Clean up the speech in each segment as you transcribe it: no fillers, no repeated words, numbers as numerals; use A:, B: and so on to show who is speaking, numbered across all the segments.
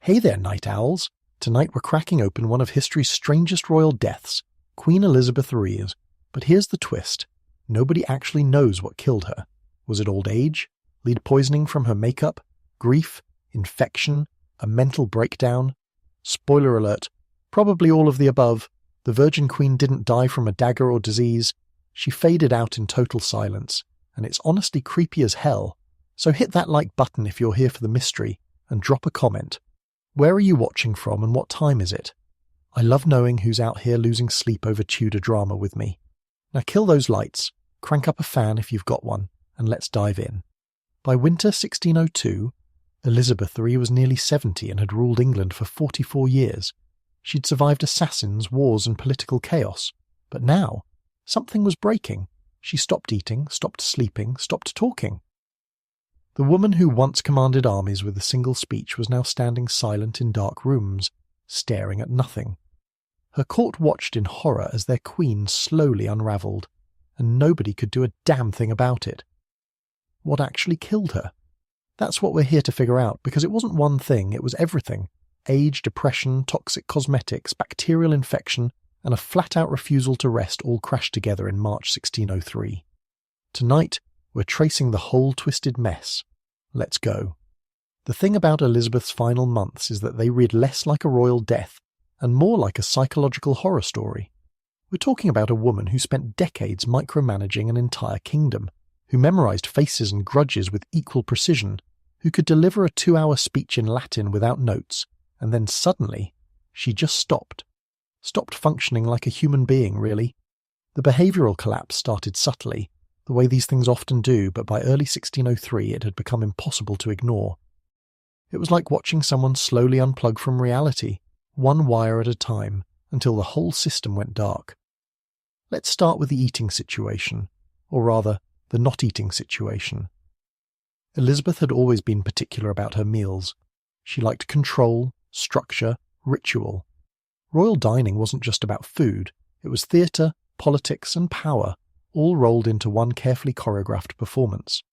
A: Hey there, night owls! Tonight we're cracking open one of history's strangest royal deaths, Queen Elizabeth II's. But here's the twist. Nobody actually knows what killed her. Was it old age? Lead poisoning from her makeup? Grief? Infection? A mental breakdown? Spoiler alert, probably all of the above. The Virgin Queen didn't die from a dagger or disease. She faded out in total silence, and it's honestly creepy as hell. So hit that like button if you're here for the mystery, and drop a comment. Where are you watching from and what time is it? I love knowing who's out here losing sleep over Tudor drama with me. Now kill those lights, crank up a fan if you've got one, and let's dive in. By winter 1602, Elizabeth III was nearly 70 and had ruled England for 44 years. She'd survived assassins, wars and political chaos. But now, something was breaking. She stopped eating, stopped sleeping, stopped talking. The woman who once commanded armies with a single speech was now standing silent in dark rooms, staring at nothing. Her court watched in horror as their queen slowly unravelled, and nobody could do a damn thing about it. What actually killed her? That's what we're here to figure out, because it wasn't one thing, it was everything. Age, depression, toxic cosmetics, bacterial infection, and a flat-out refusal to rest all crashed together in March 1603. Tonight, we're tracing the whole twisted mess. Let's go. The thing about Elizabeth's final months is that they read less like a royal death and more like a psychological horror story. We're talking about a woman who spent decades micromanaging an entire kingdom, who memorized faces and grudges with equal precision, who could deliver a 2-hour speech in Latin without notes, and then suddenly, she just stopped. Stopped functioning like a human being, really. The behavioural collapse started subtly, the way these things often do, but by early 1603 it had become impossible to ignore. It was like watching someone slowly unplug from reality, one wire at a time, until the whole system went dark. Let's start with the eating situation, or rather, the not eating situation. Elizabeth had always been particular about her meals. She liked control, structure, ritual. Royal dining wasn't just about food, it was theatre, politics and power, all rolled into one carefully choreographed performance.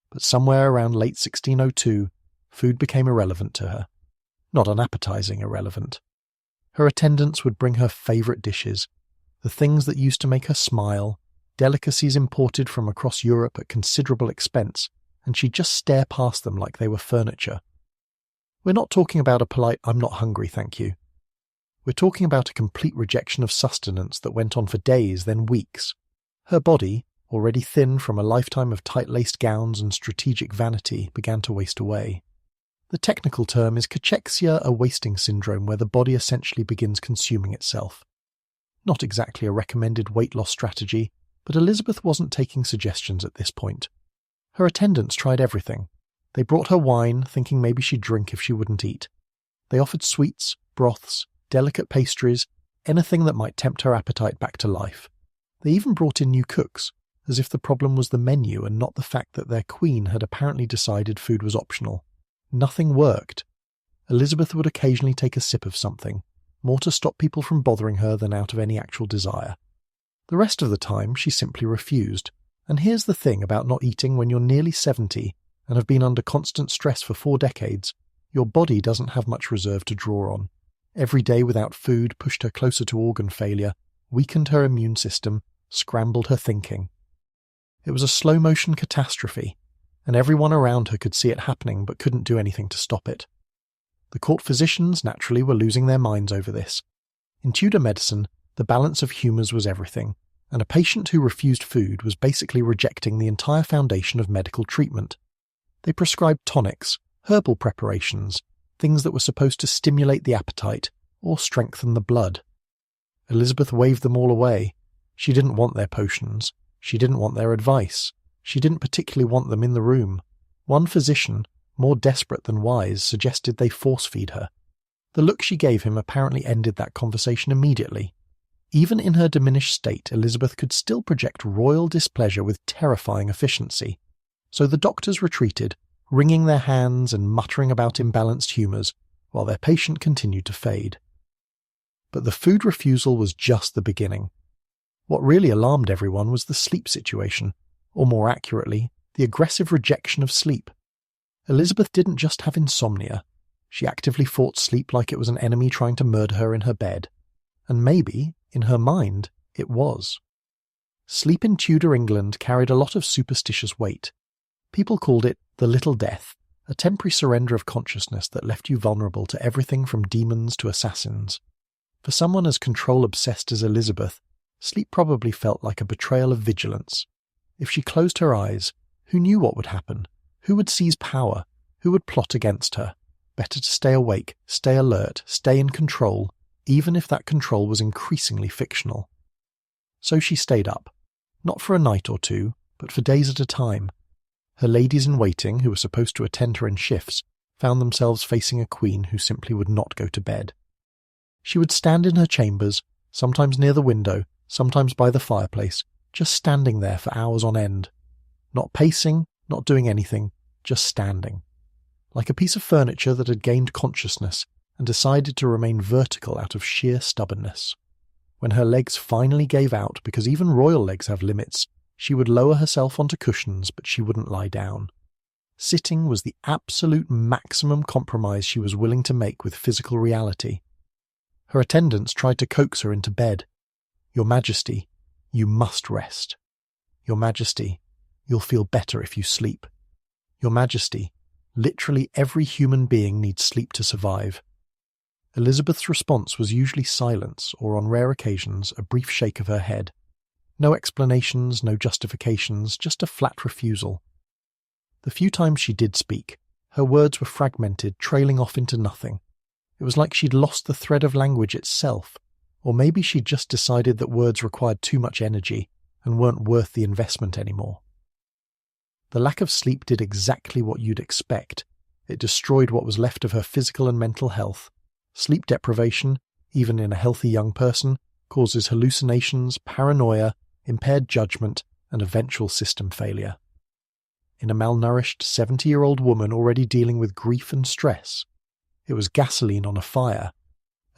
A: But somewhere around late 1602, food became irrelevant to her. Not unappetizing irrelevant. Her attendants would bring her favourite dishes, the things that used to make her smile, delicacies imported from across Europe at considerable expense, and she'd just stare past them like they were furniture. We're not talking about a polite, "I'm not hungry, thank you." We're talking about a complete rejection of sustenance that went on for days, then weeks. Her body, already thin from a lifetime of tight-laced gowns and strategic vanity, began to waste away. The technical term is cachexia, a wasting syndrome where the body essentially begins consuming itself. Not exactly a recommended weight loss strategy, but Elizabeth wasn't taking suggestions at this point. Her attendants tried everything. They brought her wine, thinking maybe she'd drink if she wouldn't eat. They offered sweets, broths, delicate pastries, anything that might tempt her appetite back to life. They even brought in new cooks, as if the problem was the menu and not the fact that their queen had apparently decided food was optional. Nothing worked. Elizabeth would occasionally take a sip of something, more to stop people from bothering her than out of any actual desire. The rest of the time, she simply refused. And here's the thing about not eating when you're nearly 70 and have been under constant stress for 4 decades. Your body doesn't have much reserve to draw on. Every day without food pushed her closer to organ failure, weakened her immune system, scrambled her thinking. It was a slow-motion catastrophe, and everyone around her could see it happening but couldn't do anything to stop it. The court physicians, naturally, were losing their minds over this. In Tudor medicine, the balance of humours was everything, and a patient who refused food was basically rejecting the entire foundation of medical treatment. They prescribed tonics, herbal preparations, things that were supposed to stimulate the appetite or strengthen the blood. Elizabeth waved them all away. She didn't want their potions. She didn't want their advice. She didn't particularly want them in the room. One physician, more desperate than wise, suggested they force-feed her. The look she gave him apparently ended that conversation immediately. Even in her diminished state, Elizabeth could still project royal displeasure with terrifying efficiency. So the doctors retreated, wringing their hands and muttering about imbalanced humours, while their patient continued to fade. But the food refusal was just the beginning. What really alarmed everyone was the sleep situation, or more accurately, the aggressive rejection of sleep. Elizabeth didn't just have insomnia. She actively fought sleep like it was an enemy trying to murder her in her bed. And maybe, in her mind, it was. Sleep in Tudor England carried a lot of superstitious weight. People called it the Little Death, a temporary surrender of consciousness that left you vulnerable to everything from demons to assassins. For someone as control-obsessed as Elizabeth, sleep probably felt like a betrayal of vigilance. If she closed her eyes, who knew what would happen? Who would seize power? Who would plot against her? Better to stay awake, stay alert, stay in control, even if that control was increasingly fictional. So she stayed up, not for a night or two, but for days at a time. Her ladies-in-waiting, who were supposed to attend her in shifts, found themselves facing a queen who simply would not go to bed. She would stand in her chambers, sometimes near the window, sometimes by the fireplace, just standing there for hours on end. Not pacing, not doing anything, just standing. Like a piece of furniture that had gained consciousness and decided to remain vertical out of sheer stubbornness. When her legs finally gave out, because even royal legs have limits, she would lower herself onto cushions, but she wouldn't lie down. Sitting was the absolute maximum compromise she was willing to make with physical reality. Her attendants tried to coax her into bed. "Your Majesty, you must rest. Your Majesty, you'll feel better if you sleep. Your Majesty, literally every human being needs sleep to survive." Elizabeth's response was usually silence or, on rare occasions, a brief shake of her head. No explanations, no justifications, just a flat refusal. The few times she did speak, her words were fragmented, trailing off into nothing. It was like she'd lost the thread of language itself, or maybe she'd just decided that words required too much energy and weren't worth the investment anymore. The lack of sleep did exactly what you'd expect. It destroyed what was left of her physical and mental health. Sleep deprivation, even in a healthy young person, causes hallucinations, paranoia, impaired judgment, and eventual system failure. In a malnourished 70-year-old woman already dealing with grief and stress, it was gasoline on a fire.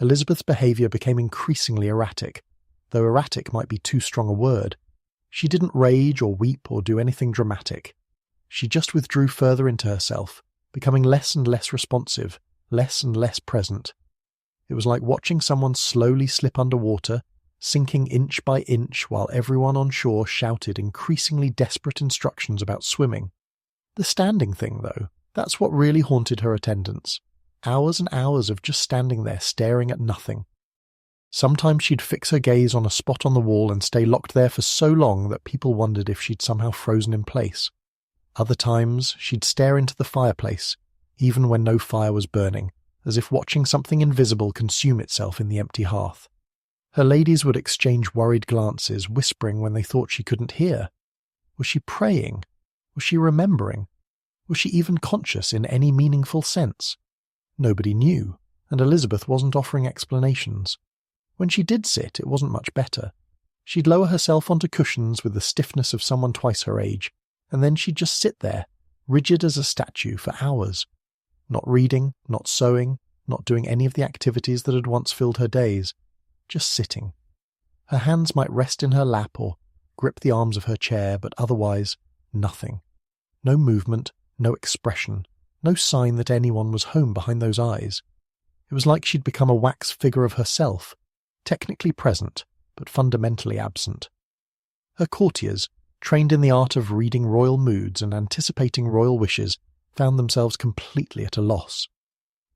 A: Elizabeth's behaviour became increasingly erratic, though erratic might be too strong a word. She didn't rage or weep or do anything dramatic. She just withdrew further into herself, becoming less and less responsive, less and less present. It was like watching someone slowly slip underwater, sinking inch by inch while everyone on shore shouted increasingly desperate instructions about swimming. The standing thing, though, that's what really haunted her attendants. Hours and hours of just standing there staring at nothing. Sometimes she'd fix her gaze on a spot on the wall and stay locked there for so long that people wondered if she'd somehow frozen in place. Other times, she'd stare into the fireplace, even when no fire was burning, as if watching something invisible consume itself in the empty hearth. Her ladies would exchange worried glances, whispering when they thought she couldn't hear. Was she praying? Was she remembering? Was she even conscious in any meaningful sense? Nobody knew, and Elizabeth wasn't offering explanations. When she did sit, it wasn't much better. She'd lower herself onto cushions with the stiffness of someone twice her age, and then she'd just sit there, rigid as a statue, for hours. Not reading, not sewing, not doing any of the activities that had once filled her days. Just sitting. Her hands might rest in her lap or grip the arms of her chair, but otherwise, nothing. No movement, no expression, no sign that anyone was home behind those eyes. It was like she'd become a wax figure of herself, technically present, but fundamentally absent. Her courtiers, trained in the art of reading royal moods and anticipating royal wishes, found themselves completely at a loss.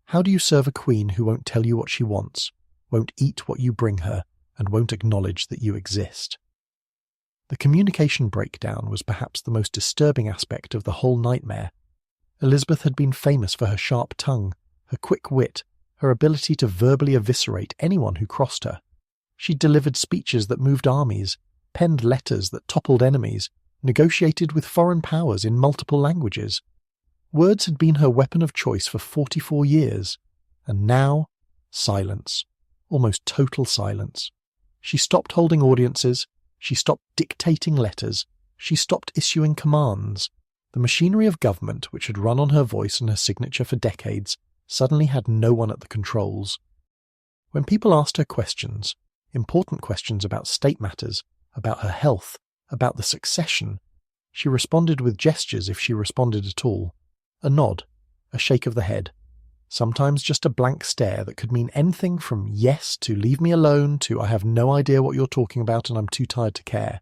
A: How do you serve a queen who won't tell you what she wants, won't eat what you bring her, and won't acknowledge that you exist? The communication breakdown was perhaps the most disturbing aspect of the whole nightmare. Elizabeth had been famous for her sharp tongue, her quick wit, her ability to verbally eviscerate anyone who crossed her. She delivered speeches that moved armies, penned letters that toppled enemies, negotiated with foreign powers in multiple languages. Words had been her weapon of choice for 44 years, and now, silence. Almost total silence. She stopped holding audiences, she stopped dictating letters, she stopped issuing commands. The machinery of government, which had run on her voice and her signature for decades, suddenly had no one at the controls. When people asked her questions, important questions about state matters, about her health, about the succession, she responded with gestures if she responded at all. A nod, a shake of the head. sometimes just a blank stare that could mean anything from yes to leave me alone to I have no idea what you're talking about and I'm too tired to care.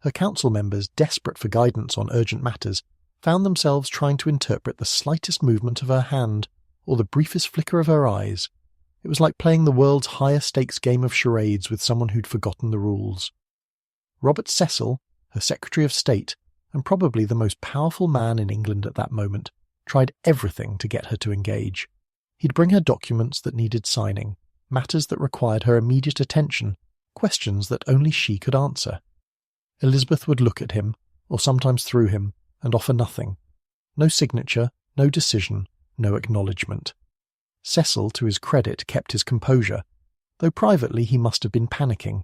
A: Her council members, desperate for guidance on urgent matters, found themselves trying to interpret the slightest movement of her hand or the briefest flicker of her eyes. It was like playing the world's highest stakes game of charades with someone who'd forgotten the rules. Robert Cecil, her Secretary of State, and probably the most powerful man in England at that moment, tried everything to get her to engage. He'd bring her documents that needed signing, matters that required her immediate attention, questions that only she could answer. Elizabeth would look at him, or sometimes through him, and offer nothing. No signature, no decision, no acknowledgement. Cecil, to his credit, kept his composure, though privately he must have been panicking.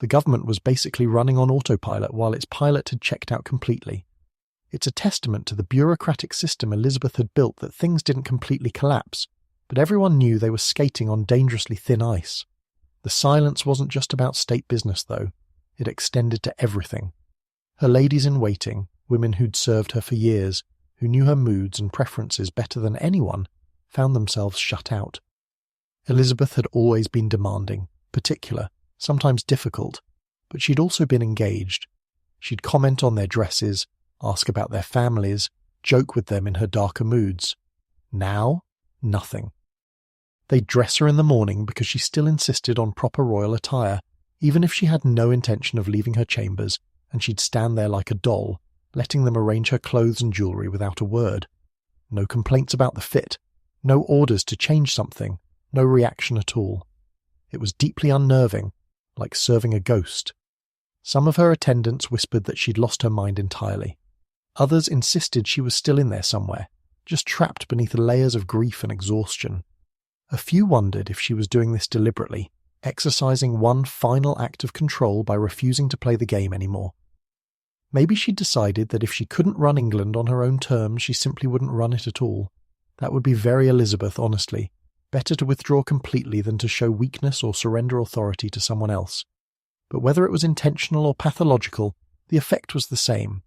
A: The government was basically running on autopilot while its pilot had checked out completely. It's a testament to the bureaucratic system Elizabeth had built that things didn't completely collapse, but everyone knew they were skating on dangerously thin ice. The silence wasn't just about state business, though. It extended to everything. Her ladies-in-waiting, women who'd served her for years, who knew her moods and preferences better than anyone, found themselves shut out. Elizabeth had always been demanding, particular, sometimes difficult, but she'd also been engaged. She'd comment on their dresses, ask about their families, joke with them in her darker moods. Now, nothing. They'd dress her in the morning because she still insisted on proper royal attire, even if she had no intention of leaving her chambers, and she'd stand there like a doll, letting them arrange her clothes and jewellery without a word. No complaints about the fit, no orders to change something, no reaction at all. It was deeply unnerving, like serving a ghost. Some of her attendants whispered that she'd lost her mind entirely. Others insisted she was still in there somewhere, just trapped beneath layers of grief and exhaustion. A few wondered if she was doing this deliberately, exercising one final act of control by refusing to play the game anymore. Maybe she'd decided that if she couldn't run England on her own terms, she simply wouldn't run it at all. That would be very Elizabeth, honestly. Better to withdraw completely than to show weakness or surrender authority to someone else. But whether it was intentional or pathological, the effect was the same.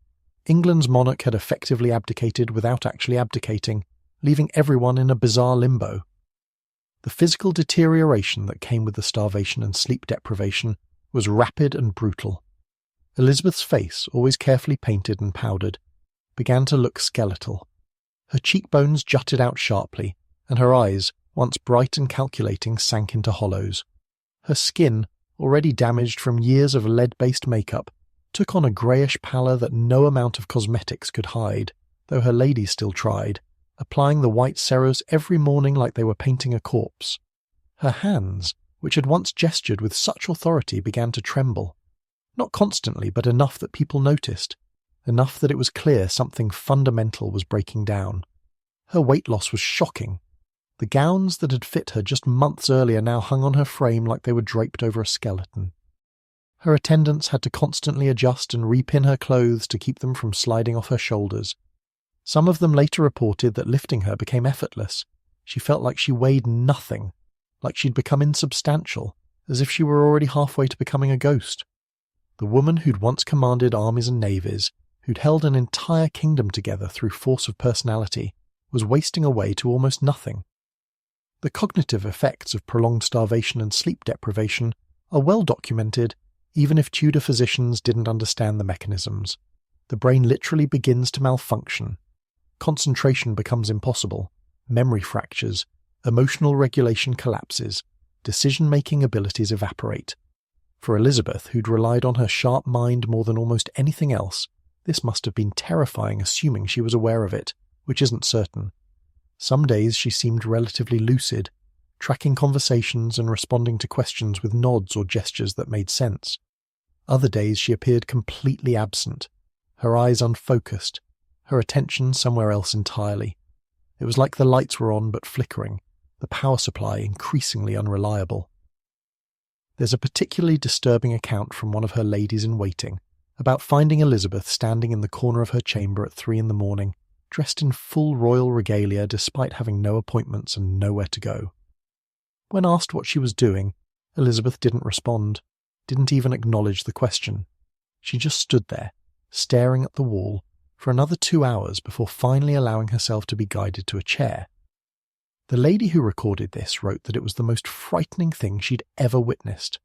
A: England's monarch had effectively abdicated without actually abdicating, leaving everyone in a bizarre limbo. The physical deterioration that came with the starvation and sleep deprivation was rapid and brutal. Elizabeth's face, always carefully painted and powdered, began to look skeletal. Her cheekbones jutted out sharply, and her eyes, once bright and calculating, sank into hollows. Her skin, already damaged from years of lead-based makeup, took on a greyish pallor that no amount of cosmetics could hide, though her ladies still tried, applying the white cerros every morning like they were painting a corpse. Her hands, which had once gestured with such authority, began to tremble. Not constantly, but enough that people noticed, enough that it was clear something fundamental was breaking down. Her weight loss was shocking. The gowns that had fit her just months earlier now hung on her frame like they were draped over a skeleton. Her attendants had to constantly adjust and repin her clothes to keep them from sliding off her shoulders. Some of them later reported that lifting her became effortless. She felt like she weighed nothing, like she'd become insubstantial, as if she were already halfway to becoming a ghost. The woman who'd once commanded armies and navies, who'd held an entire kingdom together through force of personality, was wasting away to almost nothing. The cognitive effects of prolonged starvation and sleep deprivation are well documented, even if Tudor physicians didn't understand the mechanisms. The brain literally begins to malfunction. Concentration becomes impossible, memory fractures, emotional regulation collapses, decision-making abilities evaporate. For Elizabeth, who'd relied on her sharp mind more than almost anything else, this must have been terrifying, assuming she was aware of it, which isn't certain. Some days she seemed relatively lucid, tracking conversations and responding to questions with nods or gestures that made sense. Other days she appeared completely absent, her eyes unfocused, her attention somewhere else entirely. It was like the lights were on but flickering, the power supply increasingly unreliable. There's a particularly disturbing account from one of her ladies-in-waiting about finding Elizabeth standing in the corner of her chamber at 3 a.m, dressed in full royal regalia despite having no appointments and nowhere to go. When asked what she was doing, Elizabeth didn't respond, didn't even acknowledge the question. She just stood there, staring at the wall, for another 2 hours before finally allowing herself to be guided to a chair. The lady who recorded this wrote that it was the most frightening thing she'd ever witnessed,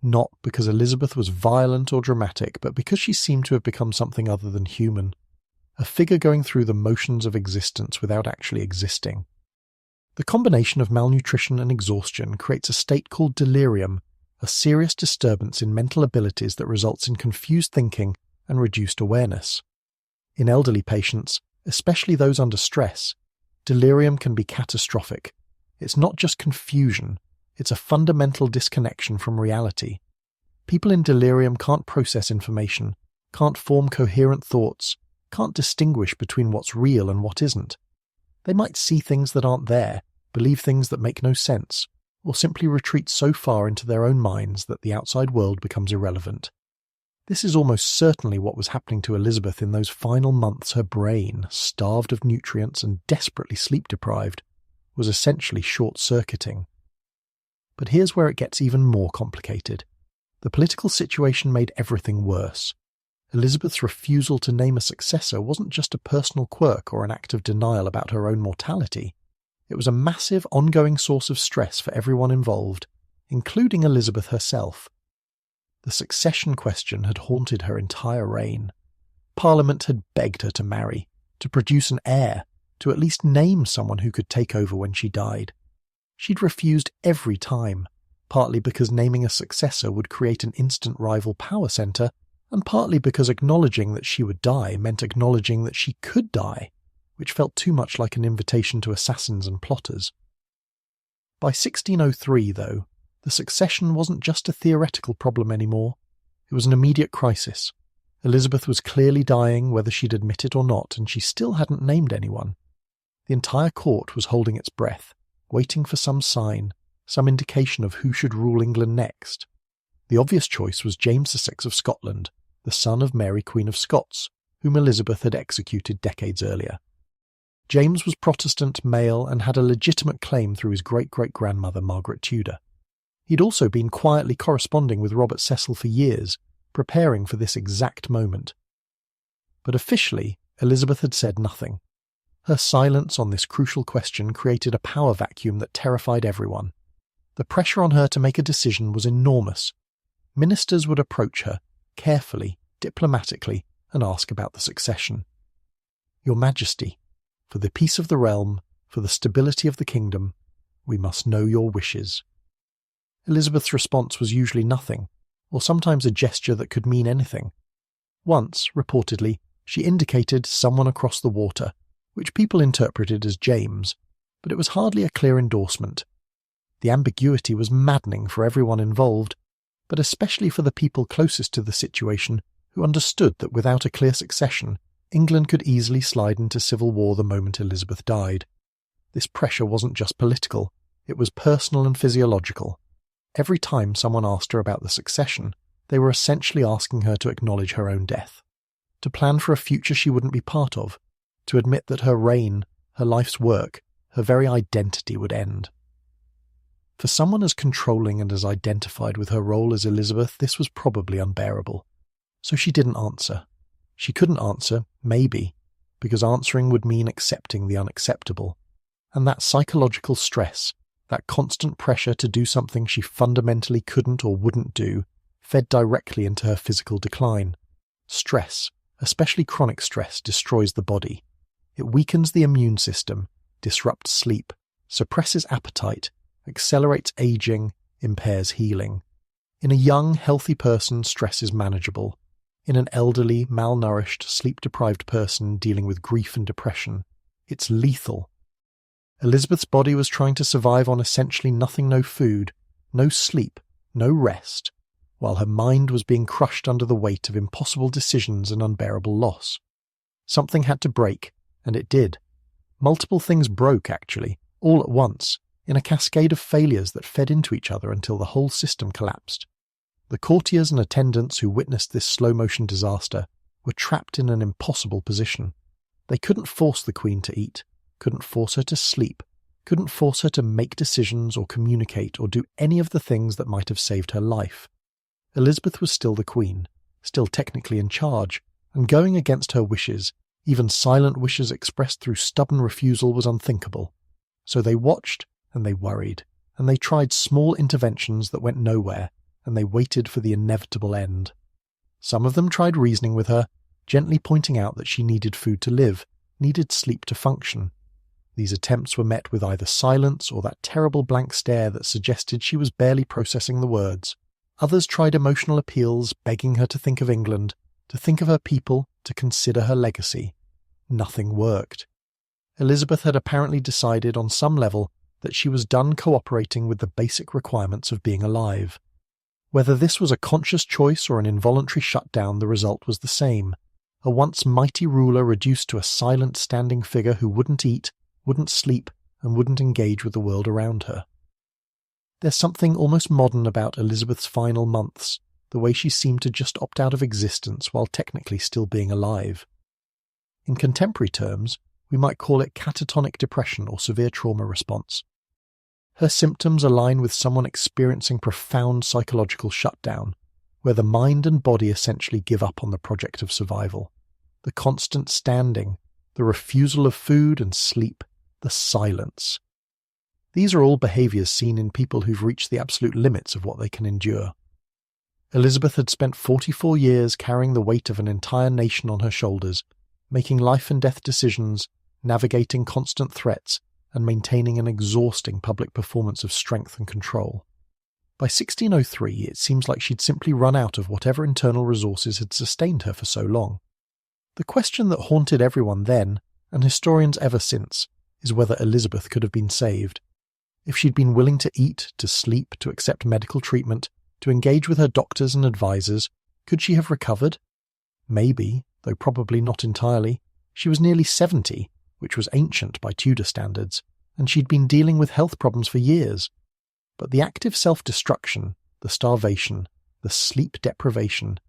A: not because Elizabeth was violent or dramatic, but because she seemed to have become something other than human, a figure going through the motions of existence without actually existing. The combination of malnutrition and exhaustion creates a state called delirium, a serious disturbance in mental abilities that results in confused thinking and reduced awareness. In elderly patients, especially those under stress, delirium can be catastrophic. It's not just confusion, it's a fundamental disconnection from reality. People in delirium can't process information, can't form coherent thoughts, can't distinguish between what's real and what isn't. They might see things that aren't there, believe things that make no sense, or simply retreat so far into their own minds that the outside world becomes irrelevant. This is almost certainly what was happening to Elizabeth in those final months. Her brain, starved of nutrients and desperately sleep-deprived, was essentially short-circuiting. But here's where it gets even more complicated. The political situation made everything worse. Elizabeth's refusal to name a successor wasn't just a personal quirk or an act of denial about her own mortality. It was a massive, ongoing source of stress for everyone involved, including Elizabeth herself. The succession question had haunted her entire reign. Parliament had begged her to marry, to produce an heir, to at least name someone who could take over when she died. She'd refused every time, partly because naming a successor would create an instant rival power centre, and partly because acknowledging that she would die meant acknowledging that she could die, which felt too much like an invitation to assassins and plotters. By 1603, though, the succession wasn't just a theoretical problem anymore. It was an immediate crisis. Elizabeth was clearly dying, whether she'd admit it or not, and she still hadn't named anyone. The entire court was holding its breath, waiting for some sign, some indication of who should rule England next. The obvious choice was James VI of Scotland, the son of Mary Queen of Scots, whom Elizabeth had executed decades earlier. James was Protestant, male, and had a legitimate claim through his great-great-grandmother Margaret Tudor. He'd also been quietly corresponding with Robert Cecil for years, preparing for this exact moment. But officially, Elizabeth had said nothing. Her silence on this crucial question created a power vacuum that terrified everyone. The pressure on her to make a decision was enormous. Ministers would approach her, carefully, diplomatically, and ask about the succession. "Your Majesty, for the peace of the realm, for the stability of the kingdom, we must know your wishes." Elizabeth's response was usually nothing, or sometimes a gesture that could mean anything. Once, reportedly, she indicated someone across the water, which people interpreted as James, but it was hardly a clear endorsement. The ambiguity was maddening for everyone involved, but especially for the people closest to the situation who understood that without a clear succession, England could easily slide into civil war the moment Elizabeth died. This pressure wasn't just political, it was personal and physiological. Every time someone asked her about the succession, they were essentially asking her to acknowledge her own death, to plan for a future she wouldn't be part of, to admit that her reign, her life's work, her very identity would end. For someone as controlling and as identified with her role as Elizabeth, this was probably unbearable. So she didn't answer. She couldn't answer, maybe, because answering would mean accepting the unacceptable. And that psychological stress, that constant pressure to do something she fundamentally couldn't or wouldn't do, fed directly into her physical decline. Stress, especially chronic stress, destroys the body. It weakens the immune system, disrupts sleep, suppresses appetite, accelerates aging, impairs healing. In a young, healthy person, stress is manageable. In an elderly, malnourished, sleep-deprived person dealing with grief and depression, it's lethal. Elizabeth's body was trying to survive on essentially nothing, no food, no sleep, no rest, while her mind was being crushed under the weight of impossible decisions and unbearable loss. Something had to break, and it did. Multiple things broke, actually, all at once, in a cascade of failures that fed into each other until the whole system collapsed. The courtiers and attendants who witnessed this slow-motion disaster were trapped in an impossible position. They couldn't force the Queen to eat, couldn't force her to sleep, couldn't force her to make decisions or communicate or do any of the things that might have saved her life. Elizabeth was still the Queen, still technically in charge, and going against her wishes, even silent wishes expressed through stubborn refusal, was unthinkable. So they watched, and they worried, and they tried small interventions that went nowhere, and they waited for the inevitable end. Some of them tried reasoning with her, gently pointing out that she needed food to live, needed sleep to function. These attempts were met with either silence or that terrible blank stare that suggested she was barely processing the words. Others tried emotional appeals, begging her to think of England, to think of her people, to consider her legacy. Nothing worked. Elizabeth had apparently decided on some level that she was done cooperating with the basic requirements of being alive. Whether this was a conscious choice or an involuntary shutdown, the result was the same. A once mighty ruler reduced to a silent standing figure who wouldn't eat, wouldn't sleep, and wouldn't engage with the world around her. There's something almost modern about Elizabeth's final months, the way she seemed to just opt out of existence while technically still being alive. In contemporary terms, we might call it catatonic depression or severe trauma response. Her symptoms align with someone experiencing profound psychological shutdown, where the mind and body essentially give up on the project of survival. The constant standing, the refusal of food and sleep, the silence. These are all behaviours seen in people who've reached the absolute limits of what they can endure. Elizabeth had spent 44 years carrying the weight of an entire nation on her shoulders, making life and death decisions, navigating constant threats, and maintaining an exhausting public performance of strength and control. By 1603, it seems like she'd simply run out of whatever internal resources had sustained her for so long. The question that haunted everyone then, and historians ever since, is whether Elizabeth could have been saved. If she'd been willing to eat, to sleep, to accept medical treatment, to engage with her doctors and advisors, could she have recovered? Maybe, though probably not entirely. She was nearly 70, which was ancient by Tudor standards, and she'd been dealing with health problems for years. But the active self-destruction, the starvation, the sleep deprivation,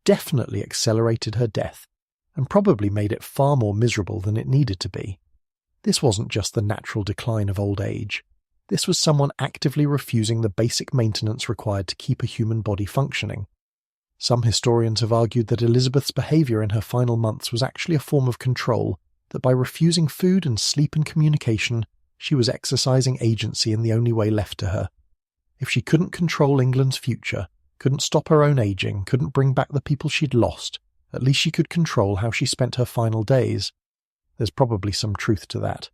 A: definitely accelerated her death, and probably made it far more miserable than it needed to be. This wasn't just the natural decline of old age. This was someone actively refusing the basic maintenance required to keep a human body functioning. Some historians have argued that Elizabeth's behaviour in her final months was actually a form of control, that by refusing food and sleep and communication, she was exercising agency in the only way left to her. If she couldn't control England's future, couldn't stop her own ageing, couldn't bring back the people she'd lost, at least she could control how she spent her final days. There's probably some truth to that.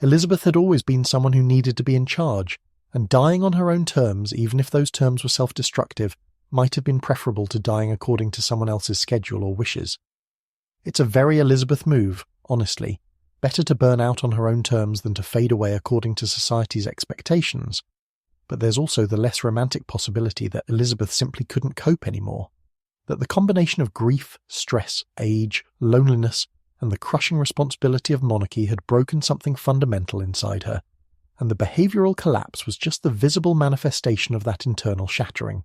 A: Elizabeth had always been someone who needed to be in charge, and dying on her own terms, even if those terms were self-destructive, might have been preferable to dying according to someone else's schedule or wishes. It's a very Elizabeth move, honestly. Better to burn out on her own terms than to fade away according to society's expectations. But there's also the less romantic possibility that Elizabeth simply couldn't cope anymore. That the combination of grief, stress, age, loneliness, and the crushing responsibility of monarchy had broken something fundamental inside her, and the behavioural collapse was just the visible manifestation of that internal shattering.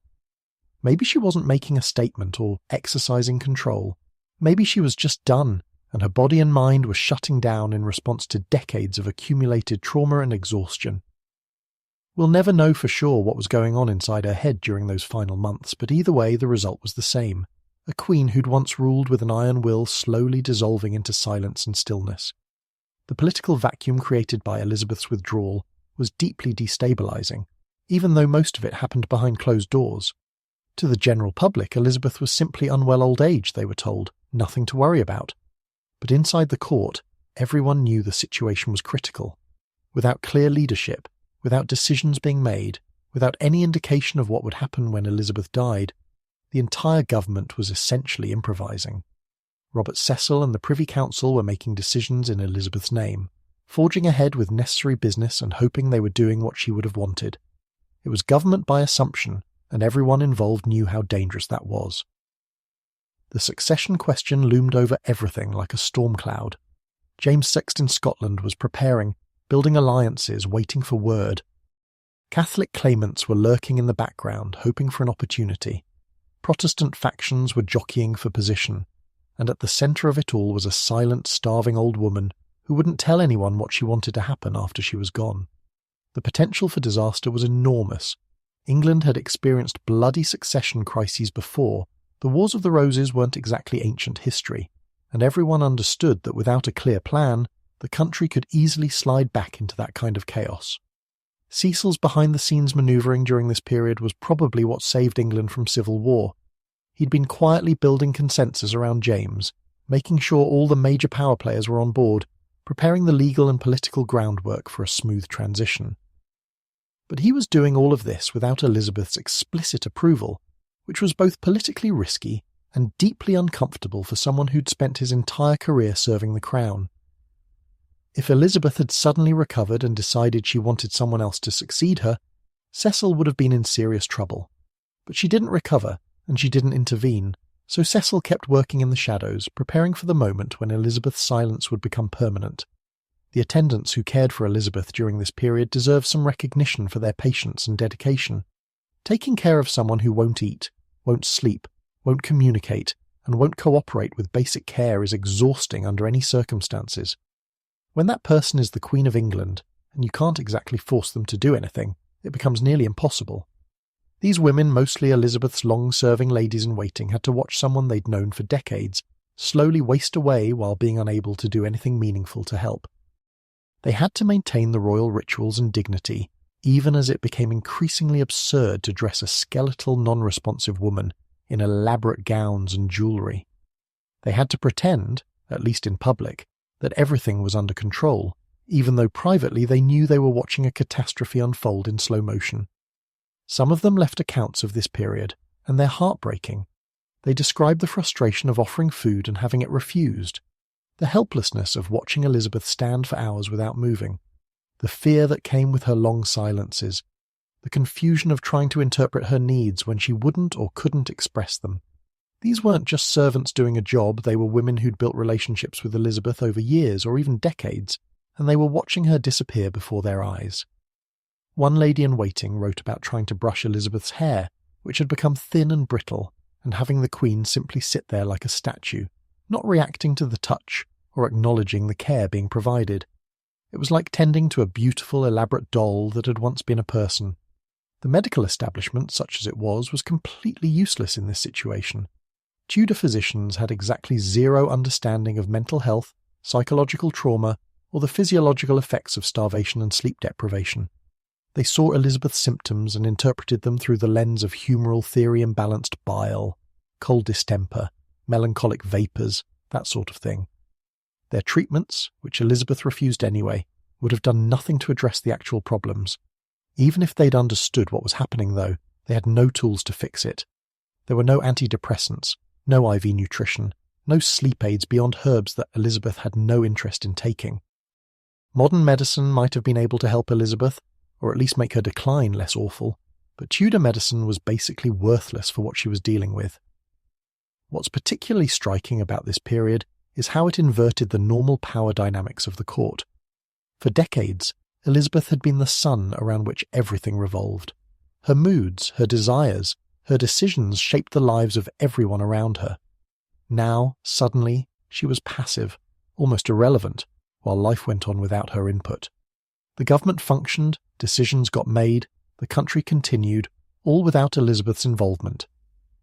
A: Maybe she wasn't making a statement or exercising control. Maybe she was just done, and her body and mind were shutting down in response to decades of accumulated trauma and exhaustion. We'll never know for sure what was going on inside her head during those final months, but either way the result was the same. A queen who'd once ruled with an iron will slowly dissolving into silence and stillness. The political vacuum created by Elizabeth's withdrawal was deeply destabilising, even though most of it happened behind closed doors. To the general public, Elizabeth was simply unwell old age, they were told, nothing to worry about. But inside the court, everyone knew the situation was critical. Without clear leadership, without decisions being made, without any indication of what would happen when Elizabeth died, the entire government was essentially improvising. Robert Cecil and the Privy Council were making decisions in Elizabeth's name, forging ahead with necessary business and hoping they were doing what she would have wanted. It was government by assumption, and everyone involved knew how dangerous that was. The succession question loomed over everything like a storm cloud. James VI in Scotland was preparing, building alliances, waiting for word. Catholic claimants were lurking in the background, hoping for an opportunity. Protestant factions were jockeying for position, and at the centre of it all was a silent, starving old woman who wouldn't tell anyone what she wanted to happen after she was gone. The potential for disaster was enormous. England had experienced bloody succession crises before. The Wars of the Roses weren't exactly ancient history, and everyone understood that without a clear plan, the country could easily slide back into that kind of chaos. Cecil's behind-the-scenes manoeuvring during this period was probably what saved England from civil war. He'd been quietly building consensus around James, making sure all the major power players were on board, preparing the legal and political groundwork for a smooth transition. But he was doing all of this without Elizabeth's explicit approval, which was both politically risky and deeply uncomfortable for someone who'd spent his entire career serving the crown. If Elizabeth had suddenly recovered and decided she wanted someone else to succeed her, Cecil would have been in serious trouble. But she didn't recover, and she didn't intervene, so Cecil kept working in the shadows, preparing for the moment when Elizabeth's silence would become permanent. The attendants who cared for Elizabeth during this period deserve some recognition for their patience and dedication. Taking care of someone who won't eat, won't sleep, won't communicate, and won't cooperate with basic care is exhausting under any circumstances. When that person is the Queen of England, and you can't exactly force them to do anything, it becomes nearly impossible. These women, mostly Elizabeth's long-serving ladies-in-waiting, had to watch someone they'd known for decades slowly waste away while being unable to do anything meaningful to help. They had to maintain the royal rituals and dignity, even as it became increasingly absurd to dress a skeletal, non-responsive woman in elaborate gowns and jewellery. They had to pretend, at least in public, that everything was under control, even though privately they knew they were watching a catastrophe unfold in slow motion. Some of them left accounts of this period, and they're heartbreaking. They describe the frustration of offering food and having it refused, the helplessness of watching Elizabeth stand for hours without moving, the fear that came with her long silences, the confusion of trying to interpret her needs when she wouldn't or couldn't express them. These weren't just servants doing a job, they were women who'd built relationships with Elizabeth over years or even decades, and they were watching her disappear before their eyes. One lady-in-waiting wrote about trying to brush Elizabeth's hair, which had become thin and brittle, and having the Queen simply sit there like a statue, not reacting to the touch or acknowledging the care being provided. It was like tending to a beautiful, elaborate doll that had once been a person. The medical establishment, such as it was completely useless in this situation. Tudor physicians had exactly zero understanding of mental health, psychological trauma, or the physiological effects of starvation and sleep deprivation. They saw Elizabeth's symptoms and interpreted them through the lens of humoral theory-imbalanced bile, cold distemper, melancholic vapours, that sort of thing. Their treatments, which Elizabeth refused anyway, would have done nothing to address the actual problems. Even if they'd understood what was happening, though, they had no tools to fix it. There were no antidepressants, no IV nutrition, no sleep aids beyond herbs that Elizabeth had no interest in taking. Modern medicine might have been able to help Elizabeth, or at least make her decline less awful, but Tudor medicine was basically worthless for what she was dealing with. What's particularly striking about this period is how it inverted the normal power dynamics of the court. For decades, Elizabeth had been the sun around which everything revolved. Her moods, her desires, her decisions shaped the lives of everyone around her. Now, suddenly, she was passive, almost irrelevant, while life went on without her input. The government functioned, decisions got made, the country continued, all without Elizabeth's involvement.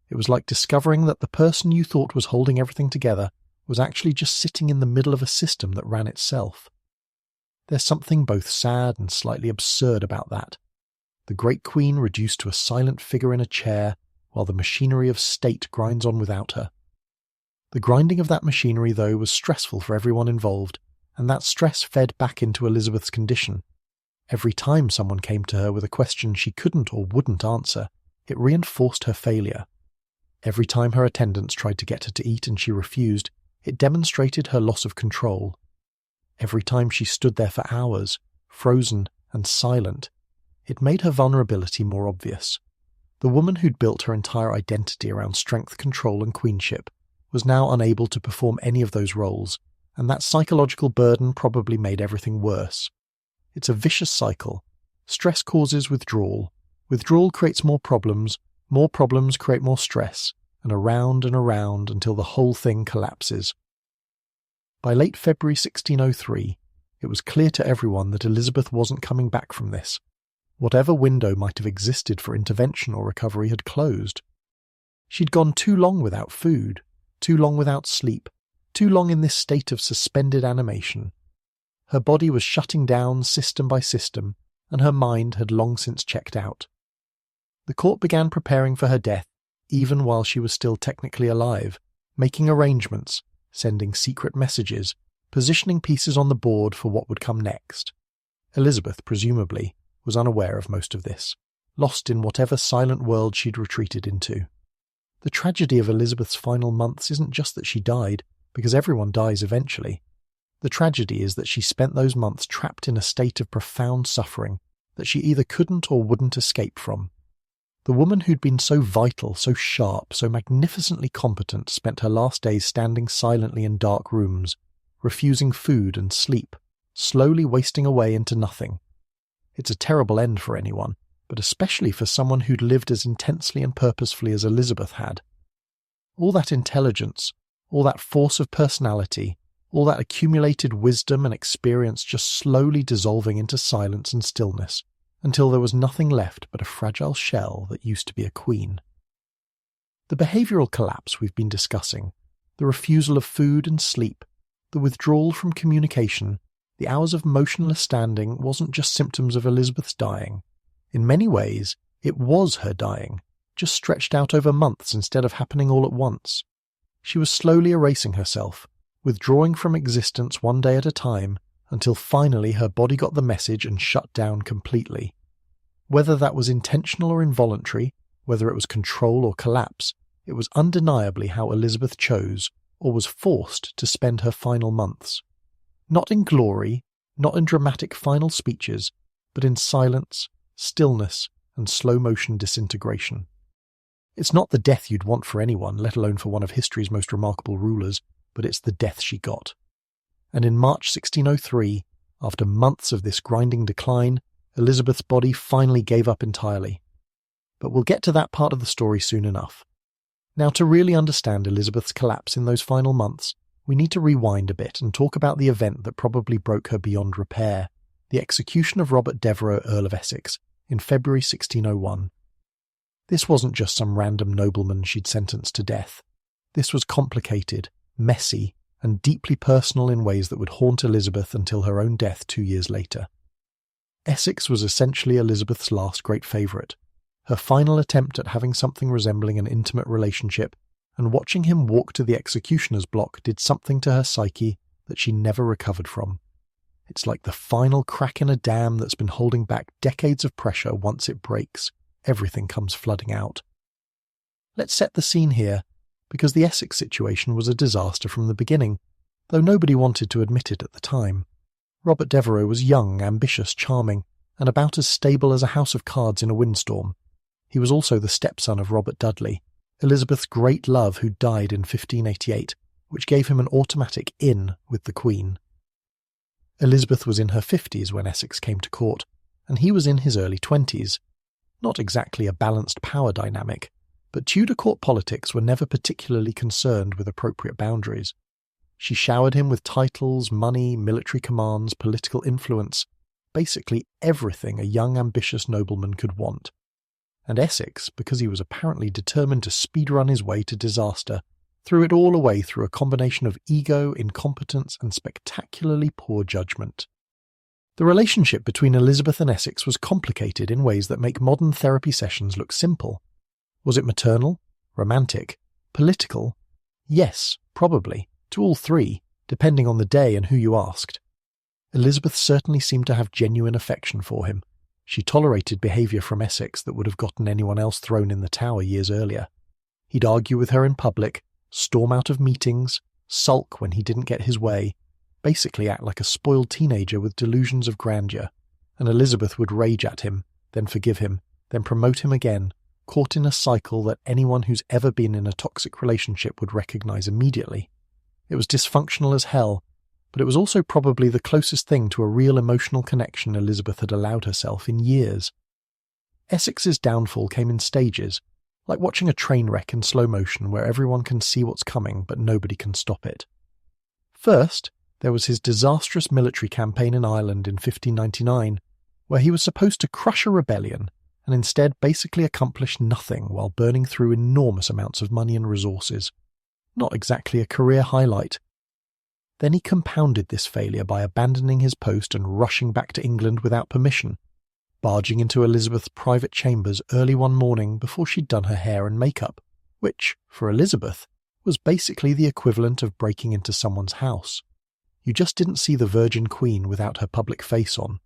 A: It was like discovering that the person you thought was holding everything together was actually just sitting in the middle of a system that ran itself. There's something both sad and slightly absurd about that. The great Queen reduced to a silent figure in a chair, while the machinery of state grinds on without her. The grinding of that machinery, though, was stressful for everyone involved, and that stress fed back into Elizabeth's condition. Every time someone came to her with a question she couldn't or wouldn't answer, it reinforced her failure. Every time her attendants tried to get her to eat and she refused, it demonstrated her loss of control. Every time she stood there for hours, frozen and silent, it made her vulnerability more obvious. The woman who'd built her entire identity around strength, control and queenship was now unable to perform any of those roles, and that psychological burden probably made everything worse. It's a vicious cycle. Stress causes withdrawal. Withdrawal creates more problems create more stress, and around until the whole thing collapses. By late February 1603, it was clear to everyone that Elizabeth wasn't coming back from this. Whatever window might have existed for intervention or recovery had closed. She'd gone too long without food, too long without sleep, too long in this state of suspended animation. Her body was shutting down system by system, and her mind had long since checked out. The court began preparing for her death, even while she was still technically alive, making arrangements, sending secret messages, positioning pieces on the board for what would come next. Elizabeth, presumably, was unaware of most of this, lost in whatever silent world she'd retreated into. The tragedy of Elizabeth's final months isn't just that she died, because everyone dies eventually. The tragedy is that she spent those months trapped in a state of profound suffering that she either couldn't or wouldn't escape from. The woman who'd been so vital, so sharp, so magnificently competent spent her last days standing silently in dark rooms, refusing food and sleep, slowly wasting away into nothing. It's a terrible end for anyone, but especially for someone who'd lived as intensely and purposefully as Elizabeth had. All that intelligence, all that force of personality, all that accumulated wisdom and experience just slowly dissolving into silence and stillness, until there was nothing left but a fragile shell that used to be a queen. The behavioural collapse we've been discussing, the refusal of food and sleep, the withdrawal from communication, the hours of motionless standing wasn't just symptoms of Elizabeth's dying. In many ways, it was her dying, just stretched out over months instead of happening all at once. She was slowly erasing herself, withdrawing from existence one day at a time, until finally her body got the message and shut down completely. Whether that was intentional or involuntary, whether it was control or collapse, it was undeniably how Elizabeth chose, or was forced to spend her final months. Not in glory, not in dramatic final speeches, but in silence, stillness, and slow-motion disintegration. It's not the death you'd want for anyone, let alone for one of history's most remarkable rulers, but it's the death she got. And in March 1603, after months of this grinding decline, Elizabeth's body finally gave up entirely. But we'll get to that part of the story soon enough. Now, to really understand Elizabeth's collapse in those final months, we need to rewind a bit and talk about the event that probably broke her beyond repair, the execution of Robert Devereux, Earl of Essex, in February 1601. This wasn't just some random nobleman she'd sentenced to death. This was complicated, messy, and deeply personal in ways that would haunt Elizabeth until her own death 2 years later. Essex was essentially Elizabeth's last great favourite, her final attempt at having something resembling an intimate relationship, and watching him walk to the executioner's block did something to her psyche that she never recovered from. It's like the final crack in a dam that's been holding back decades of pressure. Once it breaks, everything comes flooding out. Let's set the scene here, because the Essex situation was a disaster from the beginning, though nobody wanted to admit it at the time. Robert Devereux was young, ambitious, charming, and about as stable as a house of cards in a windstorm. He was also the stepson of Robert Dudley, Elizabeth's great love, who died in 1588, which gave him an automatic in with the Queen. Elizabeth was in her 50s when Essex came to court, and he was in his early 20s. Not exactly a balanced power dynamic, but Tudor court politics were never particularly concerned with appropriate boundaries. She showered him with titles, money, military commands, political influence, basically everything a young ambitious nobleman could want. And Essex, because he was apparently determined to speedrun his way to disaster, threw it all away through a combination of ego, incompetence, and spectacularly poor judgment. The relationship between Elizabeth and Essex was complicated in ways that make modern therapy sessions look simple. Was it maternal? Romantic? Political? Yes, probably, to all three, depending on the day and who you asked. Elizabeth certainly seemed to have genuine affection for him. She tolerated behaviour from Essex that would have gotten anyone else thrown in the Tower years earlier. He'd argue with her in public, storm out of meetings, sulk when he didn't get his way, basically act like a spoiled teenager with delusions of grandeur, and Elizabeth would rage at him, then forgive him, then promote him again, caught in a cycle that anyone who's ever been in a toxic relationship would recognise immediately. It was dysfunctional as hell, but it was also probably the closest thing to a real emotional connection Elizabeth had allowed herself in years. Essex's downfall came in stages, like watching a train wreck in slow motion where everyone can see what's coming but nobody can stop it. First, there was his disastrous military campaign in Ireland in 1599, where he was supposed to crush a rebellion and instead basically accomplished nothing while burning through enormous amounts of money and resources. Not exactly a career highlight. Then he compounded this failure by abandoning his post and rushing back to England without permission, barging into Elizabeth's private chambers early one morning before she'd done her hair and makeup, which, for Elizabeth, was basically the equivalent of breaking into someone's house. You just didn't see the Virgin Queen without her public face on.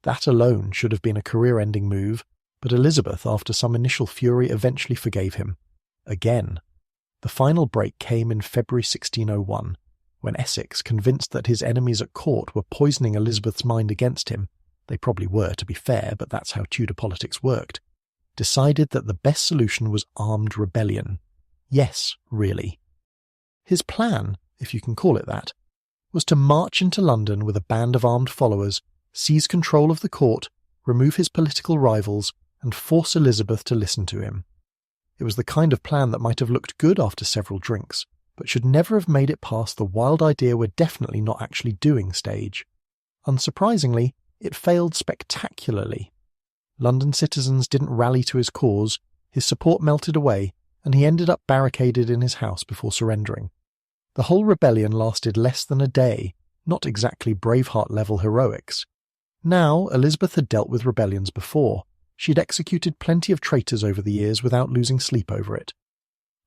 A: That alone should have been a career-ending move, but Elizabeth, after some initial fury, eventually forgave him. Again. The final break came in February 1601, when Essex, convinced that his enemies at court were poisoning Elizabeth's mind against him, they probably were, to be fair, but that's how Tudor politics worked, decided that the best solution was armed rebellion. Yes, really. His plan, if you can call it that, was to march into London with a band of armed followers, seize control of the court, remove his political rivals, and force Elizabeth to listen to him. It was the kind of plan that might have looked good after several drinks, but should never have made it past the wild idea we're definitely not actually doing stage. Unsurprisingly, it failed spectacularly. London citizens didn't rally to his cause, his support melted away, and he ended up barricaded in his house before surrendering. The whole rebellion lasted less than a day, not exactly Braveheart-level heroics. Now, Elizabeth had dealt with rebellions before. She'd executed plenty of traitors over the years without losing sleep over it.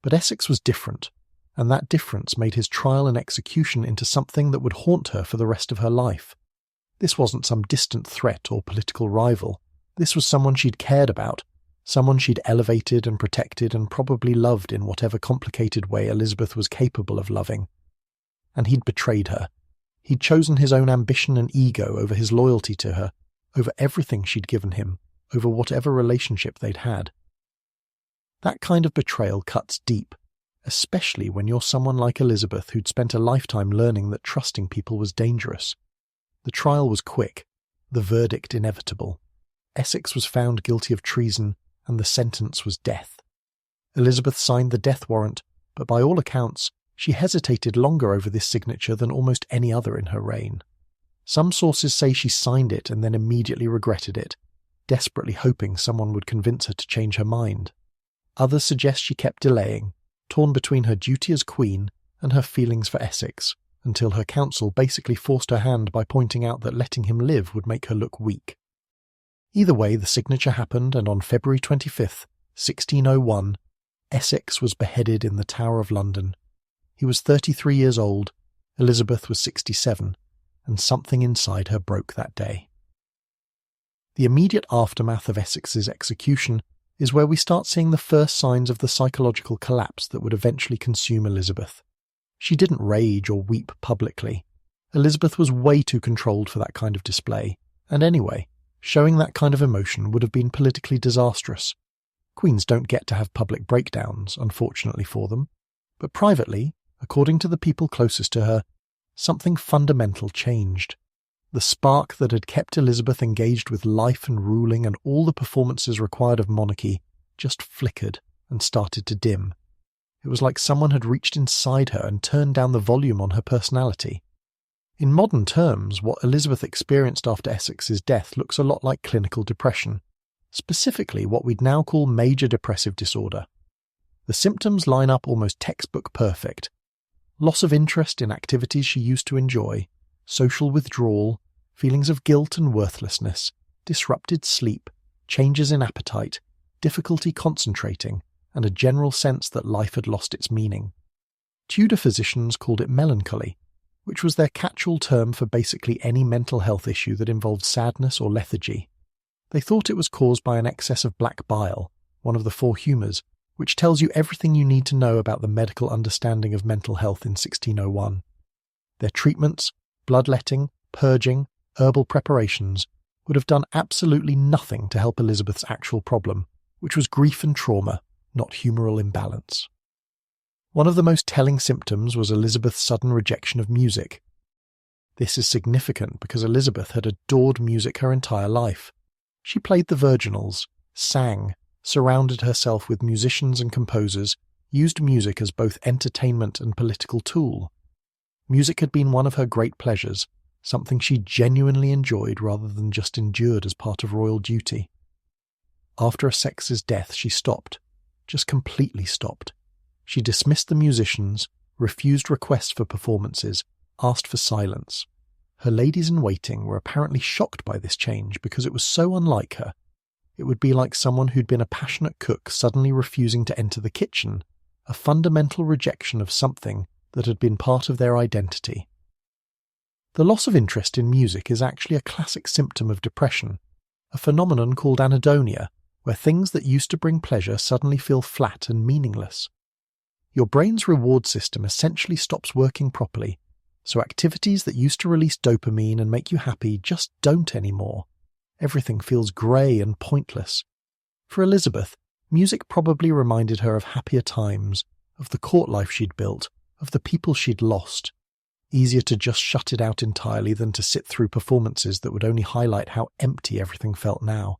A: But Essex was different, and that difference made his trial and execution into something that would haunt her for the rest of her life. This wasn't some distant threat or political rival. This was someone she'd cared about, someone she'd elevated and protected and probably loved in whatever complicated way Elizabeth was capable of loving. And he'd betrayed her. He'd chosen his own ambition and ego over his loyalty to her, over everything she'd given him, over whatever relationship they'd had. That kind of betrayal cuts deep, especially when you're someone like Elizabeth who'd spent a lifetime learning that trusting people was dangerous. The trial was quick, the verdict inevitable. Essex was found guilty of treason, and the sentence was death. Elizabeth signed the death warrant, but by all accounts, she hesitated longer over this signature than almost any other in her reign. Some sources say she signed it and then immediately regretted it, desperately hoping someone would convince her to change her mind. Others suggest she kept delaying, torn between her duty as queen and her feelings for Essex, until her council basically forced her hand by pointing out that letting him live would make her look weak. Either way, the signature happened, and on February 25th, 1601, Essex was beheaded in the Tower of London. He was 33 years old, Elizabeth was 67, and something inside her broke that day. The immediate aftermath of Essex's execution is where we start seeing the first signs of the psychological collapse that would eventually consume Elizabeth. She didn't rage or weep publicly. Elizabeth was way too controlled for that kind of display, and anyway, showing that kind of emotion would have been politically disastrous. Queens don't get to have public breakdowns, unfortunately for them, but privately, according to the people closest to her, something fundamental changed. The spark that had kept Elizabeth engaged with life and ruling and all the performances required of monarchy just flickered and started to dim. It was like someone had reached inside her and turned down the volume on her personality. In modern terms, what Elizabeth experienced after Essex's death looks a lot like clinical depression, specifically what we'd now call major depressive disorder. The symptoms line up almost textbook perfect. Loss of interest in activities she used to enjoy, social withdrawal, feelings of guilt and worthlessness, disrupted sleep, changes in appetite, difficulty concentrating, and a general sense that life had lost its meaning. Tudor physicians called it melancholy, which was their catch-all term for basically any mental health issue that involved sadness or lethargy. They thought it was caused by an excess of black bile, one of the four humours, which tells you everything you need to know about the medical understanding of mental health in 1601. Their treatments, bloodletting, purging, herbal preparations would have done absolutely nothing to help Elizabeth's actual problem, which was grief and trauma, not humoral imbalance. One of the most telling symptoms was Elizabeth's sudden rejection of music. This is significant because Elizabeth had adored music her entire life. She played the virginals, sang, surrounded herself with musicians and composers, used music as both entertainment and political tool. Music had been one of her great pleasures, something she genuinely enjoyed rather than just endured as part of royal duty. After Essex's death, she stopped, just completely stopped. She dismissed the musicians, refused requests for performances, asked for silence. Her ladies-in-waiting were apparently shocked by this change because it was so unlike her. It would be like someone who'd been a passionate cook suddenly refusing to enter the kitchen, a fundamental rejection of something that had been part of their identity. The loss of interest in music is actually a classic symptom of depression, a phenomenon called anhedonia, where things that used to bring pleasure suddenly feel flat and meaningless. Your brain's reward system essentially stops working properly, so activities that used to release dopamine and make you happy just don't anymore. Everything feels grey and pointless. For Elizabeth, music probably reminded her of happier times, of the court life she'd built, of the people she'd lost. Easier to just shut it out entirely than to sit through performances that would only highlight how empty everything felt now.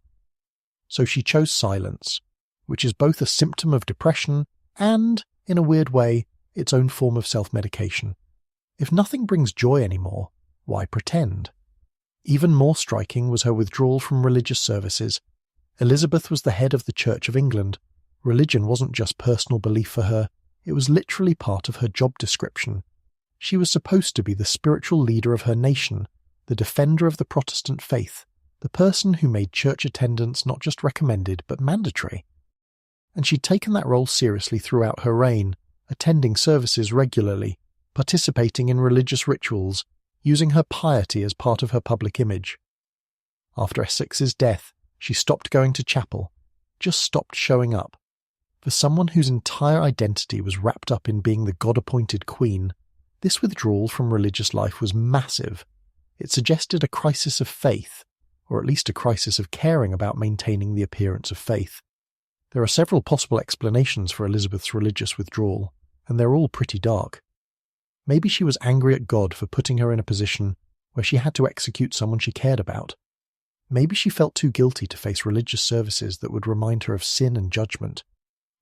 A: So she chose silence, which is both a symptom of depression and, in a weird way, its own form of self-medication. If nothing brings joy anymore, why pretend? Even more striking was her withdrawal from religious services. Elizabeth was the head of the Church of England. Religion wasn't just personal belief for her, it was literally part of her job description. She was supposed to be the spiritual leader of her nation, the defender of the Protestant faith, the person who made church attendance not just recommended but mandatory. And she'd taken that role seriously throughout her reign, attending services regularly, participating in religious rituals, using her piety as part of her public image. After Essex's death, she stopped going to chapel, just stopped showing up. For someone whose entire identity was wrapped up in being the God-appointed queen, this withdrawal from religious life was massive. It suggested a crisis of faith, or at least a crisis of caring about maintaining the appearance of faith. There are several possible explanations for Elizabeth's religious withdrawal, and they're all pretty dark. Maybe she was angry at God for putting her in a position where she had to execute someone she cared about. Maybe she felt too guilty to face religious services that would remind her of sin and judgment.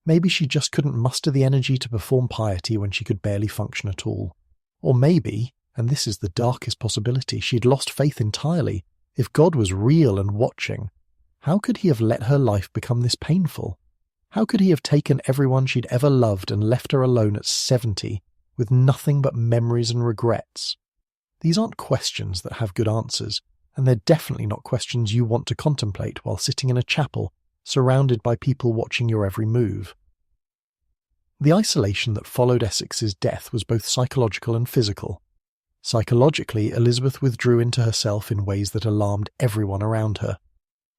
A: Maybe she just couldn't muster the energy to perform piety when she could barely function at all. Or maybe, and this is the darkest possibility, she'd lost faith entirely. If God was real and watching, how could he have let her life become this painful? How could he have taken everyone she'd ever loved and left her alone at 70, with nothing but memories and regrets? These aren't questions that have good answers, and they're definitely not questions you want to contemplate while sitting in a chapel, surrounded by people watching your every move. The isolation that followed Essex's death was both psychological and physical. Psychologically, Elizabeth withdrew into herself in ways that alarmed everyone around her.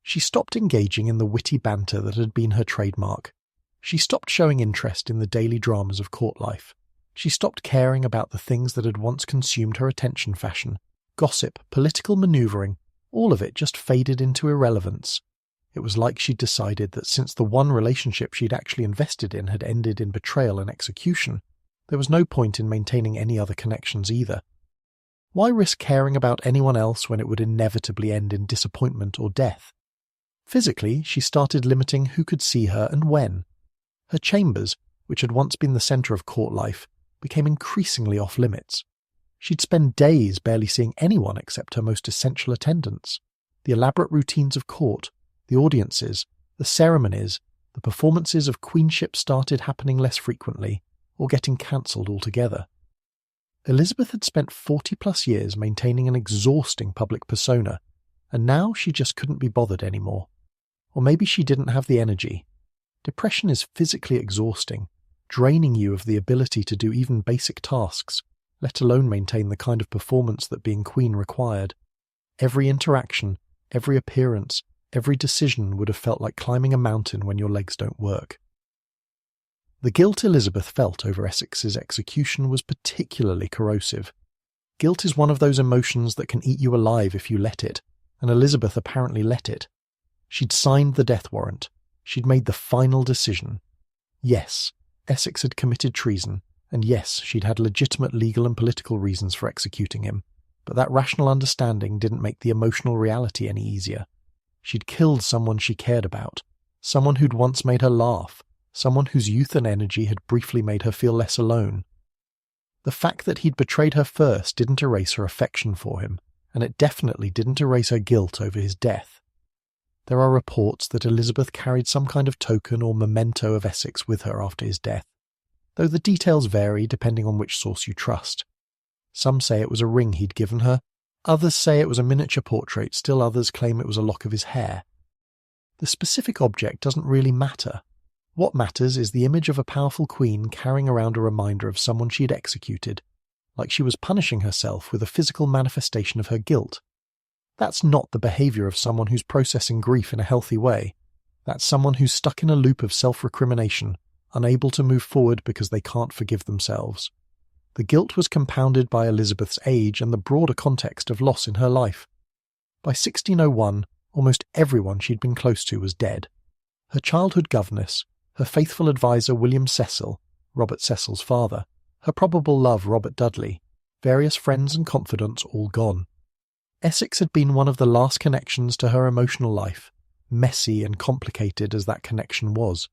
A: She stopped engaging in the witty banter that had been her trademark. She stopped showing interest in the daily dramas of court life. She stopped caring about the things that had once consumed her attention: fashion, gossip, political manoeuvring. All of it just faded into irrelevance. It was like she'd decided that since the one relationship she'd actually invested in had ended in betrayal and execution, there was no point in maintaining any other connections either. Why risk caring about anyone else when it would inevitably end in disappointment or death? Physically, she started limiting who could see her and when. Her chambers, which had once been the centre of court life, became increasingly off-limits. She'd spend days barely seeing anyone except her most essential attendants. The elaborate routines of court, the audiences, the ceremonies, the performances of queenship started happening less frequently, or getting cancelled altogether. Elizabeth had spent 40-plus years maintaining an exhausting public persona, and now she just couldn't be bothered anymore. Or maybe she didn't have the energy. Depression is physically exhausting, draining you of the ability to do even basic tasks, let alone maintain the kind of performance that being queen required. Every interaction, every appearance, every decision would have felt like climbing a mountain when your legs don't work. The guilt Elizabeth felt over Essex's execution was particularly corrosive. Guilt is one of those emotions that can eat you alive if you let it, and Elizabeth apparently let it. She'd signed the death warrant. She'd made the final decision. Yes, Essex had committed treason, and yes, she'd had legitimate legal and political reasons for executing him, but that rational understanding didn't make the emotional reality any easier. She'd killed someone she cared about, someone who'd once made her laugh, someone whose youth and energy had briefly made her feel less alone. The fact that he'd betrayed her first didn't erase her affection for him, and it definitely didn't erase her guilt over his death. There are reports that Elizabeth carried some kind of token or memento of Essex with her after his death, though the details vary depending on which source you trust. Some say it was a ring he'd given her, others say it was a miniature portrait, still others claim it was a lock of his hair. The specific object doesn't really matter. What matters is the image of a powerful queen carrying around a reminder of someone she'd executed, like she was punishing herself with a physical manifestation of her guilt. That's not the behaviour of someone who's processing grief in a healthy way. That's someone who's stuck in a loop of self-recrimination, unable to move forward because they can't forgive themselves. The guilt was compounded by Elizabeth's age and the broader context of loss in her life. By 1601, almost everyone she'd been close to was dead. Her childhood governess, her faithful adviser William Cecil, Robert Cecil's father, her probable love Robert Dudley, various friends and confidants all gone. Essex had been one of the last connections to her emotional life, messy and complicated as that connection was.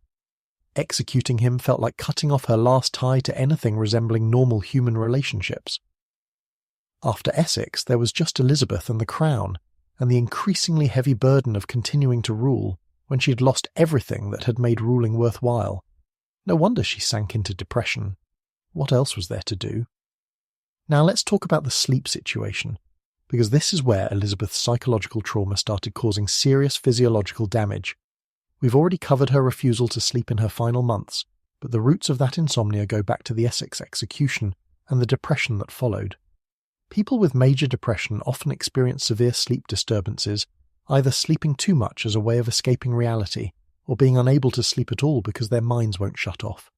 A: Executing him felt like cutting off her last tie to anything resembling normal human relationships. After Essex, there was just Elizabeth and the crown, and the increasingly heavy burden of continuing to rule when she had lost everything that had made ruling worthwhile. No wonder she sank into depression. What else was there to do? Now let's talk about the sleep situation, because this is where Elizabeth's psychological trauma started causing serious physiological damage. We've already covered her refusal to sleep in her final months, but the roots of that insomnia go back to the Essex execution and the depression that followed. People with major depression often experience severe sleep disturbances, either sleeping too much as a way of escaping reality, or being unable to sleep at all because their minds won't shut off.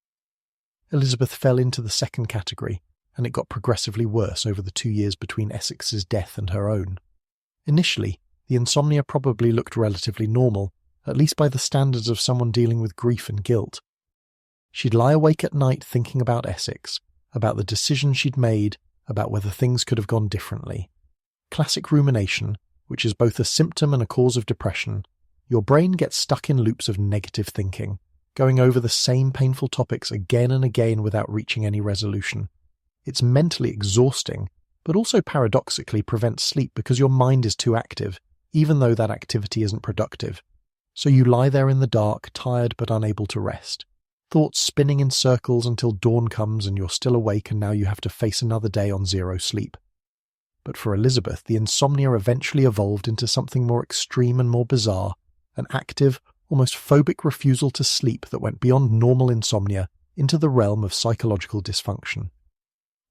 A: Elizabeth fell into the second category, and it got progressively worse over the 2 years between Essex's death and her own. Initially, the insomnia probably looked relatively normal, at least by the standards of someone dealing with grief and guilt. She'd lie awake at night thinking about Essex, about the decision she'd made, about whether things could have gone differently. Classic rumination, which is both a symptom and a cause of depression. Your brain gets stuck in loops of negative thinking, going over the same painful topics again and again without reaching any resolution. It's mentally exhausting, but also paradoxically prevents sleep because your mind is too active, even though that activity isn't productive. So you lie there in the dark, tired but unable to rest. Thoughts spinning in circles until dawn comes and you're still awake and now you have to face another day on zero sleep. But for Elizabeth, the insomnia eventually evolved into something more extreme and more bizarre, an active, almost phobic refusal to sleep that went beyond normal insomnia into the realm of psychological dysfunction.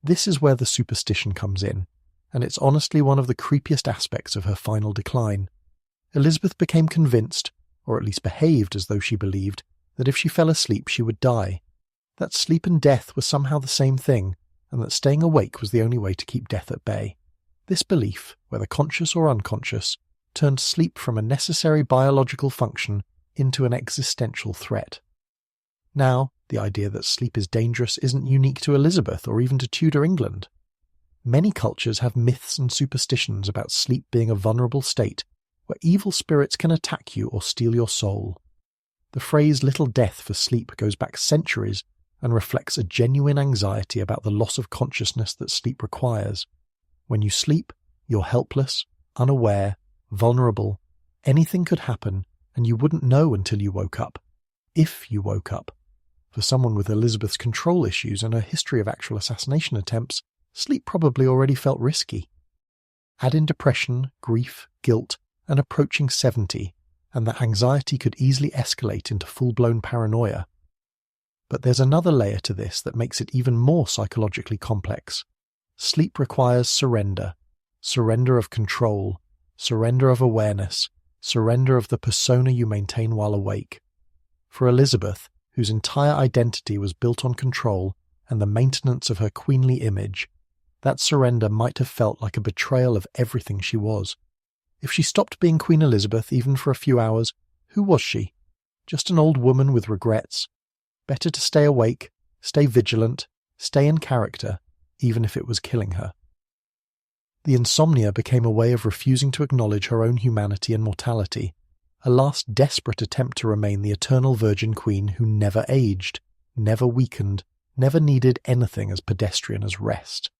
A: This is where the superstition comes in, and it's honestly one of the creepiest aspects of her final decline. Elizabeth became convinced, or at least behaved as though she believed, that if she fell asleep she would die, that sleep and death were somehow the same thing, and that staying awake was the only way to keep death at bay. This belief, whether conscious or unconscious, turned sleep from a necessary biological function into an existential threat. Now, the idea that sleep is dangerous isn't unique to Elizabeth or even to Tudor England. Many cultures have myths and superstitions about sleep being a vulnerable state where evil spirits can attack you or steal your soul. The phrase "little death for sleep" goes back centuries and reflects a genuine anxiety about the loss of consciousness that sleep requires. When you sleep, you're helpless, unaware, vulnerable. Anything could happen, and you wouldn't know until you woke up. If you woke up. For someone with Elizabeth's control issues and her history of actual assassination attempts, sleep probably already felt risky. Add in depression, grief, guilt, and approaching 70, and that anxiety could easily escalate into full-blown paranoia. But there's another layer to this that makes it even more psychologically complex. Sleep requires surrender. Surrender of control. Surrender of awareness. Surrender of the persona you maintain while awake. For Elizabeth, whose entire identity was built on control and the maintenance of her queenly image, that surrender might have felt like a betrayal of everything she was. If she stopped being Queen Elizabeth even for a few hours, who was she? Just an old woman with regrets? Better to stay awake, stay vigilant, stay in character, even if it was killing her. The insomnia became a way of refusing to acknowledge her own humanity and mortality, a last desperate attempt to remain the eternal virgin queen who never aged, never weakened, never needed anything as pedestrian as rest.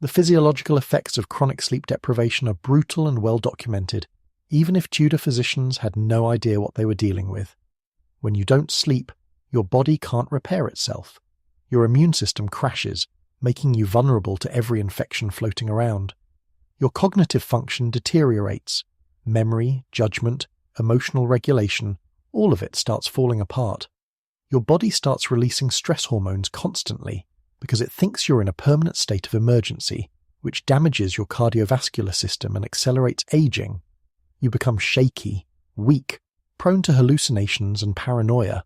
A: The physiological effects of chronic sleep deprivation are brutal and well documented, even if Tudor physicians had no idea what they were dealing with. When you don't sleep, your body can't repair itself. Your immune system crashes, making you vulnerable to every infection floating around. Your cognitive function deteriorates. Memory, judgment, emotional regulation, all of it starts falling apart. Your body starts releasing stress hormones constantly because it thinks you're in a permanent state of emergency, which damages your cardiovascular system and accelerates aging. You become shaky, weak, prone to hallucinations and paranoia.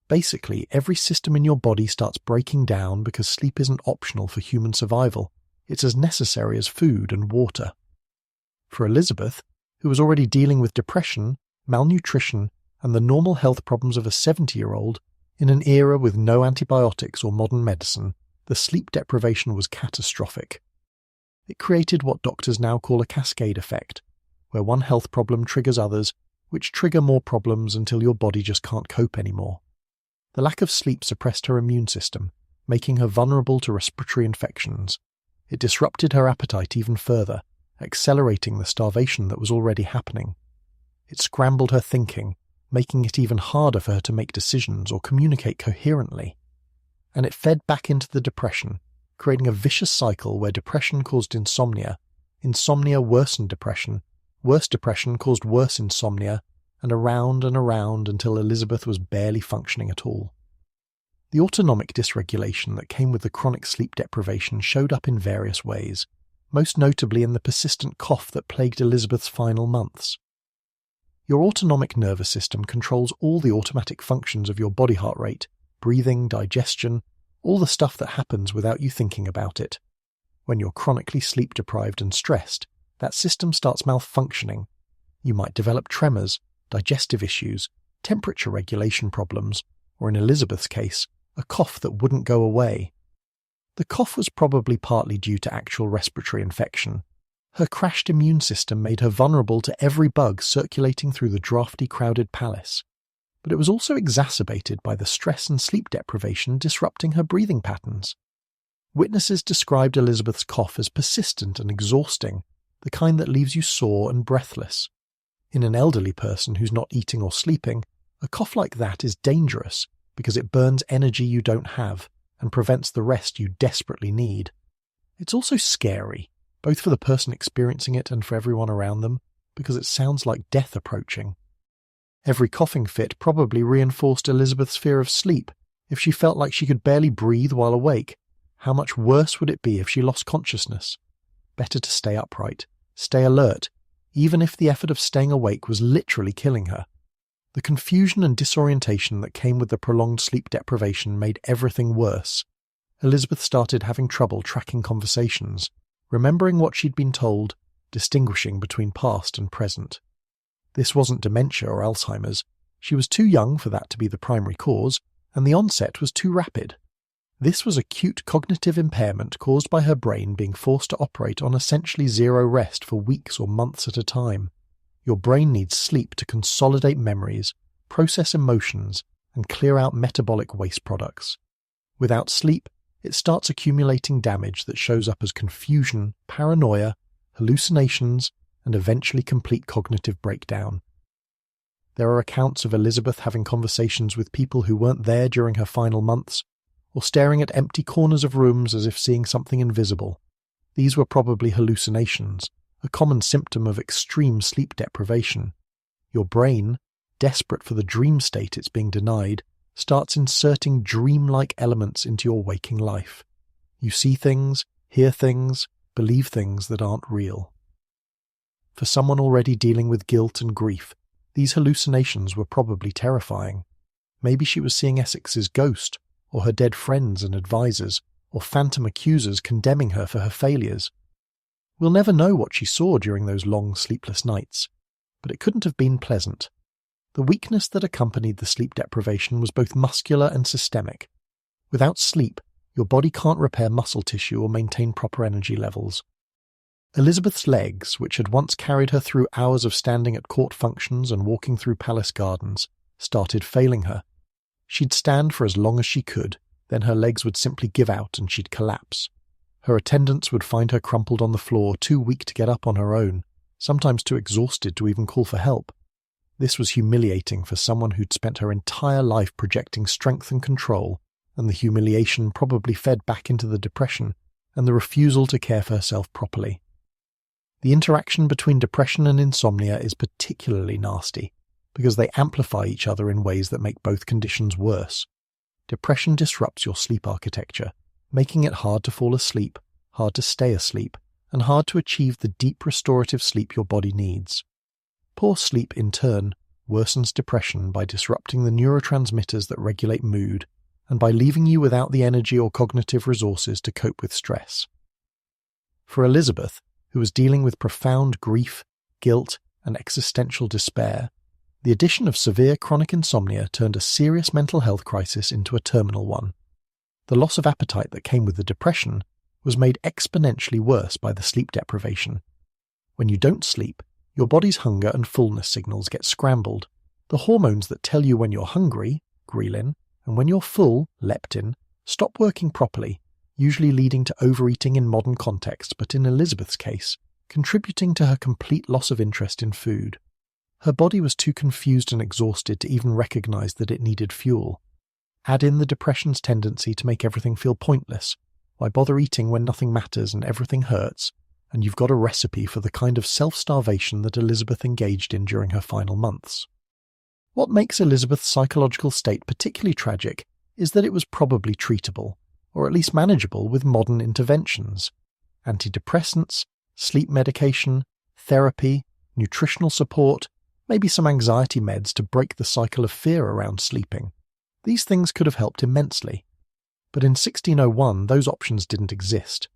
A: Basically, every system in your body starts breaking down because sleep isn't optional for human survival. It's as necessary as food and water. For Elizabeth, who was already dealing with depression, malnutrition, and the normal health problems of a 70-year-old, in an era with no antibiotics or modern medicine, the sleep deprivation was catastrophic. It created what doctors now call a cascade effect, where one health problem triggers others, which trigger more problems until your body just can't cope anymore. The lack of sleep suppressed her immune system, making her vulnerable to respiratory infections. It disrupted her appetite even further, accelerating the starvation that was already happening. It scrambled her thinking, making it even harder for her to make decisions or communicate coherently. And it fed back into the depression, creating a vicious cycle where depression caused insomnia worsened depression, worse depression caused worse insomnia, and around until Elizabeth was barely functioning at all. The autonomic dysregulation that came with the chronic sleep deprivation showed up in various ways, most notably in the persistent cough that plagued Elizabeth's final months. Your autonomic nervous system controls all the automatic functions of your body heart rate, breathing, digestion, all the stuff that happens without you thinking about it. When you're chronically sleep-deprived and stressed, that system starts malfunctioning. You might develop tremors, digestive issues, temperature regulation problems, or in Elizabeth's case, a cough that wouldn't go away. The cough was probably partly due to actual respiratory infection. Her crashed immune system made her vulnerable to every bug circulating through the drafty, crowded palace. But it was also exacerbated by the stress and sleep deprivation disrupting her breathing patterns. Witnesses described Elizabeth's cough as persistent and exhausting, the kind that leaves you sore and breathless. In an elderly person who's not eating or sleeping, a cough like that is dangerous because it burns energy you don't have and prevents the rest you desperately need. It's also scary, both for the person experiencing it and for everyone around them, because it sounds like death approaching. Every coughing fit probably reinforced Elizabeth's fear of sleep. If she felt like she could barely breathe while awake, how much worse would it be if she lost consciousness? Better to stay upright, stay alert, even if the effort of staying awake was literally killing her. The confusion and disorientation that came with the prolonged sleep deprivation made everything worse. Elizabeth started having trouble tracking conversations, remembering what she'd been told, distinguishing between past and present. This wasn't dementia or Alzheimer's. She was too young for that to be the primary cause, and the onset was too rapid. This was acute cognitive impairment caused by her brain being forced to operate on essentially zero rest for weeks or months at a time. Your brain needs sleep to consolidate memories, process emotions, and clear out metabolic waste products. Without sleep, it starts accumulating damage that shows up as confusion, paranoia, hallucinations, and eventually complete cognitive breakdown. There are accounts of Elizabeth having conversations with people who weren't there during her final months, or staring at empty corners of rooms as if seeing something invisible. These were probably hallucinations, a common symptom of extreme sleep deprivation. Your brain, desperate for the dream state it's being denied, starts inserting dreamlike elements into your waking life. You see things, hear things, believe things that aren't real. For someone already dealing with guilt and grief, these hallucinations were probably terrifying. Maybe she was seeing Essex's ghost, or her dead friends and advisors, or phantom accusers condemning her for her failures. We'll never know what she saw during those long, sleepless nights, but it couldn't have been pleasant. The weakness that accompanied the sleep deprivation was both muscular and systemic. Without sleep, your body can't repair muscle tissue or maintain proper energy levels. Elizabeth's legs, which had once carried her through hours of standing at court functions and walking through palace gardens, started failing her. She'd stand for as long as she could, then her legs would simply give out and she'd collapse. Her attendants would find her crumpled on the floor, too weak to get up on her own, sometimes too exhausted to even call for help. This was humiliating for someone who'd spent her entire life projecting strength and control, and the humiliation probably fed back into the depression and the refusal to care for herself properly. The interaction between depression and insomnia is particularly nasty because they amplify each other in ways that make both conditions worse. Depression disrupts your sleep architecture, making it hard to fall asleep, hard to stay asleep, and hard to achieve the deep restorative sleep your body needs. Poor sleep, in turn, worsens depression by disrupting the neurotransmitters that regulate mood and by leaving you without the energy or cognitive resources to cope with stress. For Elizabeth, who was dealing with profound grief, guilt, and existential despair, the addition of severe chronic insomnia turned a serious mental health crisis into a terminal one. The loss of appetite that came with the depression was made exponentially worse by the sleep deprivation. When you don't sleep, your body's hunger and fullness signals get scrambled. The hormones that tell you when you're hungry, ghrelin, and when you're full, leptin, stop working properly, usually leading to overeating in modern context, but in Elizabeth's case, contributing to her complete loss of interest in food. Her body was too confused and exhausted to even recognize that it needed fuel. Add in the depression's tendency to make everything feel pointless. Why bother eating when nothing matters and everything hurts? And you've got a recipe for the kind of self-starvation that Elizabeth engaged in during her final months. What makes Elizabeth's psychological state particularly tragic is that it was probably treatable, or at least manageable with modern interventions. Antidepressants, sleep medication, therapy, nutritional support, maybe some anxiety meds to break the cycle of fear around sleeping. These things could have helped immensely. But in 1601, those options didn't exist.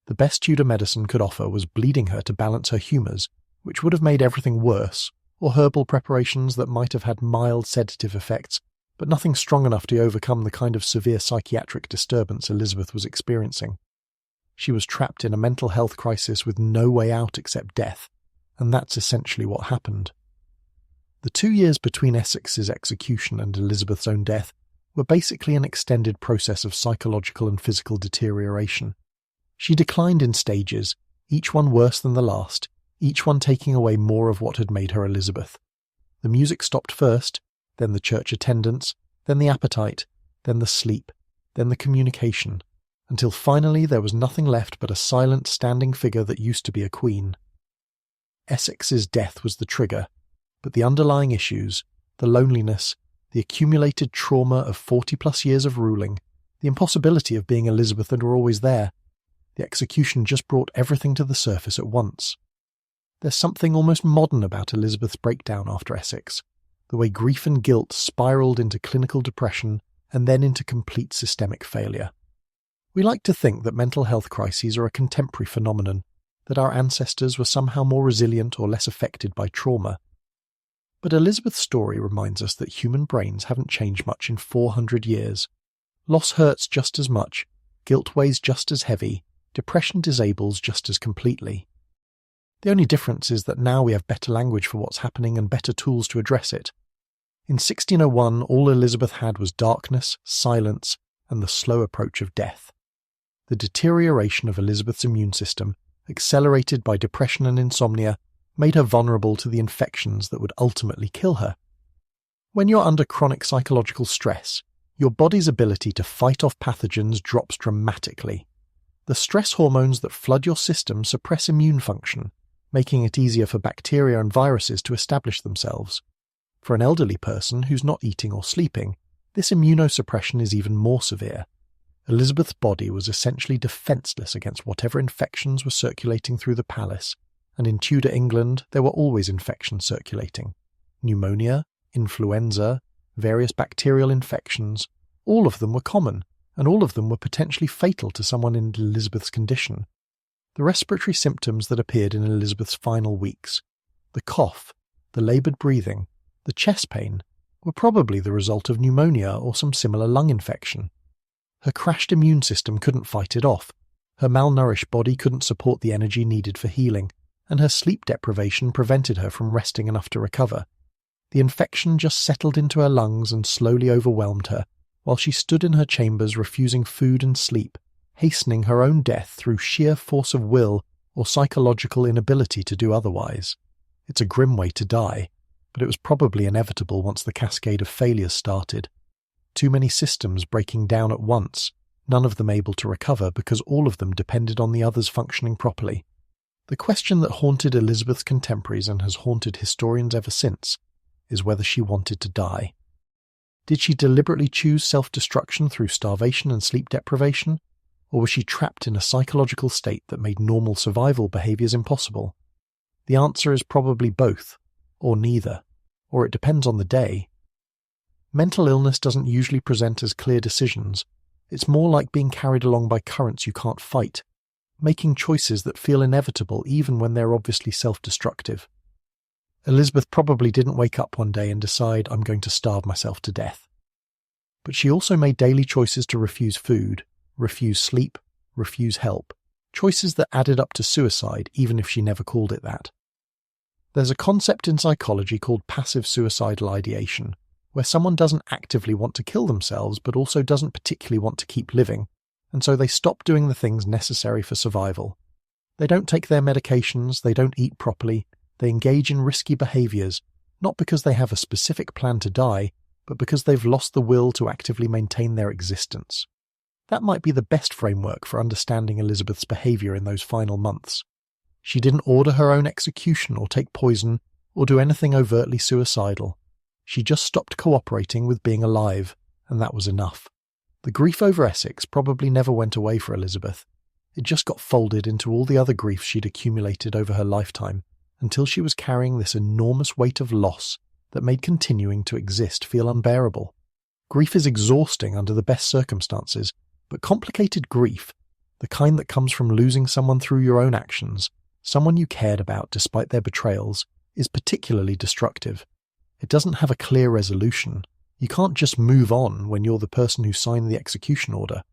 A: The best Tudor medicine could offer was bleeding her to balance her humours, which would have made everything worse, or herbal preparations that might have had mild sedative effects, but nothing strong enough to overcome the kind of severe psychiatric disturbance Elizabeth was experiencing. She was trapped in a mental health crisis with no way out except death, and that's essentially what happened. The 2 years between Essex's execution and Elizabeth's own death were basically an extended process of psychological and physical deterioration. She declined in stages, each one worse than the last, each one taking away more of what had made her Elizabeth. The music stopped first, then the church attendance, then the appetite, then the sleep, then the communication, until finally there was nothing left but a silent standing figure that used to be a queen. Essex's death was the trigger, but the underlying issues, the loneliness, the accumulated trauma of 40-plus years of ruling, the impossibility of being Elizabeth that were always there, the execution just brought everything to the surface at once. There's something almost modern about Elizabeth's breakdown after Essex, the way grief and guilt spiralled into clinical depression and then into complete systemic failure. We like to think that mental health crises are a contemporary phenomenon, that our ancestors were somehow more resilient or less affected by trauma. But Elizabeth's story reminds us that human brains haven't changed much in 400 years. Loss hurts just as much, guilt weighs just as heavy, depression disables just as completely. The only difference is that now we have better language for what's happening and better tools to address it. In 1601, all Elizabeth had was darkness, silence, and the slow approach of death. The deterioration of Elizabeth's immune system, accelerated by depression and insomnia, made her vulnerable to the infections that would ultimately kill her. When you're under chronic psychological stress, your body's ability to fight off pathogens drops dramatically. The stress hormones that flood your system suppress immune function, making it easier for bacteria and viruses to establish themselves. For an elderly person who's not eating or sleeping, this immunosuppression is even more severe. Elizabeth's body was essentially defenceless against whatever infections were circulating through the palace, and in Tudor England there were always infections circulating. Pneumonia, influenza, various bacterial infections, all of them were common, and all of them were potentially fatal to someone in Elizabeth's condition. The respiratory symptoms that appeared in Elizabeth's final weeks, the cough, the laboured breathing, the chest pain, were probably the result of pneumonia or some similar lung infection. Her crashed immune system couldn't fight it off, her malnourished body couldn't support the energy needed for healing, and her sleep deprivation prevented her from resting enough to recover. The infection just settled into her lungs and slowly overwhelmed her, while she stood in her chambers refusing food and sleep, hastening her own death through sheer force of will or psychological inability to do otherwise. It's a grim way to die, but it was probably inevitable once the cascade of failures started. too many systems breaking down at once, none of them able to recover because all of them depended on the others functioning properly. The question that haunted Elizabeth's contemporaries and has haunted historians ever since is whether she wanted to die. Did she deliberately choose self-destruction through starvation and sleep deprivation, or was she trapped in a psychological state that made normal survival behaviors impossible? The answer is probably both, or neither, or it depends on the day. Mental illness doesn't usually present as clear decisions. It's more like being carried along by currents you can't fight, making choices that feel inevitable even when they're obviously self-destructive. Elizabeth probably didn't wake up one day and decide, I'm going to starve myself to death. But she also made daily choices to refuse food, refuse sleep, refuse help, choices that added up to suicide even if she never called it that. There's a concept in psychology called passive suicidal ideation, where someone doesn't actively want to kill themselves but also doesn't particularly want to keep living, and so they stop doing the things necessary for survival. They don't take their medications, they don't eat properly, they engage in risky behaviors, not because they have a specific plan to die, but because they've lost the will to actively maintain their existence. That might be the best framework for understanding Elizabeth's behavior in those final months. She didn't order her own execution or take poison or do anything overtly suicidal. She just stopped cooperating with being alive, and that was enough. The grief over Essex probably never went away for Elizabeth. It just got folded into all the other griefs she'd accumulated over her lifetime, until she was carrying this enormous weight of loss that made continuing to exist feel unbearable. Grief is exhausting under the best circumstances, but complicated grief, the kind that comes from losing someone through your own actions, someone you cared about despite their betrayals, is particularly destructive. It doesn't have a clear resolution. You can't just move on when you're the person who signed the execution order.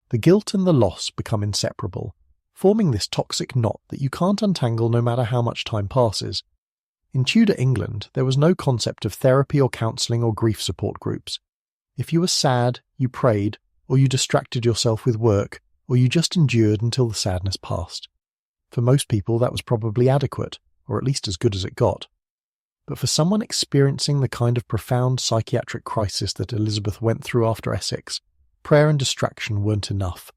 A: The guilt and the loss become inseparable, forming this toxic knot that you can't untangle no matter how much time passes. In Tudor England, there was no concept of therapy or counselling or grief support groups. If you were sad, you prayed, or you distracted yourself with work, or you just endured until the sadness passed. For most people, that was probably adequate, or at least as good as it got. But for someone experiencing the kind of profound psychiatric crisis that Elizabeth went through after Essex, prayer and distraction weren't enough.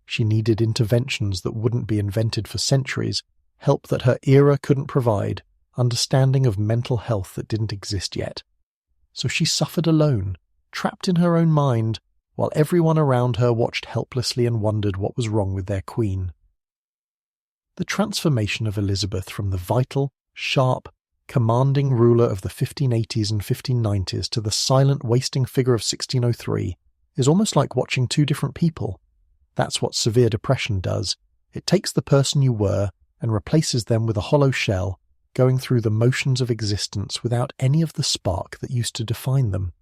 A: She needed interventions that wouldn't be invented for centuries, help that her era couldn't provide, understanding of mental health that didn't exist yet. So she suffered alone, trapped in her own mind, while everyone around her watched helplessly and wondered what was wrong with their queen. The transformation of Elizabeth from the vital, sharp, commanding ruler of the 1580s and 1590s to the silent, wasting figure of 1603 is almost like watching two different people. That's what severe depression does. It takes the person you were and replaces them with a hollow shell, going through the motions of existence without any of the spark that used to define them.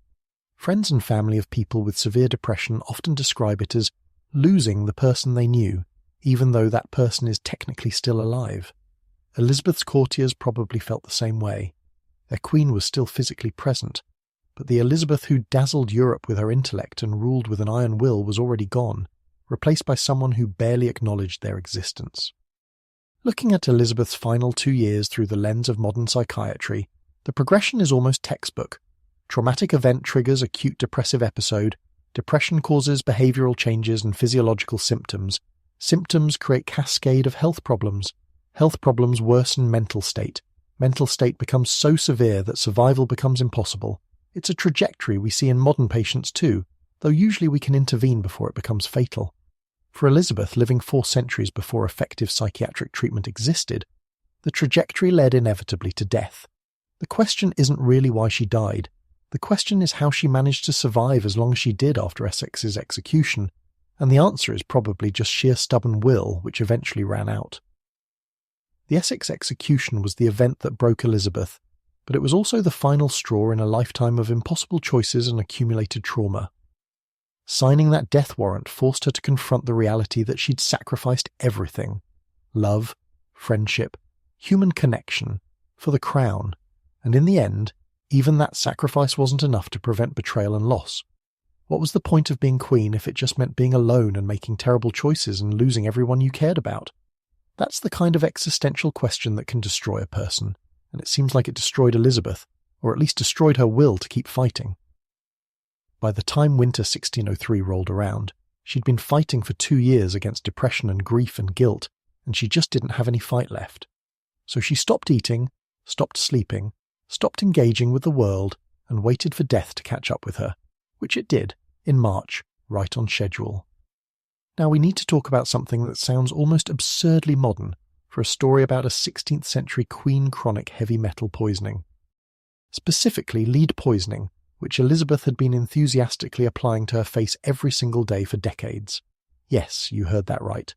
A: Friends and family of people with severe depression often describe it as losing the person they knew, even though that person is technically still alive. Elizabeth's courtiers probably felt the same way. Their queen was still physically present, but the Elizabeth who dazzled Europe with her intellect and ruled with an iron will was already gone, replaced by someone who barely acknowledged their existence. Looking at Elizabeth's final 2 years through the lens of modern psychiatry, the progression is almost textbook. Traumatic event triggers acute depressive episode, depression causes behavioral changes and physiological symptoms. Symptoms create cascade of health problems worsen mental state becomes so severe that survival becomes impossible. It's a trajectory we see in modern patients too, though usually we can intervene before it becomes fatal. For Elizabeth, living 4 centuries before effective psychiatric treatment existed, the trajectory led inevitably to death. The question isn't really why she died. The question is how she managed to survive as long as she did after Essex's execution, and the answer is probably just sheer stubborn will, which eventually ran out. The Essex execution was the event that broke Elizabeth, but it was also the final straw in a lifetime of impossible choices and accumulated trauma. Signing that death warrant forced her to confront the reality that she'd sacrificed everything — love, friendship, human connection — for the crown, and in the end, even that sacrifice wasn't enough to prevent betrayal and loss. What was the point of being queen if it just meant being alone and making terrible choices and losing everyone you cared about? That's the kind of existential question that can destroy a person, and it seems like it destroyed Elizabeth, or at least destroyed her will to keep fighting. By the time winter 1603 rolled around, she'd been fighting for 2 years against depression and grief and guilt, and she just didn't have any fight left. So she stopped eating, stopped sleeping, stopped engaging with the world, and waited for death to catch up with her, which it did, in March, right on schedule. Now we need to talk about something that sounds almost absurdly modern for a story about a 16th century Queen chronic heavy metal poisoning. Specifically lead poisoning, which Elizabeth had been enthusiastically applying to her face every single day for decades. Yes, you heard that right.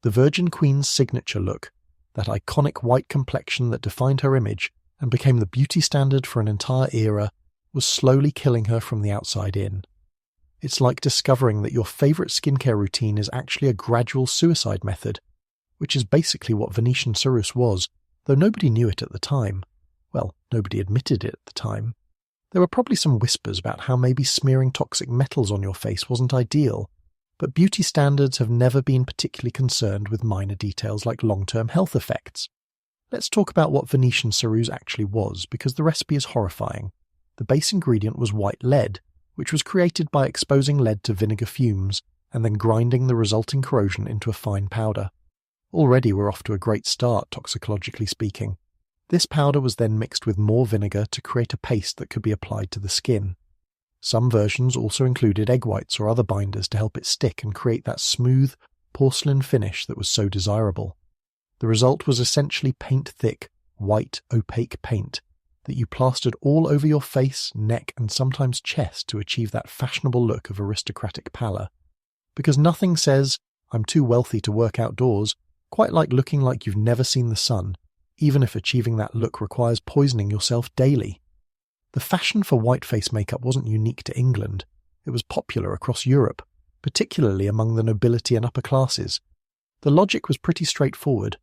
A: The Virgin Queen's signature look, that iconic white complexion that defined her image and became the beauty standard for an entire era, was slowly killing her from the outside in. It's like discovering that your favourite skincare routine is actually a gradual suicide method, which is basically what Venetian ceruse was, though nobody knew it at the time. Well, nobody admitted it at the time. There were probably some whispers about how maybe smearing toxic metals on your face wasn't ideal, but beauty standards have never been particularly concerned with minor details like long-term health effects. Let's talk about what Venetian ceruse actually was, because the recipe is horrifying. The base ingredient was white lead, which was created by exposing lead to vinegar fumes and then grinding the resulting corrosion into a fine powder. Already we're off to a great start, toxicologically speaking. This powder was then mixed with more vinegar to create a paste that could be applied to the skin. Some versions also included egg whites or other binders to help it stick and create that smooth, porcelain finish that was so desirable. The result was essentially paint-thick, white, opaque paint that you plastered all over your face, neck, and sometimes chest to achieve that fashionable look of aristocratic pallor. Because nothing says, "I'm too wealthy to work outdoors," quite like looking like you've never seen the sun, even if achieving that look requires poisoning yourself daily. The fashion for whiteface makeup wasn't unique to England. It was popular across Europe, particularly among the nobility and upper classes. The logic was pretty straightforward.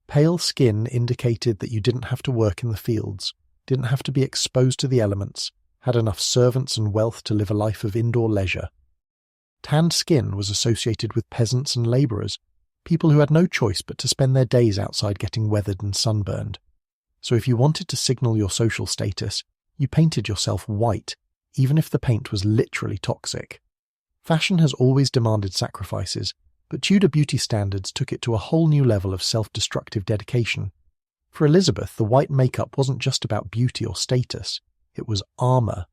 A: Pale skin indicated that you didn't have to work in the fields, didn't have to be exposed to the elements, had enough servants and wealth to live a life of indoor leisure. Tanned skin was associated with peasants and labourers, people who had no choice but to spend their days outside getting weathered and sunburned. So if you wanted to signal your social status, you painted yourself white, even if the paint was literally toxic. Fashion has always demanded sacrifices, but Tudor beauty standards took it to a whole new level of self-destructive dedication. For Elizabeth, the white makeup wasn't just about beauty or status, it was armour.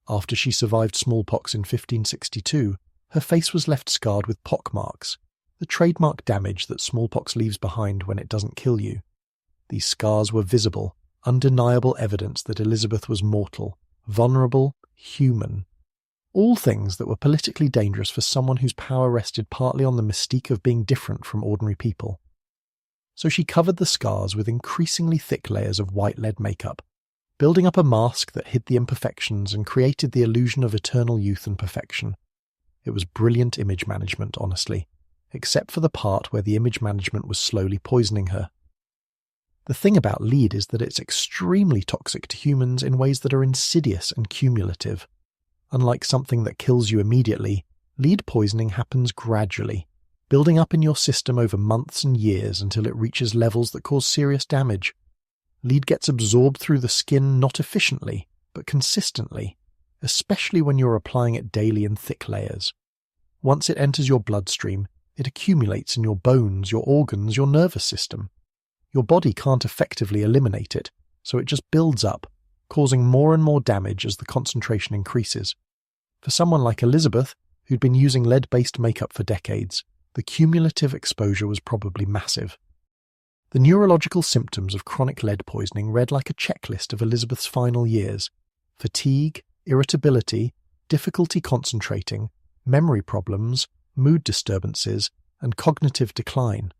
A: After she survived smallpox in 1562, her face was left scarred with pockmarks, the trademark damage that smallpox leaves behind when it doesn't kill you. These scars were visible, undeniable evidence that Elizabeth was mortal, vulnerable, human. All things that were politically dangerous for someone whose power rested partly on the mystique of being different from ordinary people. So she covered the scars with increasingly thick layers of white lead makeup, building up a mask that hid the imperfections and created the illusion of eternal youth and perfection. It was brilliant image management, honestly, except for the part where the image management was slowly poisoning her. The thing about lead is that it's extremely toxic to humans in ways that are insidious and cumulative. Unlike something that kills you immediately, lead poisoning happens gradually, building up in your system over months and years until it reaches levels that cause serious damage. Lead gets absorbed through the skin not efficiently, but consistently, especially when you're applying it daily in thick layers. Once it enters your bloodstream, it accumulates in your bones, your organs, your nervous system. Your body can't effectively eliminate it, so it just builds up, causing more and more damage as the concentration increases. For someone like Elizabeth, who'd been using lead-based makeup for decades, the cumulative exposure was probably massive. The neurological symptoms of chronic lead poisoning read like a checklist of Elizabeth's final years: fatigue, irritability, difficulty concentrating, memory problems, mood disturbances, and cognitive decline.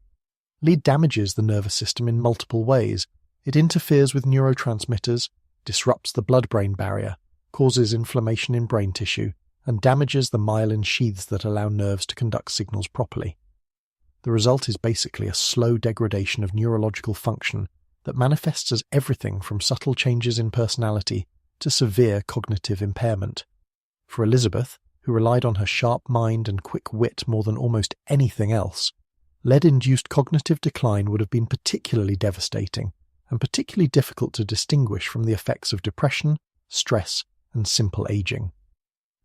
A: Lead damages the nervous system in multiple ways. It interferes with neurotransmitters, disrupts the blood-brain barrier, causes inflammation in brain tissue, and damages the myelin sheaths that allow nerves to conduct signals properly. The result is basically a slow degradation of neurological function that manifests as everything from subtle changes in personality to severe cognitive impairment. For Elizabeth, who relied on her sharp mind and quick wit more than almost anything else, lead-induced cognitive decline would have been particularly devastating and particularly difficult to distinguish from the effects of depression, stress, and simple aging.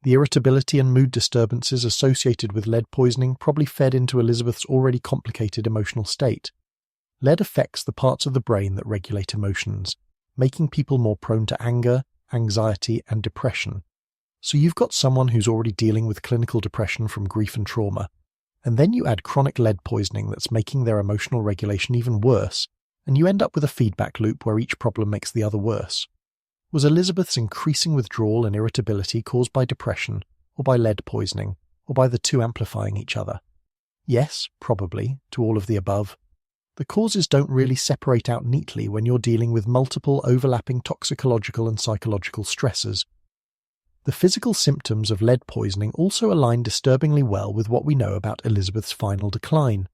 A: The irritability and mood disturbances associated with lead poisoning probably fed into Elizabeth's already complicated emotional state. Lead affects the parts of the brain that regulate emotions, making people more prone to anger, anxiety, and depression. So you've got someone who's already dealing with clinical depression from grief and trauma, and then you add chronic lead poisoning that's making their emotional regulation even worse, and you end up with a feedback loop where each problem makes the other worse. Was Elizabeth's increasing withdrawal and irritability caused by depression, or by lead poisoning, or by the two amplifying each other? Yes, probably, to all of the above. The causes don't really separate out neatly when you're dealing with multiple overlapping toxicological and psychological stressors. The physical symptoms of lead poisoning also align disturbingly well with what we know about Elizabeth's final decline.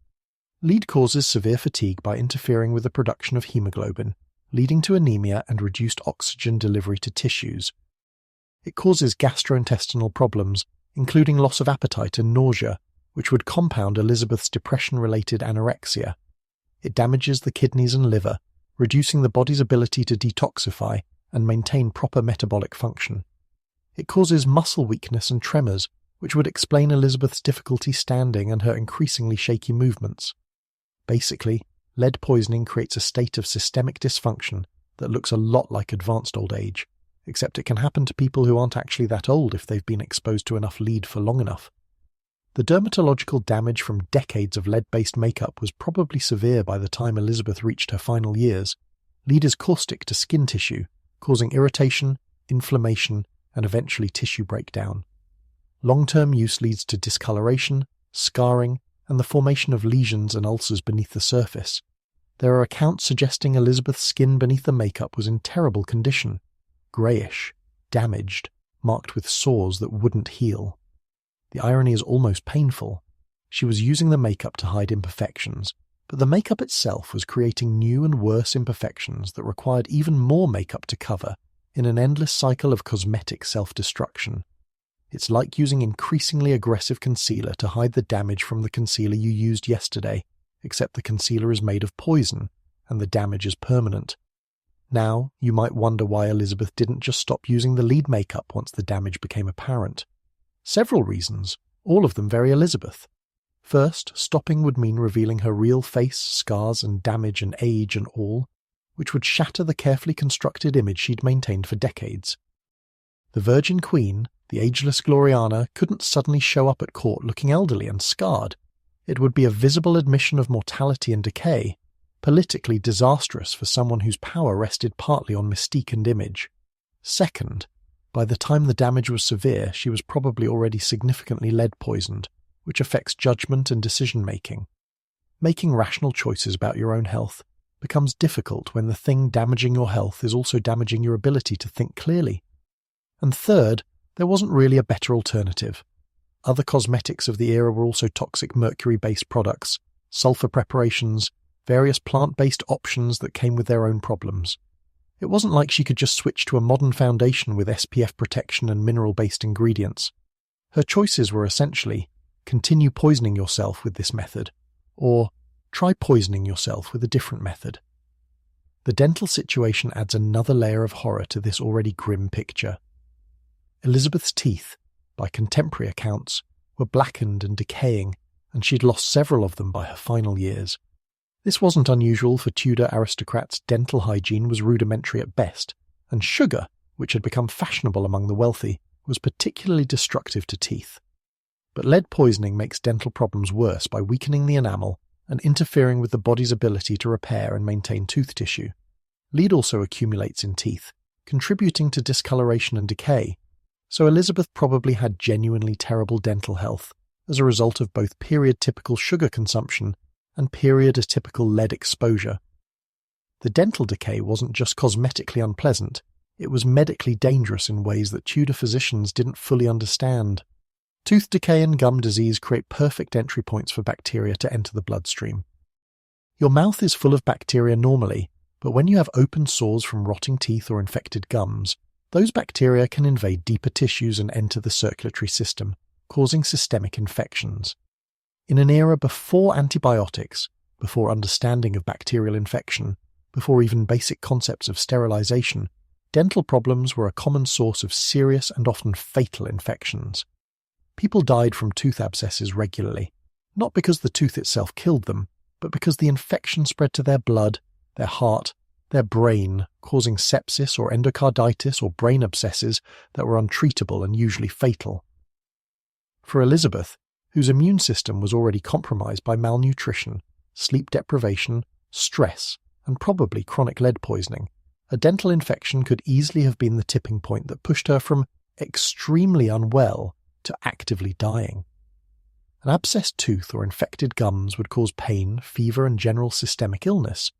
A: Lead causes severe fatigue by interfering with the production of hemoglobin, leading to anemia and reduced oxygen delivery to tissues. It causes gastrointestinal problems, including loss of appetite and nausea, which would compound Elizabeth's depression-related anorexia. It damages the kidneys and liver, reducing the body's ability to detoxify and maintain proper metabolic function. It causes muscle weakness and tremors, which would explain Elizabeth's difficulty standing and her increasingly shaky movements. Basically, lead poisoning creates a state of systemic dysfunction that looks a lot like advanced old age, except it can happen to people who aren't actually that old if they've been exposed to enough lead for long enough. The dermatological damage from decades of lead-based makeup was probably severe by the time Elizabeth reached her final years. Lead is caustic to skin tissue, causing irritation, inflammation, and eventually tissue breakdown. Long-term use leads to discoloration, scarring, and the formation of lesions and ulcers beneath the surface. There are accounts suggesting Elizabeth's skin beneath the makeup was in terrible condition, greyish, damaged, marked with sores that wouldn't heal. The irony is almost painful. She was using the makeup to hide imperfections, but the makeup itself was creating new and worse imperfections that required even more makeup to cover, in an endless cycle of cosmetic self-destruction. It's like using increasingly aggressive concealer to hide the damage from the concealer you used yesterday, except the concealer is made of poison, and the damage is permanent. Now, you might wonder why Elizabeth didn't just stop using the lead makeup once the damage became apparent. Several reasons, all of them very Elizabeth. First, stopping would mean revealing her real face, scars and damage and age and all, which would shatter the carefully constructed image she'd maintained for decades. The Virgin Queen, the ageless Gloriana, couldn't suddenly show up at court looking elderly and scarred. It would be a visible admission of mortality and decay, politically disastrous for someone whose power rested partly on mystique and image. Second, by the time the damage was severe, she was probably already significantly lead poisoned, which affects judgment and decision-making. Making rational choices about your own health becomes difficult when the thing damaging your health is also damaging your ability to think clearly. And third, there wasn't really a better alternative. Other cosmetics of the era were also toxic mercury-based products, sulfur preparations, various plant-based options that came with their own problems. It wasn't like she could just switch to a modern foundation with SPF protection and mineral-based ingredients. Her choices were essentially, continue poisoning yourself with this method, or try poisoning yourself with a different method. The dental situation adds another layer of horror to this already grim picture. Elizabeth's teeth, by contemporary accounts, were blackened and decaying, and she'd lost several of them by her final years. This wasn't unusual for Tudor aristocrats. Dental hygiene was rudimentary at best, and sugar, which had become fashionable among the wealthy, was particularly destructive to teeth. But lead poisoning makes dental problems worse by weakening the enamel and interfering with the body's ability to repair and maintain tooth tissue. Lead also accumulates in teeth, contributing to discoloration and decay, so Elizabeth probably had genuinely terrible dental health as a result of both period-typical sugar consumption and period-atypical lead exposure. The dental decay wasn't just cosmetically unpleasant, it was medically dangerous in ways that Tudor physicians didn't fully understand. Tooth decay and gum disease create perfect entry points for bacteria to enter the bloodstream. Your mouth is full of bacteria normally, but when you have open sores from rotting teeth or infected gums, those bacteria can invade deeper tissues and enter the circulatory system, causing systemic infections. In an era before antibiotics, before understanding of bacterial infection, before even basic concepts of sterilization, dental problems were a common source of serious and often fatal infections. People died from tooth abscesses regularly, not because the tooth itself killed them, but because the infection spread to their blood, their heart, their brain, causing sepsis or endocarditis or brain abscesses that were untreatable and usually fatal. For Elizabeth, whose immune system was already compromised by malnutrition, sleep deprivation, stress, and probably chronic lead poisoning, a dental infection could easily have been the tipping point that pushed her from extremely unwell to actively dying. An abscessed tooth or infected gums would cause pain, fever, and general systemic illness,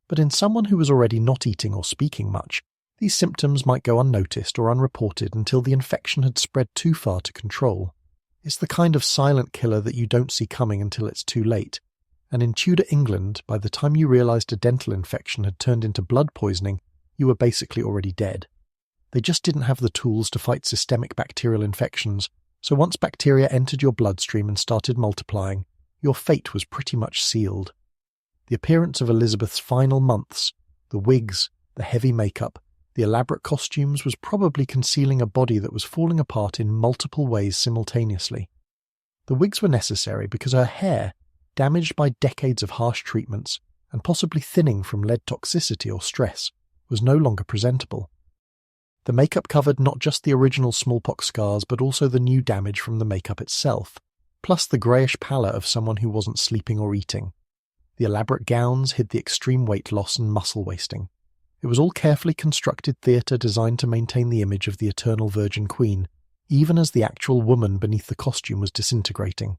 A: but in someone who was already not eating or speaking much, these symptoms might go unnoticed or unreported until the infection had spread too far to control. It's the kind of silent killer that you don't see coming until it's too late, and in Tudor England, by the time you realised a dental infection had turned into blood poisoning, you were basically already dead. They just didn't have the tools to fight systemic bacterial infections, so once bacteria entered your bloodstream and started multiplying, your fate was pretty much sealed. The appearance of Elizabeth's final months, the wigs, the heavy makeup, the elaborate costumes was probably concealing a body that was falling apart in multiple ways simultaneously. The wigs were necessary because her hair, damaged by decades of harsh treatments and possibly thinning from lead toxicity or stress, was no longer presentable. The makeup covered not just the original smallpox scars but also the new damage from the makeup itself, plus the greyish pallor of someone who wasn't sleeping or eating. The elaborate gowns hid the extreme weight loss and muscle wasting. It was all carefully constructed theatre designed to maintain the image of the eternal Virgin Queen, even as the actual woman beneath the costume was disintegrating.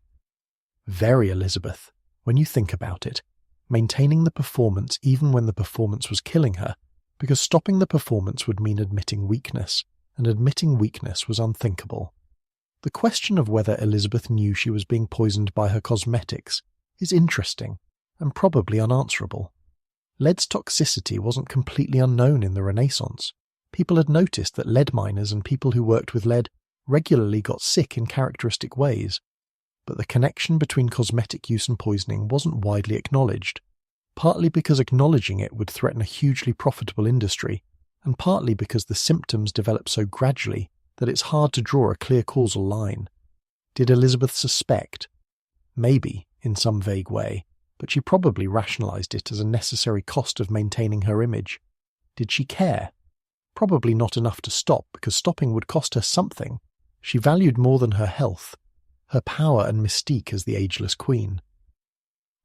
A: Very Elizabeth, when you think about it, maintaining the performance even when the performance was killing her, because stopping the performance would mean admitting weakness, and admitting weakness was unthinkable. The question of whether Elizabeth knew she was being poisoned by her cosmetics is interesting, and probably unanswerable. Lead's toxicity wasn't completely unknown in the Renaissance. People had noticed that lead miners and people who worked with lead regularly got sick in characteristic ways, but the connection between cosmetic use and poisoning wasn't widely acknowledged, partly because acknowledging it would threaten a hugely profitable industry, and partly because the symptoms developed so gradually that it's hard to draw a clear causal line. Did Elizabeth suspect? Maybe, in some vague way, but she probably rationalised it as a necessary cost of maintaining her image. Did she care? Probably not enough to stop, because stopping would cost her something. She valued more than her health, her power and mystique as the ageless queen.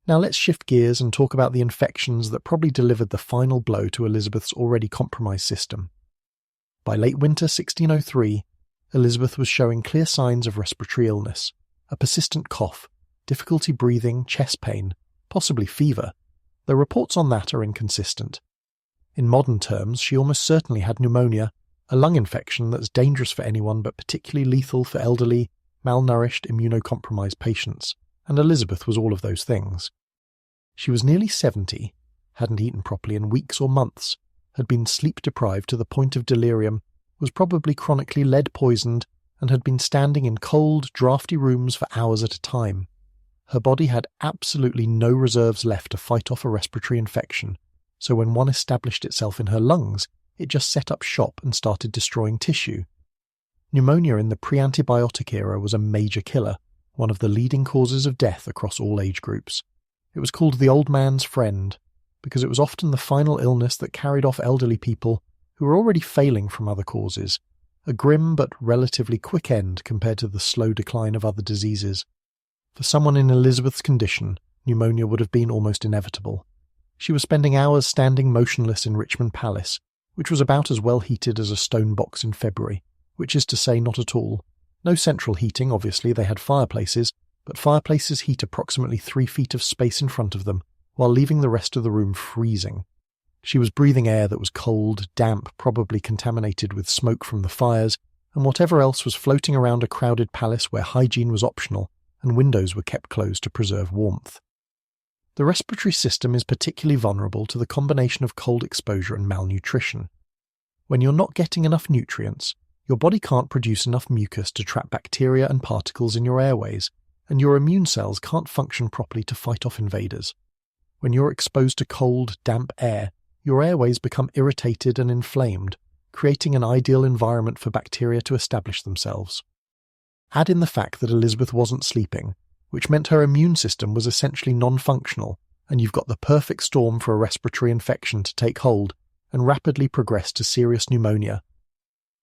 A: Now let's shift gears and talk about the infections that probably delivered the final blow to Elizabeth's already compromised system. By late winter 1603, Elizabeth was showing clear signs of respiratory illness, a persistent cough, difficulty breathing, chest pain, possibly fever, though reports on that are inconsistent. In modern terms, she almost certainly had pneumonia, a lung infection that's dangerous for anyone but particularly lethal for elderly, malnourished, immunocompromised patients, and Elizabeth was all of those things. She was nearly 70, hadn't eaten properly in weeks or months, had been sleep-deprived to the point of delirium, was probably chronically lead-poisoned, and had been standing in cold, drafty rooms for hours at a time. Her body had absolutely no reserves left to fight off a respiratory infection, so when one established itself in her lungs, it just set up shop and started destroying tissue. Pneumonia in the pre-antibiotic era was a major killer, one of the leading causes of death across all age groups. It was called the old man's friend, because it was often the final illness that carried off elderly people who were already failing from other causes, a grim but relatively quick end compared to the slow decline of other diseases. For someone in Elizabeth's condition, pneumonia would have been almost inevitable. She was spending hours standing motionless in Richmond Palace, which was about as well heated as a stone box in February, which is to say not at all. No central heating, obviously, they had fireplaces, but fireplaces heat approximately 3 feet of space in front of them, while leaving the rest of the room freezing. She was breathing air that was cold, damp, probably contaminated with smoke from the fires, and whatever else was floating around a crowded palace where hygiene was optional, and windows were kept closed to preserve warmth. The respiratory system is particularly vulnerable to the combination of cold exposure and malnutrition. When you're not getting enough nutrients, your body can't produce enough mucus to trap bacteria and particles in your airways, and your immune cells can't function properly to fight off invaders. When you're exposed to cold, damp air, your airways become irritated and inflamed, creating an ideal environment for bacteria to establish themselves. Add in the fact that Elizabeth wasn't sleeping, which meant her immune system was essentially non-functional, and you've got the perfect storm for a respiratory infection to take hold and rapidly progress to serious pneumonia.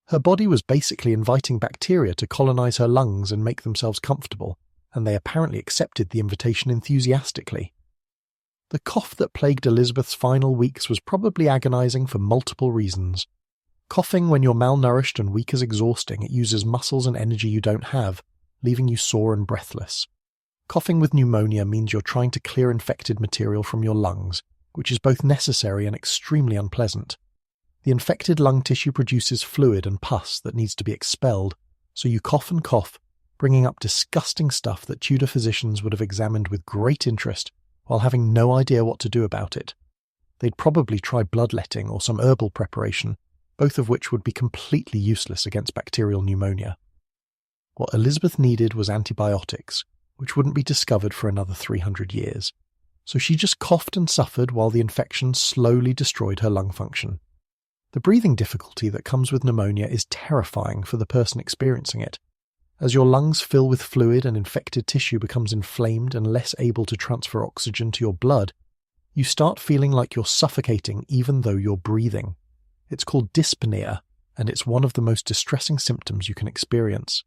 A: Her body was basically inviting bacteria to colonize her lungs and make themselves comfortable, and they apparently accepted the invitation enthusiastically. The cough that plagued Elizabeth's final weeks was probably agonizing for multiple reasons. Coughing when you're malnourished and weak is exhausting. It uses muscles and energy you don't have, leaving you sore and breathless. Coughing with pneumonia means you're trying to clear infected material from your lungs, which is both necessary and extremely unpleasant. The infected lung tissue produces fluid and pus that needs to be expelled, so you cough and cough, bringing up disgusting stuff that Tudor physicians would have examined with great interest while having no idea what to do about it. They'd probably try bloodletting or some herbal preparation, both of which would be completely useless against bacterial pneumonia. What Elizabeth needed was antibiotics, which wouldn't be discovered for another 300 years. So she just coughed and suffered while the infection slowly destroyed her lung function. The breathing difficulty that comes with pneumonia is terrifying for the person experiencing it. As your lungs fill with fluid and infected tissue becomes inflamed and less able to transfer oxygen to your blood, you start feeling like you're suffocating even though you're breathing. It's called dyspnea, and it's one of the most distressing symptoms you can experience.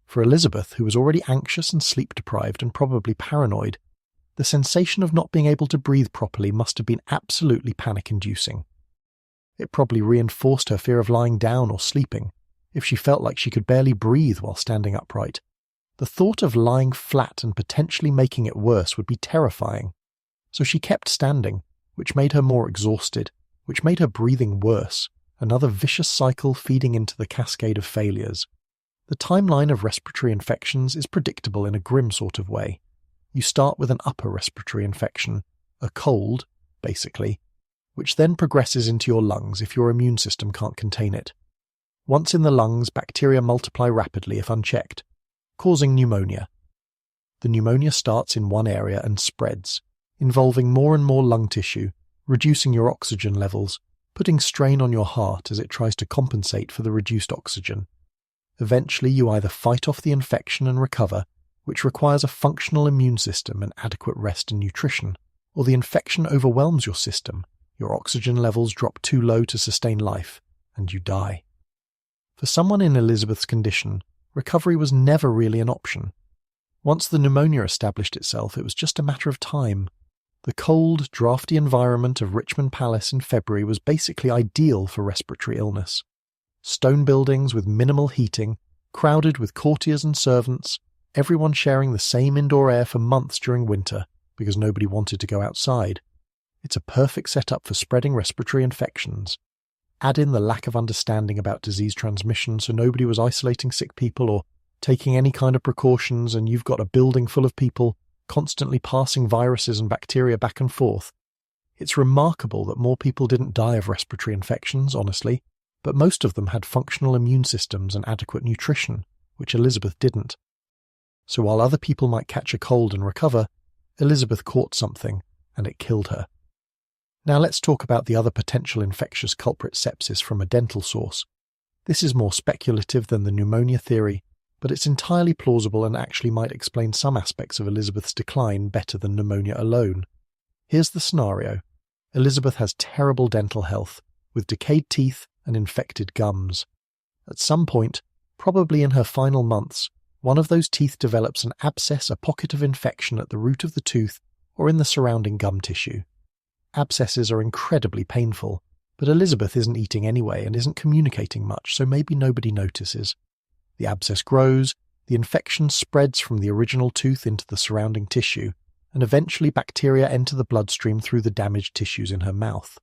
A: For Elizabeth, who was already anxious and sleep-deprived and probably paranoid, the sensation of not being able to breathe properly must have been absolutely panic-inducing. It probably reinforced her fear of lying down or sleeping, if she felt like she could barely breathe while standing upright. The thought of lying flat and potentially making it worse would be terrifying. So she kept standing, which made her more exhausted, which made her breathing worse, another vicious cycle feeding into the cascade of failures. The timeline of respiratory infections is predictable in a grim sort of way. You start with an upper respiratory infection, a cold, basically, which then progresses into your lungs if your immune system can't contain it. Once in the lungs, bacteria multiply rapidly if unchecked, causing pneumonia. The pneumonia starts in one area and spreads, involving more and more lung tissue, reducing your oxygen levels, putting strain on your heart as it tries to compensate for the reduced oxygen. Eventually, you either fight off the infection and recover, which requires a functional immune system and adequate rest and nutrition, or the infection overwhelms your system, your oxygen levels drop too low to sustain life, and you die. For someone in Elizabeth's condition, recovery was never really an option. Once the pneumonia established itself, it was just a matter of time. The cold, drafty environment of Richmond Palace in February was basically ideal for respiratory illness. Stone buildings with minimal heating, crowded with courtiers and servants, everyone sharing the same indoor air for months during winter because nobody wanted to go outside. It's a perfect setup for spreading respiratory infections. Add in the lack of understanding about disease transmission, so nobody was isolating sick people or taking any kind of precautions, and you've got a building full of people constantly passing viruses and bacteria back and forth. It's remarkable that more people didn't die of respiratory infections, honestly, but most of them had functional immune systems and adequate nutrition, which Elizabeth didn't. So while other people might catch a cold and recover, Elizabeth caught something, and it killed her. Now let's talk about the other potential infectious culprit, sepsis, from a dental source. This is more speculative than the pneumonia theory, but it's entirely plausible and actually might explain some aspects of Elizabeth's decline better than pneumonia alone. Here's the scenario. Elizabeth has terrible dental health, with decayed teeth and infected gums. At some point, probably in her final months, one of those teeth develops an abscess, a pocket of infection at the root of the tooth or in the surrounding gum tissue. Abscesses are incredibly painful, but Elizabeth isn't eating anyway and isn't communicating much, so maybe nobody notices. The abscess grows, the infection spreads from the original tooth into the surrounding tissue, and eventually bacteria enter the bloodstream through the damaged tissues in her mouth.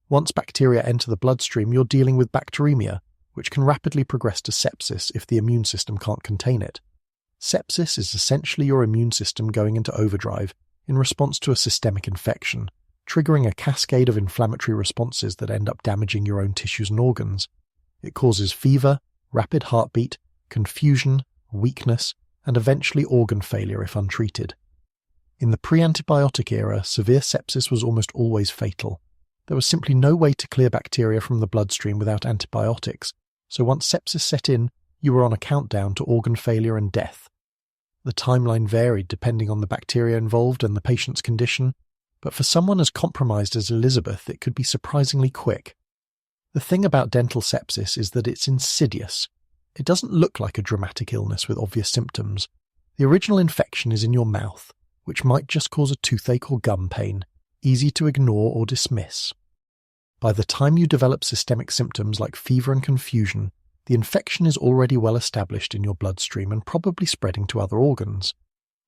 A: Once bacteria enter the bloodstream, you're dealing with bacteremia, which can rapidly progress to sepsis if the immune system can't contain it. Sepsis is essentially your immune system going into overdrive in response to a systemic infection, triggering a cascade of inflammatory responses that end up damaging your own tissues and organs. It causes fever, rapid heartbeat, confusion, weakness, and eventually organ failure if untreated. In the pre-antibiotic era, severe sepsis was almost always fatal. There was simply no way to clear bacteria from the bloodstream without antibiotics, so once sepsis set in, you were on a countdown to organ failure and death. The timeline varied depending on the bacteria involved and the patient's condition, but for someone as compromised as Elizabeth, it could be surprisingly quick. The thing about dental sepsis is that it's insidious. It doesn't look like a dramatic illness with obvious symptoms. The original infection is in your mouth, which might just cause a toothache or gum pain, easy to ignore or dismiss. By the time you develop systemic symptoms like fever and confusion, the infection is already well established in your bloodstream and probably spreading to other organs.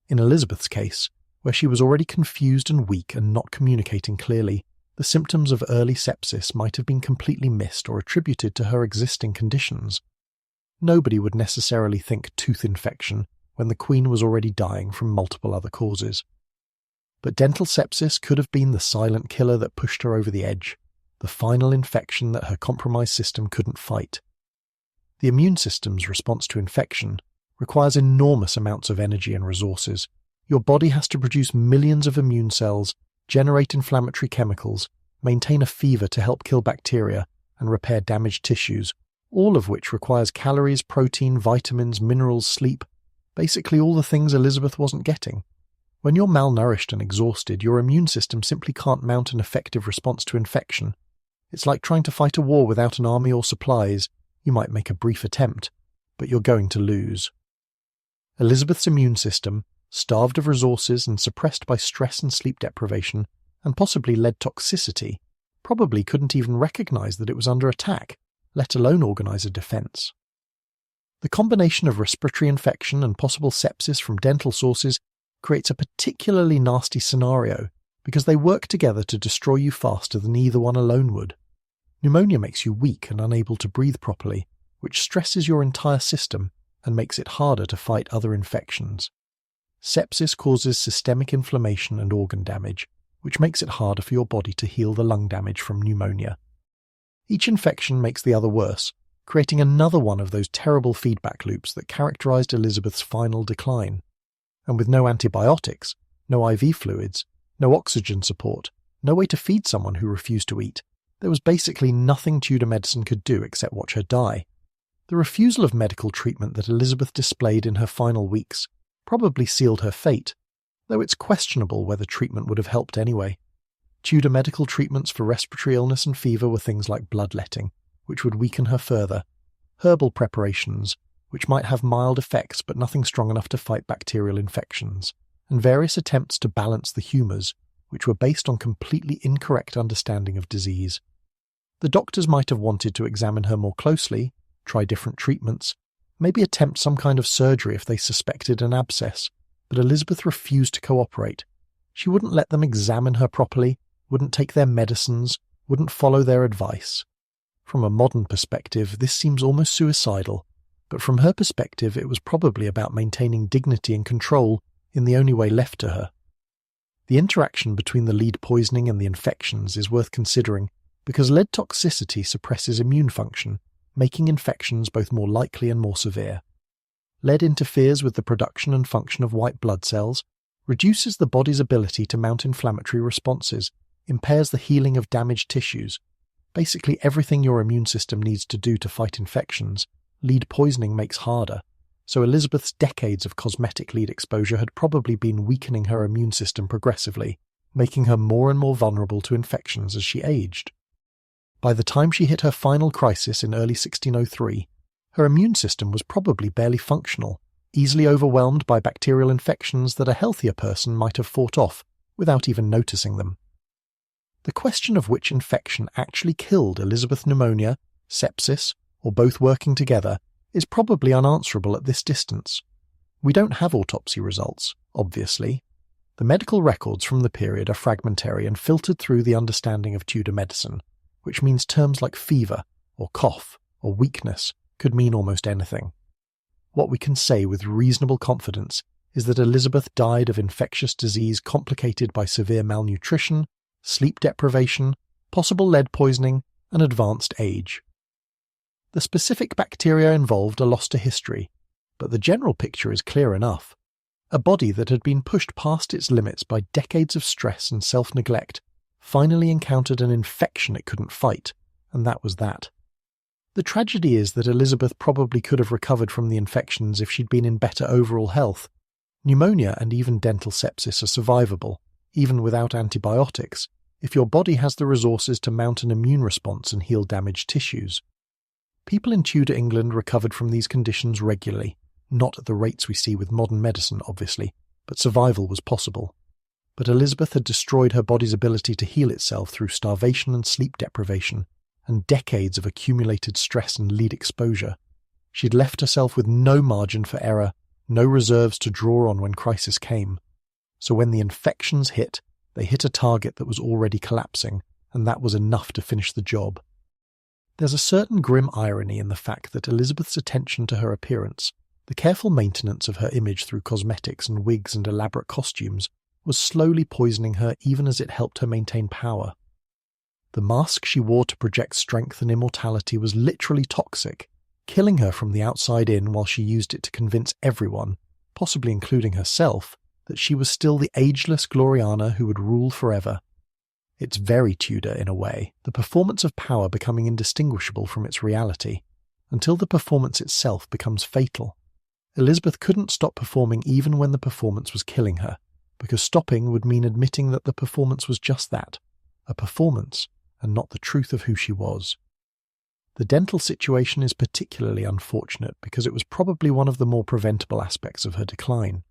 A: In Elizabeth's case, where she was already confused and weak and not communicating clearly, the symptoms of early sepsis might have been completely missed or attributed to her existing conditions. Nobody would necessarily think tooth infection when the Queen was already dying from multiple other causes. But dental sepsis could have been the silent killer that pushed her over the edge, the final infection that her compromised system couldn't fight. The immune system's response to infection requires enormous amounts of energy and resources. Your body has to produce millions of immune cells, generate inflammatory chemicals, maintain a fever to help kill bacteria, and repair damaged tissues, all of which requires calories, protein, vitamins, minerals, sleep, basically all the things Elizabeth wasn't getting. When you're malnourished and exhausted, your immune system simply can't mount an effective response to infection. It's like trying to fight a war without an army or supplies. You might make a brief attempt, but you're going to lose. Elizabeth's immune system, starved of resources and suppressed by stress and sleep deprivation, and possibly lead toxicity, probably couldn't even recognize that it was under attack, let alone organize a defense. The combination of respiratory infection and possible sepsis from dental sources creates a particularly nasty scenario because they work together to destroy you faster than either one alone would. Pneumonia makes you weak and unable to breathe properly, which stresses your entire system and makes it harder to fight other infections. Sepsis causes systemic inflammation and organ damage, which makes it harder for your body to heal the lung damage from pneumonia. Each infection makes the other worse, creating another one of those terrible feedback loops that characterized Elizabeth's final decline. And with no antibiotics, no IV fluids, no oxygen support, no way to feed someone who refused to eat, there was basically nothing Tudor medicine could do except watch her die. The refusal of medical treatment that Elizabeth displayed in her final weeks probably sealed her fate, though it's questionable whether treatment would have helped anyway. Tudor medical treatments for respiratory illness and fever were things like bloodletting, which would weaken her further, herbal preparations, which might have mild effects but nothing strong enough to fight bacterial infections, and various attempts to balance the humours, which were based on completely incorrect understanding of disease. The doctors might have wanted to examine her more closely, try different treatments, maybe attempt some kind of surgery if they suspected an abscess, but Elizabeth refused to cooperate. She wouldn't let them examine her properly, wouldn't take their medicines, wouldn't follow their advice. From a modern perspective, this seems almost suicidal, but from her perspective it was probably about maintaining dignity and control in the only way left to her. The interaction between the lead poisoning and the infections is worth considering because lead toxicity suppresses immune function, making infections both more likely and more severe. Lead interferes with the production and function of white blood cells, reduces the body's ability to mount inflammatory responses, impairs the healing of damaged tissues. Basically everything your immune system needs to do to fight infections, lead poisoning makes harder. So Elizabeth's decades of cosmetic lead exposure had probably been weakening her immune system progressively, making her more and more vulnerable to infections as she aged. By the time she hit her final crisis in early 1603, her immune system was probably barely functional, easily overwhelmed by bacterial infections that a healthier person might have fought off without even noticing them. The question of which infection actually killed Elizabeth pneumonia, sepsis, or both working together is probably unanswerable at this distance. We don't have autopsy results, obviously. The medical records from the period are fragmentary and filtered through the understanding of Tudor medicine, which means terms like fever, or cough, or weakness could mean almost anything. What we can say with reasonable confidence is that Elizabeth died of infectious disease complicated by severe malnutrition, sleep deprivation, possible lead poisoning, and advanced age. The specific bacteria involved are lost to history, but the general picture is clear enough. A body that had been pushed past its limits by decades of stress and self-neglect finally encountered an infection it couldn't fight, and that was that. The tragedy is that Elizabeth probably could have recovered from the infections if she'd been in better overall health. Pneumonia and even dental sepsis are survivable, even without antibiotics, if your body has the resources to mount an immune response and heal damaged tissues. People in Tudor England recovered from these conditions regularly, not at the rates we see with modern medicine, obviously, but survival was possible. But Elizabeth had destroyed her body's ability to heal itself through starvation and sleep deprivation, and decades of accumulated stress and lead exposure. She'd left herself with no margin for error, no reserves to draw on when crisis came. So when the infections hit, they hit a target that was already collapsing, and that was enough to finish the job. There's a certain grim irony in the fact that Elizabeth's attention to her appearance, the careful maintenance of her image through cosmetics and wigs and elaborate costumes, was slowly poisoning her even as it helped her maintain power. The mask she wore to project strength and immortality was literally toxic, killing her from the outside in while she used it to convince everyone, possibly including herself, that she was still the ageless Gloriana who would rule forever. It's very Tudor in a way, the performance of power becoming indistinguishable from its reality, until the performance itself becomes fatal. Elizabeth couldn't stop performing even when the performance was killing her, because stopping would mean admitting that the performance was just that, a performance, and not the truth of who she was. The dental situation is particularly unfortunate because it was probably one of the more preventable aspects of her decline.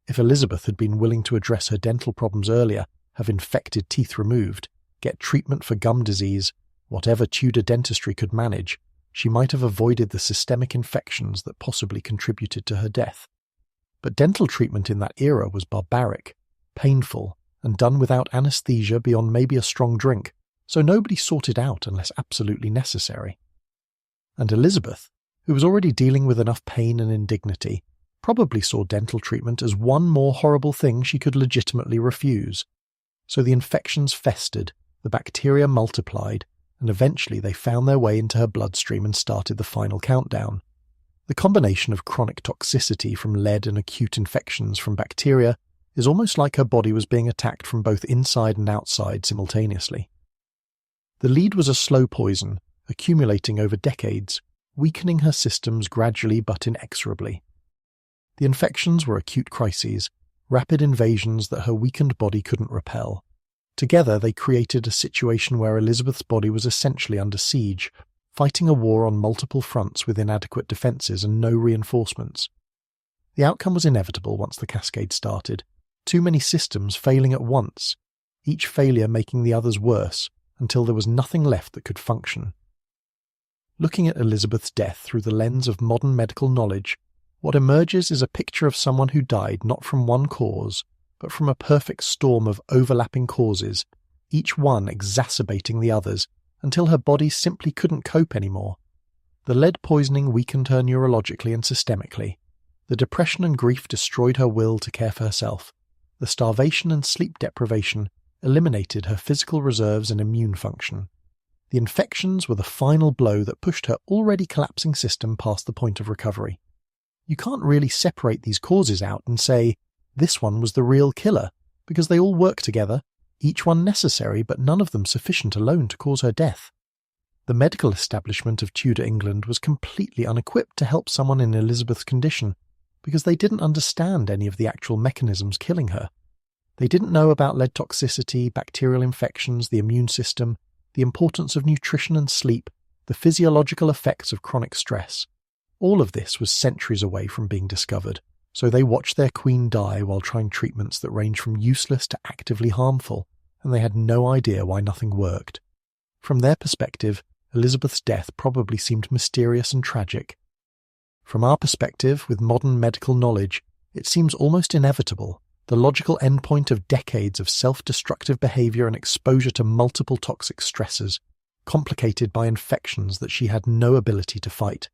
A: If Elizabeth had been willing to address her dental problems earlier, have infected teeth removed, get treatment for gum disease, whatever Tudor dentistry could manage, she might have avoided the systemic infections that possibly contributed to her death. But dental treatment in that era was barbaric, painful, and done without anesthesia beyond maybe a strong drink, so nobody sought it out unless absolutely necessary. And Elizabeth, who was already dealing with enough pain and indignity, probably saw dental treatment as one more horrible thing she could legitimately refuse. So the infections festered, the bacteria multiplied, and eventually they found their way into her bloodstream and started the final countdown. The combination of chronic toxicity from lead and acute infections from bacteria is almost like her body was being attacked from both inside and outside simultaneously. The lead was a slow poison, accumulating over decades, weakening her systems gradually but inexorably. The infections were acute crises, rapid invasions that her weakened body couldn't repel. Together they created a situation where Elizabeth's body was essentially under siege, fighting a war on multiple fronts with inadequate defences and no reinforcements. The outcome was inevitable once the cascade started, too many systems failing at once, each failure making the others worse, until there was nothing left that could function. Looking at Elizabeth's death through the lens of modern medical knowledge, what emerges is a picture of someone who died not from one cause, but from a perfect storm of overlapping causes, each one exacerbating the others, until her body simply couldn't cope anymore. The lead poisoning weakened her neurologically and systemically. The depression and grief destroyed her will to care for herself. The starvation and sleep deprivation eliminated her physical reserves and immune function. The infections were the final blow that pushed her already collapsing system past the point of recovery. You can't really separate these causes out and say, this one was the real killer, because they all work together, each one necessary but none of them sufficient alone to cause her death. The medical establishment of Tudor England was completely unequipped to help someone in Elizabeth's condition, because they didn't understand any of the actual mechanisms killing her. They didn't know about lead toxicity, bacterial infections, the immune system, the importance of nutrition and sleep, the physiological effects of chronic stress. All of this was centuries away from being discovered, so they watched their queen die while trying treatments that ranged from useless to actively harmful, and they had no idea why nothing worked. From their perspective, Elizabeth's death probably seemed mysterious and tragic. From our perspective, with modern medical knowledge, it seems almost inevitable, the logical endpoint of decades of self-destructive behavior and exposure to multiple toxic stressors, complicated by infections that she had no ability to fight.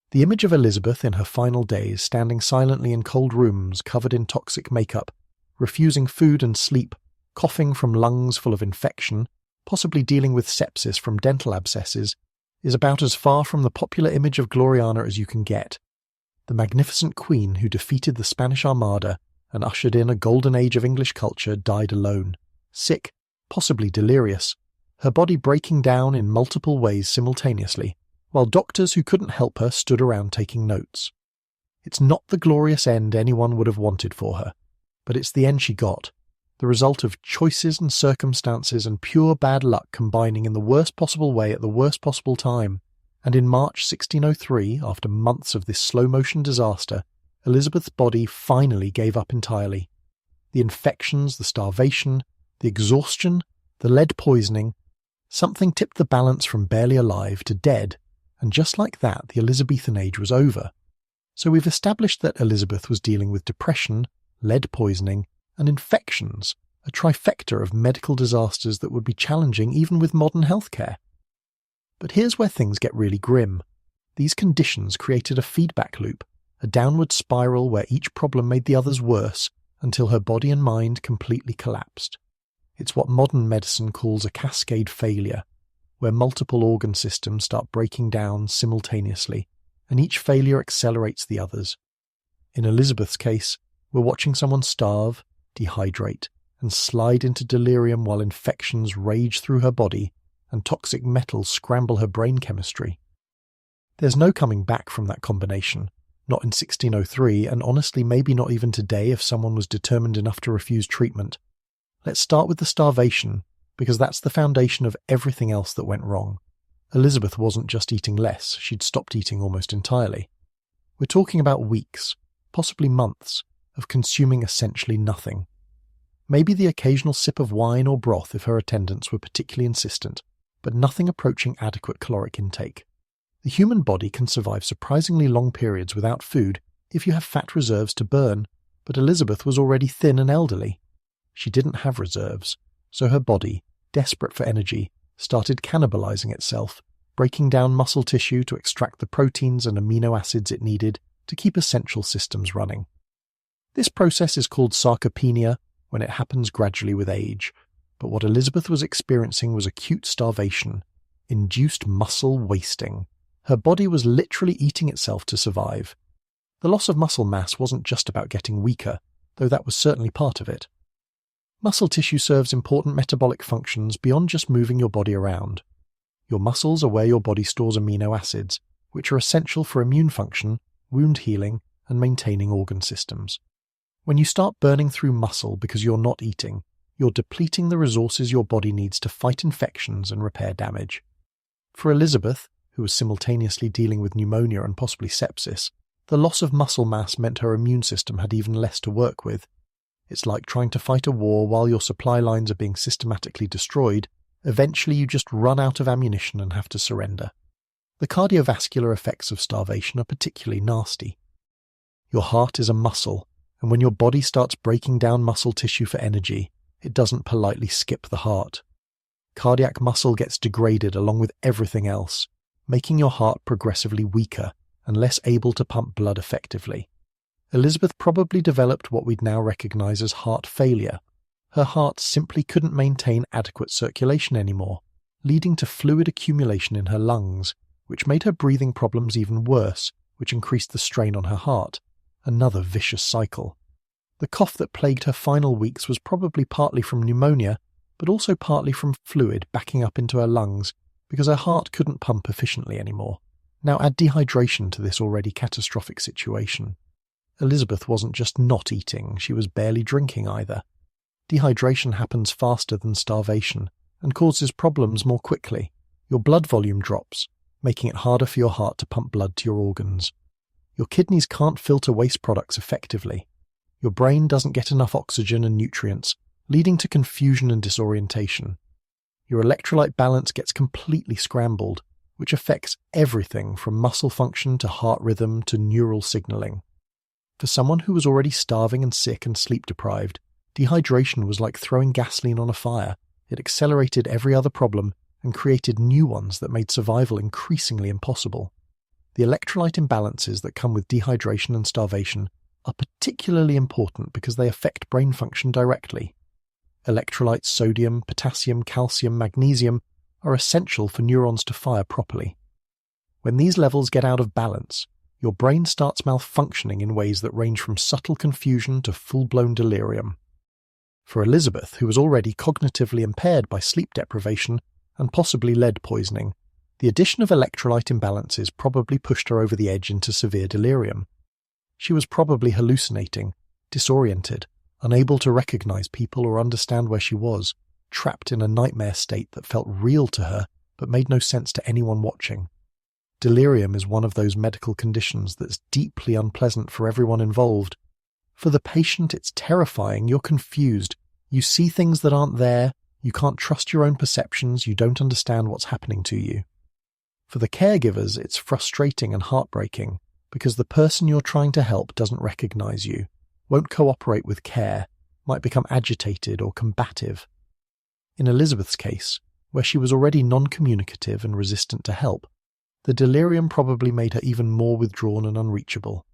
A: The image of Elizabeth in her final days standing silently in cold rooms covered in toxic makeup, refusing food and sleep, coughing from lungs full of infection, possibly dealing with sepsis from dental abscesses, is about as far from the popular image of Gloriana as you can get. The magnificent queen who defeated the Spanish Armada and ushered in a golden age of English culture died alone, sick, possibly delirious, her body breaking down in multiple ways simultaneously, while doctors who couldn't help her stood around taking notes. It's not the glorious end anyone would have wanted for her, but it's the end she got, the result of choices and circumstances and pure bad luck combining in the worst possible way at the worst possible time. And in March 1603, after months of this slow-motion disaster, Elizabeth's body finally gave up entirely. The infections, the starvation, the exhaustion, the lead poisoning, something tipped the balance from barely alive to dead, and just like that, the Elizabethan age was over. So we've established that Elizabeth was dealing with depression, lead poisoning, and infections, a trifecta of medical disasters that would be challenging even with modern healthcare. But here's where things get really grim. These conditions created a feedback loop, a downward spiral where each problem made the others worse until her body and mind completely collapsed. It's what modern medicine calls a cascade failure, where multiple organ systems start breaking down simultaneously, and each failure accelerates the others. In Elizabeth's case, we're watching someone starve, dehydrate, and slide into delirium while infections rage through her body and toxic metals scramble her brain chemistry. There's no coming back from that combination, not in 1603, and honestly maybe not even today if someone was determined enough to refuse treatment. Let's start with the starvation, because that's the foundation of everything else that went wrong. Elizabeth wasn't just eating less, she'd stopped eating almost entirely. We're talking about weeks, possibly months, of consuming essentially nothing. Maybe the occasional sip of wine or broth if her attendants were particularly insistent, but nothing approaching adequate caloric intake. The human body can survive surprisingly long periods without food if you have fat reserves to burn, but Elizabeth was already thin and elderly. She didn't have reserves, so her body, desperate for energy, started cannibalizing itself, breaking down muscle tissue to extract the proteins and amino acids it needed to keep essential systems running. This process is called sarcopenia when it happens gradually with age, but what Elizabeth was experiencing was acute starvation, induced muscle wasting. Her body was literally eating itself to survive. The loss of muscle mass wasn't just about getting weaker, though that was certainly part of it. Muscle tissue serves important metabolic functions beyond just moving your body around. Your muscles are where your body stores amino acids, which are essential for immune function, wound healing, and maintaining organ systems. When you start burning through muscle because you're not eating, you're depleting the resources your body needs to fight infections and repair damage. For Elizabeth, who was simultaneously dealing with pneumonia and possibly sepsis, the loss of muscle mass meant her immune system had even less to work with. It's like trying to fight a war while your supply lines are being systematically destroyed. Eventually you just run out of ammunition and have to surrender. The cardiovascular effects of starvation are particularly nasty. Your heart is a muscle, and when your body starts breaking down muscle tissue for energy, it doesn't politely skip the heart. Cardiac muscle gets degraded along with everything else, making your heart progressively weaker and less able to pump blood effectively. Elizabeth probably developed what we'd now recognize as heart failure. Her heart simply couldn't maintain adequate circulation anymore, leading to fluid accumulation in her lungs, which made her breathing problems even worse, which increased the strain on her heart. Another vicious cycle. The cough that plagued her final weeks was probably partly from pneumonia, but also partly from fluid backing up into her lungs because her heart couldn't pump efficiently anymore. Now add dehydration to this already catastrophic situation. Elizabeth wasn't just not eating, she was barely drinking either. Dehydration happens faster than starvation and causes problems more quickly. Your blood volume drops, making it harder for your heart to pump blood to your organs. Your kidneys can't filter waste products effectively. Your brain doesn't get enough oxygen and nutrients, leading to confusion and disorientation. Your electrolyte balance gets completely scrambled, which affects everything from muscle function to heart rhythm to neural signaling. For someone who was already starving and sick and sleep-deprived, dehydration was like throwing gasoline on a fire. It accelerated every other problem and created new ones that made survival increasingly impossible. The electrolyte imbalances that come with dehydration and starvation are particularly important because they affect brain function directly. Electrolytes sodium, potassium, calcium, magnesium are essential for neurons to fire properly. When these levels get out of balance, your brain starts malfunctioning in ways that range from subtle confusion to full-blown delirium. For Elizabeth, who was already cognitively impaired by sleep deprivation and possibly lead poisoning, the addition of electrolyte imbalances probably pushed her over the edge into severe delirium. She was probably hallucinating, disoriented, unable to recognize people or understand where she was, trapped in a nightmare state that felt real to her but made no sense to anyone watching. Delirium is one of those medical conditions that's deeply unpleasant for everyone involved. For the patient, it's terrifying. You're confused. You see things that aren't there. You can't trust your own perceptions. You don't understand what's happening to you. For the caregivers, it's frustrating and heartbreaking because the person you're trying to help doesn't recognize you, won't cooperate with care, might become agitated or combative. In Elizabeth's case, where she was already non-communicative and resistant to help, the delirium probably made her even more withdrawn and unreachable.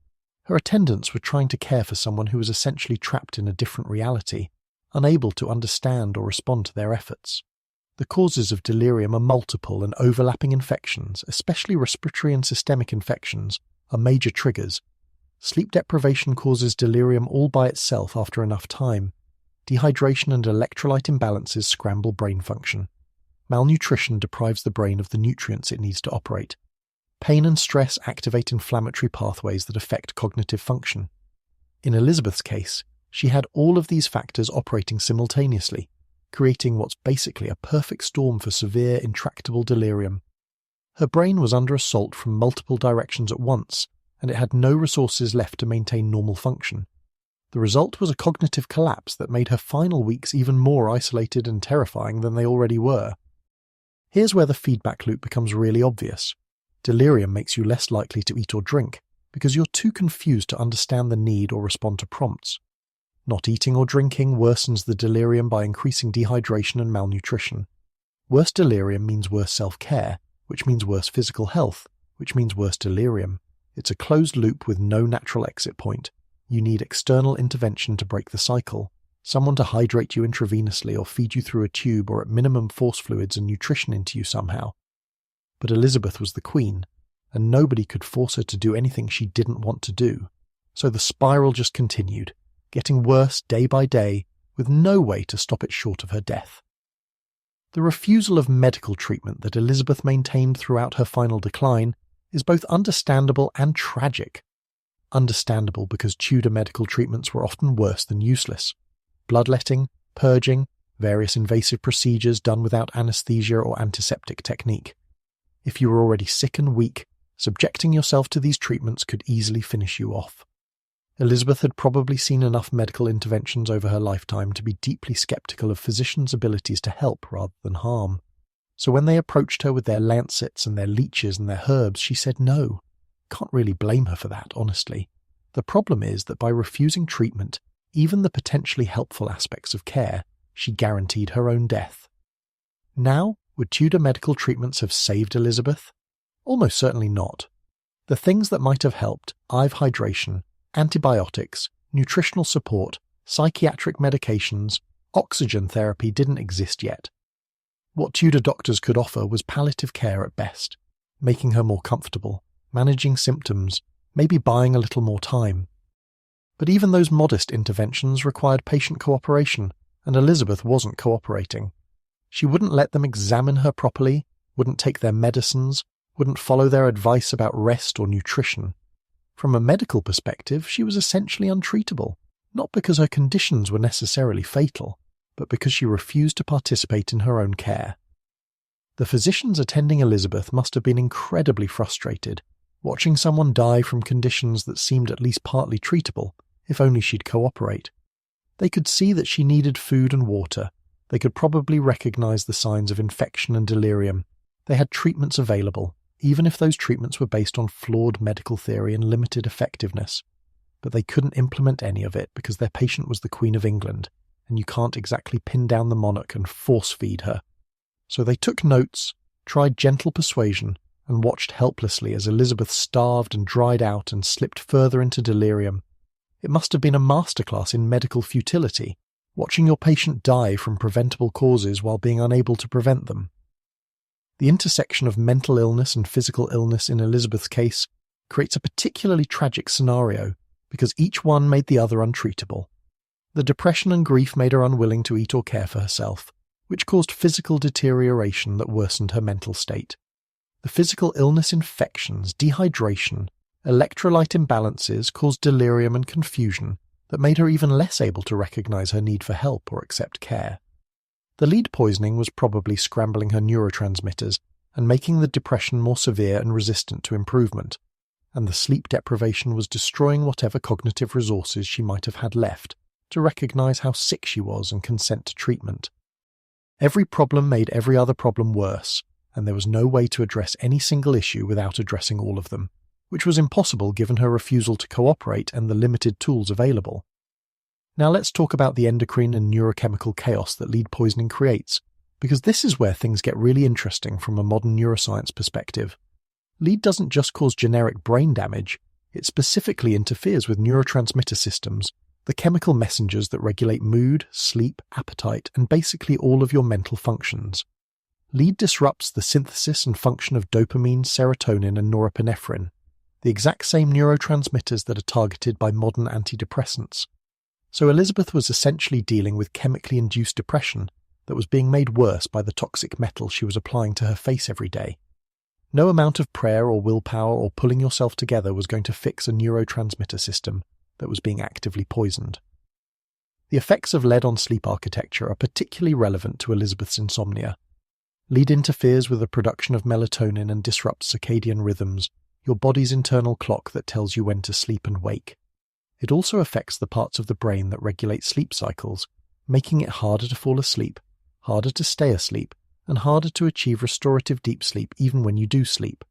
A: Her attendants were trying to care for someone who was essentially trapped in a different reality, unable to understand or respond to their efforts. The causes of delirium are multiple, and overlapping infections, especially respiratory and systemic infections, are major triggers. Sleep deprivation causes delirium all by itself after enough time. Dehydration and electrolyte imbalances scramble brain function. Malnutrition deprives the brain of the nutrients it needs to operate. Pain and stress activate inflammatory pathways that affect cognitive function. In Elizabeth's case, she had all of these factors operating simultaneously, creating what's basically a perfect storm for severe, intractable delirium. Her brain was under assault from multiple directions at once, and it had no resources left to maintain normal function. The result was a cognitive collapse that made her final weeks even more isolated and terrifying than they already were. Here's where the feedback loop becomes really obvious. Delirium makes you less likely to eat or drink because you're too confused to understand the need or respond to prompts. Not eating or drinking worsens the delirium by increasing dehydration and malnutrition. Worse delirium means worse self-care, which means worse physical health, which means worse delirium. It's a closed loop with no natural exit point. You need external intervention to break the cycle. Someone to hydrate you intravenously or feed you through a tube, or at minimum force fluids and nutrition into you somehow. But Elizabeth was the queen, and nobody could force her to do anything she didn't want to do. So the spiral just continued, getting worse day by day, with no way to stop it short of her death. The refusal of medical treatment that Elizabeth maintained throughout her final decline is both understandable and tragic. Understandable because Tudor medical treatments were often worse than useless. Bloodletting, purging, various invasive procedures done without anesthesia or antiseptic technique. If you were already sick and weak, subjecting yourself to these treatments could easily finish you off. Elizabeth had probably seen enough medical interventions over her lifetime to be deeply skeptical of physicians' abilities to help rather than harm. So when they approached her with their lancets and their leeches and their herbs, she said no. Can't really blame her for that, honestly. The problem is that by refusing treatment, even the potentially helpful aspects of care, she guaranteed her own death. Now, would Tudor medical treatments have saved Elizabeth? Almost certainly not. The things that might have helped, IV hydration, antibiotics, nutritional support, psychiatric medications, oxygen therapy didn't exist yet. What Tudor doctors could offer was palliative care at best, making her more comfortable, managing symptoms, maybe buying a little more time. But even those modest interventions required patient cooperation, and Elizabeth wasn't cooperating. She wouldn't let them examine her properly, wouldn't take their medicines, wouldn't follow their advice about rest or nutrition. From a medical perspective, she was essentially untreatable, not because her conditions were necessarily fatal, but because she refused to participate in her own care. The physicians attending Elizabeth must have been incredibly frustrated, watching someone die from conditions that seemed at least partly treatable, if only she'd cooperate. They could see that she needed food and water. They could probably recognize the signs of infection and delirium. They had treatments available, even if those treatments were based on flawed medical theory and limited effectiveness. But they couldn't implement any of it because their patient was the Queen of England, and you can't exactly pin down the monarch and force-feed her. So they took notes, tried gentle persuasion, and watched helplessly as Elizabeth starved and dried out and slipped further into delirium. It must have been a masterclass in medical futility, watching your patient die from preventable causes while being unable to prevent them. The intersection of mental illness and physical illness in Elizabeth's case creates a particularly tragic scenario because each one made the other untreatable. The depression and grief made her unwilling to eat or care for herself, which caused physical deterioration that worsened her mental state. The physical illness, infections, dehydration, electrolyte imbalances caused delirium and confusion that made her even less able to recognize her need for help or accept care. The lead poisoning was probably scrambling her neurotransmitters and making the depression more severe and resistant to improvement, and the sleep deprivation was destroying whatever cognitive resources she might have had left to recognize how sick she was and consent to treatment. Every problem made every other problem worse, and there was no way to address any single issue without addressing all of them, which was impossible given her refusal to cooperate and the limited tools available. Now let's talk about the endocrine and neurochemical chaos that lead poisoning creates, because this is where things get really interesting from a modern neuroscience perspective. Lead doesn't just cause generic brain damage, it specifically interferes with neurotransmitter systems, the chemical messengers that regulate mood, sleep, appetite, and basically all of your mental functions. Lead disrupts the synthesis and function of dopamine, serotonin, and norepinephrine, the exact same neurotransmitters that are targeted by modern antidepressants. So Elizabeth was essentially dealing with chemically induced depression that was being made worse by the toxic metal she was applying to her face every day. No amount of prayer or willpower or pulling yourself together was going to fix a neurotransmitter system that was being actively poisoned. The effects of lead on sleep architecture are particularly relevant to Elizabeth's insomnia. Lead interferes with the production of melatonin and disrupts circadian rhythms, your body's internal clock that tells you when to sleep and wake. It also affects the parts of the brain that regulate sleep cycles, making it harder to fall asleep, harder to stay asleep, and harder to achieve restorative deep sleep even when you do sleep.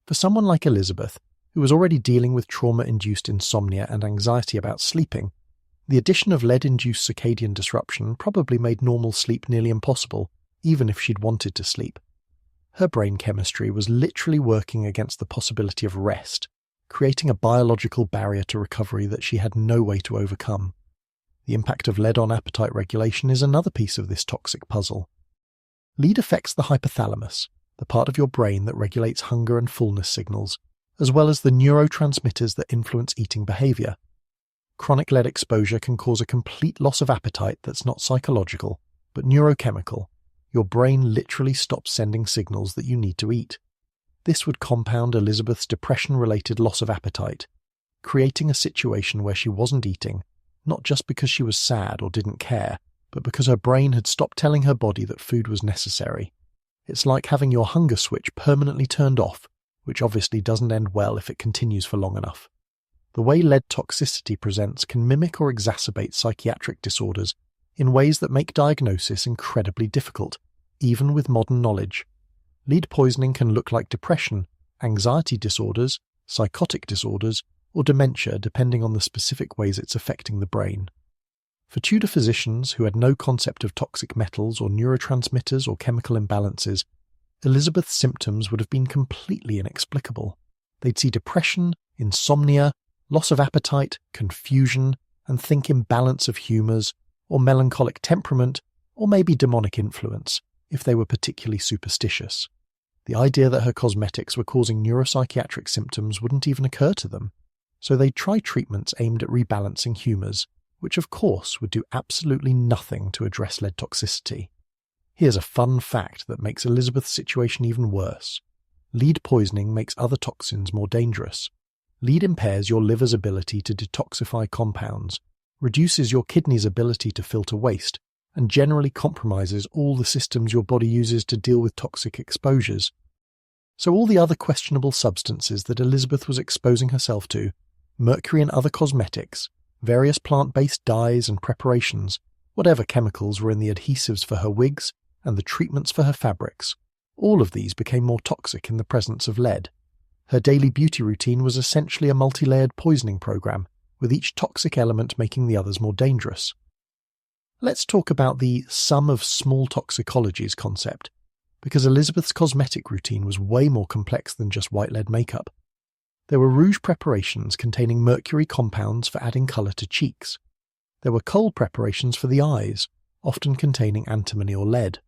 A: For someone like Elizabeth, who was already dealing with trauma-induced insomnia and anxiety about sleeping, the addition of lead-induced circadian disruption probably made normal sleep nearly impossible, even if she'd wanted to sleep. Her brain chemistry was literally working against the possibility of rest, creating a biological barrier to recovery that she had no way to overcome. The impact of lead on appetite regulation is another piece of this toxic puzzle. Lead affects the hypothalamus, the part of your brain that regulates hunger and fullness signals, as well as the neurotransmitters that influence eating behavior. Chronic lead exposure can cause a complete loss of appetite that's not psychological, but neurochemical. Your brain literally stops sending signals that you need to eat. This would compound Elizabeth's depression-related loss of appetite, creating a situation where she wasn't eating, not just because she was sad or didn't care, but because her brain had stopped telling her body that food was necessary. It's like having your hunger switch permanently turned off, which obviously doesn't end well if it continues for long enough. The way lead toxicity presents can mimic or exacerbate psychiatric disorders in ways that make diagnosis incredibly difficult, even with modern knowledge. Lead poisoning can look like depression, anxiety disorders, psychotic disorders, or dementia depending on the specific ways it's affecting the brain. For Tudor physicians who had no concept of toxic metals or neurotransmitters or chemical imbalances, Elizabeth's symptoms would have been completely inexplicable. They'd see depression, insomnia, loss of appetite, confusion, and think imbalance of humours, or melancholic temperament, or maybe demonic influence, if they were particularly superstitious. The idea that her cosmetics were causing neuropsychiatric symptoms wouldn't even occur to them, so they'd try treatments aimed at rebalancing humours, which of course would do absolutely nothing to address lead toxicity. Here's a fun fact that makes Elizabeth's situation even worse. Lead poisoning makes other toxins more dangerous. Lead impairs your liver's ability to detoxify compounds, reduces your kidney's ability to filter waste, and generally compromises all the systems your body uses to deal with toxic exposures. So all the other questionable substances that Elizabeth was exposing herself to, mercury and other cosmetics, various plant-based dyes and preparations, whatever chemicals were in the adhesives for her wigs, and the treatments for her fabrics, all of these became more toxic in the presence of lead. Her daily beauty routine was essentially a multi-layered poisoning program, with each toxic element making the others more dangerous. Let's talk about the sum of small toxicologies concept, because Elizabeth's cosmetic routine was way more complex than just white lead makeup. There were rouge preparations containing mercury compounds for adding colour to cheeks. There were kohl preparations for the eyes, often containing antimony or lead.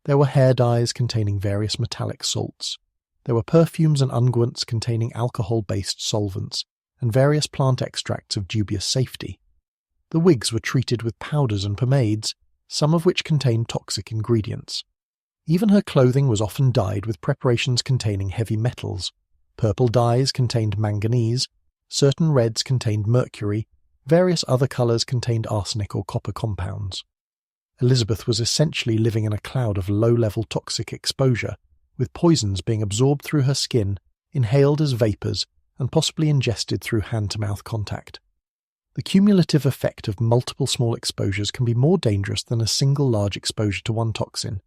A: There were hair dyes containing various metallic salts. There were perfumes and unguents containing alcohol-based solvents, and various plant extracts of dubious safety. The wigs were treated with powders and pomades, some of which contained toxic ingredients. Even her clothing was often dyed with preparations containing heavy metals. Purple dyes contained manganese, certain reds contained mercury, various other colours contained arsenic or copper compounds. Elizabeth was essentially living in a cloud of low-level toxic exposure, with poisons being absorbed through her skin, inhaled as vapours, and possibly ingested through hand-to-mouth contact. The cumulative effect of multiple small exposures can be more dangerous than a single large exposure to one toxin.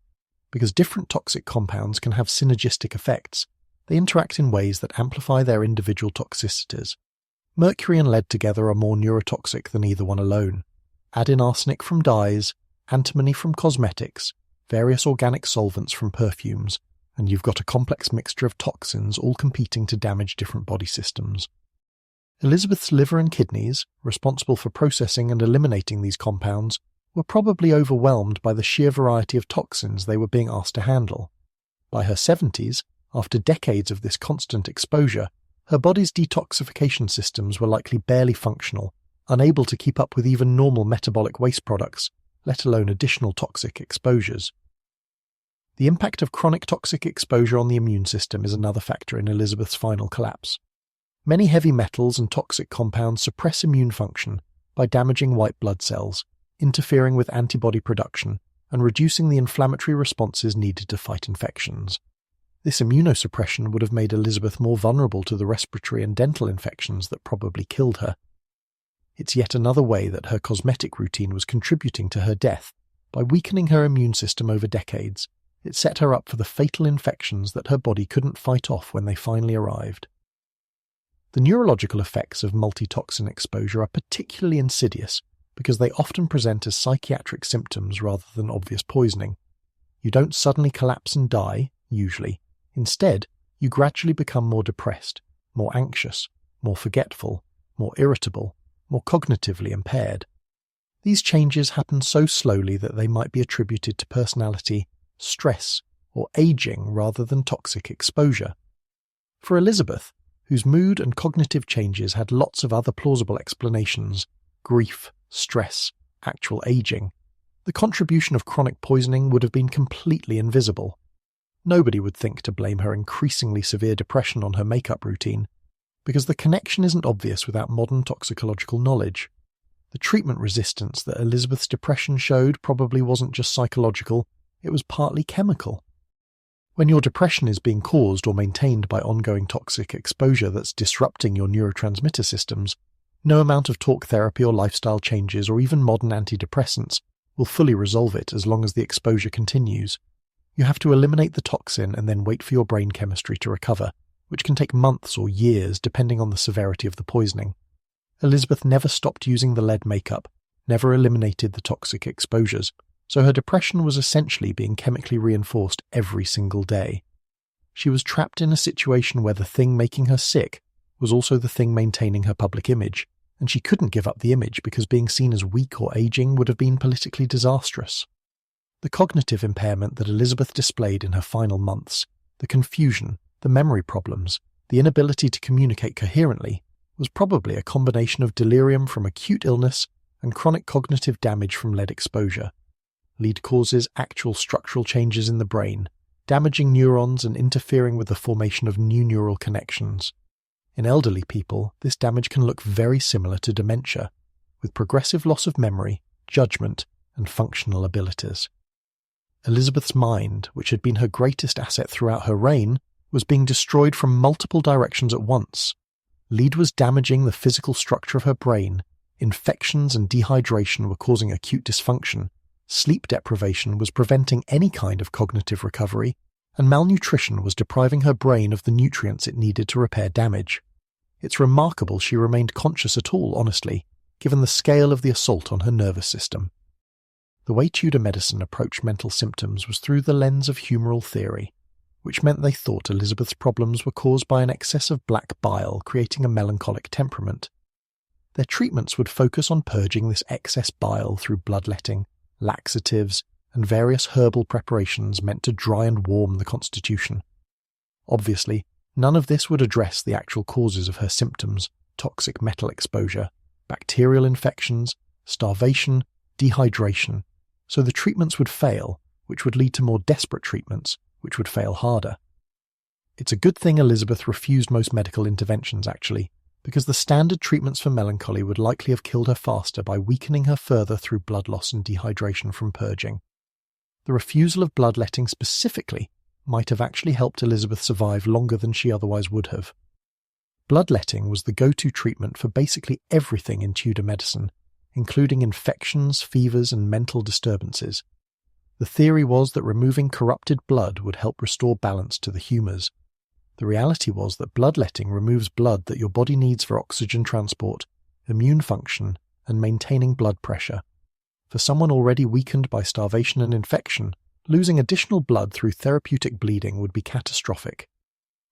A: Because different toxic compounds can have synergistic effects, they interact in ways that amplify their individual toxicities. Mercury and lead together are more neurotoxic than either one alone. Add in arsenic from dyes, antimony from cosmetics, various organic solvents from perfumes, and you've got a complex mixture of toxins all competing to damage different body systems. Elizabeth's liver and kidneys, responsible for processing and eliminating these compounds, were probably overwhelmed by the sheer variety of toxins they were being asked to handle. By her 70s, after decades of this constant exposure, her body's detoxification systems were likely barely functional, unable to keep up with even normal metabolic waste products, let alone additional toxic exposures. The impact of chronic toxic exposure on the immune system is another factor in Elizabeth's final collapse. Many heavy metals and toxic compounds suppress immune function by damaging white blood cells, interfering with antibody production, and reducing the inflammatory responses needed to fight infections. This immunosuppression would have made Elizabeth more vulnerable to the respiratory and dental infections that probably killed her. It's yet another way that her cosmetic routine was contributing to her death. By weakening her immune system over decades, it set her up for the fatal infections that her body couldn't fight off when they finally arrived. The neurological effects of multi-toxin exposure are particularly insidious because they often present as psychiatric symptoms rather than obvious poisoning. You don't suddenly collapse and die, usually. Instead, you gradually become more depressed, more anxious, more forgetful, more irritable, more cognitively impaired. These changes happen so slowly that they might be attributed to personality, stress, or aging rather than toxic exposure. For Elizabeth, whose mood and cognitive changes had lots of other plausible explanations, grief, stress, actual aging, the contribution of chronic poisoning would have been completely invisible. Nobody would think to blame her increasingly severe depression on her makeup routine, because the connection isn't obvious without modern toxicological knowledge. The treatment resistance that Elizabeth's depression showed probably wasn't just psychological, it was partly chemical. When your depression is being caused or maintained by ongoing toxic exposure that's disrupting your neurotransmitter systems, no amount of talk therapy or lifestyle changes or even modern antidepressants will fully resolve it as long as the exposure continues. You have to eliminate the toxin and then wait for your brain chemistry to recover, which can take months or years depending on the severity of the poisoning. Elizabeth never stopped using the lead makeup, never eliminated the toxic exposures, so her depression was essentially being chemically reinforced every single day. She was trapped in a situation where the thing making her sick was also the thing maintaining her public image, and she couldn't give up the image because being seen as weak or aging would have been politically disastrous. The cognitive impairment that Elizabeth displayed in her final months, the confusion, the memory problems, the inability to communicate coherently, was probably a combination of delirium from acute illness and chronic cognitive damage from lead exposure. Lead causes actual structural changes in the brain, damaging neurons and interfering with the formation of new neural connections. In elderly people, this damage can look very similar to dementia, with progressive loss of memory, judgment, and functional abilities. Elizabeth's mind, which had been her greatest asset throughout her reign, was being destroyed from multiple directions at once. Lead was damaging the physical structure of her brain, infections and dehydration were causing acute dysfunction, sleep deprivation was preventing any kind of cognitive recovery, and malnutrition was depriving her brain of the nutrients it needed to repair damage. It's remarkable she remained conscious at all, honestly, given the scale of the assault on her nervous system. The way Tudor medicine approached mental symptoms was through the lens of humoral theory, which meant they thought Elizabeth's problems were caused by an excess of black bile creating a melancholic temperament. Their treatments would focus on purging this excess bile through bloodletting, laxatives, and various herbal preparations meant to dry and warm the constitution. Obviously, none of this would address the actual causes of her symptoms, toxic metal exposure, bacterial infections, starvation, dehydration, so the treatments would fail, which would lead to more desperate treatments, which would fail harder. It's a good thing Elizabeth refused most medical interventions, actually, because the standard treatments for melancholy would likely have killed her faster by weakening her further through blood loss and dehydration from purging. The refusal of bloodletting specifically might have actually helped Elizabeth survive longer than she otherwise would have. Bloodletting was the go-to treatment for basically everything in Tudor medicine, including infections, fevers, and mental disturbances. The theory was that removing corrupted blood would help restore balance to the humours. The reality was that bloodletting removes blood that your body needs for oxygen transport, immune function, and maintaining blood pressure. For someone already weakened by starvation and infection, losing additional blood through therapeutic bleeding would be catastrophic.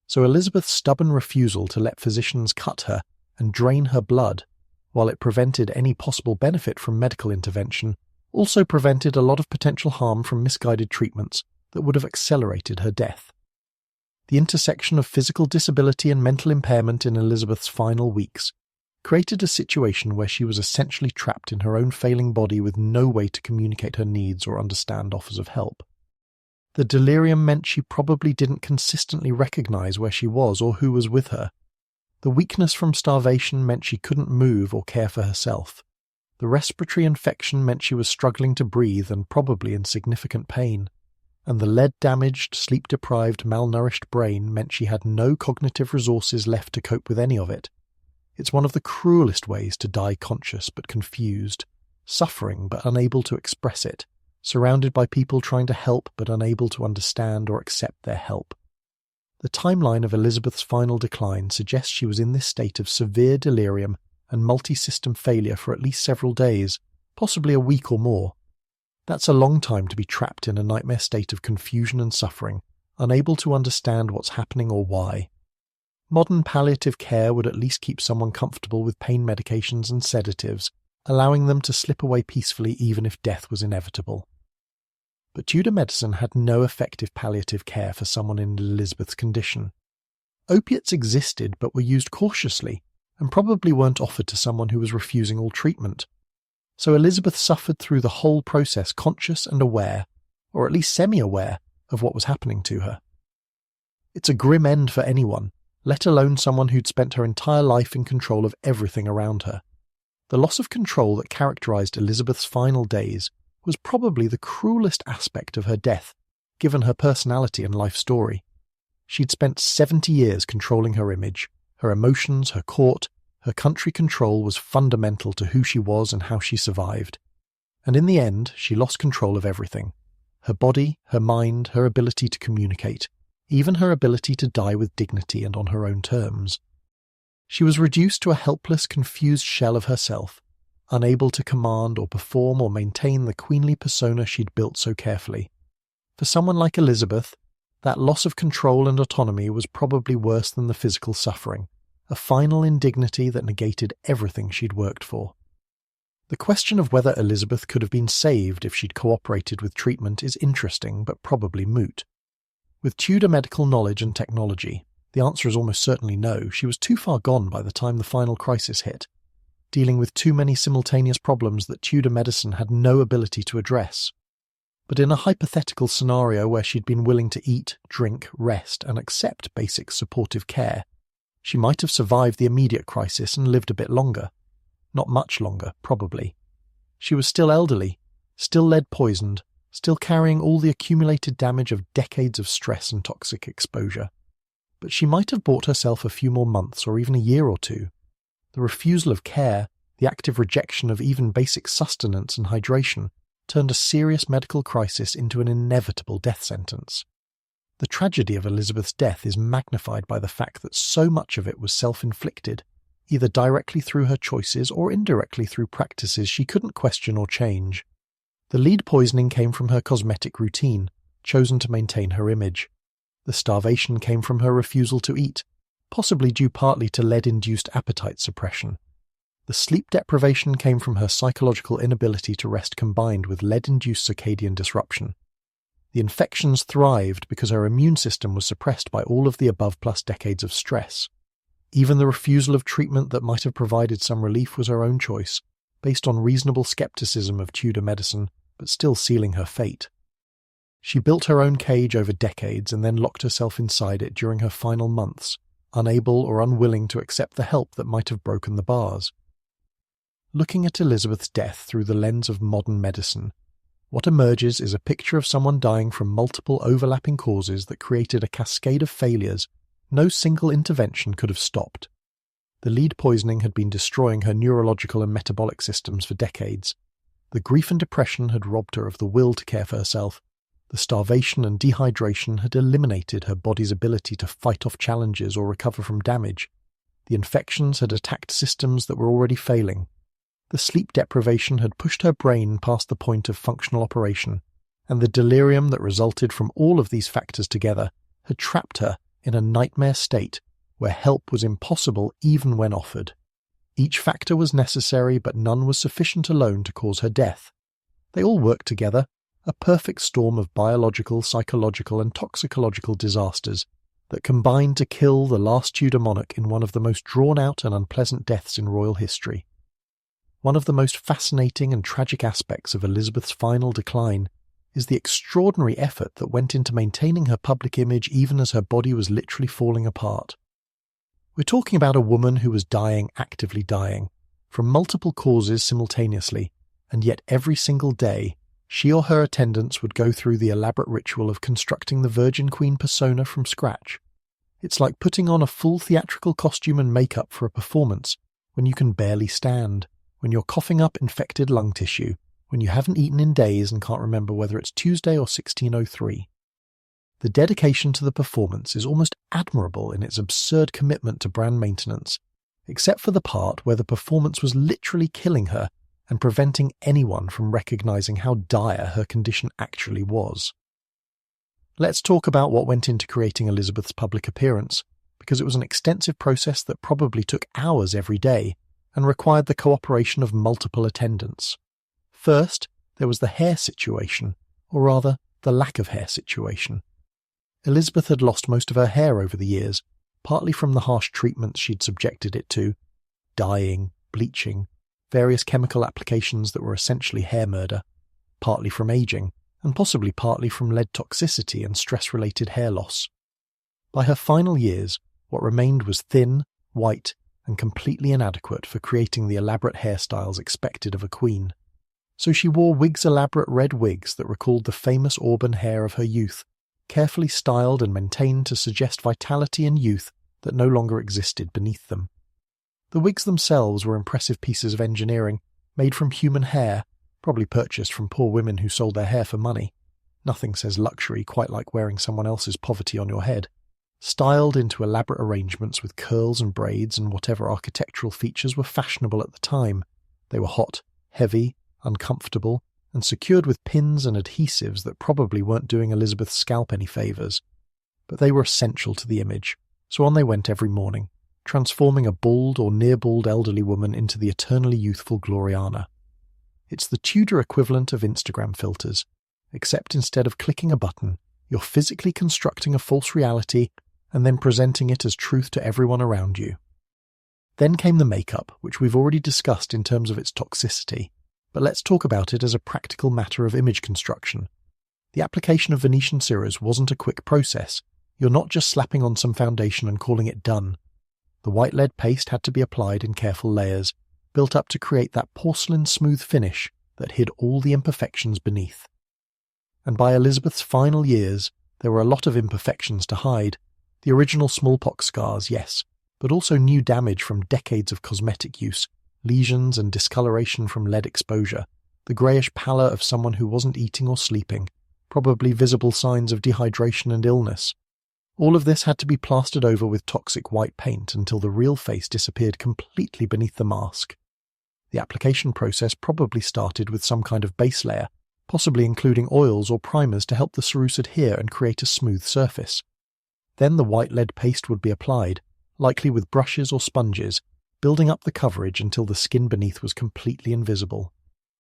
A: So Elizabeth's stubborn refusal to let physicians cut her and drain her blood, while it prevented any possible benefit from medical intervention, also prevented a lot of potential harm from misguided treatments that would have accelerated her death. The intersection of physical disability and mental impairment in Elizabeth's final weeks created a situation where she was essentially trapped in her own failing body with no way to communicate her needs or understand offers of help. The delirium meant she probably didn't consistently recognize where she was or who was with her. The weakness from starvation meant she couldn't move or care for herself. The respiratory infection meant she was struggling to breathe and probably in significant pain. And the lead-damaged, sleep-deprived, malnourished brain meant she had no cognitive resources left to cope with any of it. It's one of the cruelest ways to die conscious but confused, suffering but unable to express it, surrounded by people trying to help but unable to understand or accept their help. The timeline of Elizabeth's final decline suggests she was in this state of severe delirium and multi-system failure for at least several days, possibly a week or more. That's a long time to be trapped in a nightmare state of confusion and suffering, unable to understand what's happening or why. Modern palliative care would at least keep someone comfortable with pain medications and sedatives, allowing them to slip away peacefully even if death was inevitable. But Tudor medicine had no effective palliative care for someone in Elizabeth's condition. Opiates existed but were used cautiously, and probably weren't offered to someone who was refusing all treatment. So Elizabeth suffered through the whole process conscious and aware, or at least semi-aware, of what was happening to her. It's a grim end for anyone, let alone someone who'd spent her entire life in control of everything around her. The loss of control that characterized Elizabeth's final days was probably the cruelest aspect of her death, given her personality and life story. She'd spent 70 years controlling her image, her emotions, her court. Her country control was fundamental to who she was and how she survived. And in the end, she lost control of everything. Her body, her mind, her ability to communicate, even her ability to die with dignity and on her own terms. She was reduced to a helpless, confused shell of herself, unable to command or perform or maintain the queenly persona she'd built so carefully. For someone like Elizabeth, that loss of control and autonomy was probably worse than the physical suffering, a final indignity that negated everything she'd worked for. The question of whether Elizabeth could have been saved if she'd cooperated with treatment is interesting but probably moot. With Tudor medical knowledge and technology, the answer is almost certainly no. She was too far gone by the time the final crisis hit, dealing with too many simultaneous problems that Tudor medicine had no ability to address. But in a hypothetical scenario where she'd been willing to eat, drink, rest, and accept basic supportive care, she might have survived the immediate crisis and lived a bit longer. Not much longer, probably. She was still elderly, still lead-poisoned, still carrying all the accumulated damage of decades of stress and toxic exposure. But she might have bought herself a few more months or even a year or two. The refusal of care, the active rejection of even basic sustenance and hydration, turned a serious medical crisis into an inevitable death sentence. The tragedy of Elizabeth's death is magnified by the fact that so much of it was self-inflicted, either directly through her choices or indirectly through practices she couldn't question or change. The lead poisoning came from her cosmetic routine, chosen to maintain her image. The starvation came from her refusal to eat, possibly due partly to lead-induced appetite suppression. The sleep deprivation came from her psychological inability to rest combined with lead-induced circadian disruption. The infections thrived because her immune system was suppressed by all of the above plus decades of stress. Even the refusal of treatment that might have provided some relief was her own choice, based on reasonable skepticism of Tudor medicine, but still sealing her fate. She built her own cage over decades and then locked herself inside it during her final months, unable or unwilling to accept the help that might have broken the bars. Looking at Elizabeth's death through the lens of modern medicine, what emerges is a picture of someone dying from multiple overlapping causes that created a cascade of failures no single intervention could have stopped. The lead poisoning had been destroying her neurological and metabolic systems for decades. The grief and depression had robbed her of the will to care for herself. The starvation and dehydration had eliminated her body's ability to fight off challenges or recover from damage. The infections had attacked systems that were already failing. The sleep deprivation had pushed her brain past the point of functional operation, and the delirium that resulted from all of these factors together had trapped her in a nightmare state where help was impossible even when offered. Each factor was necessary, but none was sufficient alone to cause her death. They all worked together, a perfect storm of biological, psychological, and toxicological disasters that combined to kill the last Tudor monarch in one of the most drawn-out and unpleasant deaths in royal history. One of the most fascinating and tragic aspects of Elizabeth's final decline is the extraordinary effort that went into maintaining her public image even as her body was literally falling apart. We're talking about a woman who was dying, actively dying, from multiple causes simultaneously, and yet every single day, she or her attendants would go through the elaborate ritual of constructing the Virgin Queen persona from scratch. It's like putting on a full theatrical costume and makeup for a performance when you can barely stand, when you're coughing up infected lung tissue, when you haven't eaten in days and can't remember whether it's Tuesday or 1603. The dedication to the performance is almost admirable in its absurd commitment to brand maintenance, except for the part where the performance was literally killing her and preventing anyone from recognizing how dire her condition actually was. Let's talk about what went into creating Elizabeth's public appearance, because it was an extensive process that probably took hours every day and required the cooperation of multiple attendants. First, there was the hair situation, or rather, the lack of hair situation. Elizabeth had lost most of her hair over the years, partly from the harsh treatments she'd subjected it to, dyeing, bleaching, various chemical applications that were essentially hair murder, partly from aging, and possibly partly from lead toxicity and stress-related hair loss. By her final years, what remained was thin, white, and completely inadequate for creating the elaborate hairstyles expected of a queen. So she wore elaborate red wigs that recalled the famous auburn hair of her youth, carefully styled and maintained to suggest vitality and youth that no longer existed beneath them. The wigs themselves were impressive pieces of engineering, made from human hair, probably purchased from poor women who sold their hair for money. Nothing says luxury quite like wearing someone else's poverty on your head. Styled into elaborate arrangements with curls and braids and whatever architectural features were fashionable at the time. They were hot, heavy, uncomfortable, and secured with pins and adhesives that probably weren't doing Elizabeth's scalp any favours. But they were essential to the image, so on they went every morning, transforming a bald or near-bald elderly woman into the eternally youthful Gloriana. It's the Tudor equivalent of Instagram filters, except instead of clicking a button, you're physically constructing a false reality and then presenting it as truth to everyone around you. Then came the makeup, which we've already discussed in terms of its toxicity, but let's talk about it as a practical matter of image construction. The application of Venetian cirrus wasn't a quick process. You're not just slapping on some foundation and calling it done. The white lead paste had to be applied in careful layers, built up to create that porcelain-smooth finish that hid all the imperfections beneath. And by Elizabeth's final years, there were a lot of imperfections to hide. The original smallpox scars, yes, but also new damage from decades of cosmetic use, lesions and discoloration from lead exposure, the greyish pallor of someone who wasn't eating or sleeping, probably visible signs of dehydration and illness. All of this had to be plastered over with toxic white paint until the real face disappeared completely beneath the mask. The application process probably started with some kind of base layer, possibly including oils or primers to help the ceruse adhere and create a smooth surface. Then the white lead paste would be applied, likely with brushes or sponges, building up the coverage until the skin beneath was completely invisible.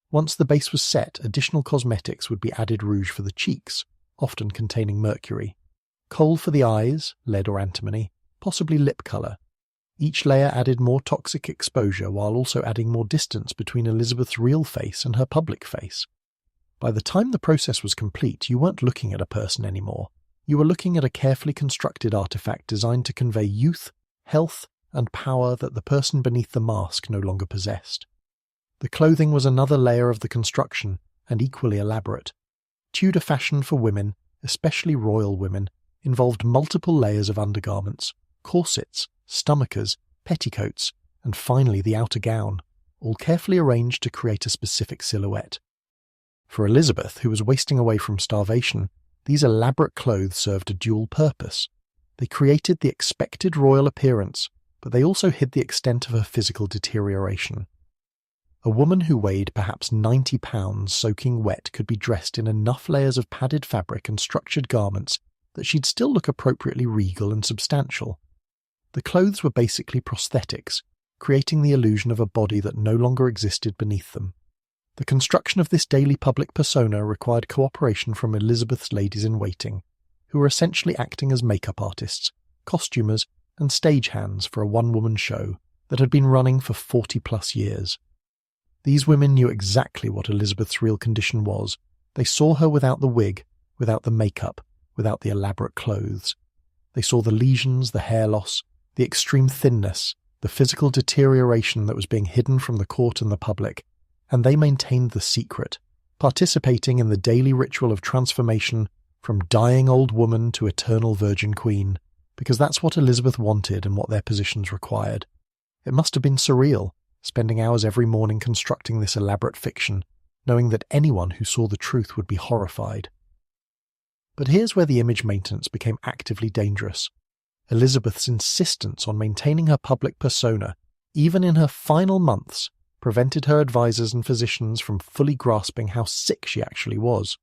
A: Once the base was set, additional cosmetics would be added: rouge for the cheeks, often containing mercury, kohl for the eyes, lead or antimony, possibly lip colour. Each layer added more toxic exposure while also adding more distance between Elizabeth's real face and her public face. By the time the process was complete, you weren't looking at a person anymore. You were looking at a carefully constructed artifact designed to convey youth, health, and power that the person beneath the mask no longer possessed. The clothing was another layer of the construction, and equally elaborate. Tudor fashion for women, especially royal women, involved multiple layers of undergarments, corsets, stomachers, petticoats, and finally the outer gown, all carefully arranged to create a specific silhouette. For Elizabeth, who was wasting away from starvation, these elaborate clothes served a dual purpose. They created the expected royal appearance, but they also hid the extent of her physical deterioration. A woman who weighed perhaps 90 pounds soaking wet could be dressed in enough layers of padded fabric and structured garments that she'd still look appropriately regal and substantial. The clothes were basically prosthetics, creating the illusion of a body that no longer existed beneath them. The construction of this daily public persona required cooperation from Elizabeth's ladies-in-waiting, who were essentially acting as makeup artists, costumers, and stagehands for a one-woman show that had been running for 40-plus years. These women knew exactly what Elizabeth's real condition was. They saw her without the wig, without the makeup, without the elaborate clothes. They saw the lesions, the hair loss, the extreme thinness, the physical deterioration that was being hidden from the court and the public, and they maintained the secret, participating in the daily ritual of transformation from dying old woman to eternal virgin queen, because that's what Elizabeth wanted and what their positions required. It must have been surreal, spending hours every morning constructing this elaborate fiction, knowing that anyone who saw the truth would be horrified. But here's where the image maintenance became actively dangerous. Elizabeth's insistence on maintaining her public persona, even in her final months, prevented her advisors and physicians from fully grasping how sick she actually was.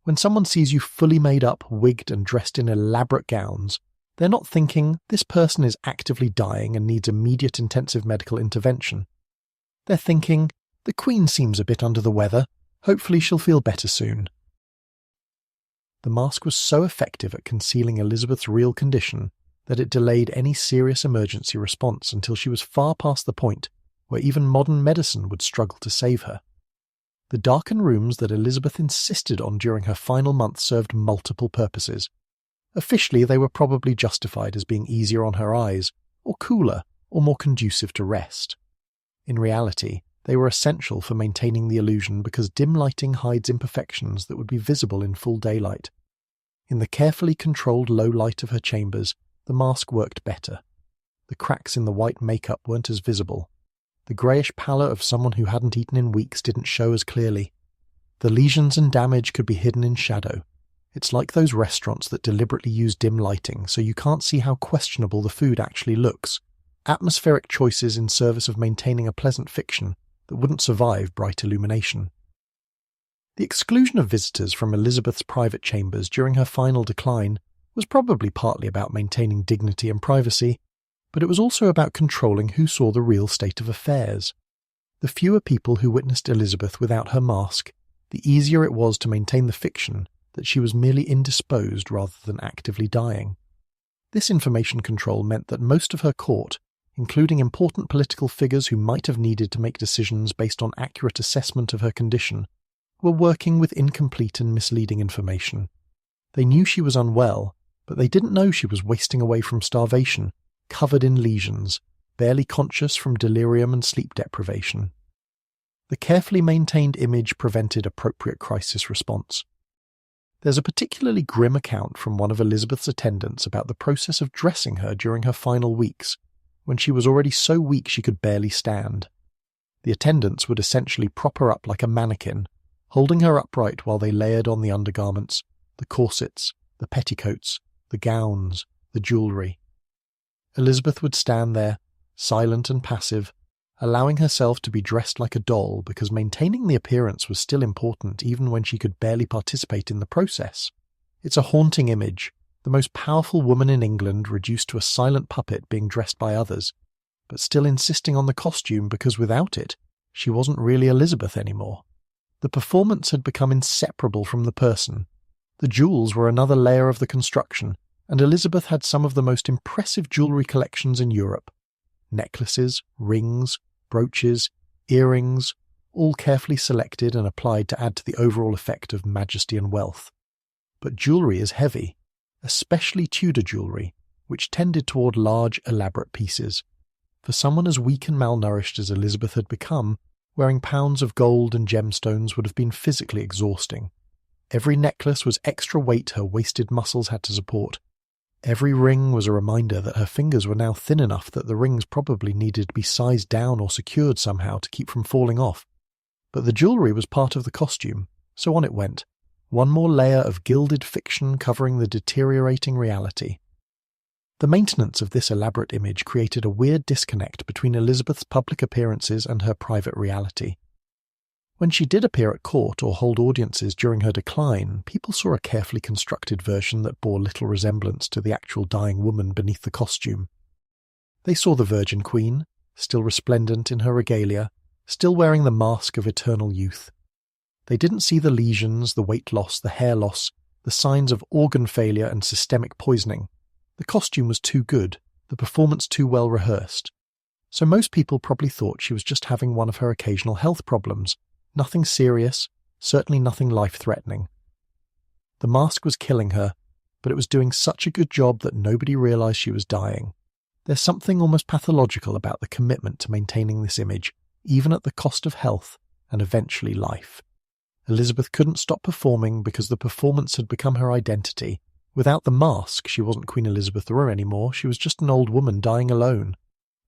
A: When someone sees you fully made up, wigged and dressed in elaborate gowns, they're not thinking, this person is actively dying and needs immediate intensive medical intervention. They're thinking, the Queen seems a bit under the weather, hopefully she'll feel better soon. The mask was so effective at concealing Elizabeth's real condition that it delayed any serious emergency response until she was far past the point where even modern medicine would struggle to save her. The darkened rooms that Elizabeth insisted on during her final month served multiple purposes. Officially, they were probably justified as being easier on her eyes, or cooler, or more conducive to rest. In reality, they were essential for maintaining the illusion because dim lighting hides imperfections that would be visible in full daylight. In the carefully controlled low light of her chambers, the mask worked better. The cracks in the white makeup weren't as visible. The greyish pallor of someone who hadn't eaten in weeks didn't show as clearly. The lesions and damage could be hidden in shadow. It's like those restaurants that deliberately use dim lighting so you can't see how questionable the food actually looks. Atmospheric choices in service of maintaining a pleasant fiction that wouldn't survive bright illumination. The exclusion of visitors from Elizabeth's private chambers during her final decline was probably partly about maintaining dignity and privacy, but it was also about controlling who saw the real state of affairs. The fewer people who witnessed Elizabeth without her mask, the easier it was to maintain the fiction that she was merely indisposed rather than actively dying. This information control meant that most of her court, including important political figures who might have needed to make decisions based on accurate assessment of her condition, were working with incomplete and misleading information. They knew she was unwell, but they didn't know she was wasting away from starvation, covered in lesions, barely conscious from delirium and sleep deprivation. The carefully maintained image prevented appropriate crisis response. There's a particularly grim account from one of Elizabeth's attendants about the process of dressing her during her final weeks, when she was already so weak she could barely stand. The attendants would essentially prop her up like a mannequin, holding her upright while they layered on the undergarments, the corsets, the petticoats, the gowns, the jewellery. Elizabeth would stand there, silent and passive, allowing herself to be dressed like a doll because maintaining the appearance was still important even when she could barely participate in the process. It's a haunting image, the most powerful woman in England reduced to a silent puppet being dressed by others, but still insisting on the costume because without it, she wasn't really Elizabeth anymore. The performance had become inseparable from the person. The jewels were another layer of the construction, and Elizabeth had some of the most impressive jewellery collections in Europe, necklaces, rings, brooches, earrings, all carefully selected and applied to add to the overall effect of majesty and wealth. But jewellery is heavy, especially Tudor jewellery, which tended toward large, elaborate pieces. For someone as weak and malnourished as Elizabeth had become, wearing pounds of gold and gemstones would have been physically exhausting. Every necklace was extra weight her wasted muscles had to support. Every ring was a reminder that her fingers were now thin enough that the rings probably needed to be sized down or secured somehow to keep from falling off. But the jewellery was part of the costume, so on it went. One more layer of gilded fiction covering the deteriorating reality. The maintenance of this elaborate image created a weird disconnect between Elizabeth's public appearances and her private reality. When she did appear at court or hold audiences during her decline, people saw a carefully constructed version that bore little resemblance to the actual dying woman beneath the costume. They saw the Virgin Queen, still resplendent in her regalia, still wearing the mask of eternal youth. They didn't see the lesions, the weight loss, the hair loss, the signs of organ failure and systemic poisoning. The costume was too good, the performance too well rehearsed. So most people probably thought she was just having one of her occasional health problems. Nothing serious, certainly nothing life-threatening. The mask was killing her, but it was doing such a good job that nobody realised she was dying. There's something almost pathological about the commitment to maintaining this image, even at the cost of health and eventually life. Elizabeth couldn't stop performing because the performance had become her identity. Without the mask, she wasn't Queen Elizabeth II anymore, she was just an old woman dying alone.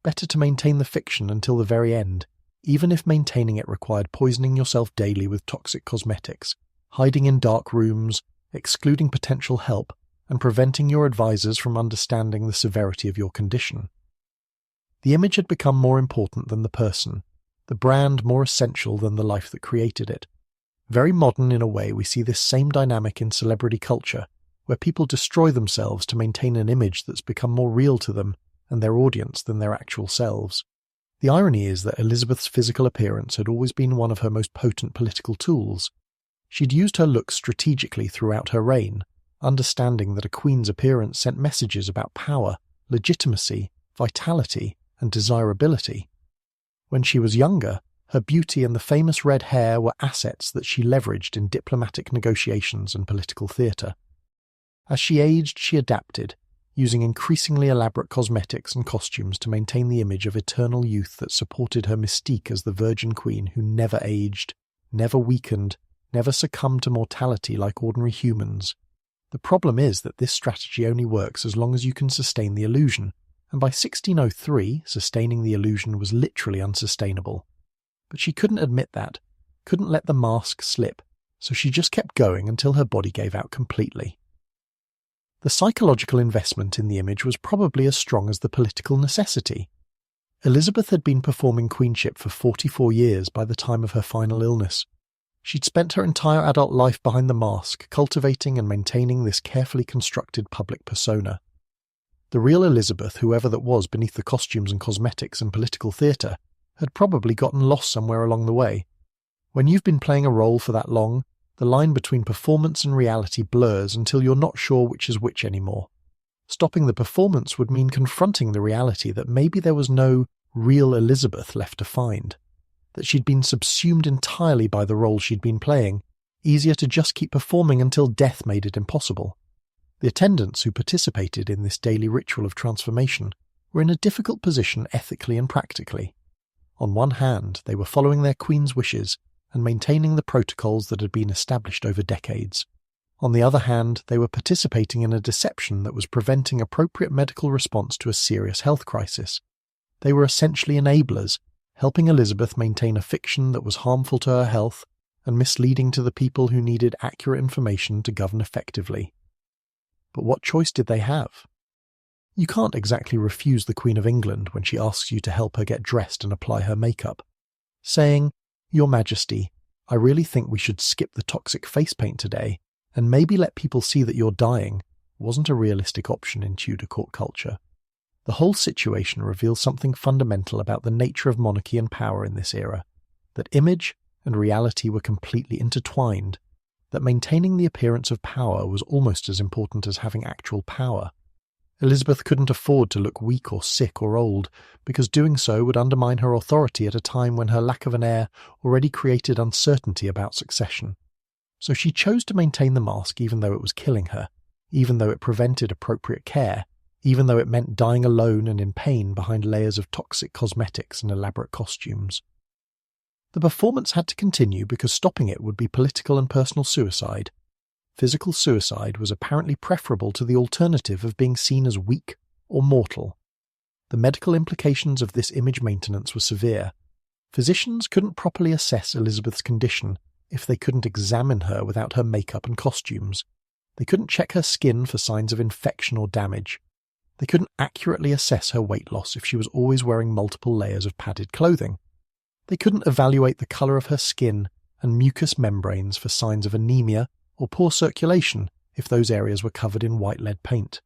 A: Better to maintain the fiction until the very end, even if maintaining it required poisoning yourself daily with toxic cosmetics, hiding in dark rooms, excluding potential help, and preventing your advisors from understanding the severity of your condition. The image had become more important than the person, the brand more essential than the life that created it. Very modern in a way, we see this same dynamic in celebrity culture, where people destroy themselves to maintain an image that's become more real to them and their audience than their actual selves. The irony is that Elizabeth's physical appearance had always been one of her most potent political tools. She'd used her looks strategically throughout her reign, understanding that a queen's appearance sent messages about power, legitimacy, vitality, and desirability. When she was younger, her beauty and the famous red hair were assets that she leveraged in diplomatic negotiations and political theatre. As she aged, she adapted, using increasingly elaborate cosmetics and costumes to maintain the image of eternal youth that supported her mystique as the Virgin Queen who never aged, never weakened, never succumbed to mortality like ordinary humans. The problem is that this strategy only works as long as you can sustain the illusion, and by 1603, sustaining the illusion was literally unsustainable. But she couldn't admit that, couldn't let the mask slip, so she just kept going until her body gave out completely. The psychological investment in the image was probably as strong as the political necessity. Elizabeth had been performing queenship for 44 years by the time of her final illness. She'd spent her entire adult life behind the mask, cultivating and maintaining this carefully constructed public persona. The real Elizabeth, whoever that was beneath the costumes and cosmetics and political theatre, had probably gotten lost somewhere along the way. When you've been playing a role for that long, the line between performance and reality blurs until you're not sure which is which anymore. Stopping the performance would mean confronting the reality that maybe there was no real Elizabeth left to find, that she'd been subsumed entirely by the role she'd been playing, easier to just keep performing until death made it impossible. The attendants who participated in this daily ritual of transformation were in a difficult position ethically and practically. On one hand, they were following their queen's wishes and maintaining the protocols that had been established over decades. On the other hand, they were participating in a deception that was preventing appropriate medical response to a serious health crisis. They were essentially enablers, helping Elizabeth maintain a fiction that was harmful to her health and misleading to the people who needed accurate information to govern effectively. But what choice did they have? You can't exactly refuse the Queen of England when she asks you to help her get dressed and apply her makeup. Saying, "Your Majesty, I really think we should skip the toxic face paint today and maybe let people see that you're dying," wasn't a realistic option in Tudor court culture. The whole situation reveals something fundamental about the nature of monarchy and power in this era, that image and reality were completely intertwined, that maintaining the appearance of power was almost as important as having actual power. Elizabeth couldn't afford to look weak or sick or old, because doing so would undermine her authority at a time when her lack of an heir already created uncertainty about succession. So she chose to maintain the mask even though it was killing her, even though it prevented appropriate care, even though it meant dying alone and in pain behind layers of toxic cosmetics and elaborate costumes. The performance had to continue because stopping it would be political and personal suicide. Physical suicide was apparently preferable to the alternative of being seen as weak or mortal. The medical implications of this image maintenance were severe. Physicians couldn't properly assess Elizabeth's condition if they couldn't examine her without her makeup and costumes. They couldn't check her skin for signs of infection or damage. They couldn't accurately assess her weight loss if she was always wearing multiple layers of padded clothing. They couldn't evaluate the colour of her skin and mucous membranes for signs of anemia or poor circulation if those areas were covered in white lead paint.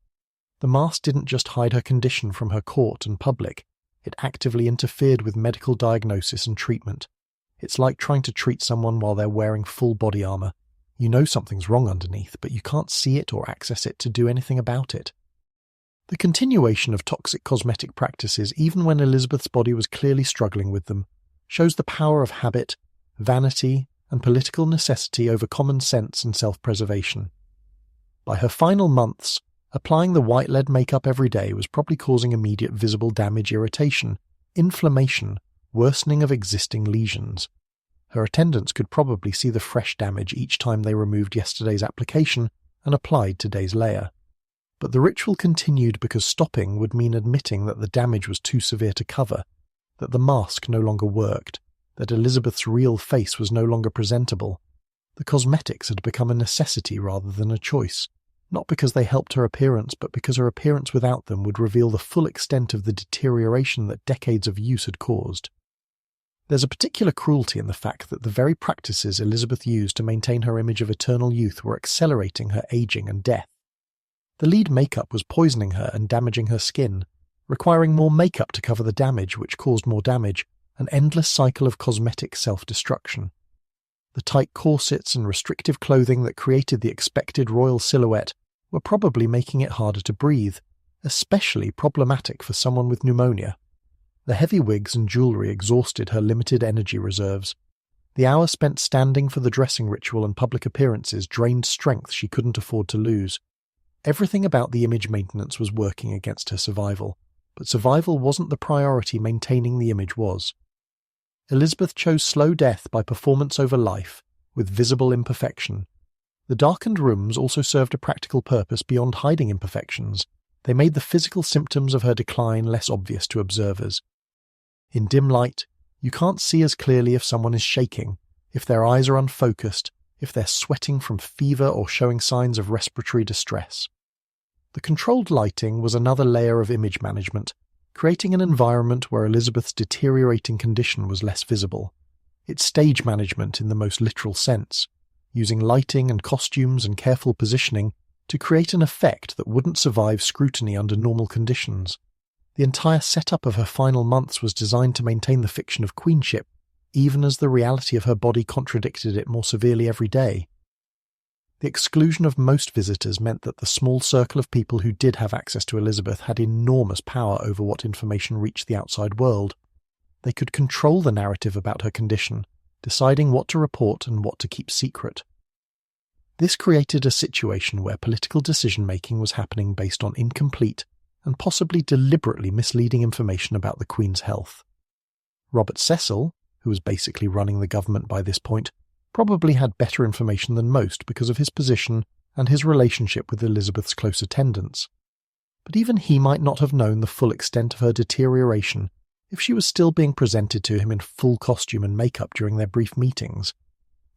A: The mask didn't just hide her condition from her court and public, it actively interfered with medical diagnosis and treatment. It's like trying to treat someone while they're wearing full body armour. You know something's wrong underneath, but you can't see it or access it to do anything about it. The continuation of toxic cosmetic practices, even when Elizabeth's body was clearly struggling with them, shows the power of habit, vanity, and political necessity over common sense and self-preservation. By her final months, applying the white lead makeup every day was probably causing immediate visible damage, irritation, inflammation, worsening of existing lesions. Her attendants could probably see the fresh damage each time they removed yesterday's application and applied today's layer. But the ritual continued because stopping would mean admitting that the damage was too severe to cover, that the mask no longer worked, that Elizabeth's real face was no longer presentable. The cosmetics had become a necessity rather than a choice, not because they helped her appearance, but because her appearance without them would reveal the full extent of the deterioration that decades of use had caused. There's a particular cruelty in the fact that the very practices Elizabeth used to maintain her image of eternal youth were accelerating her aging and death. The lead makeup was poisoning her and damaging her skin, requiring more makeup to cover the damage which caused more damage, an endless cycle of cosmetic self-destruction. The tight corsets and restrictive clothing that created the expected royal silhouette were probably making it harder to breathe, especially problematic for someone with pneumonia. The heavy wigs and jewellery exhausted her limited energy reserves. The hours spent standing for the dressing ritual and public appearances drained strength she couldn't afford to lose. Everything about the image maintenance was working against her survival, but survival wasn't the priority, maintaining the image was. Elizabeth chose slow death by performance over life, with visible imperfection. The darkened rooms also served a practical purpose beyond hiding imperfections. They made the physical symptoms of her decline less obvious to observers. In dim light, you can't see as clearly if someone is shaking, if their eyes are unfocused, if they're sweating from fever or showing signs of respiratory distress. The controlled lighting was another layer of image management, creating an environment where Elizabeth's deteriorating condition was less visible. It's stage management in the most literal sense, using lighting and costumes and careful positioning to create an effect that wouldn't survive scrutiny under normal conditions. The entire setup of her final months was designed to maintain the fiction of queenship, even as the reality of her body contradicted it more severely every day. The exclusion of most visitors meant that the small circle of people who did have access to Elizabeth had enormous power over what information reached the outside world. They could control the narrative about her condition, deciding what to report and what to keep secret. This created a situation where political decision-making was happening based on incomplete and possibly deliberately misleading information about the Queen's health. Robert Cecil, who was basically running the government by this point, probably had better information than most because of his position and his relationship with Elizabeth's close attendants. But even he might not have known the full extent of her deterioration if she was still being presented to him in full costume and makeup during their brief meetings.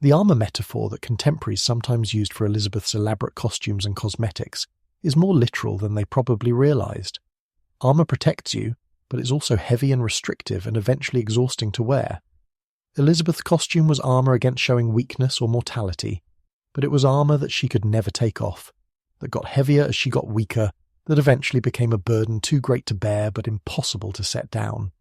A: The armour metaphor that contemporaries sometimes used for Elizabeth's elaborate costumes and cosmetics is more literal than they probably realised. Armour protects you, but is also heavy and restrictive and eventually exhausting to wear. Elizabeth's costume was armour against showing weakness or mortality, but it was armour that she could never take off, that got heavier as she got weaker, that eventually became a burden too great to bear but impossible to set down.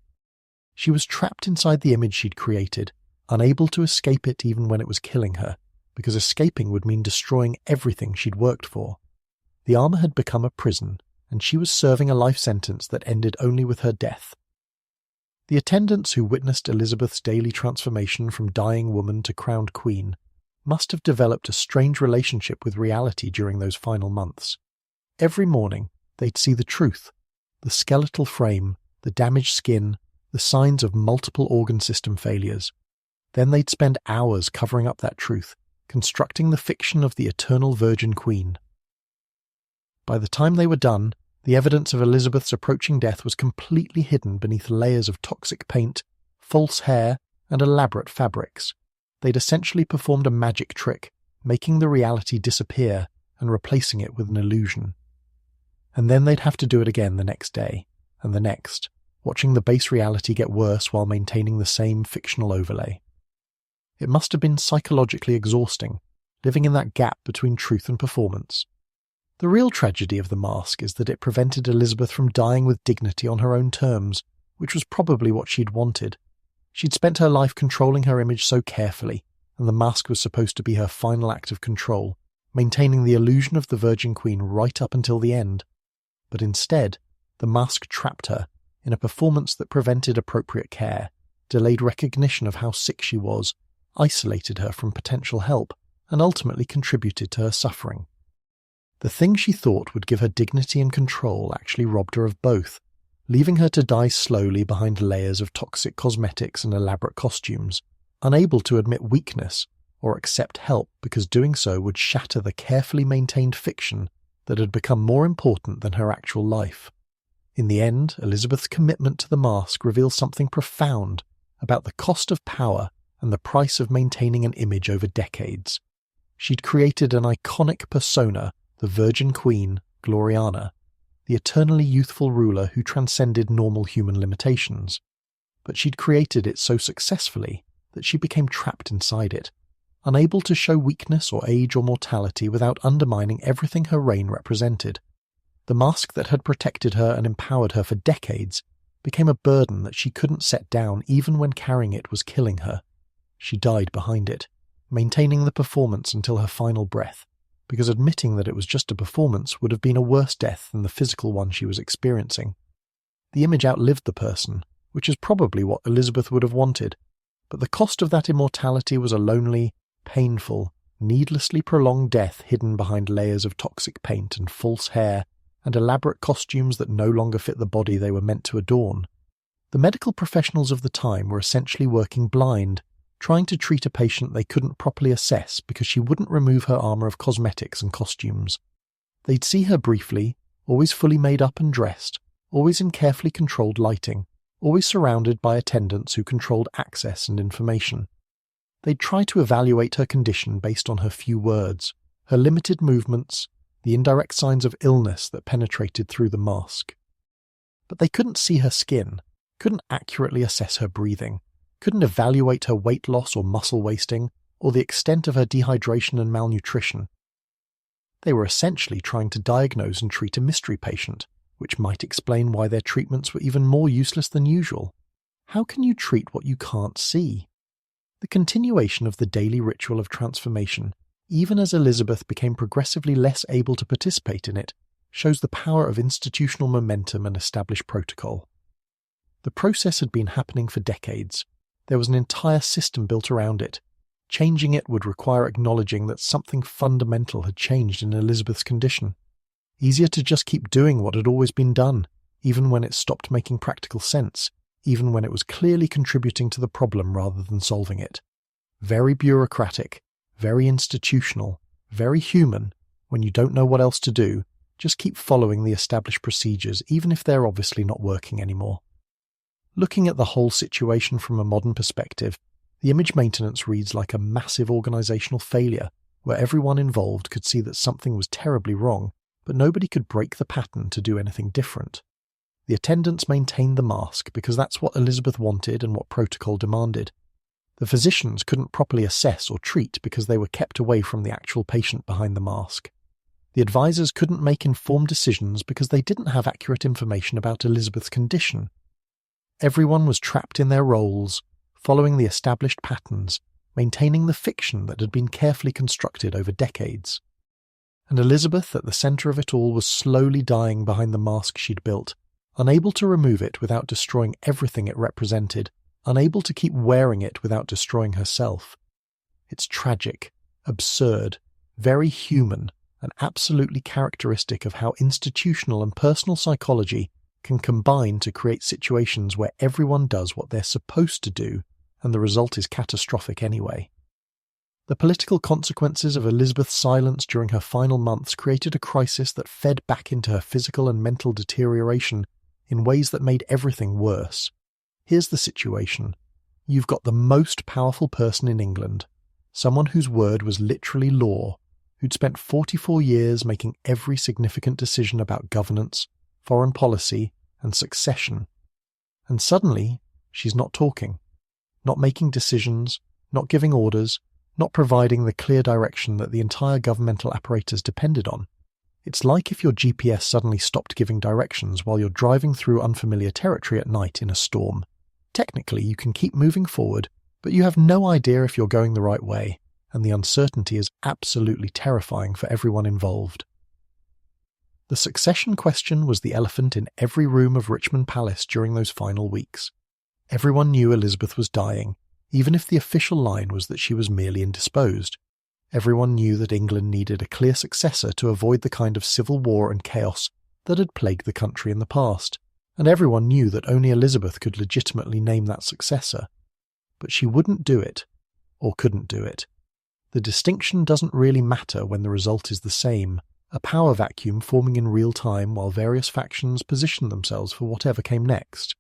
A: She was trapped inside the image she'd created, unable to escape it even when it was killing her, because escaping would mean destroying everything she'd worked for. The armour had become a prison, and she was serving a life sentence that ended only with her death. The attendants who witnessed Elizabeth's daily transformation from dying woman to crowned queen must have developed a strange relationship with reality during those final months. Every morning, they'd see the truth, the skeletal frame, the damaged skin, the signs of multiple organ system failures. Then they'd spend hours covering up that truth, constructing the fiction of the eternal Virgin Queen. By the time they were done, the evidence of Elizabeth's approaching death was completely hidden beneath layers of toxic paint, false hair, and elaborate fabrics. They'd essentially performed a magic trick, making the reality disappear and replacing it with an illusion. And then they'd have to do it again the next day, and the next, watching the base reality get worse while maintaining the same fictional overlay. It must have been psychologically exhausting, living in that gap between truth and performance. The real tragedy of the mask is that it prevented Elizabeth from dying with dignity on her own terms, which was probably what she'd wanted. She'd spent her life controlling her image so carefully, and the mask was supposed to be her final act of control, maintaining the illusion of the Virgin Queen right up until the end. But instead, the mask trapped her in a performance that prevented appropriate care, delayed recognition of how sick she was, isolated her from potential help, and ultimately contributed to her suffering. The thing she thought would give her dignity and control actually robbed her of both, leaving her to die slowly behind layers of toxic cosmetics and elaborate costumes, unable to admit weakness or accept help because doing so would shatter the carefully maintained fiction that had become more important than her actual life. In the end, Elizabeth's commitment to the mask reveals something profound about the cost of power and the price of maintaining an image over decades. She'd created an iconic persona, the Virgin Queen, Gloriana, the eternally youthful ruler who transcended normal human limitations. But she'd created it so successfully that she became trapped inside it, unable to show weakness or age or mortality without undermining everything her reign represented. The mask that had protected her and empowered her for decades became a burden that she couldn't set down even when carrying it was killing her. She died behind it, maintaining the performance until her final breath, because admitting that it was just a performance would have been a worse death than the physical one she was experiencing. The image outlived the person, which is probably what Elizabeth would have wanted, but the cost of that immortality was a lonely, painful, needlessly prolonged death hidden behind layers of toxic paint and false hair and elaborate costumes that no longer fit the body they were meant to adorn. The medical professionals of the time were essentially working blind, trying to treat a patient they couldn't properly assess because she wouldn't remove her armour of cosmetics and costumes. They'd see her briefly, always fully made up and dressed, always in carefully controlled lighting, always surrounded by attendants who controlled access and information. They'd try to evaluate her condition based on her few words, her limited movements, the indirect signs of illness that penetrated through the mask. But they couldn't see her skin, couldn't accurately assess her breathing, couldn't evaluate her weight loss or muscle wasting, or the extent of her dehydration and malnutrition. They were essentially trying to diagnose and treat a mystery patient, which might explain why their treatments were even more useless than usual. How can you treat what you can't see? The continuation of the daily ritual of transformation, even as Elizabeth became progressively less able to participate in it, shows the power of institutional momentum and established protocol. The process had been happening for decades. There was an entire system built around it. Changing it would require acknowledging that something fundamental had changed in Elizabeth's condition. Easier to just keep doing what had always been done, even when it stopped making practical sense, even when it was clearly contributing to the problem rather than solving it. Very bureaucratic, very institutional, very human. When you don't know what else to do, just keep following the established procedures, even if they're obviously not working anymore. Looking at the whole situation from a modern perspective, the image maintenance reads like a massive organizational failure, where everyone involved could see that something was terribly wrong, but nobody could break the pattern to do anything different. The attendants maintained the mask because that's what Elizabeth wanted and what protocol demanded. The physicians couldn't properly assess or treat because they were kept away from the actual patient behind the mask. The advisors couldn't make informed decisions because they didn't have accurate information about Elizabeth's condition. Everyone was trapped in their roles, following the established patterns, maintaining the fiction that had been carefully constructed over decades. And Elizabeth, at the centre of it all, was slowly dying behind the mask she'd built, unable to remove it without destroying everything it represented, unable to keep wearing it without destroying herself. It's tragic, absurd, very human, and absolutely characteristic of how institutional and personal psychology can combine to create situations where everyone does what they're supposed to do, and the result is catastrophic anyway. The political consequences of Elizabeth's silence during her final months created a crisis that fed back into her physical and mental deterioration in ways that made everything worse. Here's the situation. You've got the most powerful person in England, someone whose word was literally law, who'd spent 44 years making every significant decision about governance, foreign policy, and succession. And suddenly, she's not talking, not making decisions, not giving orders, not providing the clear direction that the entire governmental apparatus depended on. It's like if your GPS suddenly stopped giving directions while you're driving through unfamiliar territory at night in a storm. Technically, you can keep moving forward, but you have no idea if you're going the right way, and the uncertainty is absolutely terrifying for everyone involved. The succession question was the elephant in every room of Richmond Palace during those final weeks. Everyone knew Elizabeth was dying, even if the official line was that she was merely indisposed. Everyone knew that England needed a clear successor to avoid the kind of civil war and chaos that had plagued the country in the past, and everyone knew that only Elizabeth could legitimately name that successor. But she wouldn't do it, or couldn't do it. The distinction doesn't really matter when the result is the same, a power vacuum forming in real time while various factions positioned themselves for whatever came next.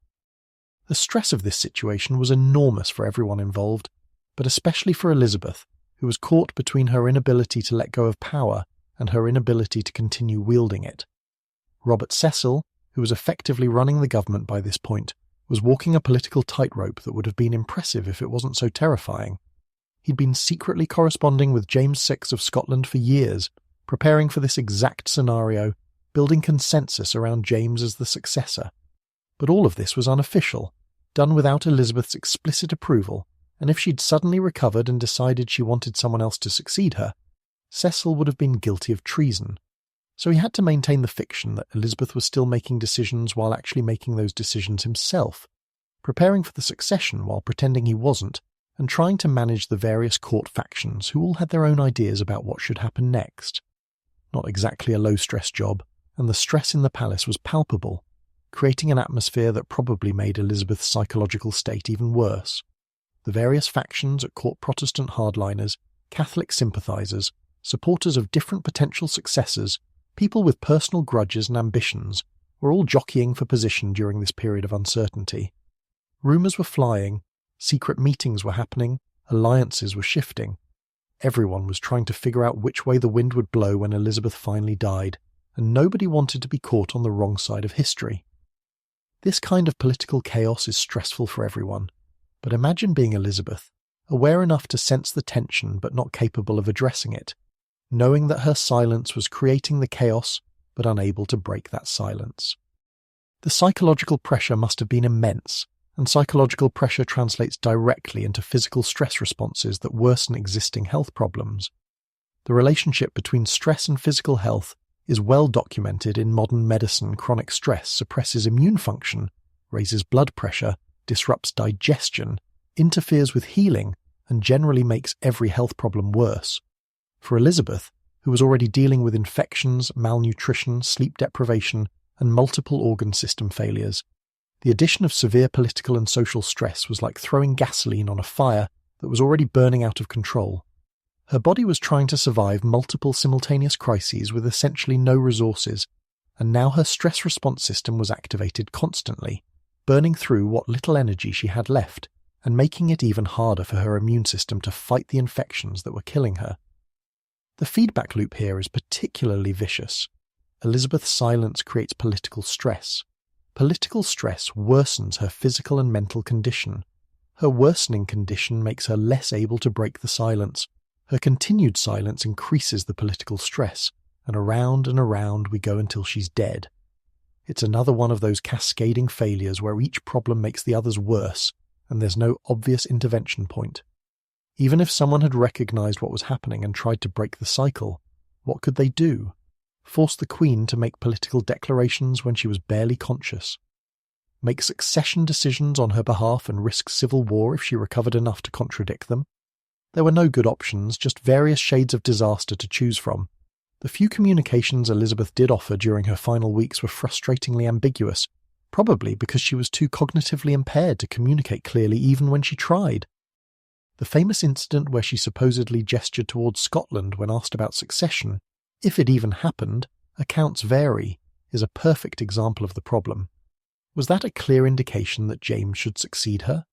A: The stress of this situation was enormous for everyone involved, but especially for Elizabeth, who was caught between her inability to let go of power and her inability to continue wielding it. Robert Cecil, who was effectively running the government by this point, was walking a political tightrope that would have been impressive if it wasn't so terrifying. He'd been secretly corresponding with James VI of Scotland for years, preparing for this exact scenario, building consensus around James as the successor. But all of this was unofficial, done without Elizabeth's explicit approval, and if she'd suddenly recovered and decided she wanted someone else to succeed her, Cecil would have been guilty of treason. So he had to maintain the fiction that Elizabeth was still making decisions while actually making those decisions himself, preparing for the succession while pretending he wasn't, and trying to manage the various court factions who all had their own ideas about what should happen next. Not exactly a low-stress job, and the stress in the palace was palpable, creating an atmosphere that probably made Elizabeth's psychological state even worse. The various factions at court, Protestant hardliners, Catholic sympathisers, supporters of different potential successors, people with personal grudges and ambitions, were all jockeying for position during this period of uncertainty. Rumours were flying, secret meetings were happening, alliances were shifting. Everyone was trying to figure out which way the wind would blow when Elizabeth finally died, and nobody wanted to be caught on the wrong side of history. This kind of political chaos is stressful for everyone, but imagine being Elizabeth, aware enough to sense the tension but not capable of addressing it, knowing that her silence was creating the chaos but unable to break that silence. The psychological pressure must have been immense, and psychological pressure translates directly into physical stress responses that worsen existing health problems. The relationship between stress and physical health is well documented in modern medicine. Chronic stress suppresses immune function, raises blood pressure, disrupts digestion, interferes with healing, and generally makes every health problem worse. For Elizabeth, who was already dealing with infections, malnutrition, sleep deprivation, and multiple organ system failures, the addition of severe political and social stress was like throwing gasoline on a fire that was already burning out of control. Her body was trying to survive multiple simultaneous crises with essentially no resources, and now her stress response system was activated constantly, burning through what little energy she had left, and making it even harder for her immune system to fight the infections that were killing her. The feedback loop here is particularly vicious. Elizabeth's silence creates political stress. Political stress worsens her physical and mental condition. Her worsening condition makes her less able to break the silence. Her continued silence increases the political stress, and around we go until she's dead. It's another one of those cascading failures where each problem makes the others worse, and there's no obvious intervention point. Even if someone had recognized what was happening and tried to break the cycle, What could they do? Force the Queen to make political declarations when she was barely conscious? Make succession decisions on her behalf and risk civil war if she recovered enough to contradict them? There were no good options, just various shades of disaster to choose from. The few communications Elizabeth did offer during her final weeks were frustratingly ambiguous, probably because she was too cognitively impaired to communicate clearly even when she tried. The famous incident where she supposedly gestured towards Scotland when asked about succession, if it even happened, accounts vary, is a perfect example of the problem. Was that a clear indication that James should succeed her?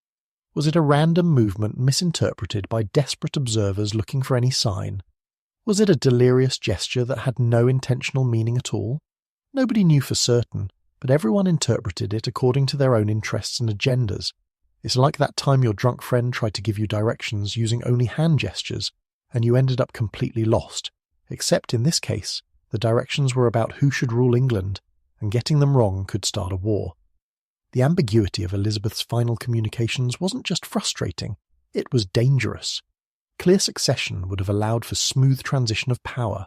A: Was it a random movement misinterpreted by desperate observers looking for any sign? Was it a delirious gesture that had no intentional meaning at all? Nobody knew for certain, but everyone interpreted it according to their own interests and agendas. It's like that time your drunk friend tried to give you directions using only hand gestures, and you ended up completely lost, except in this case, the directions were about who should rule England, and getting them wrong could start a war. The ambiguity of Elizabeth's final communications wasn't just frustrating, it was dangerous. Clear succession would have allowed for smooth transition of power.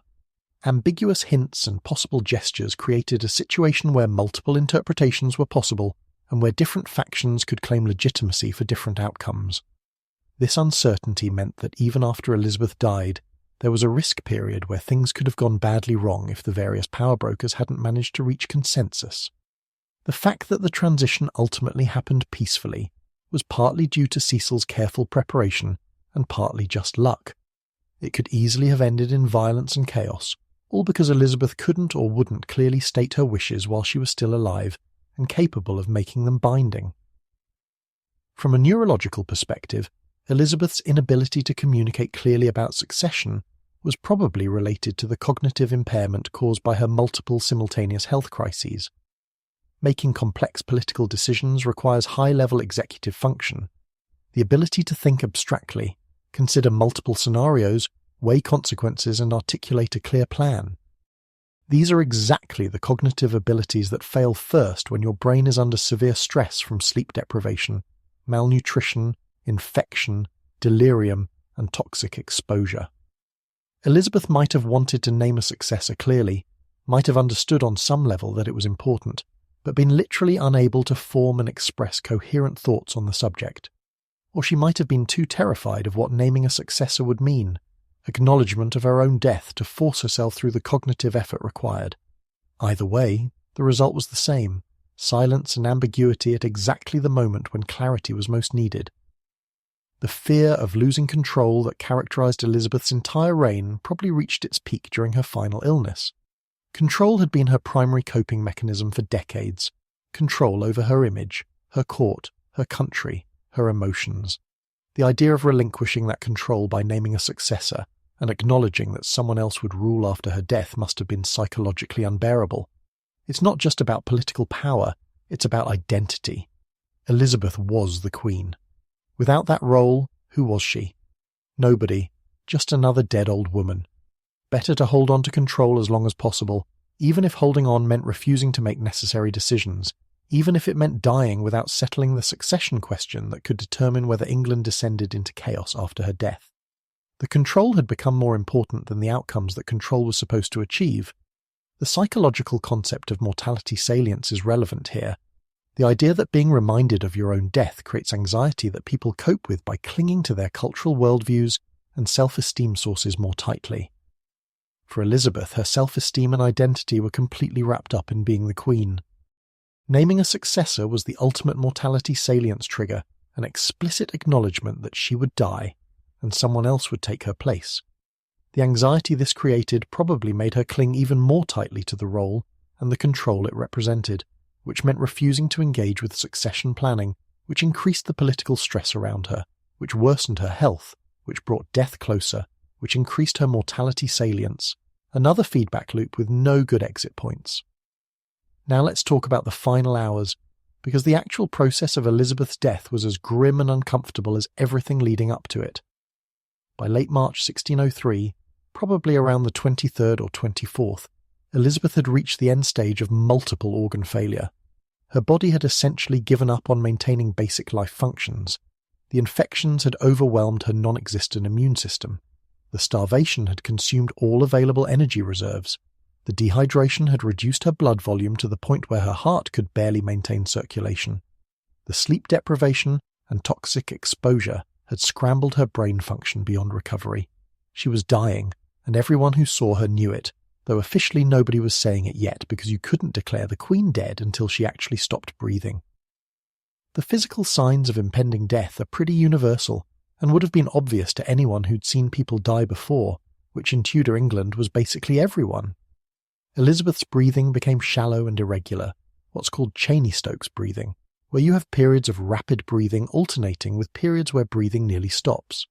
A: Ambiguous hints and possible gestures created a situation where multiple interpretations were possible and where different factions could claim legitimacy for different outcomes. This uncertainty meant that even after Elizabeth died, there was a risk period where things could have gone badly wrong if the various power brokers hadn't managed to reach consensus. The fact that the transition ultimately happened peacefully was partly due to Cecil's careful preparation and partly just luck. It could easily have ended in violence and chaos, all because Elizabeth couldn't or wouldn't clearly state her wishes while she was still alive and capable of making them binding. From a neurological perspective, Elizabeth's inability to communicate clearly about succession was probably related to the cognitive impairment caused by her multiple simultaneous health crises. Making complex political decisions requires high-level executive function. The ability to think abstractly, consider multiple scenarios, weigh consequences and articulate a clear plan. These are exactly the cognitive abilities that fail first when your brain is under severe stress from sleep deprivation, malnutrition, infection, delirium, and toxic exposure. Elizabeth might have wanted to name a successor clearly, might have understood on some level that it was important, but been literally unable to form and express coherent thoughts on the subject. Or she might have been too terrified of what naming a successor would mean, acknowledgement of her own death to force herself through the cognitive effort required. Either way, the result was the same, silence and ambiguity at exactly the moment when clarity was most needed. The fear of losing control that characterized Elizabeth's entire reign probably reached its peak during her final illness. Control had been her primary coping mechanism for decades. Control over her image, her court, her country, her emotions. The idea of relinquishing that control by naming a successor and acknowledging that someone else would rule after her death must have been psychologically unbearable. It's not just about political power, it's about identity. Elizabeth was the Queen. Without that role, who was she? Nobody, just another dead old woman. Better to hold on to control as long as possible, even if holding on meant refusing to make necessary decisions, even if it meant dying without settling the succession question that could determine whether England descended into chaos after her death. The control had become more important than the outcomes that control was supposed to achieve. The psychological concept of mortality salience is relevant here. The idea that being reminded of your own death creates anxiety that people cope with by clinging to their cultural worldviews and self-esteem sources more tightly. For Elizabeth, her self-esteem and identity were completely wrapped up in being the Queen. Naming a successor was the ultimate mortality salience trigger, an explicit acknowledgement that she would die, and someone else would take her place. The anxiety this created probably made her cling even more tightly to the role and the control it represented, which meant refusing to engage with succession planning, which increased the political stress around her, which worsened her health, which brought death closer, which increased her mortality salience, another feedback loop with no good exit points. Now let's talk about the final hours, because the actual process of Elizabeth's death was as grim and uncomfortable as everything leading up to it. By late March 1603, probably around the 23rd or 24th, Elizabeth had reached the end stage of multiple organ failure. Her body had essentially given up on maintaining basic life functions. The infections had overwhelmed her non-existent immune system. The starvation had consumed all available energy reserves. The dehydration had reduced her blood volume to the point where her heart could barely maintain circulation. The sleep deprivation and toxic exposure had scrambled her brain function beyond recovery. She was dying, and everyone who saw her knew it, though officially nobody was saying it yet because you couldn't declare the Queen dead until she actually stopped breathing. The physical signs of impending death are pretty universal and would have been obvious to anyone who'd seen people die before, which in Tudor England was basically everyone. Elizabeth's breathing became shallow and irregular, what's called Cheney-Stokes breathing, where you have periods of rapid breathing alternating with periods where breathing nearly stops.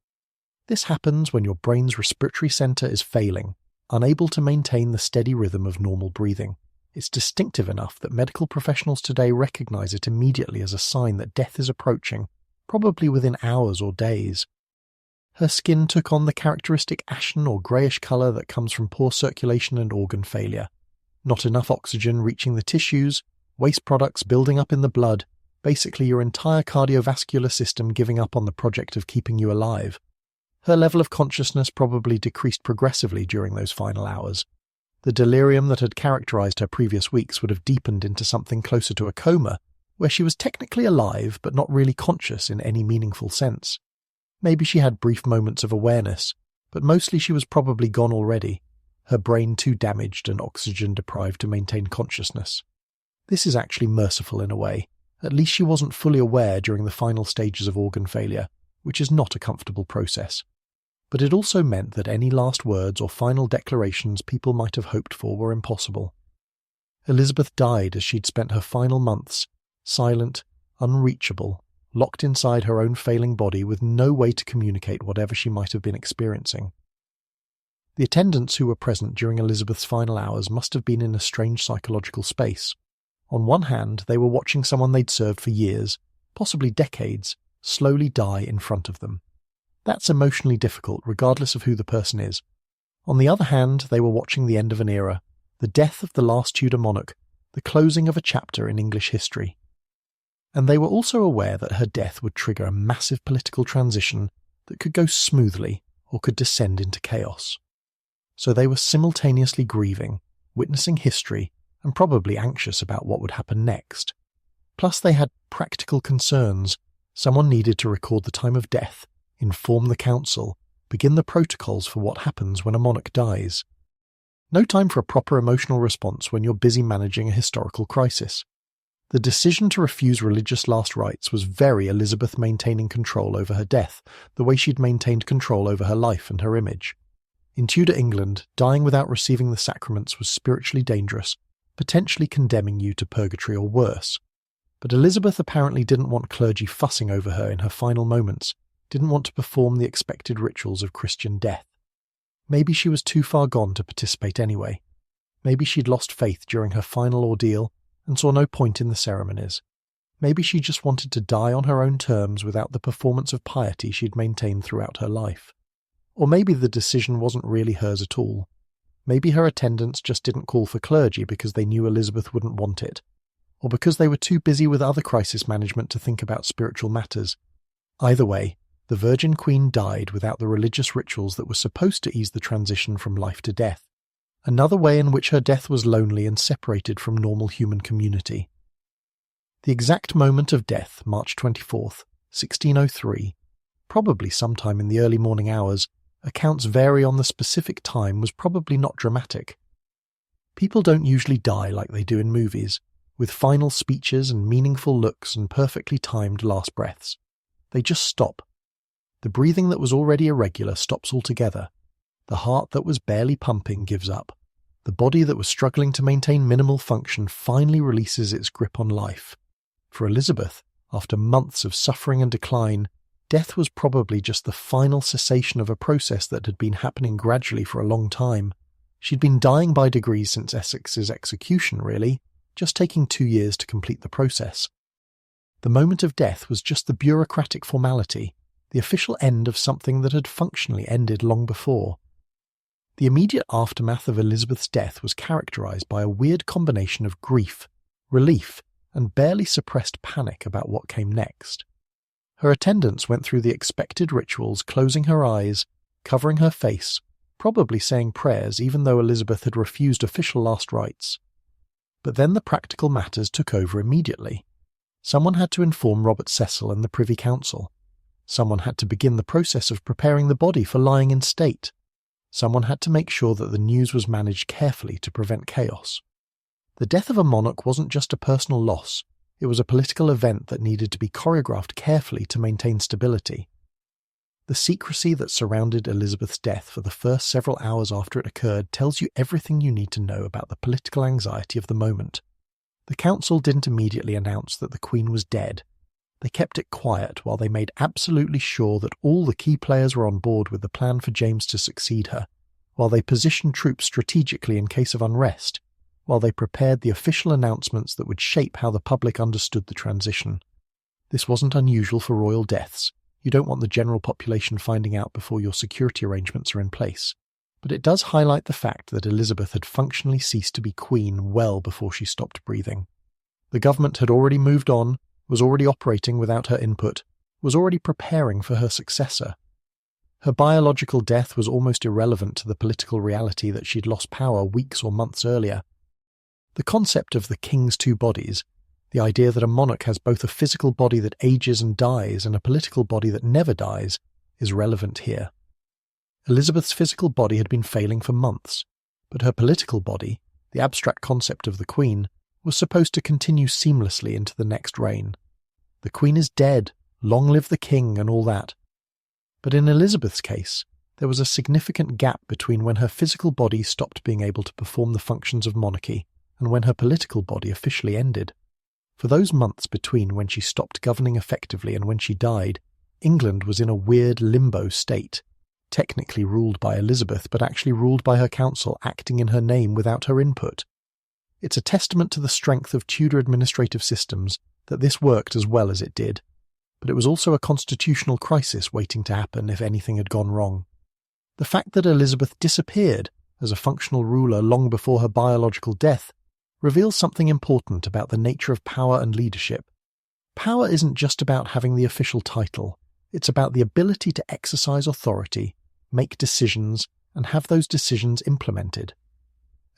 A: This happens when your brain's respiratory center is failing, unable to maintain the steady rhythm of normal breathing. It's distinctive enough that medical professionals today recognize it immediately as a sign that death is approaching, probably within hours or days. Her skin took on the characteristic ashen or greyish colour that comes from poor circulation and organ failure. Not enough oxygen reaching the tissues, waste products building up in the blood, basically your entire cardiovascular system giving up on the project of keeping you alive. Her level of consciousness probably decreased progressively during those final hours. The delirium that had characterised her previous weeks would have deepened into something closer to a coma, where she was technically alive but not really conscious in any meaningful sense. Maybe she had brief moments of awareness, but mostly she was probably gone already, her brain too damaged and oxygen deprived to maintain consciousness. This is actually merciful in a way. At least she wasn't fully aware during the final stages of organ failure, which is not a comfortable process. But it also meant that any last words or final declarations people might have hoped for were impossible. Elizabeth died as she'd spent her final months, silent, unreachable, locked inside her own failing body with no way to communicate whatever she might have been experiencing. The attendants who were present during Elizabeth's final hours must have been in a strange psychological space. On one hand, they were watching someone they'd served for years, possibly decades, slowly die in front of them. That's emotionally difficult, regardless of who the person is. On the other hand, they were watching the end of an era, the death of the last Tudor monarch, the closing of a chapter in English history. And they were also aware that her death would trigger a massive political transition that could go smoothly or could descend into chaos. So they were simultaneously grieving, witnessing history, and probably anxious about what would happen next. Plus they had practical concerns. Someone needed to record the time of death, inform the council, begin the protocols for what happens when a monarch dies. No time for a proper emotional response when you're busy managing a historical crisis. The decision to refuse religious last rites was very Elizabeth maintaining control over her death, the way she'd maintained control over her life and her image. In Tudor England, dying without receiving the sacraments was spiritually dangerous, potentially condemning you to purgatory or worse. But Elizabeth apparently didn't want clergy fussing over her in her final moments, didn't want to perform the expected rituals of Christian death. Maybe she was too far gone to participate anyway. Maybe she'd lost faith during her final ordeal and saw no point in the ceremonies. Maybe she just wanted to die on her own terms without the performance of piety she'd maintained throughout her life. Or maybe the decision wasn't really hers at all. Maybe her attendants just didn't call for clergy because they knew Elizabeth wouldn't want it, or because they were too busy with other crisis management to think about spiritual matters. Either way, the Virgin Queen died without the religious rituals that were supposed to ease the transition from life to death. Another way in which her death was lonely and separated from normal human community. The exact moment of death, March 24th, 1603, probably sometime in the early morning hours, accounts vary on the specific time, was probably not dramatic. People don't usually die like they do in movies, with final speeches and meaningful looks and perfectly timed last breaths. They just stop. The breathing that was already irregular stops altogether. The heart that was barely pumping gives up. The body that was struggling to maintain minimal function finally releases its grip on life. For Elizabeth, after months of suffering and decline, death was probably just the final cessation of a process that had been happening gradually for a long time. She'd been dying by degrees since Essex's execution, really, just taking 2 years to complete the process. The moment of death was just the bureaucratic formality, the official end of something that had functionally ended long before. The immediate aftermath of Elizabeth's death was characterized by a weird combination of grief, relief, and barely suppressed panic about what came next. Her attendants went through the expected rituals, closing her eyes, covering her face, probably saying prayers even though Elizabeth had refused official last rites. But then the practical matters took over immediately. Someone had to inform Robert Cecil and the Privy Council. Someone had to begin the process of preparing the body for lying in state. Someone had to make sure that the news was managed carefully to prevent chaos. The death of a monarch wasn't just a personal loss, it was a political event that needed to be choreographed carefully to maintain stability. The secrecy that surrounded Elizabeth's death for the first several hours after it occurred tells you everything you need to know about the political anxiety of the moment. The council didn't immediately announce that the Queen was dead. They kept it quiet while they made absolutely sure that all the key players were on board with the plan for James to succeed her, while they positioned troops strategically in case of unrest, while they prepared the official announcements that would shape how the public understood the transition. This wasn't unusual for royal deaths. You don't want the general population finding out before your security arrangements are in place. But it does highlight the fact that Elizabeth had functionally ceased to be queen well before she stopped breathing. The government had already moved on, was already operating without her input, was already preparing for her successor. Her biological death was almost irrelevant to the political reality that she'd lost power weeks or months earlier. The concept of the king's two bodies, the idea that a monarch has both a physical body that ages and dies and a political body that never dies, is relevant here. Elizabeth's physical body had been failing for months, but her political body, the abstract concept of the Queen, was supposed to continue seamlessly into the next reign. The Queen is dead, long live the King and all that. But in Elizabeth's case, there was a significant gap between when her physical body stopped being able to perform the functions of monarchy and when her political body officially ended. For those months between when she stopped governing effectively and when she died, England was in a weird limbo state, technically ruled by Elizabeth but actually ruled by her council acting in her name without her input. It's a testament to the strength of Tudor administrative systems that this worked as well as it did, but it was also a constitutional crisis waiting to happen if anything had gone wrong. The fact that Elizabeth disappeared as a functional ruler long before her biological death reveals something important about the nature of power and leadership. Power isn't just about having the official title, it's about the ability to exercise authority, make decisions, and have those decisions implemented.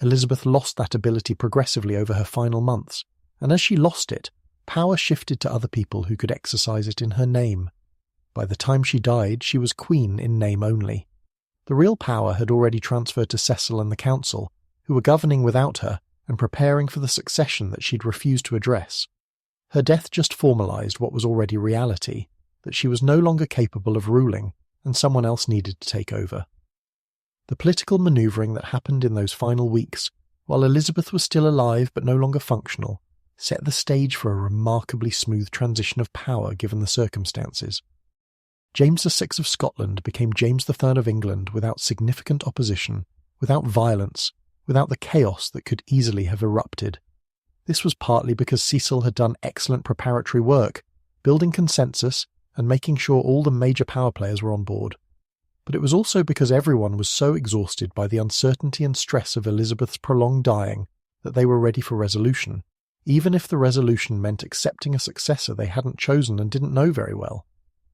A: Elizabeth lost that ability progressively over her final months, and as she lost it, power shifted to other people who could exercise it in her name. By the time she died, she was queen in name only. The real power had already transferred to Cecil and the council, who were governing without her and preparing for the succession that she'd refused to address. Her death just formalized what was already reality, that she was no longer capable of ruling, and someone else needed to take over. The political maneuvering that happened in those final weeks, while Elizabeth was still alive but no longer functional, set the stage for a remarkably smooth transition of power given the circumstances. James VI of Scotland became James III of England without significant opposition, without violence, without the chaos that could easily have erupted. This was partly because Cecil had done excellent preparatory work, building consensus and making sure all the major power players were on board. But it was also because everyone was so exhausted by the uncertainty and stress of Elizabeth's prolonged dying that they were ready for resolution, even if the resolution meant accepting a successor they hadn't chosen and didn't know very well.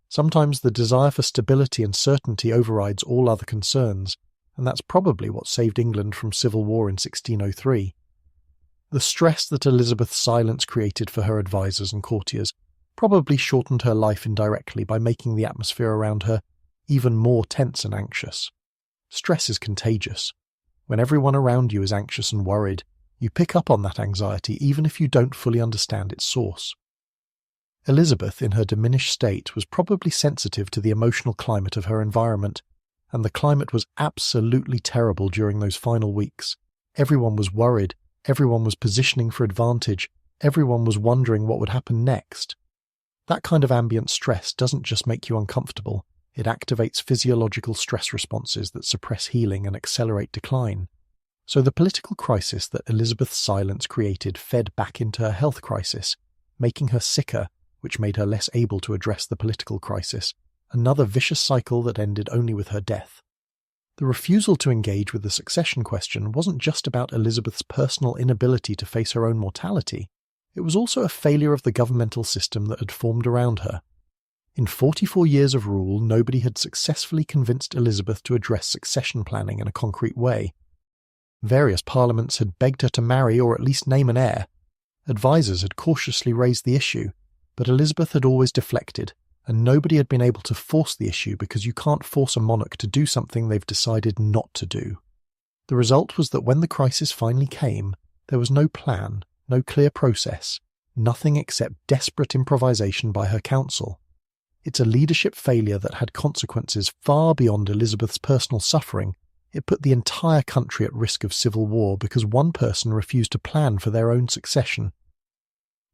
A: Sometimes the desire for stability and certainty overrides all other concerns, and that's probably what saved England from civil war in 1603. The stress that Elizabeth's silence created for her advisers and courtiers probably shortened her life indirectly by making the atmosphere around her even more tense and anxious. Stress is contagious. When everyone around you is anxious and worried, you pick up on that anxiety even if you don't fully understand its source. Elizabeth, in her diminished state, was probably sensitive to the emotional climate of her environment, and the climate was absolutely terrible during those final weeks. Everyone was worried, everyone was positioning for advantage, everyone was wondering what would happen next. That kind of ambient stress doesn't just make you uncomfortable, it activates physiological stress responses that suppress healing and accelerate decline. So the political crisis that Elizabeth's silence created fed back into her health crisis, making her sicker, which made her less able to address the political crisis, another vicious cycle that ended only with her death. The refusal to engage with the succession question wasn't just about Elizabeth's personal inability to face her own mortality, it was also a failure of the governmental system that had formed around her. In 44 years of rule, nobody had successfully convinced Elizabeth to address succession planning in a concrete way. Various parliaments had begged her to marry or at least name an heir. Advisers had cautiously raised the issue, but Elizabeth had always deflected, and nobody had been able to force the issue because you can't force a monarch to do something they've decided not to do. The result was that when the crisis finally came, there was no plan, no clear process, nothing except desperate improvisation by her council. It's a leadership failure that had consequences far beyond Elizabeth's personal suffering. It put the entire country at risk of civil war because one person refused to plan for their own succession.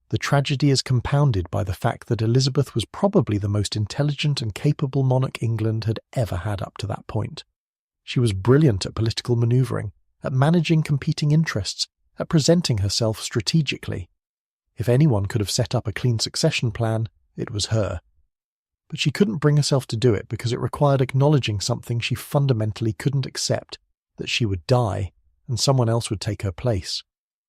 A: The tragedy is compounded by the fact that Elizabeth was probably the most intelligent and capable monarch England had ever had up to that point. She was brilliant at political manoeuvring, at managing competing interests, at presenting herself strategically. If anyone could have set up a clean succession plan, it was her. But she couldn't bring herself to do it because it required acknowledging something she fundamentally couldn't accept, that she would die, and someone else would take her place.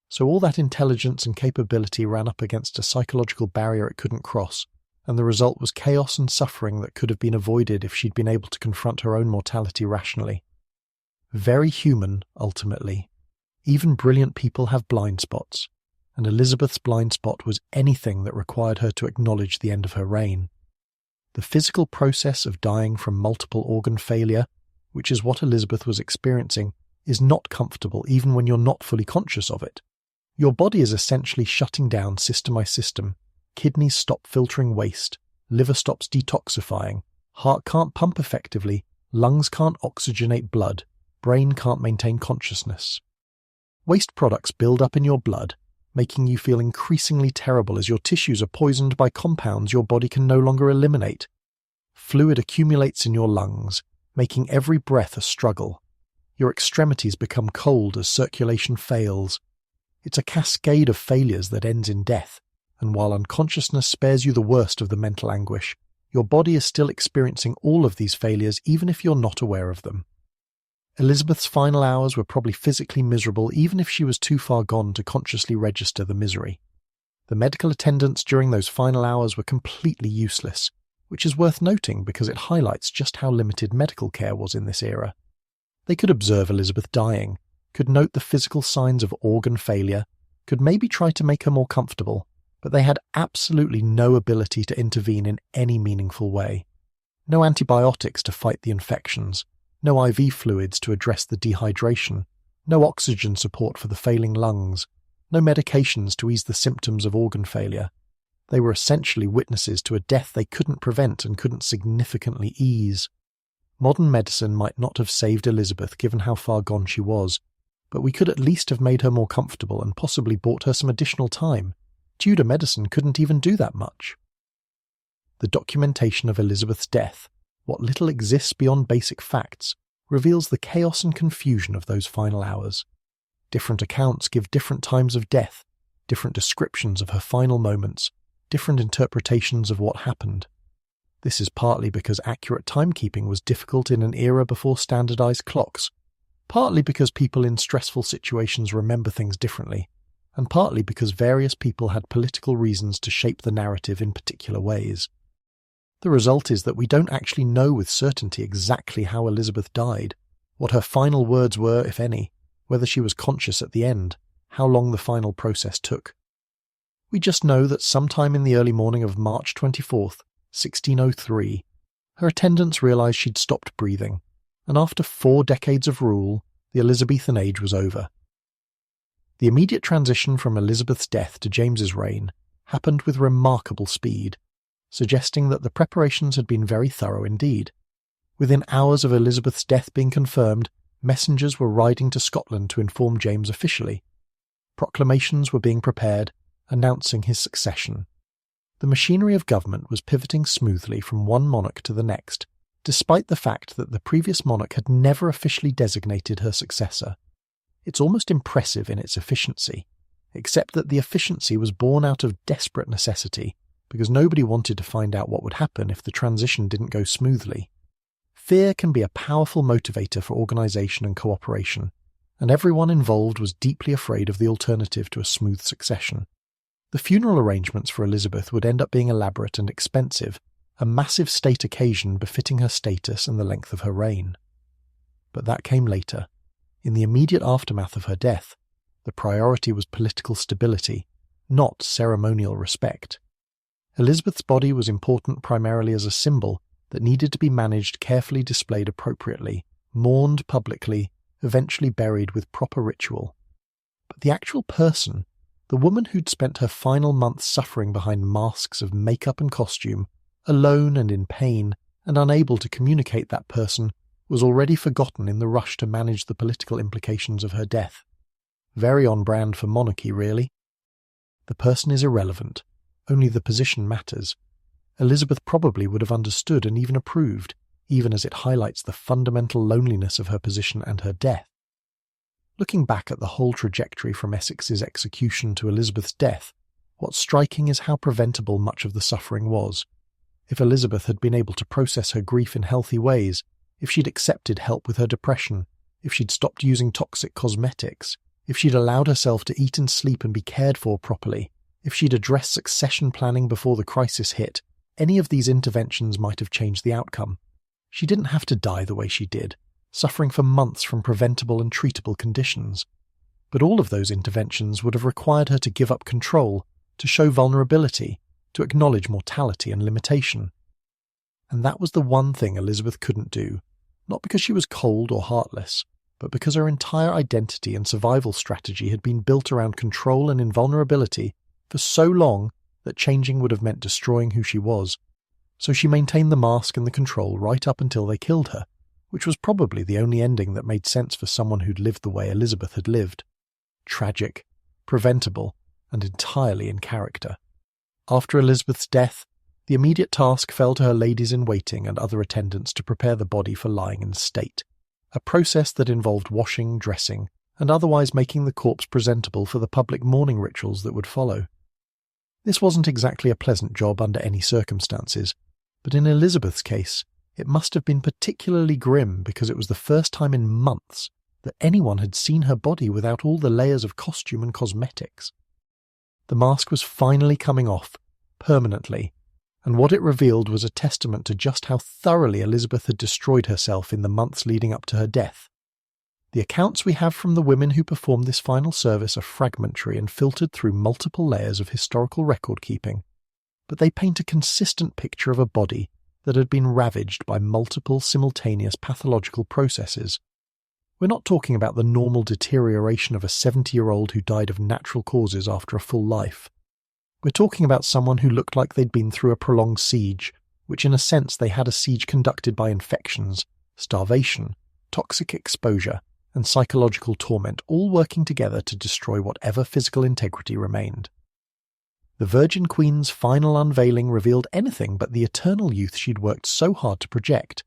A: So all that intelligence and capability ran up against a psychological barrier it couldn't cross, and the result was chaos and suffering that could have been avoided if she'd been able to confront her own mortality rationally. Very human, ultimately. Even brilliant people have blind spots, and Elizabeth's blind spot was anything that required her to acknowledge the end of her reign. The physical process of dying from multiple organ failure, which is what Elizabeth was experiencing, is not comfortable even when you're not fully conscious of it. Your body is essentially shutting down system by system. Kidneys stop filtering waste, liver stops detoxifying, heart can't pump effectively, lungs can't oxygenate blood, brain can't maintain consciousness. Waste products build up in your blood, making you feel increasingly terrible as your tissues are poisoned by compounds your body can no longer eliminate. Fluid accumulates in your lungs, making every breath a struggle. Your extremities become cold as circulation fails. It's a cascade of failures that ends in death, and while unconsciousness spares you the worst of the mental anguish, your body is still experiencing all of these failures even if you're not aware of them. Elizabeth's final hours were probably physically miserable even if she was too far gone to consciously register the misery. The medical attendants during those final hours were completely useless, which is worth noting because it highlights just how limited medical care was in this era. They could observe Elizabeth dying, could note the physical signs of organ failure, could maybe try to make her more comfortable, but they had absolutely no ability to intervene in any meaningful way. No antibiotics to fight the infections, no IV fluids to address the dehydration, no oxygen support for the failing lungs, no medications to ease the symptoms of organ failure. They were essentially witnesses to a death they couldn't prevent and couldn't significantly ease. Modern medicine might not have saved Elizabeth given how far gone she was, but we could at least have made her more comfortable and possibly bought her some additional time. Tudor medicine couldn't even do that much. The documentation of Elizabeth's death, what little exists beyond basic facts, reveals the chaos and confusion of those final hours. Different accounts give different times of death, different descriptions of her final moments, different interpretations of what happened. This is partly because accurate timekeeping was difficult in an era before standardized clocks, partly because people in stressful situations remember things differently, and partly because various people had political reasons to shape the narrative in particular ways. The result is that we don't actually know with certainty exactly how Elizabeth died, what her final words were, if any, whether she was conscious at the end, how long the final process took. We just know that sometime in the early morning of March 24th, 1603, her attendants realised she'd stopped breathing, and after 4 decades of rule, the Elizabethan age was over. The immediate transition from Elizabeth's death to James's reign happened with remarkable speed, suggesting that the preparations had been very thorough indeed. Within hours of Elizabeth's death being confirmed, messengers were riding to Scotland to inform James officially. Proclamations were being prepared, announcing his succession. The machinery of government was pivoting smoothly from one monarch to the next, despite the fact that the previous monarch had never officially designated her successor. It's almost impressive in its efficiency, except that the efficiency was born out of desperate necessity, because nobody wanted to find out what would happen if the transition didn't go smoothly. Fear can be a powerful motivator for organisation and cooperation, and everyone involved was deeply afraid of the alternative to a smooth succession. The funeral arrangements for Elizabeth would end up being elaborate and expensive, a massive state occasion befitting her status and the length of her reign. But that came later. In the immediate aftermath of her death, the priority was political stability, not ceremonial respect. Elizabeth's body was important primarily as a symbol that needed to be managed, carefully displayed appropriately, mourned publicly, eventually buried with proper ritual. But the actual person, the woman who'd spent her final months suffering behind masks of makeup and costume, alone and in pain, and unable to communicate that person, was already forgotten in the rush to manage the political implications of her death. Very on brand for monarchy, really. The person is irrelevant. Only the position matters. Elizabeth probably would have understood and even approved, even as it highlights the fundamental loneliness of her position and her death. Looking back at the whole trajectory from Essex's execution to Elizabeth's death, what's striking is how preventable much of the suffering was. If Elizabeth had been able to process her grief in healthy ways, if she'd accepted help with her depression, if she'd stopped using toxic cosmetics, if she'd allowed herself to eat and sleep and be cared for properly, if she'd addressed succession planning before the crisis hit, any of these interventions might have changed the outcome. She didn't have to die the way she did, suffering for months from preventable and treatable conditions. But all of those interventions would have required her to give up control, to show vulnerability, to acknowledge mortality and limitation. And that was the one thing Elizabeth couldn't do, not because she was cold or heartless, but because her entire identity and survival strategy had been built around control and invulnerability for so long that changing would have meant destroying who she was. So she maintained the mask and the control right up until they killed her, which was probably the only ending that made sense for someone who'd lived the way Elizabeth had lived. Tragic, preventable, and entirely in character. After Elizabeth's death, the immediate task fell to her ladies-in-waiting and other attendants to prepare the body for lying in state, a process that involved washing, dressing, and otherwise making the corpse presentable for the public mourning rituals that would follow. This wasn't exactly a pleasant job under any circumstances, but in Elizabeth's case, it must have been particularly grim because it was the first time in months that anyone had seen her body without all the layers of costume and cosmetics. The mask was finally coming off, permanently, and what it revealed was a testament to just how thoroughly Elizabeth had destroyed herself in the months leading up to her death. The accounts we have from the women who performed this final service are fragmentary and filtered through multiple layers of historical record-keeping, but they paint a consistent picture of a body that had been ravaged by multiple simultaneous pathological processes. We're not talking about the normal deterioration of a 70-year-old who died of natural causes after a full life. We're talking about someone who looked like they'd been through a prolonged siege, which in a sense they had a siege conducted by infections, starvation, toxic exposure, and psychological torment all working together to destroy whatever physical integrity remained. The Virgin Queen's final unveiling revealed anything but the eternal youth she'd worked so hard to project.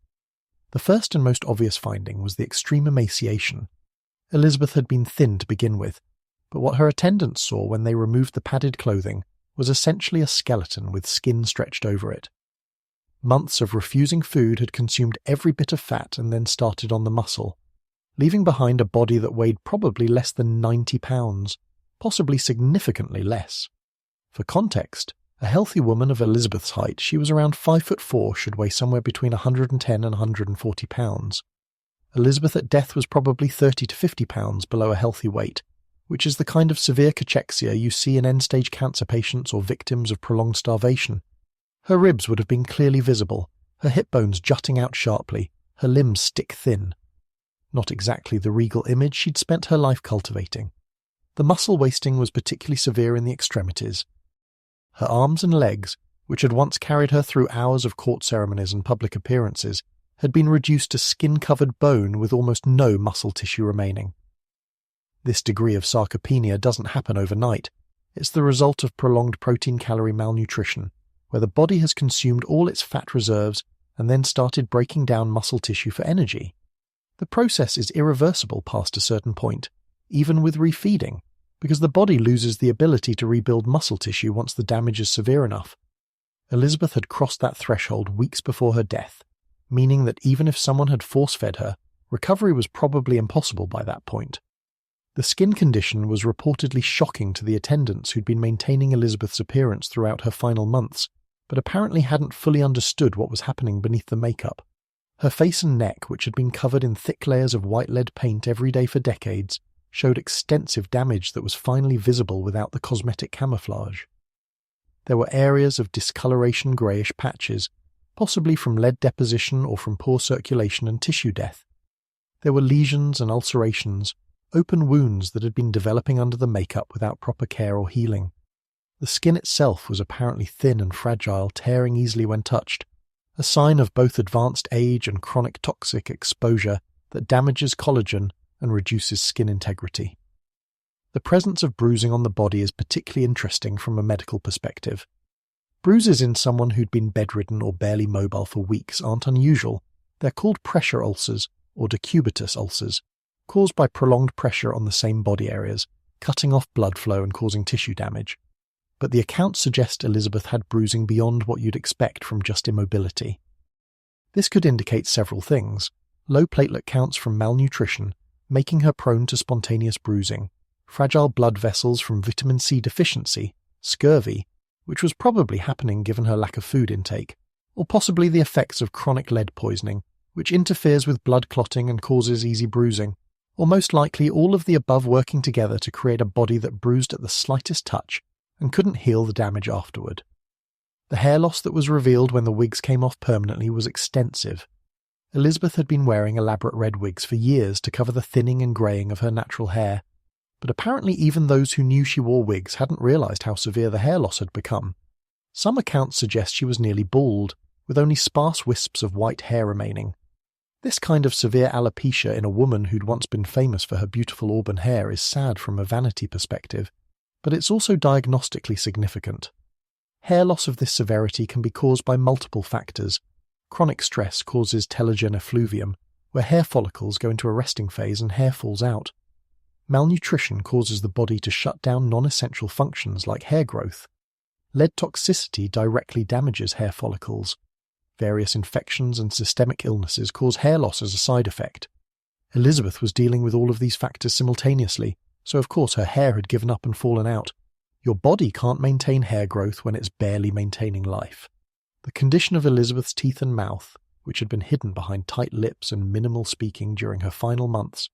A: The first and most obvious finding was the extreme emaciation. Elizabeth had been thin to begin with, but what her attendants saw when they removed the padded clothing was essentially a skeleton with skin stretched over it. Months of refusing food had consumed every bit of fat and then started on the muscle, leaving behind a body that weighed probably less than 90 pounds, possibly significantly less. For context, a healthy woman of Elizabeth's height, she was around 5'4", should weigh somewhere between 110 and 140 pounds. Elizabeth at death was probably 30 to 50 pounds below a healthy weight, which is the kind of severe cachexia you see in end-stage cancer patients or victims of prolonged starvation. Her ribs would have been clearly visible, her hip bones jutting out sharply, her limbs stick-thin. Not exactly the regal image she'd spent her life cultivating. The muscle wasting was particularly severe in the extremities. Her arms and legs, which had once carried her through hours of court ceremonies and public appearances, had been reduced to skin-covered bone with almost no muscle tissue remaining. This degree of sarcopenia doesn't happen overnight. It's the result of prolonged protein-calorie malnutrition, where the body has consumed all its fat reserves and then started breaking down muscle tissue for energy. The process is irreversible past a certain point, even with refeeding, because the body loses the ability to rebuild muscle tissue once the damage is severe enough. Elizabeth had crossed that threshold weeks before her death, meaning that even if someone had force-fed her, recovery was probably impossible by that point. The skin condition was reportedly shocking to the attendants who'd been maintaining Elizabeth's appearance throughout her final months, but apparently hadn't fully understood what was happening beneath the makeup. Her face and neck, which had been covered in thick layers of white lead paint every day for decades, showed extensive damage that was finally visible without the cosmetic camouflage. There were areas of discoloration greyish patches, possibly from lead deposition or from poor circulation and tissue death. There were lesions and ulcerations, open wounds that had been developing under the makeup without proper care or healing. The skin itself was apparently thin and fragile, tearing easily when touched, a sign of both advanced age and chronic toxic exposure that damages collagen and reduces skin integrity. The presence of bruising on the body is particularly interesting from a medical perspective. Bruises in someone who'd been bedridden or barely mobile for weeks aren't unusual. They're called pressure ulcers or decubitus ulcers, caused by prolonged pressure on the same body areas, cutting off blood flow and causing tissue damage. But the accounts suggest Elizabeth had bruising beyond what you'd expect from just immobility. This could indicate several things: low platelet counts from malnutrition, making her prone to spontaneous bruising, fragile blood vessels from vitamin C deficiency, scurvy, which was probably happening given her lack of food intake, or possibly the effects of chronic lead poisoning, which interferes with blood clotting and causes easy bruising, or most likely all of the above working together to create a body that bruised at the slightest touch and couldn't heal the damage afterward. The hair loss that was revealed when the wigs came off permanently was extensive. Elizabeth had been wearing elaborate red wigs for years to cover the thinning and greying of her natural hair, but apparently even those who knew she wore wigs hadn't realised how severe the hair loss had become. Some accounts suggest she was nearly bald, with only sparse wisps of white hair remaining. This kind of severe alopecia in a woman who'd once been famous for her beautiful auburn hair is sad from a vanity perspective, but it's also diagnostically significant. Hair loss of this severity can be caused by multiple factors. Chronic stress causes telogen effluvium, where hair follicles go into a resting phase and hair falls out. Malnutrition causes the body to shut down non-essential functions like hair growth. Lead toxicity directly damages hair follicles. Various infections and systemic illnesses cause hair loss as a side effect. Elizabeth was dealing with all of these factors simultaneously, so of course her hair had given up and fallen out. Your body can't maintain hair growth when it's barely maintaining life. The condition of Elizabeth's teeth and mouth, which had been hidden behind tight lips and minimal speaking during her final months,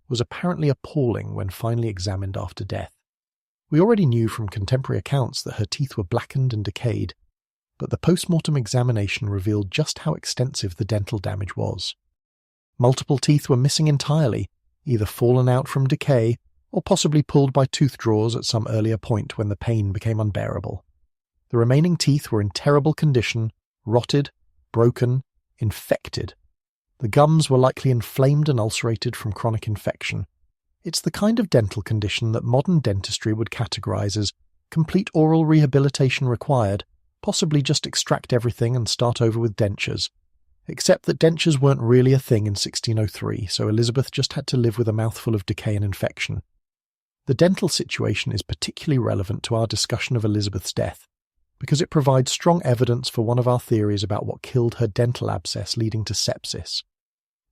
A: was apparently appalling when finally examined after death. We already knew from contemporary accounts that her teeth were blackened and decayed, but the post-mortem examination revealed just how extensive the dental damage was. Multiple teeth were missing entirely, either fallen out from decay or possibly pulled by tooth drawers at some earlier point when the pain became unbearable. The remaining teeth were in terrible condition, rotted, broken, infected. The gums were likely inflamed and ulcerated from chronic infection. It's the kind of dental condition that modern dentistry would categorize as complete oral rehabilitation required, possibly just extract everything and start over with dentures. Except that dentures weren't really a thing in 1603, so Elizabeth just had to live with a mouthful of decay and infection. The dental situation is particularly relevant to our discussion of Elizabeth's death, because it provides strong evidence for one of our theories about what killed her dental abscess leading to sepsis.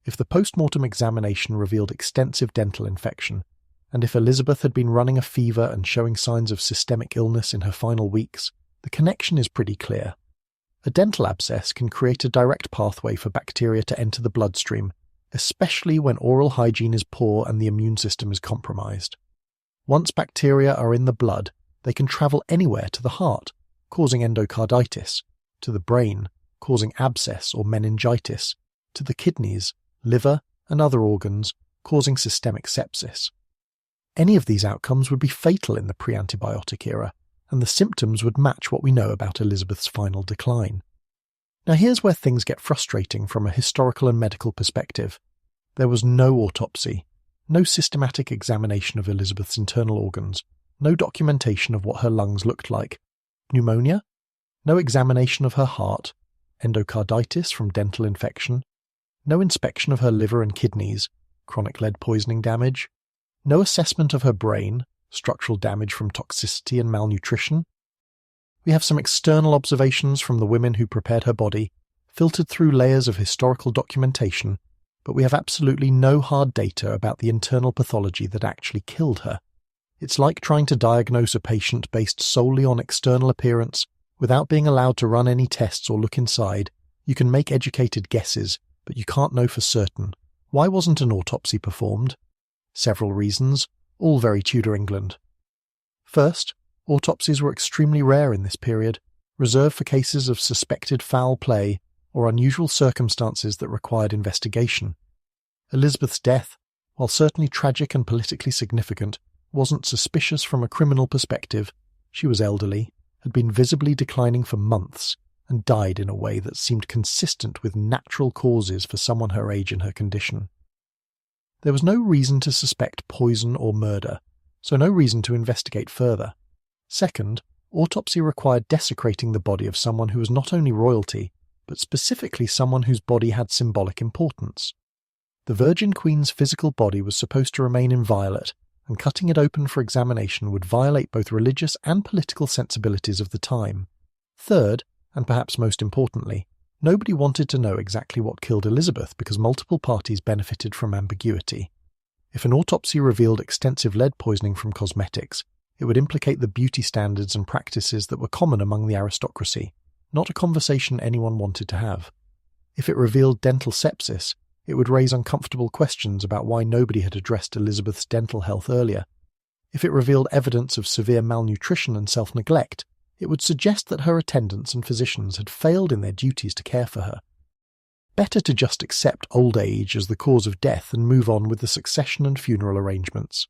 A: If the post-mortem examination revealed extensive dental infection, and if Elizabeth had been running a fever and showing signs of systemic illness in her final weeks, the connection is pretty clear. A dental abscess can create a direct pathway for bacteria to enter the bloodstream, especially when oral hygiene is poor and the immune system is compromised. Once bacteria are in the blood, they can travel anywhere to the heart, causing endocarditis, to the brain, causing abscess or meningitis, to the kidneys, liver, and other organs, causing systemic sepsis. Any of these outcomes would be fatal in the pre-antibiotic era, and the symptoms would match what we know about Elizabeth's final decline. Now here's where things get frustrating from a historical and medical perspective. There was no autopsy, no systematic examination of Elizabeth's internal organs, no documentation of what her lungs looked like. Pneumonia? No examination of her heart, endocarditis from dental infection, no inspection of her liver and kidneys, chronic lead poisoning damage, no assessment of her brain, structural damage from toxicity and malnutrition. We have some external observations from the women who prepared her body, filtered through layers of historical documentation, but we have absolutely no hard data about the internal pathology that actually killed her. It's like trying to diagnose a patient based solely on external appearance Without being allowed to run any tests or look inside, you can make educated guesses, but you can't know for certain. Why wasn't an autopsy performed? Several reasons, all very Tudor England. First, autopsies were extremely rare in this period, reserved for cases of suspected foul play or unusual circumstances that required investigation. Elizabeth's death, while certainly tragic and politically significant, wasn't suspicious from a criminal perspective. She was elderly, had been visibly declining for months, and died in a way that seemed consistent with natural causes for someone her age and her condition. There was no reason to suspect poison or murder, so no reason to investigate further. Second, autopsy required desecrating the body of someone who was not only royalty, but specifically someone whose body had symbolic importance. The Virgin Queen's physical body was supposed to remain inviolate, and cutting it open for examination would violate both religious and political sensibilities of the time. Third, and perhaps most importantly, nobody wanted to know exactly what killed Elizabeth because multiple parties benefited from ambiguity. If an autopsy revealed extensive lead poisoning from cosmetics, it would implicate the beauty standards and practices that were common among the aristocracy, not a conversation anyone wanted to have. If it revealed dental sepsis, it would raise uncomfortable questions about why nobody had addressed Elizabeth's dental health earlier. If it revealed evidence of severe malnutrition and self-neglect, it would suggest that her attendants and physicians had failed in their duties to care for her. Better to just accept old age as the cause of death and move on with the succession and funeral arrangements.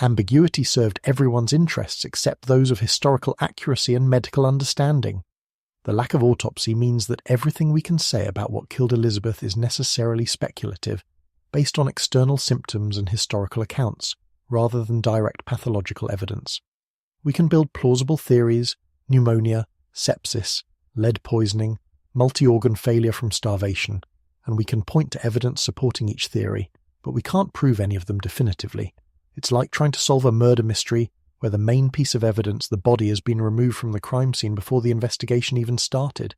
A: Ambiguity served everyone's interests except those of historical accuracy and medical understanding. The lack of autopsy means that everything we can say about what killed Elizabeth is necessarily speculative, based on external symptoms and historical accounts, rather than direct pathological evidence. We can build plausible theories: pneumonia, sepsis, lead poisoning, multi-organ failure from starvation, and we can point to evidence supporting each theory, but we can't prove any of them definitively. It's like trying to solve a murder mystery where the main piece of evidence, the body, has been removed from the crime scene before the investigation even started.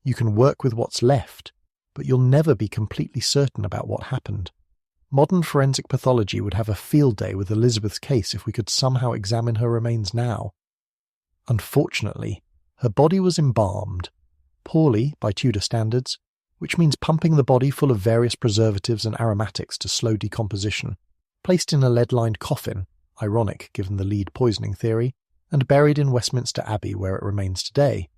A: You can work with what's left, but you'll never be completely certain about what happened. Modern forensic pathology would have a field day with Elizabeth's case if we could somehow examine her remains now. Unfortunately, her body was embalmed, poorly by Tudor standards, which means pumping the body full of various preservatives and aromatics to slow decomposition, placed in a lead-lined coffin, ironic given the lead poisoning theory, and buried in Westminster Abbey where it remains today.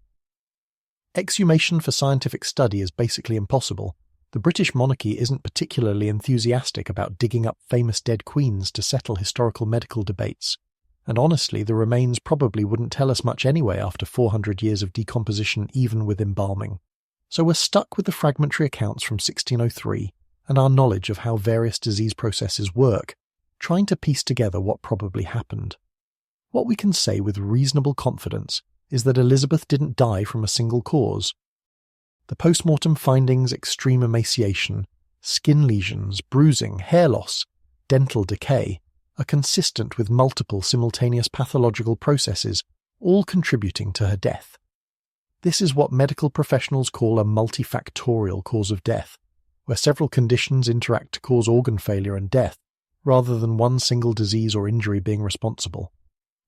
A: Exhumation for scientific study is basically impossible. The British monarchy isn't particularly enthusiastic about digging up famous dead queens to settle historical medical debates, and honestly the remains probably wouldn't tell us much anyway after 400 years of decomposition even with embalming. So we're stuck with the fragmentary accounts from 1603 and our knowledge of how various disease processes work, trying to piece together what probably happened. What we can say with reasonable confidence is that Elizabeth didn't die from a single cause. The post-mortem findings: extreme emaciation, skin lesions, bruising, hair loss, dental decay, are consistent with multiple simultaneous pathological processes, all contributing to her death. This is what medical professionals call a multifactorial cause of death, where several conditions interact to cause organ failure and death, rather than one single disease or injury being responsible.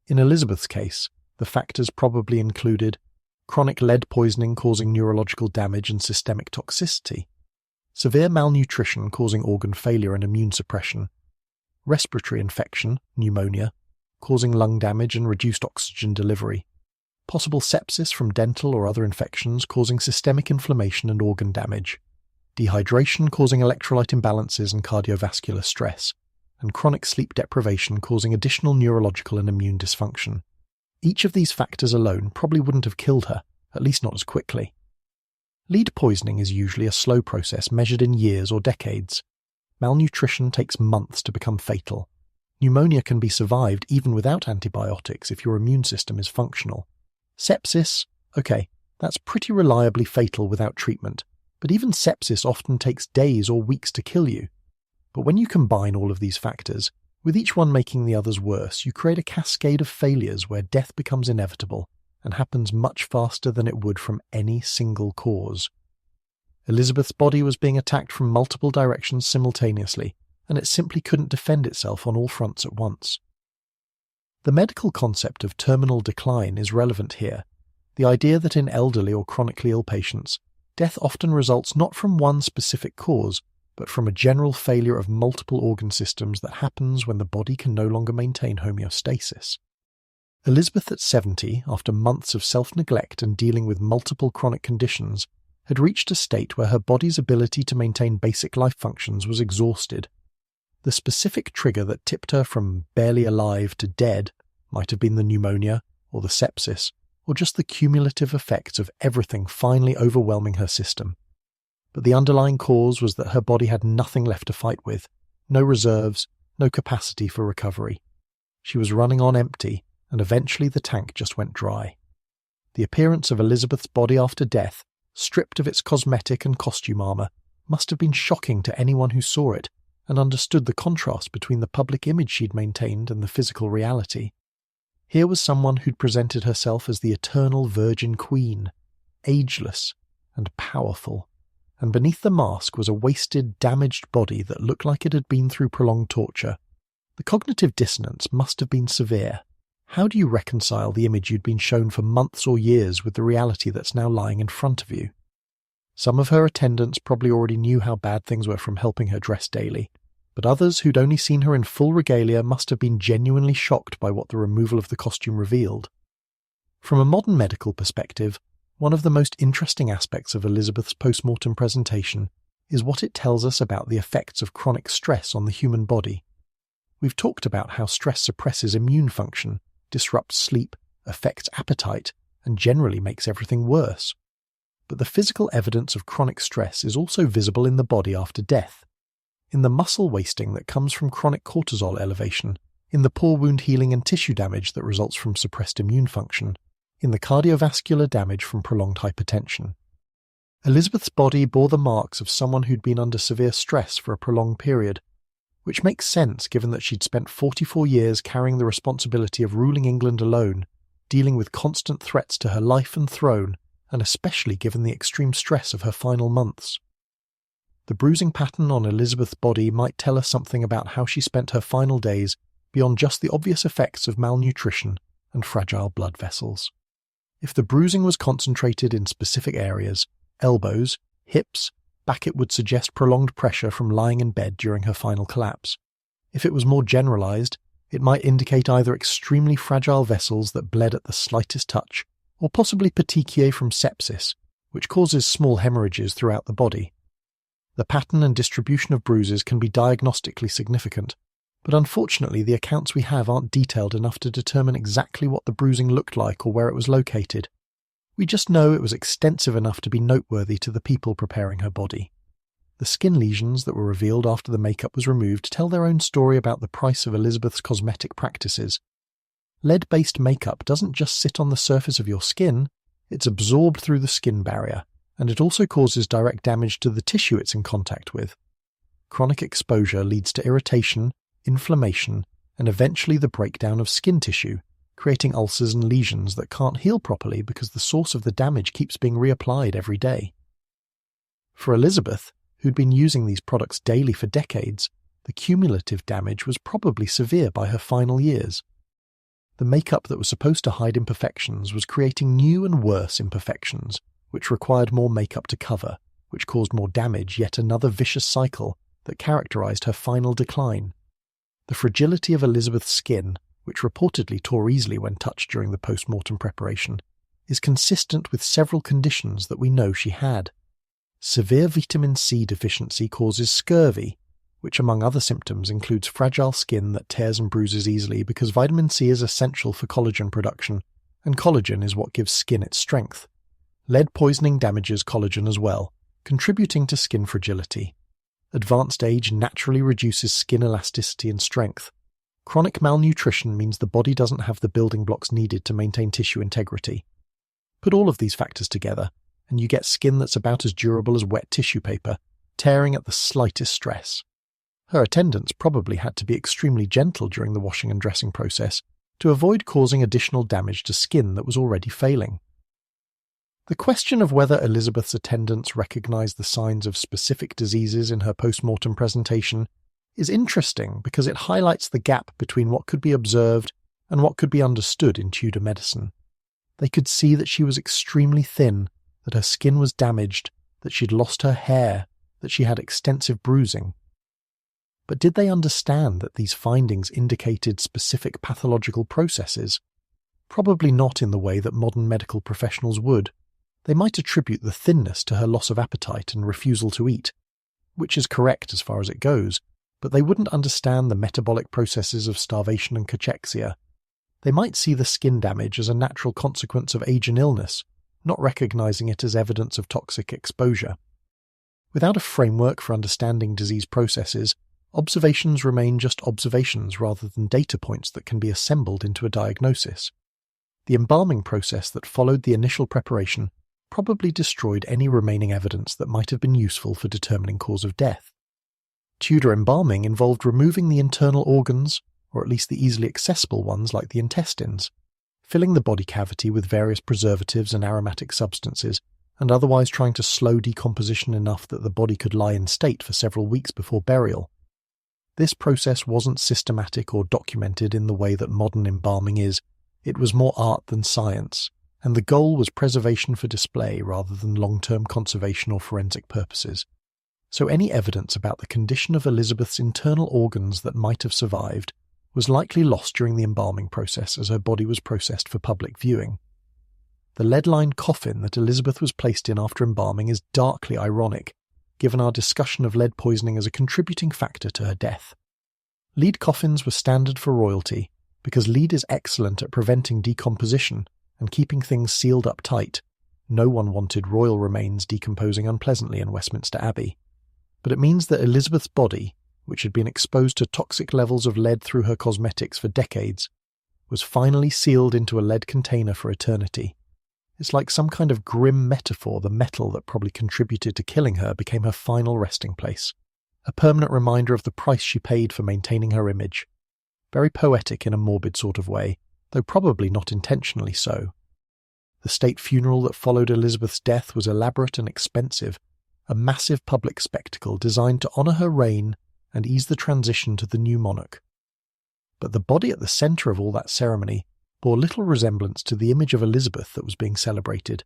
A: In Elizabeth's case, the factors probably included chronic lead poisoning causing neurological damage and systemic toxicity, severe malnutrition causing organ failure and immune suppression, respiratory infection, pneumonia, causing lung damage and reduced oxygen delivery, possible sepsis from dental or other infections causing systemic inflammation and organ damage, dehydration causing electrolyte imbalances and cardiovascular stress, and chronic sleep deprivation causing additional neurological and immune dysfunction. Each of these factors alone probably wouldn't have killed her, at least not as quickly. Lead poisoning is usually a slow process measured in years or decades. Malnutrition takes months to become fatal. Pneumonia can be survived even without antibiotics if your immune system is functional. Sepsis, okay, that's pretty reliably fatal without treatment, but even sepsis often takes days or weeks to kill you. But when you combine all of these factors, with each one making the others worse, you create a cascade of failures where death becomes inevitable and happens much faster than it would from any single cause. Elizabeth's body was being attacked from multiple directions simultaneously, and it simply couldn't defend itself on all fronts at once. The medical concept of terminal decline is relevant here, the idea that in elderly or chronically ill patients, death often results not from one specific cause, but from a general failure of multiple organ systems that happens when the body can no longer maintain homeostasis. Elizabeth at 70, after months of self-neglect and dealing with multiple chronic conditions, had reached a state where her body's ability to maintain basic life functions was exhausted. The specific trigger that tipped her from barely alive to dead might have been the pneumonia, or the sepsis, or just the cumulative effects of everything finally overwhelming her system. But the underlying cause was that her body had nothing left to fight with, no reserves, no capacity for recovery. She was running on empty, and eventually the tank just went dry. The appearance of Elizabeth's body after death, stripped of its cosmetic and costume armour, must have been shocking to anyone who saw it and understood the contrast between the public image she'd maintained and the physical reality. Here was someone who'd presented herself as the eternal Virgin Queen, ageless and powerful, and beneath the mask was a wasted, damaged body that looked like it had been through prolonged torture. The cognitive dissonance must have been severe. How do you reconcile the image you'd been shown for months or years with the reality that's now lying in front of you? Some of her attendants probably already knew how bad things were from helping her dress daily, but others who'd only seen her in full regalia must have been genuinely shocked by what the removal of the costume revealed. From a modern medical perspective, one of the most interesting aspects of Elizabeth's post-mortem presentation is what it tells us about the effects of chronic stress on the human body. We've talked about how stress suppresses immune function, disrupts sleep, affects appetite, and generally makes everything worse. But the physical evidence of chronic stress is also visible in the body after death. In the muscle wasting that comes from chronic cortisol elevation, in the poor wound healing and tissue damage that results from suppressed immune function, in the cardiovascular damage from prolonged hypertension. Elizabeth's body bore the marks of someone who'd been under severe stress for a prolonged period, which makes sense given that she'd spent 44 years carrying the responsibility of ruling England alone, dealing with constant threats to her life and throne, and especially given the extreme stress of her final months. The bruising pattern on Elizabeth's body might tell us something about how she spent her final days beyond just the obvious effects of malnutrition and fragile blood vessels. If the bruising was concentrated in specific areas, elbows, hips, back, it would suggest prolonged pressure from lying in bed during her final collapse. If it was more generalized, it might indicate either extremely fragile vessels that bled at the slightest touch, or possibly petechiae from sepsis, which causes small hemorrhages throughout the body. The pattern and distribution of bruises can be diagnostically significant, but unfortunately the accounts we have aren't detailed enough to determine exactly what the bruising looked like or where it was located. We just know it was extensive enough to be noteworthy to the people preparing her body. The skin lesions that were revealed after the makeup was removed tell their own story about the price of Elizabeth's cosmetic practices. Lead-based makeup doesn't just sit on the surface of your skin, it's absorbed through the skin barrier, and it also causes direct damage to the tissue it's in contact with. Chronic exposure leads to irritation, inflammation, and eventually the breakdown of skin tissue, creating ulcers and lesions that can't heal properly because the source of the damage keeps being reapplied every day. For Elizabeth, who'd been using these products daily for decades, the cumulative damage was probably severe by her final years. The makeup that was supposed to hide imperfections was creating new and worse imperfections, which required more makeup to cover, which caused more damage, yet another vicious cycle that characterized her final decline. The fragility of Elizabeth's skin, which reportedly tore easily when touched during the post-mortem preparation, is consistent with several conditions that we know she had. Severe vitamin C deficiency causes scurvy, which among other symptoms includes fragile skin that tears and bruises easily because vitamin C is essential for collagen production, and collagen is what gives skin its strength. Lead poisoning damages collagen as well, contributing to skin fragility. Advanced age naturally reduces skin elasticity and strength. Chronic malnutrition means the body doesn't have the building blocks needed to maintain tissue integrity. Put all of these factors together, and you get skin that's about as durable as wet tissue paper, tearing at the slightest stress. Her attendants probably had to be extremely gentle during the washing and dressing process to avoid causing additional damage to skin that was already failing. The question of whether Elizabeth's attendants recognized the signs of specific diseases in her post-mortem presentation is interesting because it highlights the gap between what could be observed and what could be understood in Tudor medicine. They could see that she was extremely thin, that her skin was damaged, that she'd lost her hair, that she had extensive bruising. But did they understand that these findings indicated specific pathological processes? Probably not in the way that modern medical professionals would. They might attribute the thinness to her loss of appetite and refusal to eat, which is correct as far as it goes, but they wouldn't understand the metabolic processes of starvation and cachexia. They might see the skin damage as a natural consequence of age and illness, not recognizing it as evidence of toxic exposure. Without a framework for understanding disease processes, observations remain just observations rather than data points that can be assembled into a diagnosis. The embalming process that followed the initial preparation probably destroyed any remaining evidence that might have been useful for determining cause of death. Tudor embalming involved removing the internal organs, or at least the easily accessible ones like the intestines, filling the body cavity with various preservatives and aromatic substances, and otherwise trying to slow decomposition enough that the body could lie in state for several weeks before burial. This process wasn't systematic or documented in the way that modern embalming is. It was more art than science, and the goal was preservation for display rather than long-term conservation or forensic purposes. So any evidence about the condition of Elizabeth's internal organs that might have survived was likely lost during the embalming process as her body was processed for public viewing. The lead-lined coffin that Elizabeth was placed in after embalming is darkly ironic, given our discussion of lead poisoning as a contributing factor to her death. Lead coffins were standard for royalty because lead is excellent at preventing decomposition and keeping things sealed up tight. No one wanted royal remains decomposing unpleasantly in Westminster Abbey. But it means that Elizabeth's body, which had been exposed to toxic levels of lead through her cosmetics for decades, was finally sealed into a lead container for eternity. It's like some kind of grim metaphor. The metal that probably contributed to killing her became her final resting place, a permanent reminder of the price she paid for maintaining her image. Very poetic in a morbid sort of way, though probably not intentionally so. The state funeral that followed Elizabeth's death was elaborate and expensive, a massive public spectacle designed to honour her reign and ease the transition to the new monarch. But the body at the centre of all that ceremony bore little resemblance to the image of Elizabeth that was being celebrated.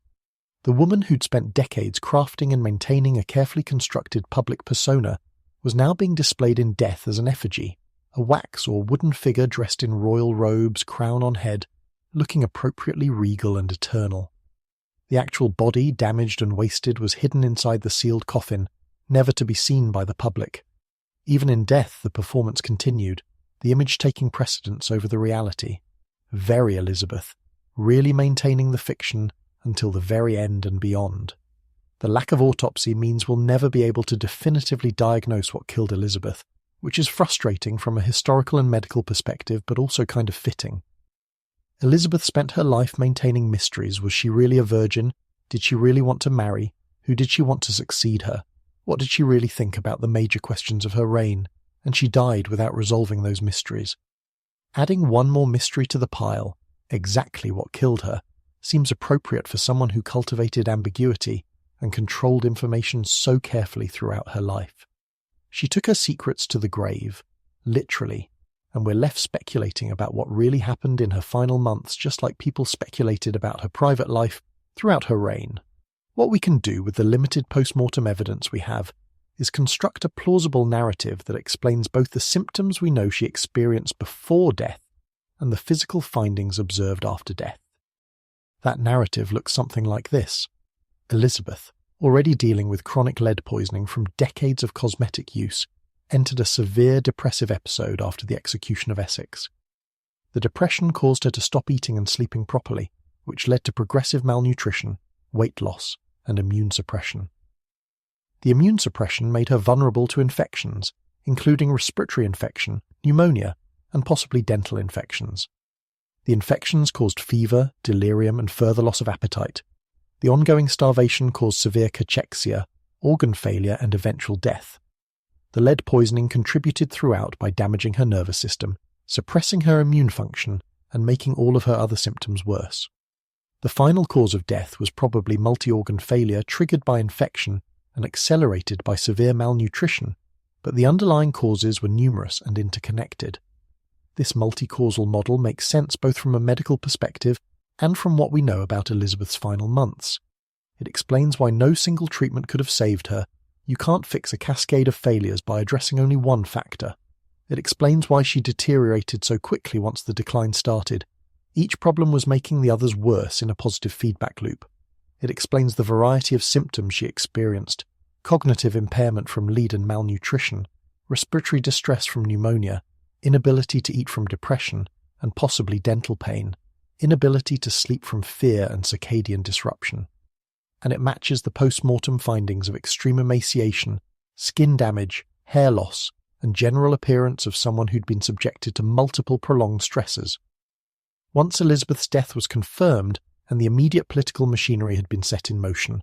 A: The woman who'd spent decades crafting and maintaining a carefully constructed public persona was now being displayed in death as an effigy, a wax or wooden figure dressed in royal robes, crown on head, looking appropriately regal and eternal. The actual body, damaged and wasted, was hidden inside the sealed coffin, never to be seen by the public. Even in death, the performance continued, the image taking precedence over the reality. Very Elizabeth, really maintaining the fiction until the very end and beyond. The lack of autopsy means we'll never be able to definitively diagnose what killed Elizabeth, which is frustrating from a historical and medical perspective, but also kind of fitting. Elizabeth spent her life maintaining mysteries. Was she really a virgin? Did she really want to marry? Who did she want to succeed her? What did she really think about the major questions of her reign? And she died without resolving those mysteries. Adding one more mystery to the pile, exactly what killed her, seems appropriate for someone who cultivated ambiguity and controlled information so carefully throughout her life. She took her secrets to the grave, literally, and we're left speculating about what really happened in her final months, just like people speculated about her private life throughout her reign. What we can do with the limited post-mortem evidence we have is construct a plausible narrative that explains both the symptoms we know she experienced before death and the physical findings observed after death. That narrative looks something like this. Elizabeth, already dealing with chronic lead poisoning from decades of cosmetic use, entered a severe depressive episode after the execution of Essex. The depression caused her to stop eating and sleeping properly, which led to progressive malnutrition, weight loss, and immune suppression. The immune suppression made her vulnerable to infections, including respiratory infection, pneumonia, and possibly dental infections. The infections caused fever, delirium, and further loss of appetite. The ongoing starvation caused severe cachexia, organ failure, and eventual death. The lead poisoning contributed throughout by damaging her nervous system, suppressing her immune function, and making all of her other symptoms worse. The final cause of death was probably multi-organ failure triggered by infection and accelerated by severe malnutrition, but the underlying causes were numerous and interconnected. This multi-causal model makes sense both from a medical perspective and from what we know about Elizabeth's final months. It explains why no single treatment could have saved her. You can't fix a cascade of failures by addressing only one factor. It explains why she deteriorated so quickly once the decline started. Each problem was making the others worse in a positive feedback loop. It explains the variety of symptoms she experienced: cognitive impairment from lead and malnutrition, respiratory distress from pneumonia, inability to eat from depression, and possibly dental pain, inability to sleep from fear and circadian disruption. And it matches the post-mortem findings of extreme emaciation, skin damage, hair loss, and general appearance of someone who'd been subjected to multiple prolonged stresses. Once Elizabeth's death was confirmed and the immediate political machinery had been set in motion,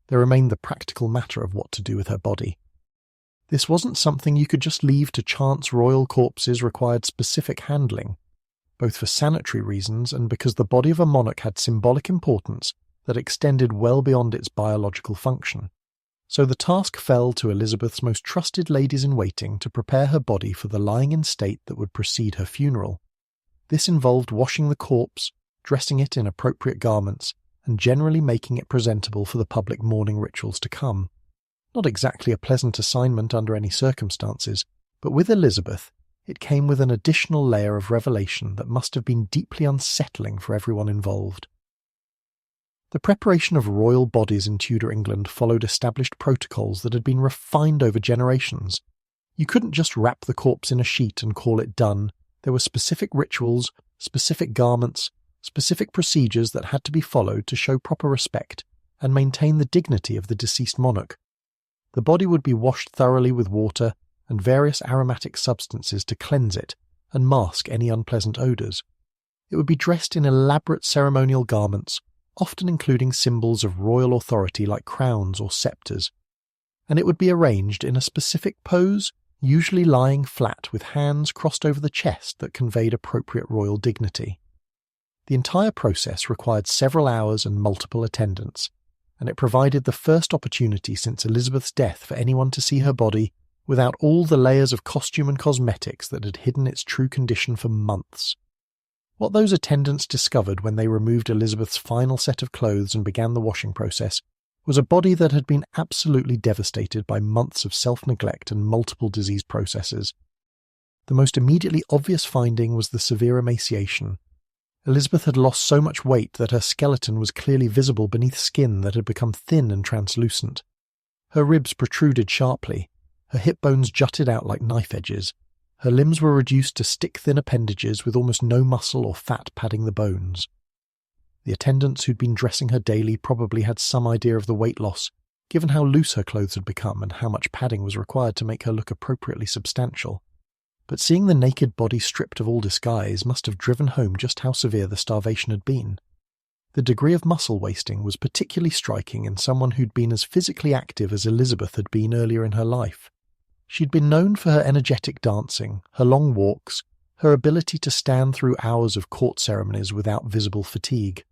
A: there remained the practical matter of what to do with her body. This wasn't something you could just leave to chance. Royal corpses required specific handling, both for sanitary reasons and because the body of a monarch had symbolic importance that extended well beyond its biological function. So the task fell to Elizabeth's most trusted ladies-in-waiting to prepare her body for the lying in state that would precede her funeral. This involved washing the corpse, dressing it in appropriate garments, and generally making it presentable for the public mourning rituals to come. Not exactly a pleasant assignment under any circumstances, but with Elizabeth, it came with an additional layer of revelation that must have been deeply unsettling for everyone involved. The preparation of royal bodies in Tudor England followed established protocols that had been refined over generations. You couldn't just wrap the corpse in a sheet and call it done. There were specific rituals, specific garments, specific procedures that had to be followed to show proper respect and maintain the dignity of the deceased monarch. The body would be washed thoroughly with water and various aromatic substances to cleanse it and mask any unpleasant odours. It would be dressed in elaborate ceremonial garments, often including symbols of royal authority like crowns or sceptres, and it would be arranged in a specific pose, usually lying flat with hands crossed over the chest that conveyed appropriate royal dignity. The entire process required several hours and multiple attendants, and it provided the first opportunity since Elizabeth's death for anyone to see her body without all the layers of costume and cosmetics that had hidden its true condition for months. What those attendants discovered when they removed Elizabeth's final set of clothes and began the washing process was a body that had been absolutely devastated by months of self-neglect and multiple disease processes. The most immediately obvious finding was the severe emaciation. Elizabeth had lost so much weight that her skeleton was clearly visible beneath skin that had become thin and translucent. Her ribs protruded sharply, her hip bones jutted out like knife edges. Her limbs were reduced to stick-thin appendages with almost no muscle or fat padding the bones. The attendants who'd been dressing her daily probably had some idea of the weight loss, given how loose her clothes had become and how much padding was required to make her look appropriately substantial. But seeing the naked body stripped of all disguise must have driven home just how severe the starvation had been. The degree of muscle wasting was particularly striking in someone who'd been as physically active as Elizabeth had been earlier in her life. She'd been known for her energetic dancing, her long walks, her ability to stand through hours of court ceremonies without visible fatigue.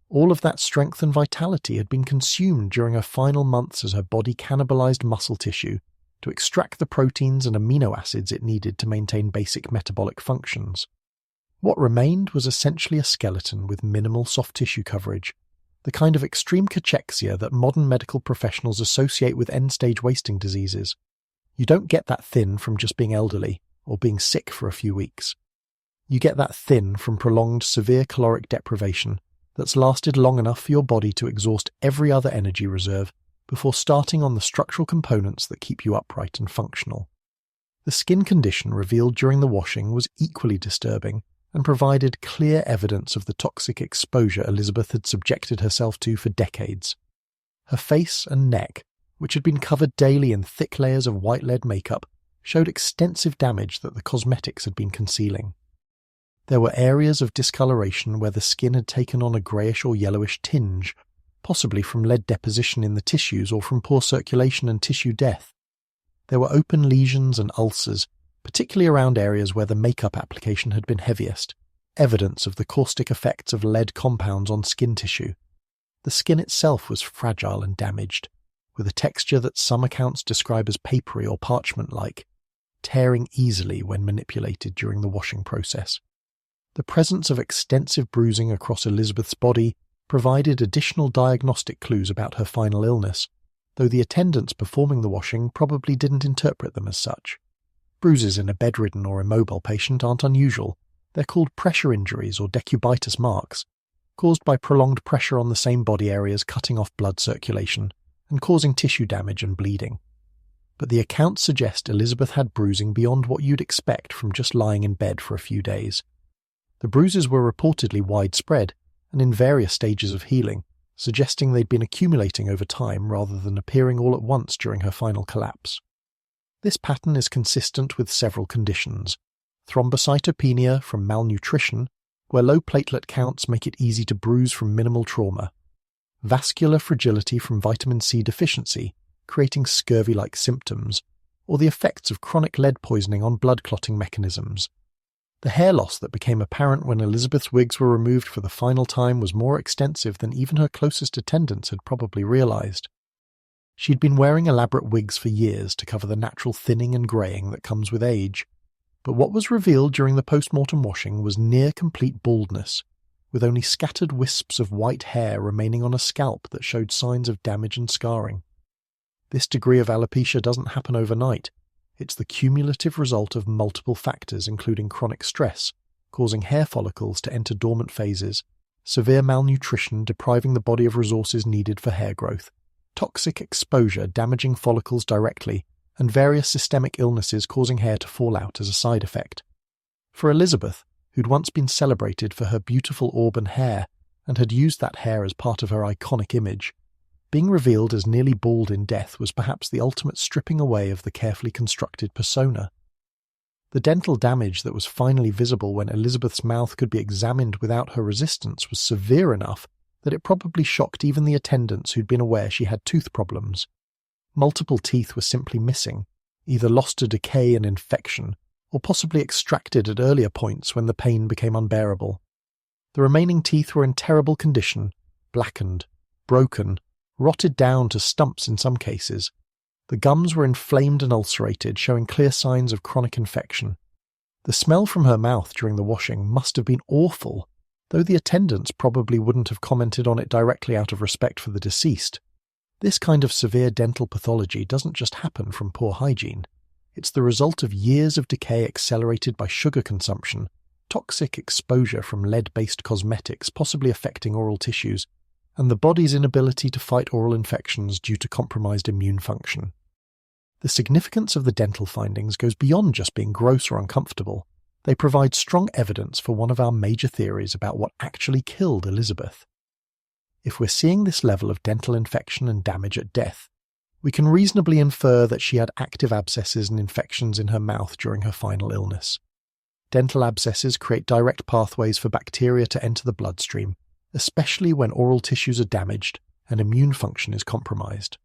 A: All of that strength and vitality had been consumed during her final months as her body cannibalized muscle tissue to extract the proteins and amino acids it needed to maintain basic metabolic functions. What remained was essentially a skeleton with minimal soft tissue coverage, the kind of extreme cachexia that modern medical professionals associate with end-stage wasting diseases. You don't get that thin from just being elderly or being sick for a few weeks. You get that thin from prolonged severe caloric deprivation that's lasted long enough for your body to exhaust every other energy reserve before starting on the structural components that keep you upright and functional. The skin condition revealed during the washing was equally disturbing and provided clear evidence of the toxic exposure Elizabeth had subjected herself to for decades. Her face and neck, which had been covered daily in thick layers of white lead makeup, showed extensive damage that the cosmetics had been concealing. There were areas of discoloration where the skin had taken on a greyish or yellowish tinge, possibly from lead deposition in the tissues or from poor circulation and tissue death. There were open lesions and ulcers, particularly around areas where the makeup application had been heaviest, evidence of the caustic effects of lead compounds on skin tissue. The skin itself was fragile and damaged, with a texture that some accounts describe as papery or parchment-like, tearing easily when manipulated during the washing process. The presence of extensive bruising across Elizabeth's body provided additional diagnostic clues about her final illness, though the attendants performing the washing probably didn't interpret them as such. Bruises in a bedridden or immobile patient aren't unusual. They're called pressure injuries or decubitus marks, caused by prolonged pressure on the same body areas, cutting off blood circulation and causing tissue damage and bleeding. But the accounts suggest Elizabeth had bruising beyond what you'd expect from just lying in bed for a few days. The bruises were reportedly widespread and in various stages of healing, suggesting they'd been accumulating over time rather than appearing all at once during her final collapse. This pattern is consistent with several conditions: thrombocytopenia from malnutrition, where low platelet counts make it easy to bruise from minimal trauma; vascular fragility from vitamin C deficiency, creating scurvy-like symptoms; or the effects of chronic lead poisoning on blood clotting mechanisms. The hair loss that became apparent when Elizabeth's wigs were removed for the final time was more extensive than even her closest attendants had probably realized. She'd been wearing elaborate wigs for years to cover the natural thinning and graying that comes with age, but what was revealed during the post-mortem washing was near-complete baldness, with only scattered wisps of white hair remaining on a scalp that showed signs of damage and scarring. This degree of alopecia doesn't happen overnight. It's the cumulative result of multiple factors, including chronic stress, causing hair follicles to enter dormant phases, severe malnutrition depriving the body of resources needed for hair growth, toxic exposure damaging follicles directly, and various systemic illnesses causing hair to fall out as a side effect. For Elizabeth, who'd once been celebrated for her beautiful auburn hair and had used that hair as part of her iconic image, being revealed as nearly bald in death was perhaps the ultimate stripping away of the carefully constructed persona. The dental damage that was finally visible when Elizabeth's mouth could be examined without her resistance was severe enough that it probably shocked even the attendants who'd been aware she had tooth problems. Multiple teeth were simply missing, either lost to decay and infection, or possibly extracted at earlier points when the pain became unbearable. The remaining teeth were in terrible condition, blackened, broken, rotted down to stumps in some cases. The gums were inflamed and ulcerated, showing clear signs of chronic infection. The smell from her mouth during the washing must have been awful, though the attendants probably wouldn't have commented on it directly out of respect for the deceased. This kind of severe dental pathology doesn't just happen from poor hygiene. It's the result of years of decay accelerated by sugar consumption, toxic exposure from lead-based cosmetics possibly affecting oral tissues, and the body's inability to fight oral infections due to compromised immune function. The significance of the dental findings goes beyond just being gross or uncomfortable. They provide strong evidence for one of our major theories about what actually killed Elizabeth. If we're seeing this level of dental infection and damage at death, we can reasonably infer that she had active abscesses and infections in her mouth during her final illness. Dental abscesses create direct pathways for bacteria to enter the bloodstream, especially when oral tissues are damaged and immune function is compromised.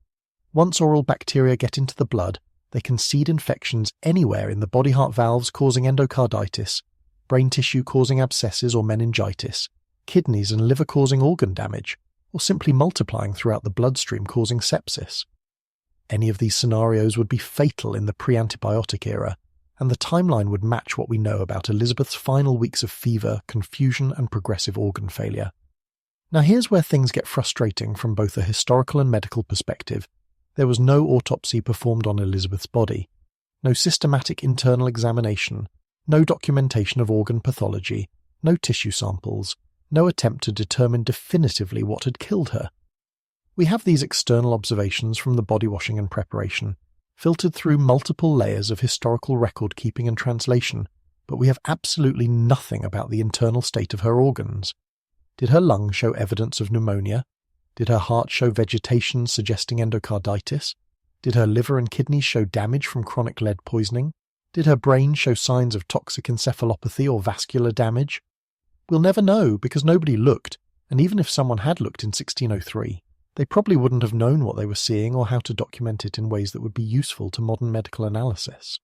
A: Once oral bacteria get into the blood, they can seed infections anywhere in the body-heart valves causing endocarditis, brain tissue causing abscesses or meningitis, kidneys and liver causing organ damage, or simply multiplying throughout the bloodstream causing sepsis. Any of these scenarios would be fatal in the pre-antibiotic era, and the timeline would match what we know about Elizabeth's final weeks of fever, confusion and progressive organ failure. Now here's where things get frustrating from both a historical and medical perspective. There was no autopsy performed on Elizabeth's body, no systematic internal examination, no documentation of organ pathology, no tissue samples, no attempt to determine definitively what had killed her. We have these external observations from the body washing and preparation, filtered through multiple layers of historical record keeping and translation, but we have absolutely nothing about the internal state of her organs. Did her lungs show evidence of pneumonia? Did her heart show vegetation suggesting endocarditis? Did her liver and kidneys show damage from chronic lead poisoning? Did her brain show signs of toxic encephalopathy or vascular damage? We'll never know because nobody looked, and even if someone had looked in 1603, they probably wouldn't have known what they were seeing or how to document it in ways that would be useful to modern medical analysis.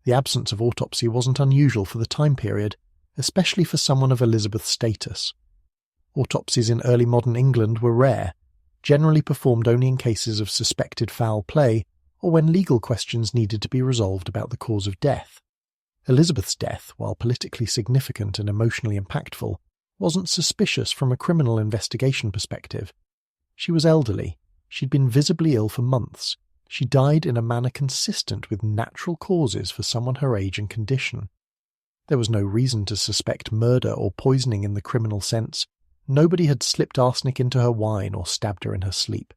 A: The absence of autopsy wasn't unusual for the time period, especially for someone of Elizabeth's status. Autopsies in early modern England were rare, generally performed only in cases of suspected foul play or when legal questions needed to be resolved about the cause of death. Elizabeth's death, while politically significant and emotionally impactful, wasn't suspicious from a criminal investigation perspective. She was elderly. She'd been visibly ill for months. She died in a manner consistent with natural causes for someone her age and condition. There was no reason to suspect murder or poisoning in the criminal sense. Nobody had slipped arsenic into her wine or stabbed her in her sleep.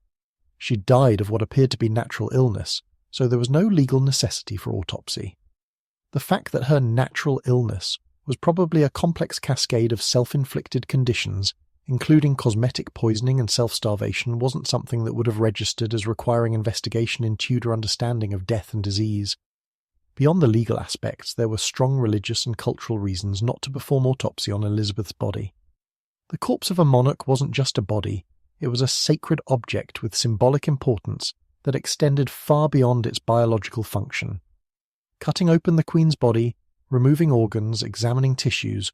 A: She'd died of what appeared to be natural illness, so there was no legal necessity for autopsy. The fact that her natural illness was probably a complex cascade of self-inflicted conditions, including cosmetic poisoning and self-starvation, wasn't something that would have registered as requiring investigation in Tudor understanding of death and disease. Beyond the legal aspects, there were strong religious and cultural reasons not to perform autopsy on Elizabeth's body. The corpse of a monarch wasn't just a body, it was a sacred object with symbolic importance that extended far beyond its biological function. Cutting open the Queen's body, removing organs, examining tissues,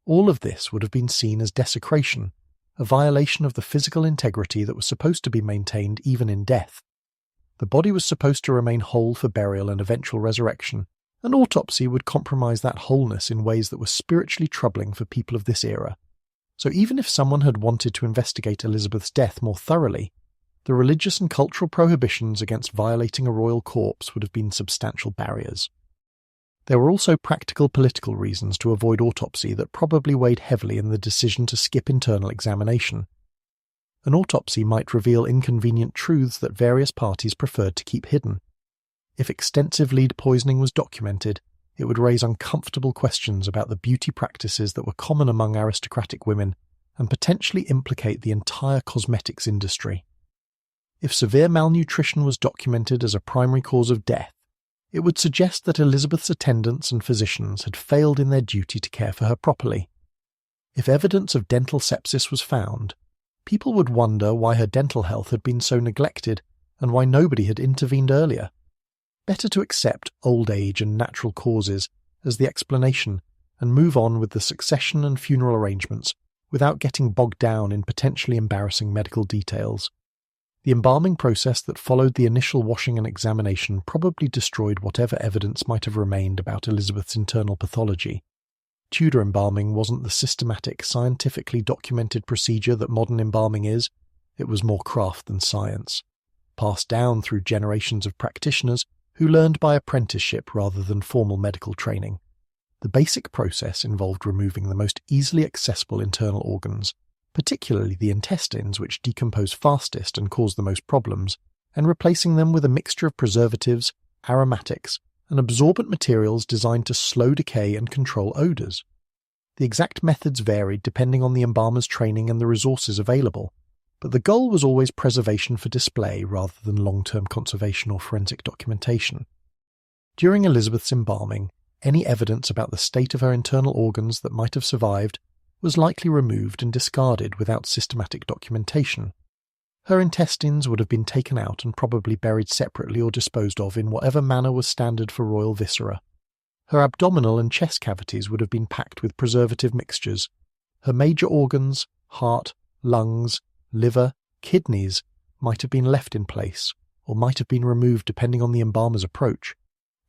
A: all of this would have been seen as desecration, a violation of the physical integrity that was supposed to be maintained even in death. The body was supposed to remain whole for burial and eventual resurrection. An autopsy would compromise that wholeness in ways that were spiritually troubling for people of this era. So even if someone had wanted to investigate Elizabeth's death more thoroughly, the religious and cultural prohibitions against violating a royal corpse would have been substantial barriers. There were also practical political reasons to avoid autopsy that probably weighed heavily in the decision to skip internal examination. An autopsy might reveal inconvenient truths that various parties preferred to keep hidden. If extensive lead poisoning was documented, it would raise uncomfortable questions about the beauty practices that were common among aristocratic women and potentially implicate the entire cosmetics industry. If severe malnutrition was documented as a primary cause of death, it would suggest that Elizabeth's attendants and physicians had failed in their duty to care for her properly. If evidence of dental sepsis was found, people would wonder why her dental health had been so neglected and why nobody had intervened earlier. Better to accept old age and natural causes as the explanation and move on with the succession and funeral arrangements without getting bogged down in potentially embarrassing medical details. The embalming process that followed the initial washing and examination probably destroyed whatever evidence might have remained about Elizabeth's internal pathology. Tudor embalming wasn't the systematic, scientifically documented procedure that modern embalming is. It was more craft than science, passed down through generations of practitioners who learned by apprenticeship rather than formal medical training. The basic process involved removing the most easily accessible internal organs, particularly the intestines, which decompose fastest and cause the most problems, and replacing them with a mixture of preservatives, aromatics, and absorbent materials designed to slow decay and control odours. The exact methods varied depending on the embalmer's training and the resources available, but the goal was always preservation for display rather than long-term conservation or forensic documentation. During Elizabeth's embalming, any evidence about the state of her internal organs that might have survived was likely removed and discarded without systematic documentation. Her intestines would have been taken out and probably buried separately or disposed of in whatever manner was standard for royal viscera. Her abdominal and chest cavities would have been packed with preservative mixtures. Her major organs, heart, lungs, liver, kidneys, might have been left in place, or might have been removed depending on the embalmer's approach,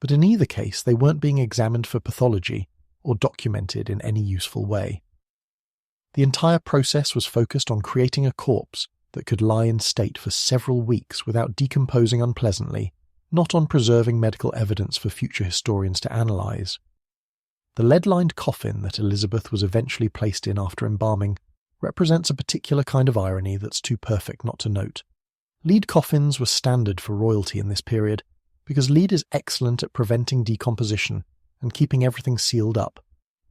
A: but in either case they weren't being examined for pathology or documented in any useful way. The entire process was focused on creating a corpse that could lie in state for several weeks without decomposing unpleasantly, not on preserving medical evidence for future historians to analyse. The lead-lined coffin that Elizabeth was eventually placed in after embalming represents a particular kind of irony that's too perfect not to note. Lead coffins were standard for royalty in this period because lead is excellent at preventing decomposition and keeping everything sealed up.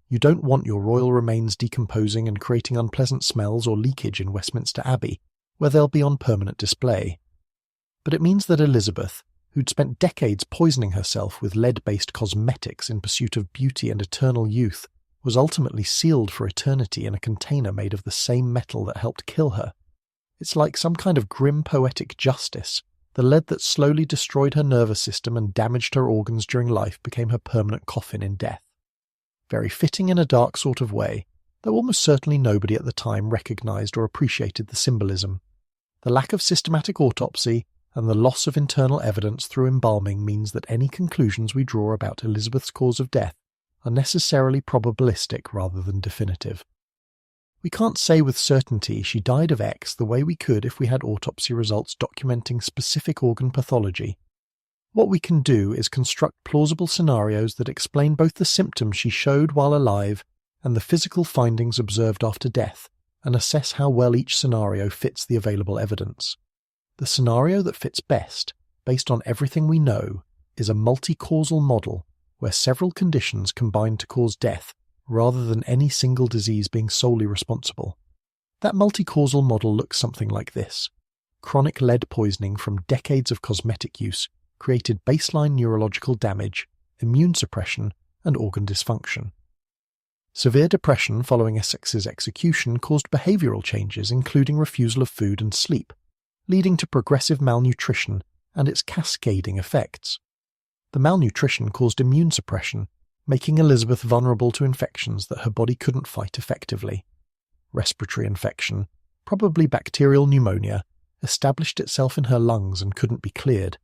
A: You don't want your royal remains decomposing and creating unpleasant smells or leakage in Westminster Abbey, where they'll be on permanent display. But it means that Elizabeth, who'd spent decades poisoning herself with lead-based cosmetics in pursuit of beauty and eternal youth, was ultimately sealed for eternity in a container made of the same metal that helped kill her. It's like some kind of grim poetic justice. The lead that slowly destroyed her nervous system and damaged her organs during life became her permanent coffin in death. Very fitting in a dark sort of way, though almost certainly nobody at the time recognised or appreciated the symbolism. The lack of systematic autopsy and the loss of internal evidence through embalming means that any conclusions we draw about Elizabeth's cause of death are necessarily probabilistic rather than definitive. We can't say with certainty she died of X the way we could if we had autopsy results documenting specific organ pathology. What we can do is construct plausible scenarios that explain both the symptoms she showed while alive and the physical findings observed after death, and assess how well each scenario fits the available evidence. The scenario that fits best, based on everything we know, is a multi-causal model where several conditions combine to cause death rather than any single disease being solely responsible. That multi-causal model looks something like this. Chronic lead poisoning from decades of cosmetic use created baseline neurological damage, immune suppression, and organ dysfunction. Severe depression following Essex's execution caused behavioral changes including refusal of food and sleep, leading to progressive malnutrition and its cascading effects. The malnutrition caused immune suppression, making Elizabeth vulnerable to infections that her body couldn't fight effectively. Respiratory infection, probably bacterial pneumonia, established itself in her lungs and couldn't be cleared.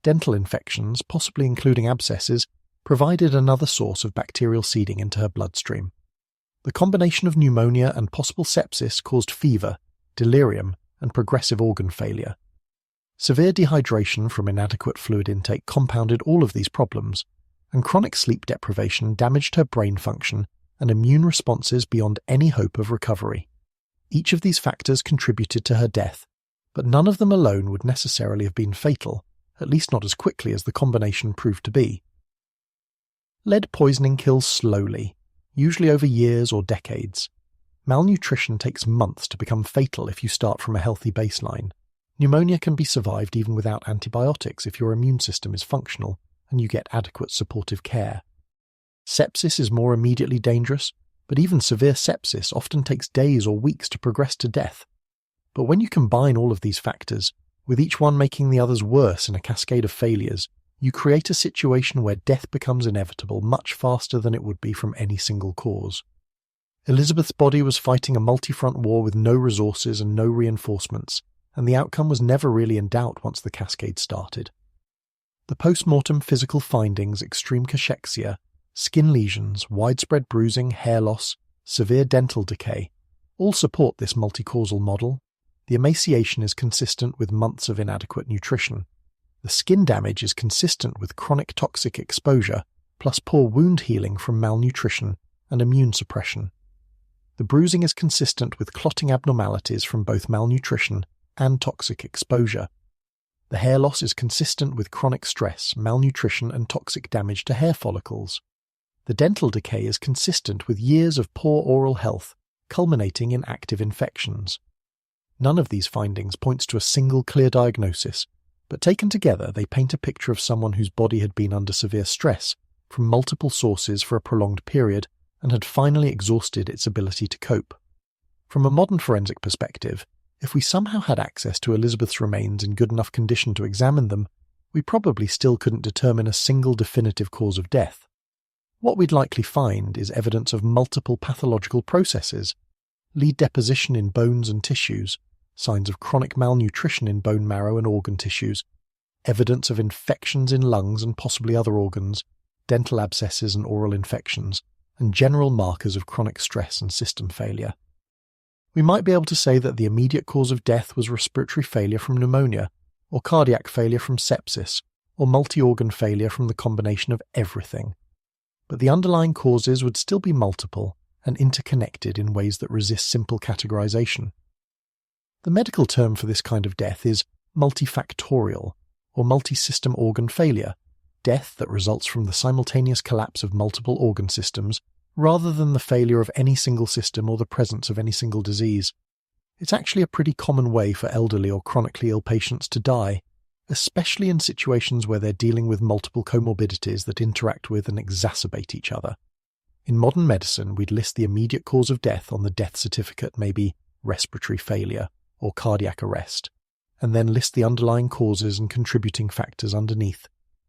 A: Dental infections, possibly including abscesses, provided another source of bacterial seeding into her bloodstream. The combination of pneumonia and possible sepsis caused fever, delirium, and progressive organ failure. Severe dehydration from inadequate fluid intake compounded all of these problems, and chronic sleep deprivation damaged her brain function and immune responses beyond any hope of recovery. Each of these factors contributed to her death, but none of them alone would necessarily have been fatal, at least not as quickly as the combination proved to be. Lead poisoning kills slowly, usually over years or decades. Malnutrition takes months to become fatal if you start from a healthy baseline. Pneumonia can be survived even without antibiotics if your immune system is functional and you get adequate supportive care. Sepsis is more immediately dangerous, but even severe sepsis often takes days or weeks to progress to death. But when you combine all of these factors, with each one making the others worse in a cascade of failures, you create a situation where death becomes inevitable much faster than it would be from any single cause. Elizabeth's body was fighting a multi-front war with no resources and no reinforcements, and the outcome was never really in doubt once the cascade started. The post-mortem physical findings, extreme cachexia, skin lesions, widespread bruising, hair loss, severe dental decay, all support this multi-causal model. The emaciation is consistent with months of inadequate nutrition. The skin damage is consistent with chronic toxic exposure, plus poor wound healing from malnutrition and immune suppression. The bruising is consistent with clotting abnormalities from both malnutrition and toxic exposure. The hair loss is consistent with chronic stress, malnutrition, and toxic damage to hair follicles. The dental decay is consistent with years of poor oral health, culminating in active infections. None of these findings points to a single clear diagnosis, but taken together they paint a picture of someone whose body had been under severe stress from multiple sources for a prolonged period and had finally exhausted its ability to cope. From a modern forensic perspective, if we somehow had access to Elizabeth's remains in good enough condition to examine them, we probably still couldn't determine a single definitive cause of death. What we'd likely find is evidence of multiple pathological processes, lead deposition in bones and tissues, signs of chronic malnutrition in bone marrow and organ tissues, evidence of infections in lungs and possibly other organs, dental abscesses and oral infections, and general markers of chronic stress and system failure. We might be able to say that the immediate cause of death was respiratory failure from pneumonia, or cardiac failure from sepsis, or multi-organ failure from the combination of everything. But the underlying causes would still be multiple and interconnected in ways that resist simple categorization. The medical term for this kind of death is multifactorial, or multi-system organ failure, death that results from the simultaneous collapse of multiple organ systems rather than the failure of any single system or the presence of any single disease. It's actually a pretty common way for elderly or chronically ill patients to die, especially in situations where they're dealing with multiple comorbidities that interact with and exacerbate each other. In modern medicine, we'd list the immediate cause of death on the death certificate, maybe respiratory failure or cardiac arrest, and then list the underlying causes and contributing factors underneath,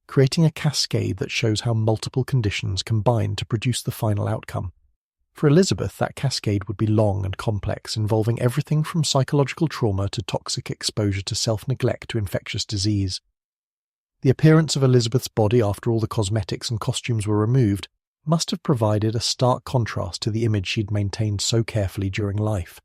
A: creating a cascade that shows how multiple conditions combine to produce the final outcome. For Elizabeth, that cascade would be long and complex, involving everything from psychological trauma to toxic exposure to self-neglect to infectious disease. The appearance of Elizabeth's body after all the cosmetics and costumes were removed must have provided a stark contrast to the image she'd maintained so carefully during life.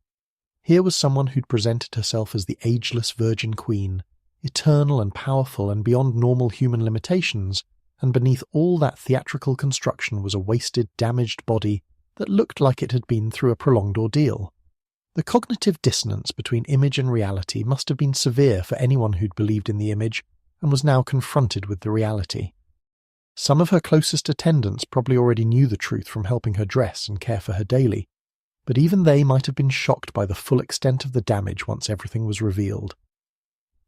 A: Here was someone who'd presented herself as the ageless Virgin Queen, eternal and powerful and beyond normal human limitations, and beneath all that theatrical construction was a wasted, damaged body that looked like it had been through a prolonged ordeal. The cognitive dissonance between image and reality must have been severe for anyone who'd believed in the image and was now confronted with the reality. Some of her closest attendants probably already knew the truth from helping her dress and care for her daily, but even they might have been shocked by the full extent of the damage once everything was revealed.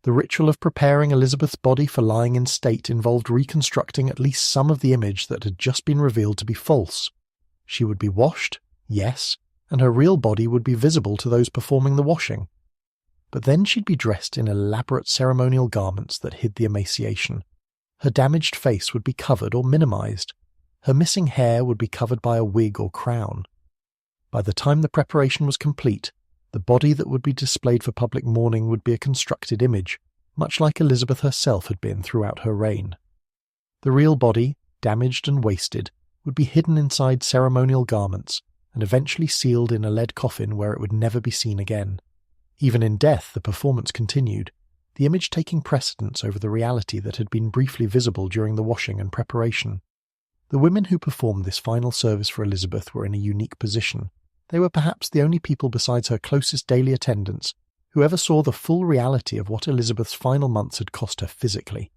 A: The ritual of preparing Elizabeth's body for lying in state involved reconstructing at least some of the image that had just been revealed to be false. She would be washed, yes, and her real body would be visible to those performing the washing. But then she'd be dressed in elaborate ceremonial garments that hid the emaciation. Her damaged face would be covered or minimized. Her missing hair would be covered by a wig or crown. By the time the preparation was complete, the body that would be displayed for public mourning would be a constructed image, much like Elizabeth herself had been throughout her reign. The real body, damaged and wasted, would be hidden inside ceremonial garments and eventually sealed in a lead coffin where it would never be seen again. Even in death, the performance continued, the image taking precedence over the reality that had been briefly visible during the washing and preparation. The women who performed this final service for Elizabeth were in a unique position. They were perhaps the only people besides her closest daily attendants who ever saw the full reality of what Elizabeth's final months had cost her physically.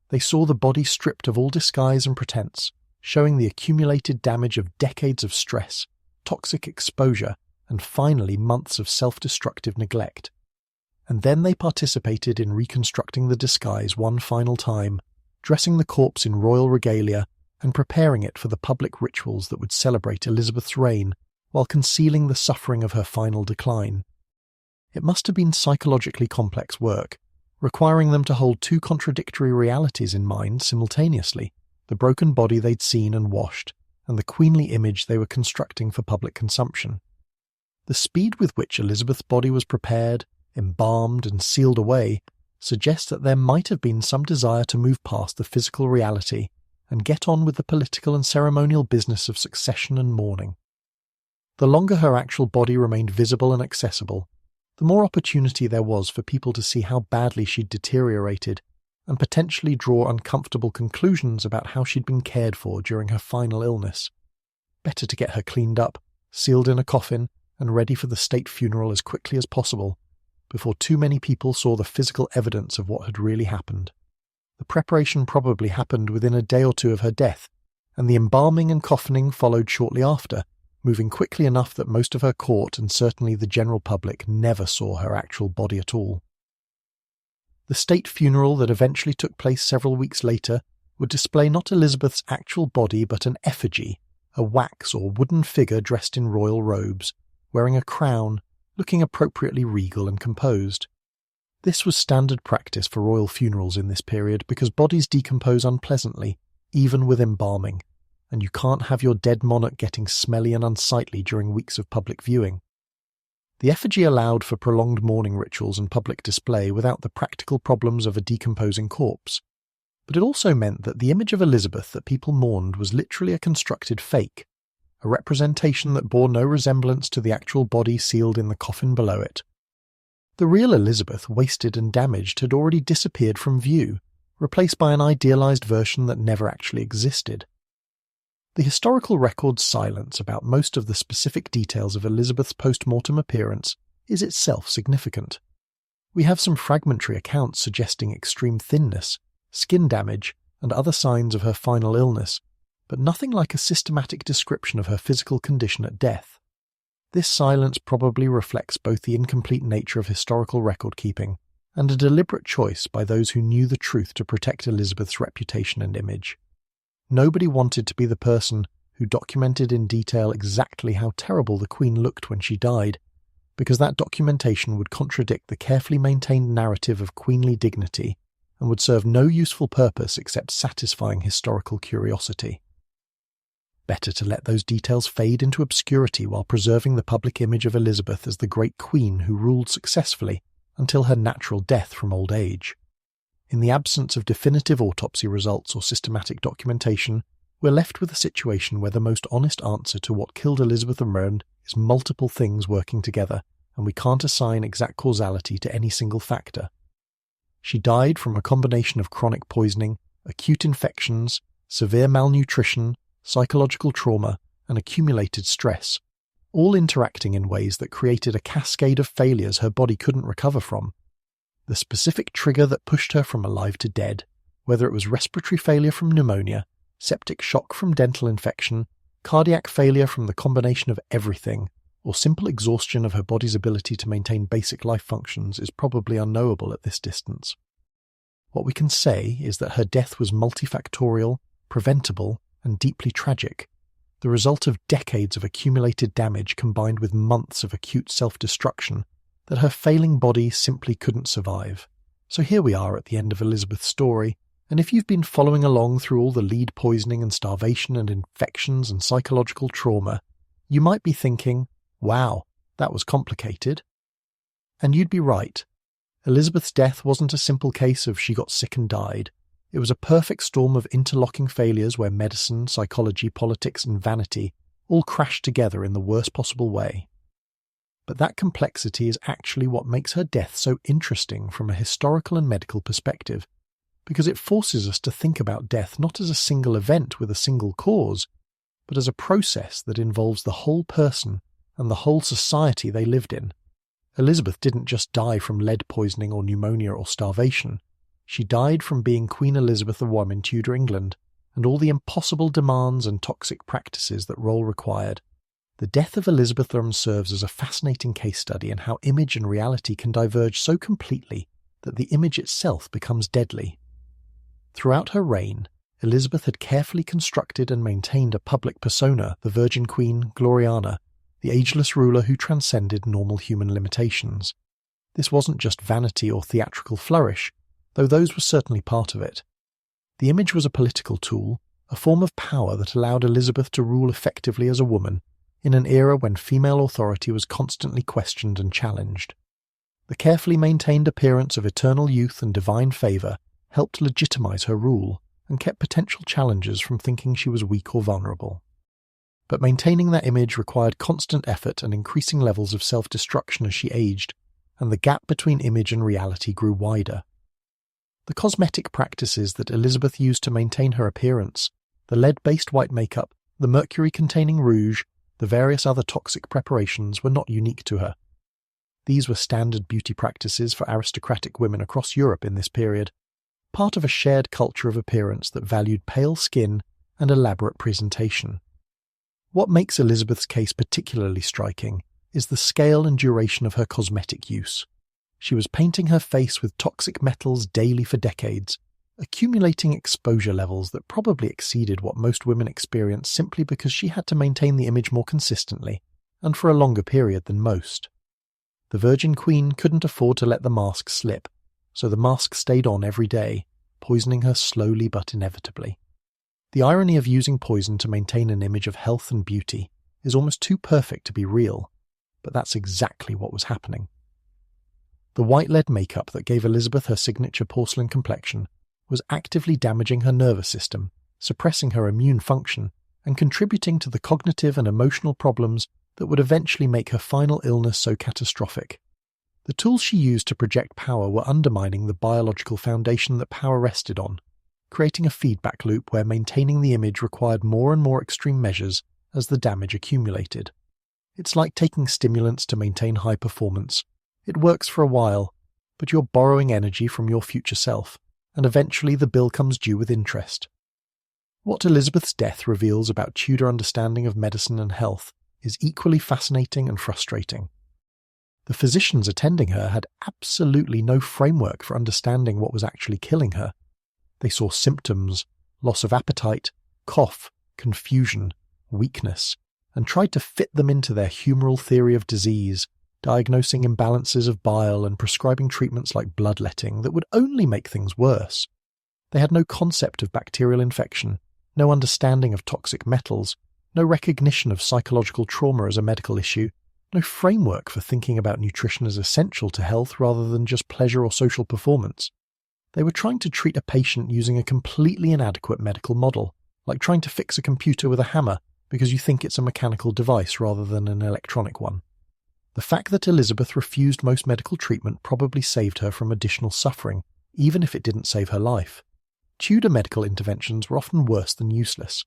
A: They saw the body stripped of all disguise and pretense, showing the accumulated damage of decades of stress, toxic exposure, and finally months of self-destructive neglect. And then they participated in reconstructing the disguise one final time, dressing the corpse in royal regalia and preparing it for the public rituals that would celebrate Elizabeth's reign while concealing the suffering of her final decline. It must have been psychologically complex work, requiring them to hold two contradictory realities in mind simultaneously, the broken body they'd seen and washed, and the queenly image they were constructing for public consumption. The speed with which Elizabeth's body was prepared, embalmed, and sealed away suggests that there might have been some desire to move past the physical reality and get on with the political and ceremonial business of succession and mourning. The longer her actual body remained visible and accessible, the more opportunity there was for people to see how badly she'd deteriorated and potentially draw uncomfortable conclusions about how she'd been cared for during her final illness. Better to get her cleaned up, sealed in a coffin, and ready for the state funeral as quickly as possible, before too many people saw the physical evidence of what had really happened. The preparation probably happened within a day or two of her death, and the embalming and coffining followed shortly after, moving quickly enough that most of her court and certainly the general public never saw her actual body at all. The state funeral that eventually took place several weeks later would display not Elizabeth's actual body but an effigy, a wax or wooden figure dressed in royal robes, wearing a crown, looking appropriately regal and composed. This was standard practice for royal funerals in this period because bodies decompose unpleasantly, even with embalming, and you can't have your dead monarch getting smelly and unsightly during weeks of public viewing. The effigy allowed for prolonged mourning rituals and public display without the practical problems of a decomposing corpse. But it also meant that the image of Elizabeth that people mourned was literally a constructed fake, a representation that bore no resemblance to the actual body sealed in the coffin below it. The real Elizabeth, wasted and damaged, had already disappeared from view, replaced by an idealized version that never actually existed. The historical record's silence about most of the specific details of Elizabeth's post-mortem appearance is itself significant. We have some fragmentary accounts suggesting extreme thinness, skin damage, and other signs of her final illness, but nothing like a systematic description of her physical condition at death. This silence probably reflects both the incomplete nature of historical record-keeping and a deliberate choice by those who knew the truth to protect Elizabeth's reputation and image. Nobody wanted to be the person who documented in detail exactly how terrible the Queen looked when she died, because that documentation would contradict the carefully maintained narrative of queenly dignity and would serve no useful purpose except satisfying historical curiosity. Better to let those details fade into obscurity while preserving the public image of Elizabeth as the great queen who ruled successfully until her natural death from old age. In the absence of definitive autopsy results or systematic documentation, we're left with a situation where the most honest answer to what killed Elizabeth of Meran is multiple things working together, and we can't assign exact causality to any single factor. She died from a combination of chronic poisoning, acute infections, severe malnutrition, psychological trauma, and accumulated stress, all interacting in ways that created a cascade of failures her body couldn't recover from. The specific trigger that pushed her from alive to dead, whether it was respiratory failure from pneumonia, septic shock from dental infection, cardiac failure from the combination of everything, or simple exhaustion of her body's ability to maintain basic life functions, is probably unknowable at this distance. What we can say is that her death was multifactorial, preventable, and deeply tragic, the result of decades of accumulated damage combined with months of acute self-destruction that her failing body simply couldn't survive. So here we are at the end of Elizabeth's story, and if you've been following along through all the lead poisoning and starvation and infections and psychological trauma, you might be thinking, wow, that was complicated. And you'd be right. Elizabeth's death wasn't a simple case of she got sick and died. It was a perfect storm of interlocking failures where medicine, psychology, politics, and vanity all crashed together in the worst possible way. But that complexity is actually what makes her death so interesting from a historical and medical perspective, because it forces us to think about death not as a single event with a single cause, but as a process that involves the whole person and the whole society they lived in. Elizabeth didn't just die from lead poisoning or pneumonia or starvation. She died from being Queen Elizabeth I in Tudor England, and all the impossible demands and toxic practices that role required. The death of Elizabeth I serves as a fascinating case study in how image and reality can diverge so completely that the image itself becomes deadly. Throughout her reign, Elizabeth had carefully constructed and maintained a public persona, the Virgin Queen Gloriana, the ageless ruler who transcended normal human limitations. This wasn't just vanity or theatrical flourish, though those were certainly part of it. The image was a political tool, a form of power that allowed Elizabeth to rule effectively as a woman, in an era when female authority was constantly questioned and challenged. The carefully maintained appearance of eternal youth and divine favour helped legitimize her rule and kept potential challengers from thinking she was weak or vulnerable. But maintaining that image required constant effort and increasing levels of self-destruction as she aged, and the gap between image and reality grew wider. The cosmetic practices that Elizabeth used to maintain her appearance, the lead-based white makeup, the mercury-containing rouge, the various other toxic preparations were not unique to her. These were standard beauty practices for aristocratic women across Europe in this period, part of a shared culture of appearance that valued pale skin and elaborate presentation. What makes Elizabeth's case particularly striking is the scale and duration of her cosmetic use. She was painting her face with toxic metals daily for decades, accumulating exposure levels that probably exceeded what most women experience simply because she had to maintain the image more consistently, and for a longer period than most. The Virgin Queen couldn't afford to let the mask slip, so the mask stayed on every day, poisoning her slowly but inevitably. The irony of using poison to maintain an image of health and beauty is almost too perfect to be real, but that's exactly what was happening. The white lead makeup that gave Elizabeth her signature porcelain complexion was actively damaging her nervous system, suppressing her immune function, and contributing to the cognitive and emotional problems that would eventually make her final illness so catastrophic. The tools she used to project power were undermining the biological foundation that power rested on, creating a feedback loop where maintaining the image required more and more extreme measures as the damage accumulated. It's like taking stimulants to maintain high performance. It works for a while, but you're borrowing energy from your future self, and eventually the bill comes due with interest. What Elizabeth's death reveals about Tudor understanding of medicine and health is equally fascinating and frustrating. The physicians attending her had absolutely no framework for understanding what was actually killing her. They saw symptoms, loss of appetite, cough, confusion, weakness, and tried to fit them into their humoral theory of disease, diagnosing imbalances of bile and prescribing treatments like bloodletting that would only make things worse. They had no concept of bacterial infection, no understanding of toxic metals, no recognition of psychological trauma as a medical issue, no framework for thinking about nutrition as essential to health rather than just pleasure or social performance. They were trying to treat a patient using a completely inadequate medical model, like trying to fix a computer with a hammer because you think it's a mechanical device rather than an electronic one. The fact that Elizabeth refused most medical treatment probably saved her from additional suffering, even if it didn't save her life. Tudor medical interventions were often worse than useless.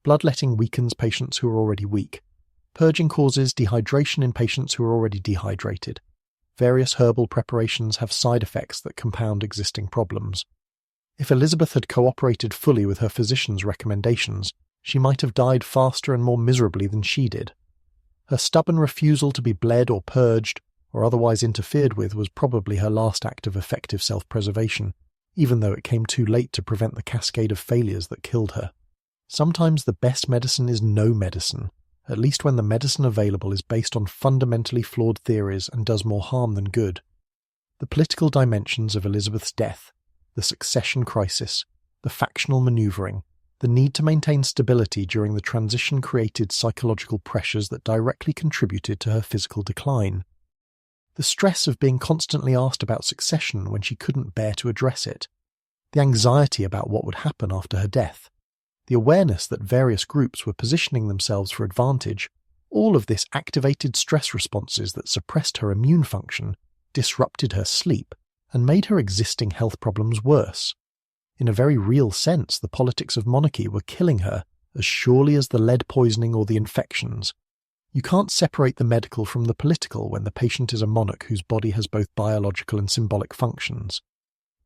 A: Bloodletting weakens patients who are already weak. Purging causes dehydration in patients who are already dehydrated. Various herbal preparations have side effects that compound existing problems. If Elizabeth had cooperated fully with her physician's recommendations, she might have died faster and more miserably than she did. Her stubborn refusal to be bled or purged, or otherwise interfered with, was probably her last act of effective self-preservation, even though it came too late to prevent the cascade of failures that killed her. Sometimes the best medicine is no medicine, at least when the medicine available is based on fundamentally flawed theories and does more harm than good. The political dimensions of Elizabeth's death, the succession crisis, the factional manoeuvring, the need to maintain stability during the transition created psychological pressures that directly contributed to her physical decline. The stress of being constantly asked about succession when she couldn't bear to address it. The anxiety about what would happen after her death. The awareness that various groups were positioning themselves for advantage, all of this activated stress responses that suppressed her immune function, disrupted her sleep, and made her existing health problems worse. In a very real sense, the politics of monarchy were killing her as surely as the lead poisoning or the infections. You can't separate the medical from the political when the patient is a monarch whose body has both biological and symbolic functions.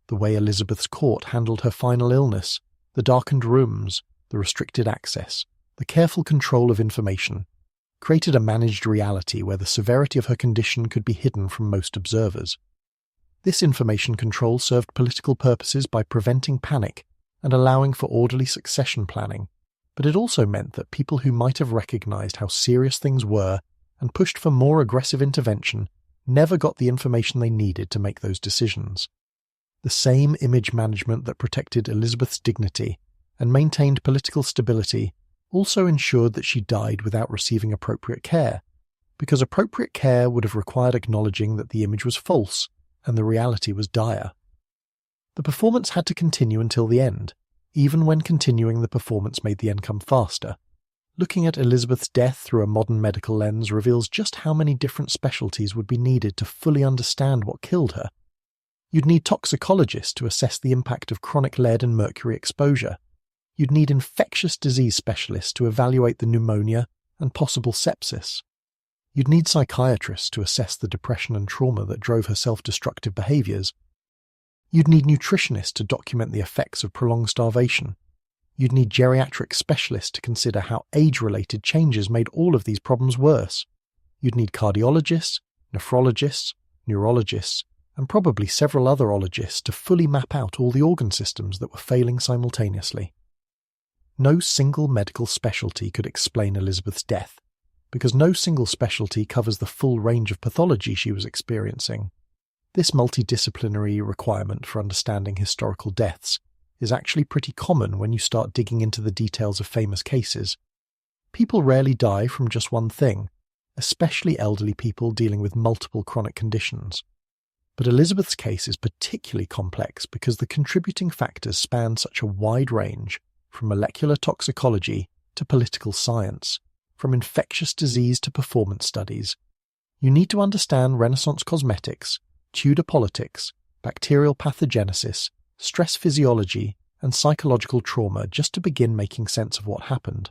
A: The way Elizabeth's court handled her final illness, the darkened rooms, the restricted access, the careful control of information, created a managed reality where the severity of her condition could be hidden from most observers. This information control served political purposes by preventing panic and allowing for orderly succession planning, but it also meant that people who might have recognized how serious things were and pushed for more aggressive intervention never got the information they needed to make those decisions. The same image management that protected Elizabeth's dignity and maintained political stability also ensured that she died without receiving appropriate care, because appropriate care would have required acknowledging that the image was false and the reality was dire. The performance had to continue until the end. Even when continuing, the performance made the end come faster. Looking at Elizabeth's death through a modern medical lens reveals just how many different specialties would be needed to fully understand what killed her. You'd need toxicologists to assess the impact of chronic lead and mercury exposure. You'd need infectious disease specialists to evaluate the pneumonia and possible sepsis. You'd need psychiatrists to assess the depression and trauma that drove her self-destructive behaviors. You'd need nutritionists to document the effects of prolonged starvation. You'd need geriatric specialists to consider how age-related changes made all of these problems worse. You'd need cardiologists, nephrologists, neurologists, and probably several other ologists to fully map out all the organ systems that were failing simultaneously. No single medical specialty could explain Elizabeth's death, because no single specialty covers the full range of pathology she was experiencing. This multidisciplinary requirement for understanding historical deaths is actually pretty common when you start digging into the details of famous cases. People rarely die from just one thing, especially elderly people dealing with multiple chronic conditions. But Elizabeth's case is particularly complex because the contributing factors span such a wide range, from molecular toxicology to political science, from infectious disease to performance studies. You need to understand Renaissance cosmetics, Tudor politics, bacterial pathogenesis, stress physiology, and psychological trauma just to begin making sense of what happened.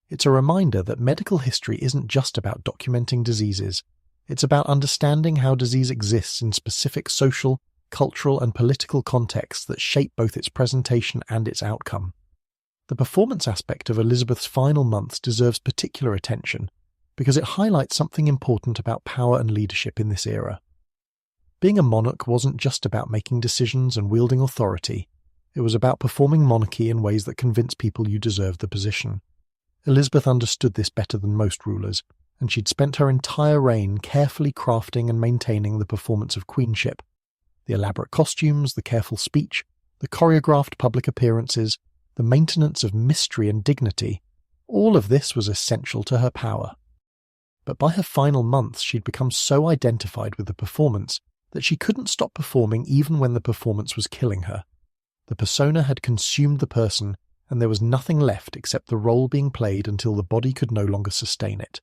A: It's a reminder that medical history isn't just about documenting diseases. It's about understanding how disease exists in specific social, cultural, and political contexts that shape both its presentation and its outcome. The performance aspect of Elizabeth's final months deserves particular attention because it highlights something important about power and leadership in this era. Being a monarch wasn't just about making decisions and wielding authority. It was about performing monarchy in ways that convinced people you deserved the position. Elizabeth understood this better than most rulers, and she'd spent her entire reign carefully crafting and maintaining the performance of queenship. The elaborate costumes, the careful speech, the choreographed public appearances, the maintenance of mystery and dignity. All of this was essential to her power. But by her final months, she'd become so identified with the performance that she couldn't stop performing even when the performance was killing her. The persona had consumed the person, and there was nothing left except the role being played until the body could no longer sustain it.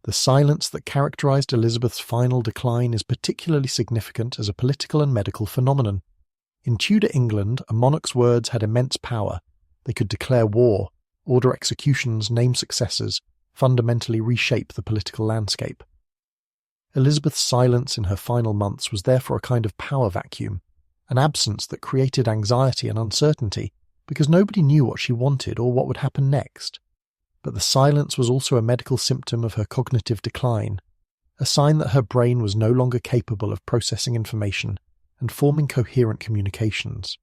A: The silence that characterized Elizabeth's final decline is particularly significant as a political and medical phenomenon. In Tudor England, a monarch's words had immense power. They could declare war, order executions, name successors, fundamentally reshape the political landscape. Elizabeth's silence in her final months was therefore a kind of power vacuum, an absence that created anxiety and uncertainty because nobody knew what she wanted or what would happen next. But the silence was also a medical symptom of her cognitive decline, a sign that her brain was no longer capable of processing information and forming coherent communications.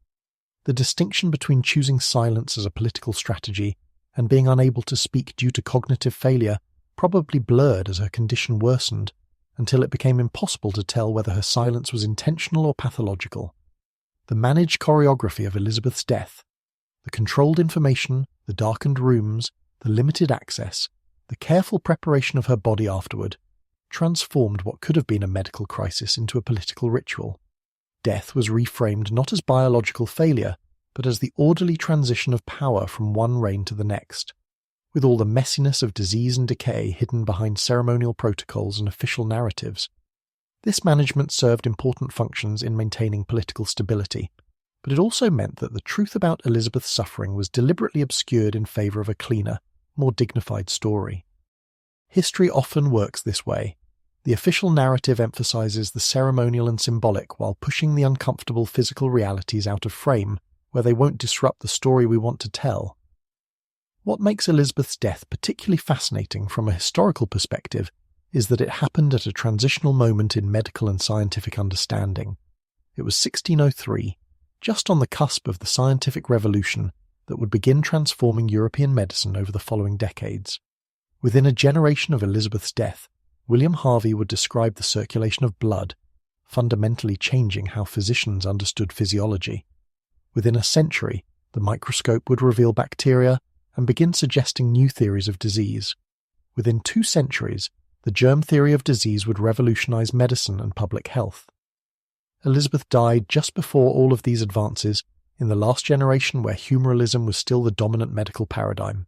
A: The distinction between choosing silence as a political strategy and being unable to speak due to cognitive failure probably blurred as her condition worsened, until it became impossible to tell whether her silence was intentional or pathological. The managed choreography of Elizabeth's death, the controlled information, the darkened rooms, the limited access, the careful preparation of her body afterward, transformed what could have been a medical crisis into a political ritual. Death was reframed not as biological failure, but as the orderly transition of power from one reign to the next, with all the messiness of disease and decay hidden behind ceremonial protocols and official narratives. This management served important functions in maintaining political stability, but it also meant that the truth about Elizabeth's suffering was deliberately obscured in favour of a cleaner, more dignified story. History often works this way. The official narrative emphasises the ceremonial and symbolic while pushing the uncomfortable physical realities out of frame, where they won't disrupt the story we want to tell. What makes Elizabeth's death particularly fascinating from a historical perspective is that it happened at a transitional moment in medical and scientific understanding. It was 1603, just on the cusp of the scientific revolution that would begin transforming European medicine over the following decades. Within a generation of Elizabeth's death, William Harvey would describe the circulation of blood, fundamentally changing how physicians understood physiology. Within a century, the microscope would reveal bacteria and begin suggesting new theories of disease. Within 2 centuries, the germ theory of disease would revolutionize medicine and public health. Elizabeth died just before all of these advances, in the last generation where humorism was still the dominant medical paradigm.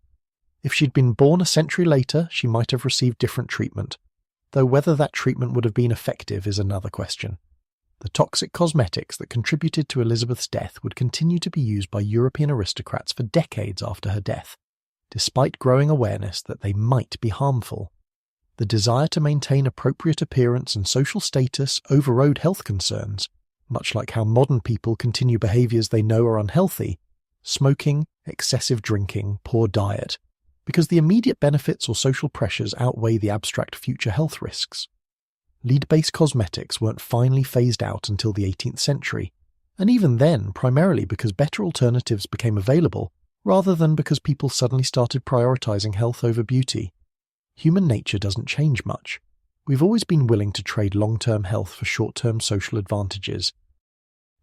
A: If she'd been born a century later, she might have received different treatment, though whether that treatment would have been effective is another question. The toxic cosmetics that contributed to Elizabeth's death would continue to be used by European aristocrats for decades after her death, despite growing awareness that they might be harmful. The desire to maintain appropriate appearance and social status overrode health concerns, much like how modern people continue behaviours they know are unhealthy: smoking, excessive drinking, poor diet, because the immediate benefits or social pressures outweigh the abstract future health risks. Lead-based cosmetics weren't finally phased out until the 18th century, and even then primarily because better alternatives became available, rather than because people suddenly started prioritising health over beauty. Human nature doesn't change much. We've always been willing to trade long-term health for short-term social advantages.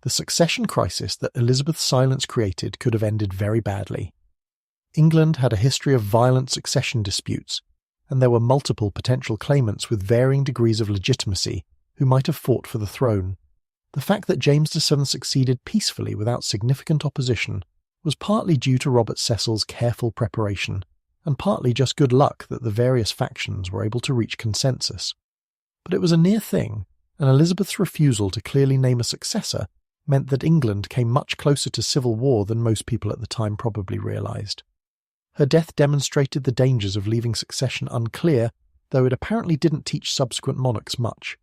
A: The succession crisis that Elizabeth's silence created could have ended very badly. England had a history of violent succession disputes, and there were multiple potential claimants with varying degrees of legitimacy who might have fought for the throne. The fact that James VII succeeded peacefully without significant opposition was partly due to Robert Cecil's careful preparation, and partly just good luck that the various factions were able to reach consensus. But it was a near thing, and Elizabeth's refusal to clearly name a successor meant that England came much closer to civil war than most people at the time probably realised. Her death demonstrated the dangers of leaving succession unclear, though it apparently didn't teach subsequent monarchs much.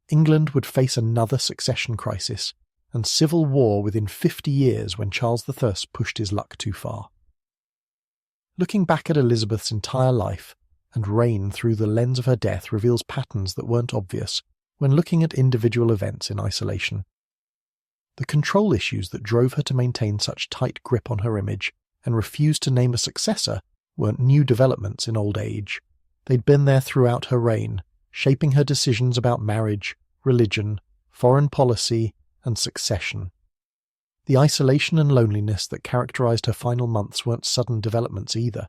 A: England would face another succession crisis, and civil war within 50 years when Charles I pushed his luck too far. Looking back at Elizabeth's entire life and reign through the lens of her death reveals patterns that weren't obvious when looking at individual events in isolation. The control issues that drove her to maintain such tight grip on her image and refuse to name a successor weren't new developments in old age. They'd been there throughout her reign, shaping her decisions about marriage, religion, foreign policy, and succession. The isolation and loneliness that characterized her final months weren't sudden developments either.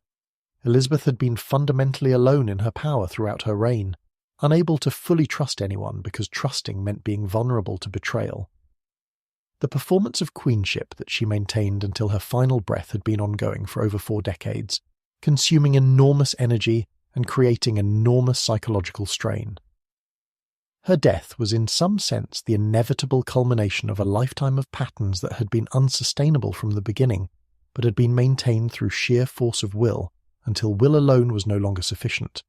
A: Elizabeth had been fundamentally alone in her power throughout her reign, unable to fully trust anyone because trusting meant being vulnerable to betrayal. The performance of queenship that she maintained until her final breath had been ongoing for over 4 decades, consuming enormous energy and creating enormous psychological strain. Her death was in some sense the inevitable culmination of a lifetime of patterns that had been unsustainable from the beginning, but had been maintained through sheer force of will until will alone was no longer sufficient.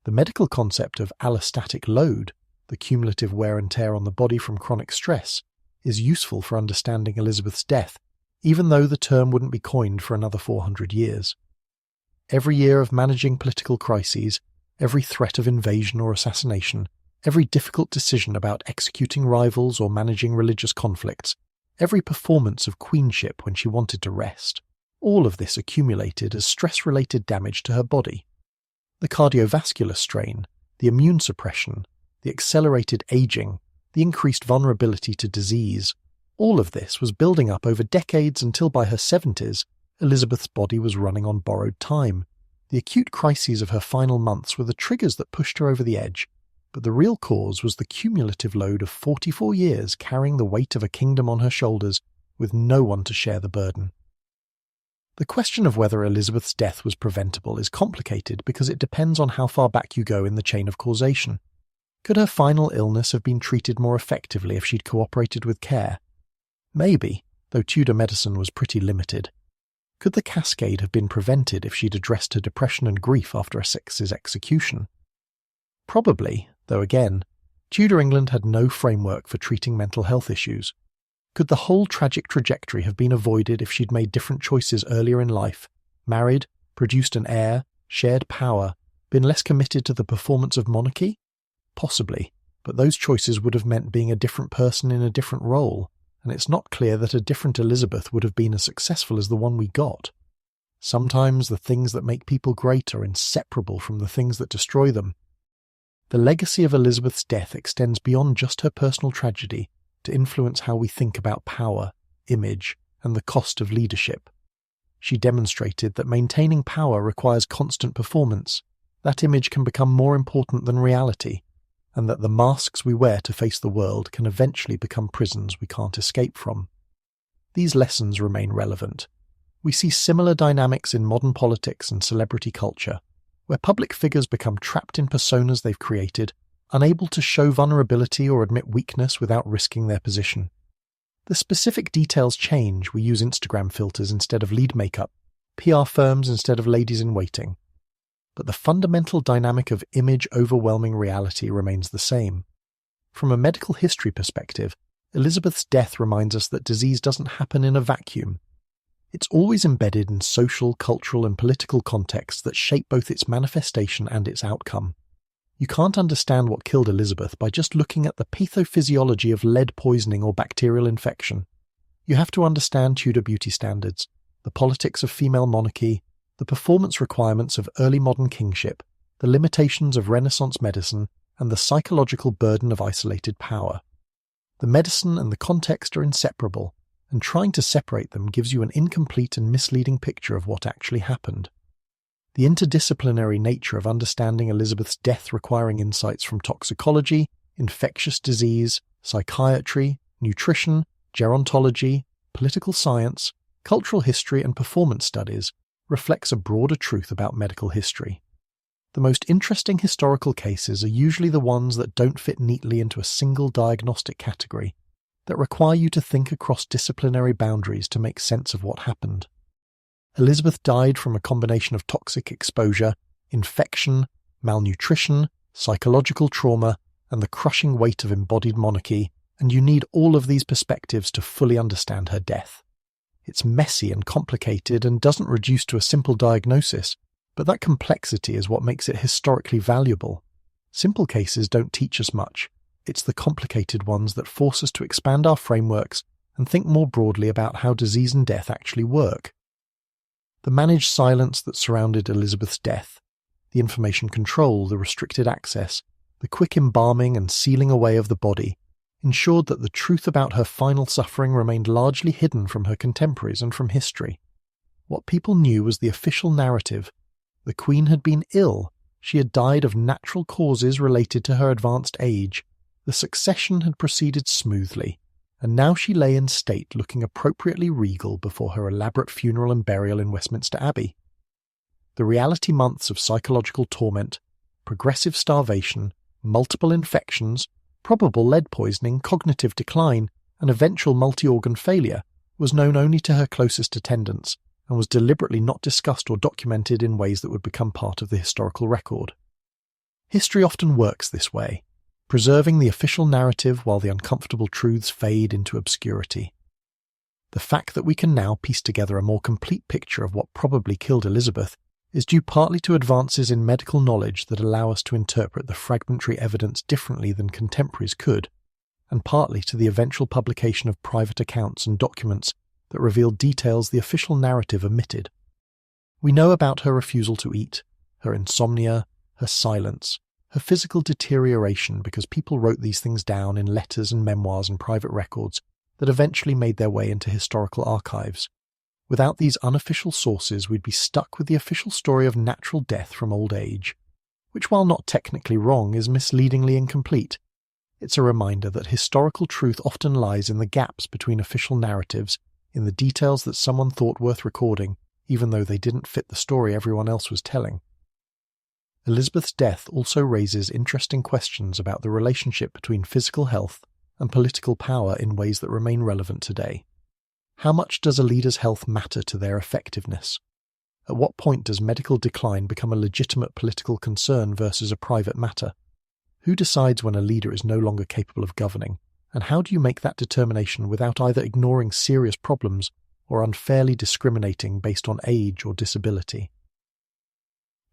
A: The medical concept of allostatic load, the cumulative wear and tear on the body from chronic stress, is useful for understanding Elizabeth's death, even though the term wouldn't be coined for another 400 years. Every year of managing political crises, every threat of invasion or assassination, every difficult decision about executing rivals or managing religious conflicts, every performance of queenship when she wanted to rest, all of this accumulated as stress-related damage to her body. The cardiovascular strain, the immune suppression, the accelerated aging, the increased vulnerability to disease, all of this was building up over decades until by her 70s, Elizabeth's body was running on borrowed time. The acute crises of her final months were the triggers that pushed her over the edge, but the real cause was the cumulative load of 44 years carrying the weight of a kingdom on her shoulders with no one to share the burden. The question of whether Elizabeth's death was preventable is complicated because it depends on how far back you go in the chain of causation. Could her final illness have been treated more effectively if she'd cooperated with care? Maybe, though Tudor medicine was pretty limited. Could the cascade have been prevented if she'd addressed her depression and grief after Essex's execution? Probably, though again, Tudor England had no framework for treating mental health issues. Could the whole tragic trajectory have been avoided if she'd made different choices earlier in life, married, produced an heir, shared power, been less committed to the performance of monarchy? Possibly, but those choices would have meant being a different person in a different role, and it's not clear that a different Elizabeth would have been as successful as the one we got. Sometimes the things that make people great are inseparable from the things that destroy them. The legacy of Elizabeth's death extends beyond just her personal tragedy to influence how we think about power, image, and the cost of leadership. She demonstrated that maintaining power requires constant performance, that image can become more important than reality, and that the masks we wear to face the world can eventually become prisons we can't escape from. These lessons remain relevant. We see similar dynamics in modern politics and celebrity culture, where public figures become trapped in personas they've created, unable to show vulnerability or admit weakness without risking their position. The specific details change. We use Instagram filters instead of lead makeup, PR firms instead of ladies in waiting. But the fundamental dynamic of image overwhelming reality remains the same. From a medical history perspective, Elizabeth's death reminds us that disease doesn't happen in a vacuum. It's always embedded in social, cultural, and political contexts that shape both its manifestation and its outcome. You can't understand what killed Elizabeth by just looking at the pathophysiology of lead poisoning or bacterial infection. You have to understand Tudor beauty standards, the politics of female monarchy, the performance requirements of early modern kingship, the limitations of Renaissance medicine, and the psychological burden of isolated power. The medicine and the context are inseparable, and trying to separate them gives you an incomplete and misleading picture of what actually happened. The interdisciplinary nature of understanding Elizabeth's death requiring insights from toxicology, infectious disease, psychiatry, nutrition, gerontology, political science, cultural history, and performance studies reflects a broader truth about medical history. The most interesting historical cases are usually the ones that don't fit neatly into a single diagnostic category, that require you to think across disciplinary boundaries to make sense of what happened. Elizabeth died from a combination of toxic exposure, infection, malnutrition, psychological trauma, and the crushing weight of embodied monarchy, and you need all of these perspectives to fully understand her death. It's messy and complicated and doesn't reduce to a simple diagnosis, but that complexity is what makes it historically valuable. Simple cases don't teach us much. It's the complicated ones that force us to expand our frameworks and think more broadly about how disease and death actually work. The managed silence that surrounded Elizabeth's death, the information control, the restricted access, the quick embalming and sealing away of the body, ensured that the truth about her final suffering remained largely hidden from her contemporaries and from history. What people knew was the official narrative, The Queen had been ill. She had died of natural causes related to her advanced age. The succession had proceeded smoothly, and now she lay in state looking appropriately regal before her elaborate funeral and burial in Westminster Abbey. The reality months of psychological torment, progressive starvation, multiple infections, probable lead poisoning, cognitive decline, and eventual multi-organ failure was known only to her closest attendants, and was deliberately not discussed or documented in ways that would become part of the historical record. History often works this way, preserving the official narrative while the uncomfortable truths fade into obscurity. The fact that we can now piece together a more complete picture of what probably killed Elizabeth is due partly to advances in medical knowledge that allow us to interpret the fragmentary evidence differently than contemporaries could, and partly to the eventual publication of private accounts and documents that reveal details the official narrative omitted. We know about her refusal to eat, her insomnia, her silence, her physical deterioration because people wrote these things down in letters and memoirs and private records that eventually made their way into historical archives. Without these unofficial sources, we'd be stuck with the official story of natural death from old age, which, while not technically wrong, is misleadingly incomplete. It's a reminder that historical truth often lies in the gaps between official narratives, in the details that someone thought worth recording, even though they didn't fit the story everyone else was telling. Elizabeth's death also raises interesting questions about the relationship between physical health and political power in ways that remain relevant today. How much does a leader's health matter to their effectiveness? At what point does medical decline become a legitimate political concern versus a private matter? Who decides when a leader is no longer capable of governing, and how do you make that determination without either ignoring serious problems or unfairly discriminating based on age or disability?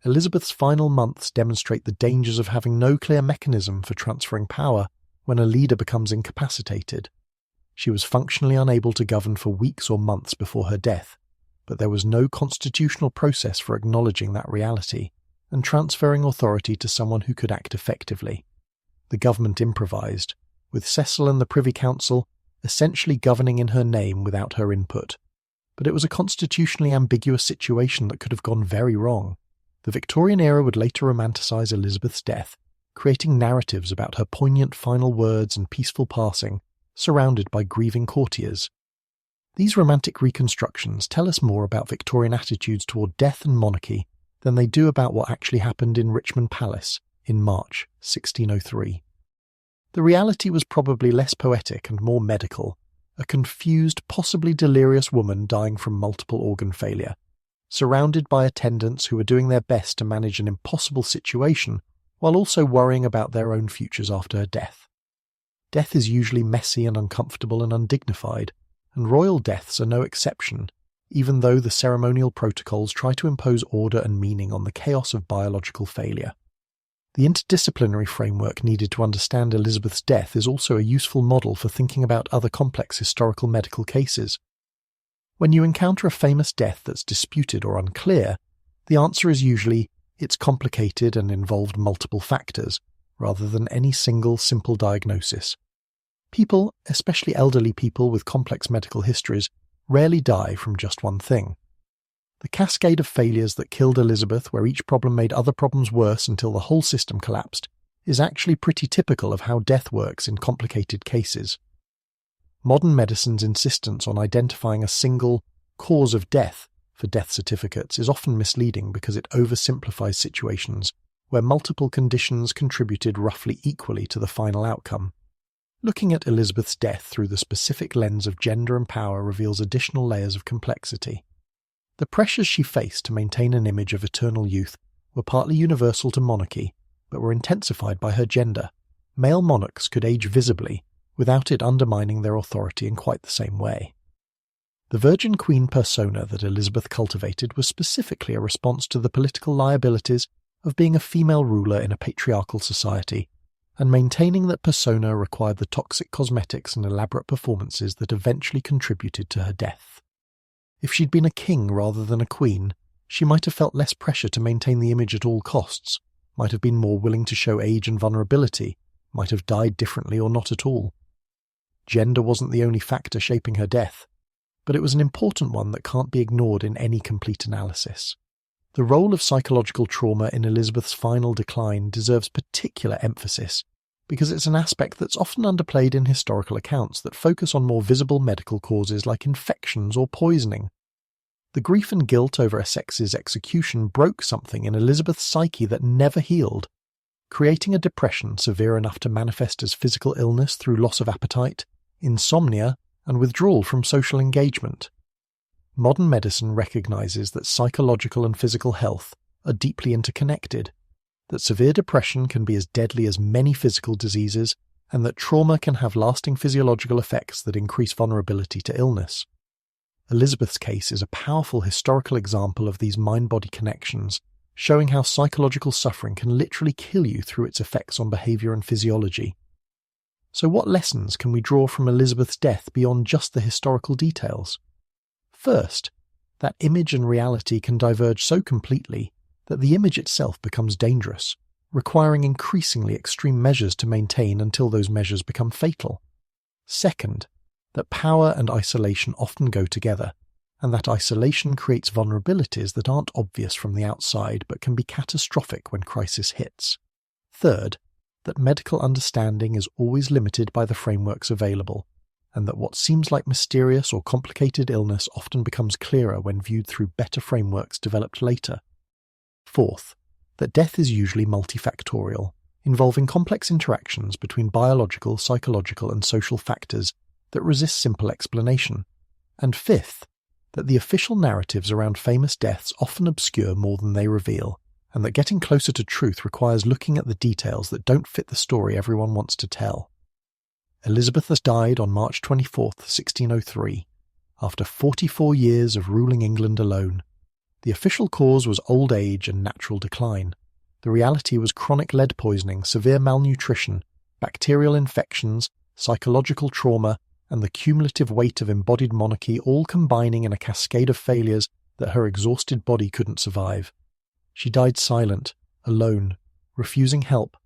A: Elizabeth's final months demonstrate the dangers of having no clear mechanism for transferring power when a leader becomes incapacitated. She was functionally unable to govern for weeks or months before her death, but there was no constitutional process for acknowledging that reality and transferring authority to someone who could act effectively. The government improvised, with Cecil and the Privy Council essentially governing in her name without her input. But it was a constitutionally ambiguous situation that could have gone very wrong. The Victorian era would later romanticise Elizabeth's death, creating narratives about her poignant final words and peaceful passing, surrounded by grieving courtiers. These romantic reconstructions tell us more about Victorian attitudes toward death and monarchy than they do about what actually happened in Richmond Palace in March 1603. The reality was probably less poetic and more medical, a confused, possibly delirious woman dying from multiple organ failure, surrounded by attendants who were doing their best to manage an impossible situation while also worrying about their own futures after her death. Death is usually messy and uncomfortable and undignified, and royal deaths are no exception, even though the ceremonial protocols try to impose order and meaning on the chaos of biological failure. The interdisciplinary framework needed to understand Elizabeth's death is also a useful model for thinking about other complex historical medical cases. When you encounter a famous death that's disputed or unclear, the answer is usually it's complicated and involved multiple factors, rather than any single simple diagnosis. People, especially elderly people with complex medical histories, rarely die from just one thing. The cascade of failures that killed Elizabeth, where each problem made other problems worse until the whole system collapsed, is actually pretty typical of how death works in complicated cases. Modern medicine's insistence on identifying a single cause of death for death certificates is often misleading because it oversimplifies situations where multiple conditions contributed roughly equally to the final outcome. Looking at Elizabeth's death through the specific lens of gender and power reveals additional layers of complexity. The pressures she faced to maintain an image of eternal youth were partly universal to monarchy, but were intensified by her gender. Male monarchs could age visibly, without it undermining their authority in quite the same way. The Virgin Queen persona that Elizabeth cultivated was specifically a response to the political liabilities of being a female ruler in a patriarchal society, and maintaining that persona required the toxic cosmetics and elaborate performances that eventually contributed to her death. If she'd been a king rather than a queen, she might have felt less pressure to maintain the image at all costs, might have been more willing to show age and vulnerability, might have died differently or not at all. Gender wasn't the only factor shaping her death, but it was an important one that can't be ignored in any complete analysis. The role of psychological trauma in Elizabeth's final decline deserves particular emphasis, because it's an aspect that's often underplayed in historical accounts that focus on more visible medical causes like infections or poisoning. The grief and guilt over Essex's execution broke something in Elizabeth's psyche that never healed, creating a depression severe enough to manifest as physical illness through loss of appetite, insomnia, and withdrawal from social engagement. Modern medicine recognizes that psychological and physical health are deeply interconnected, that severe depression can be as deadly as many physical diseases, and that trauma can have lasting physiological effects that increase vulnerability to illness. Elizabeth's case is a powerful historical example of these mind-body connections, showing how psychological suffering can literally kill you through its effects on behavior and physiology. So what lessons can we draw from Elizabeth's death beyond just the historical details? First, that image and reality can diverge so completely that the image itself becomes dangerous, requiring increasingly extreme measures to maintain until those measures become fatal. Second, that power and isolation often go together, and that isolation creates vulnerabilities that aren't obvious from the outside but can be catastrophic when crisis hits. Third, that medical understanding is always limited by the frameworks available, and that what seems like mysterious or complicated illness often becomes clearer when viewed through better frameworks developed later. Fourth, that death is usually multifactorial, involving complex interactions between biological, psychological, and social factors that resist simple explanation. And fifth, that the official narratives around famous deaths often obscure more than they reveal, and that getting closer to truth requires looking at the details that don't fit the story everyone wants to tell. Elizabeth has died on March 24, 1603, after 44 years of ruling England alone. The official cause was old age and natural decline. The reality was chronic lead poisoning, severe malnutrition, bacterial infections, psychological trauma, and the cumulative weight of embodied monarchy all combining in a cascade of failures that her exhausted body couldn't survive. She died silent, alone, refusing help,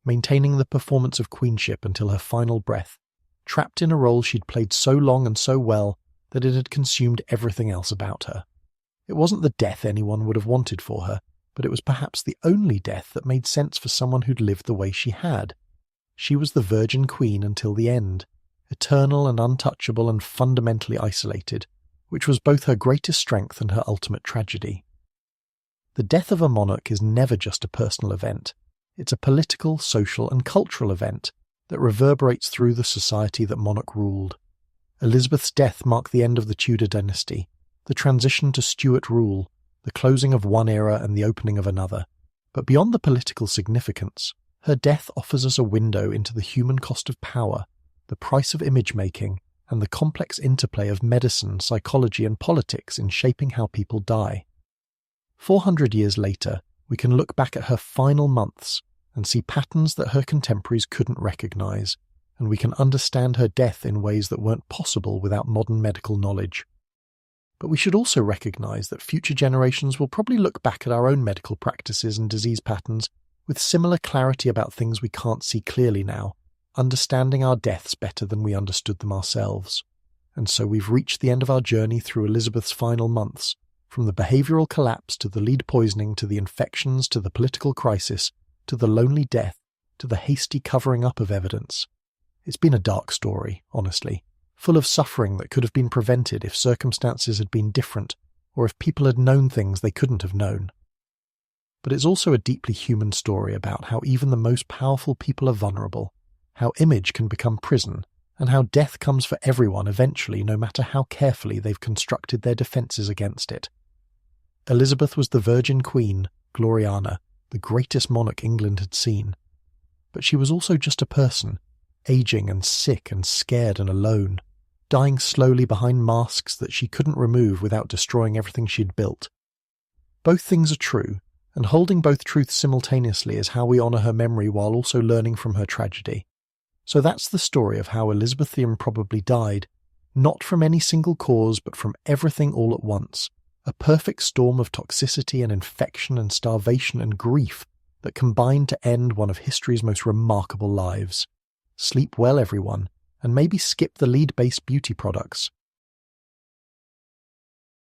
A: maintaining the performance of queenship until her final breath, trapped in a role she'd played so long and so well that it had consumed everything else about her. It wasn't the death anyone would have wanted for her, but it was perhaps the only death that made sense for someone who'd lived the way she had. She was the Virgin Queen until the end, eternal and untouchable and fundamentally isolated, which was both her greatest strength and her ultimate tragedy. The death of a monarch is never just a personal event. It's a political, social, and cultural event that reverberates through the society that monarch ruled. Elizabeth's death marked the end of the Tudor dynasty, the transition to Stuart rule, the closing of one era and the opening of another. But beyond the political significance, her death offers us a window into the human cost of power, the price of image-making, and the complex interplay of medicine, psychology, and politics in shaping how people die. 400 years later, we can look back at her final months and see patterns that her contemporaries couldn't recognize, and we can understand her death in ways that weren't possible without modern medical knowledge. But we should also recognize that future generations will probably look back at our own medical practices and disease patterns with similar clarity about things we can't see clearly now, understanding our deaths better than we understood them ourselves. And so we've reached the end of our journey through Elizabeth's final months, from the behavioural collapse to the lead poisoning to the infections to the political crisis to the lonely death to the hasty covering up of evidence. It's been a dark story, honestly, full of suffering that could have been prevented if circumstances had been different or if people had known things they couldn't have known. But it's also a deeply human story about how even the most powerful people are vulnerable, how image can become prison, and how death comes for everyone eventually no matter how carefully they've constructed their defences against it. Elizabeth was the Virgin Queen, Gloriana, the greatest monarch England had seen. But she was also just a person, aging and sick and scared and alone, dying slowly behind masks that she couldn't remove without destroying everything she'd built. Both things are true, and holding both truths simultaneously is how we honour her memory while also learning from her tragedy. So that's the story of how Elizabeth the Improbably died, not from any single cause but from everything all at once, a perfect storm of toxicity and infection and starvation and grief that combined to end one of history's most remarkable lives. Sleep well, everyone, and maybe skip the lead-based beauty products.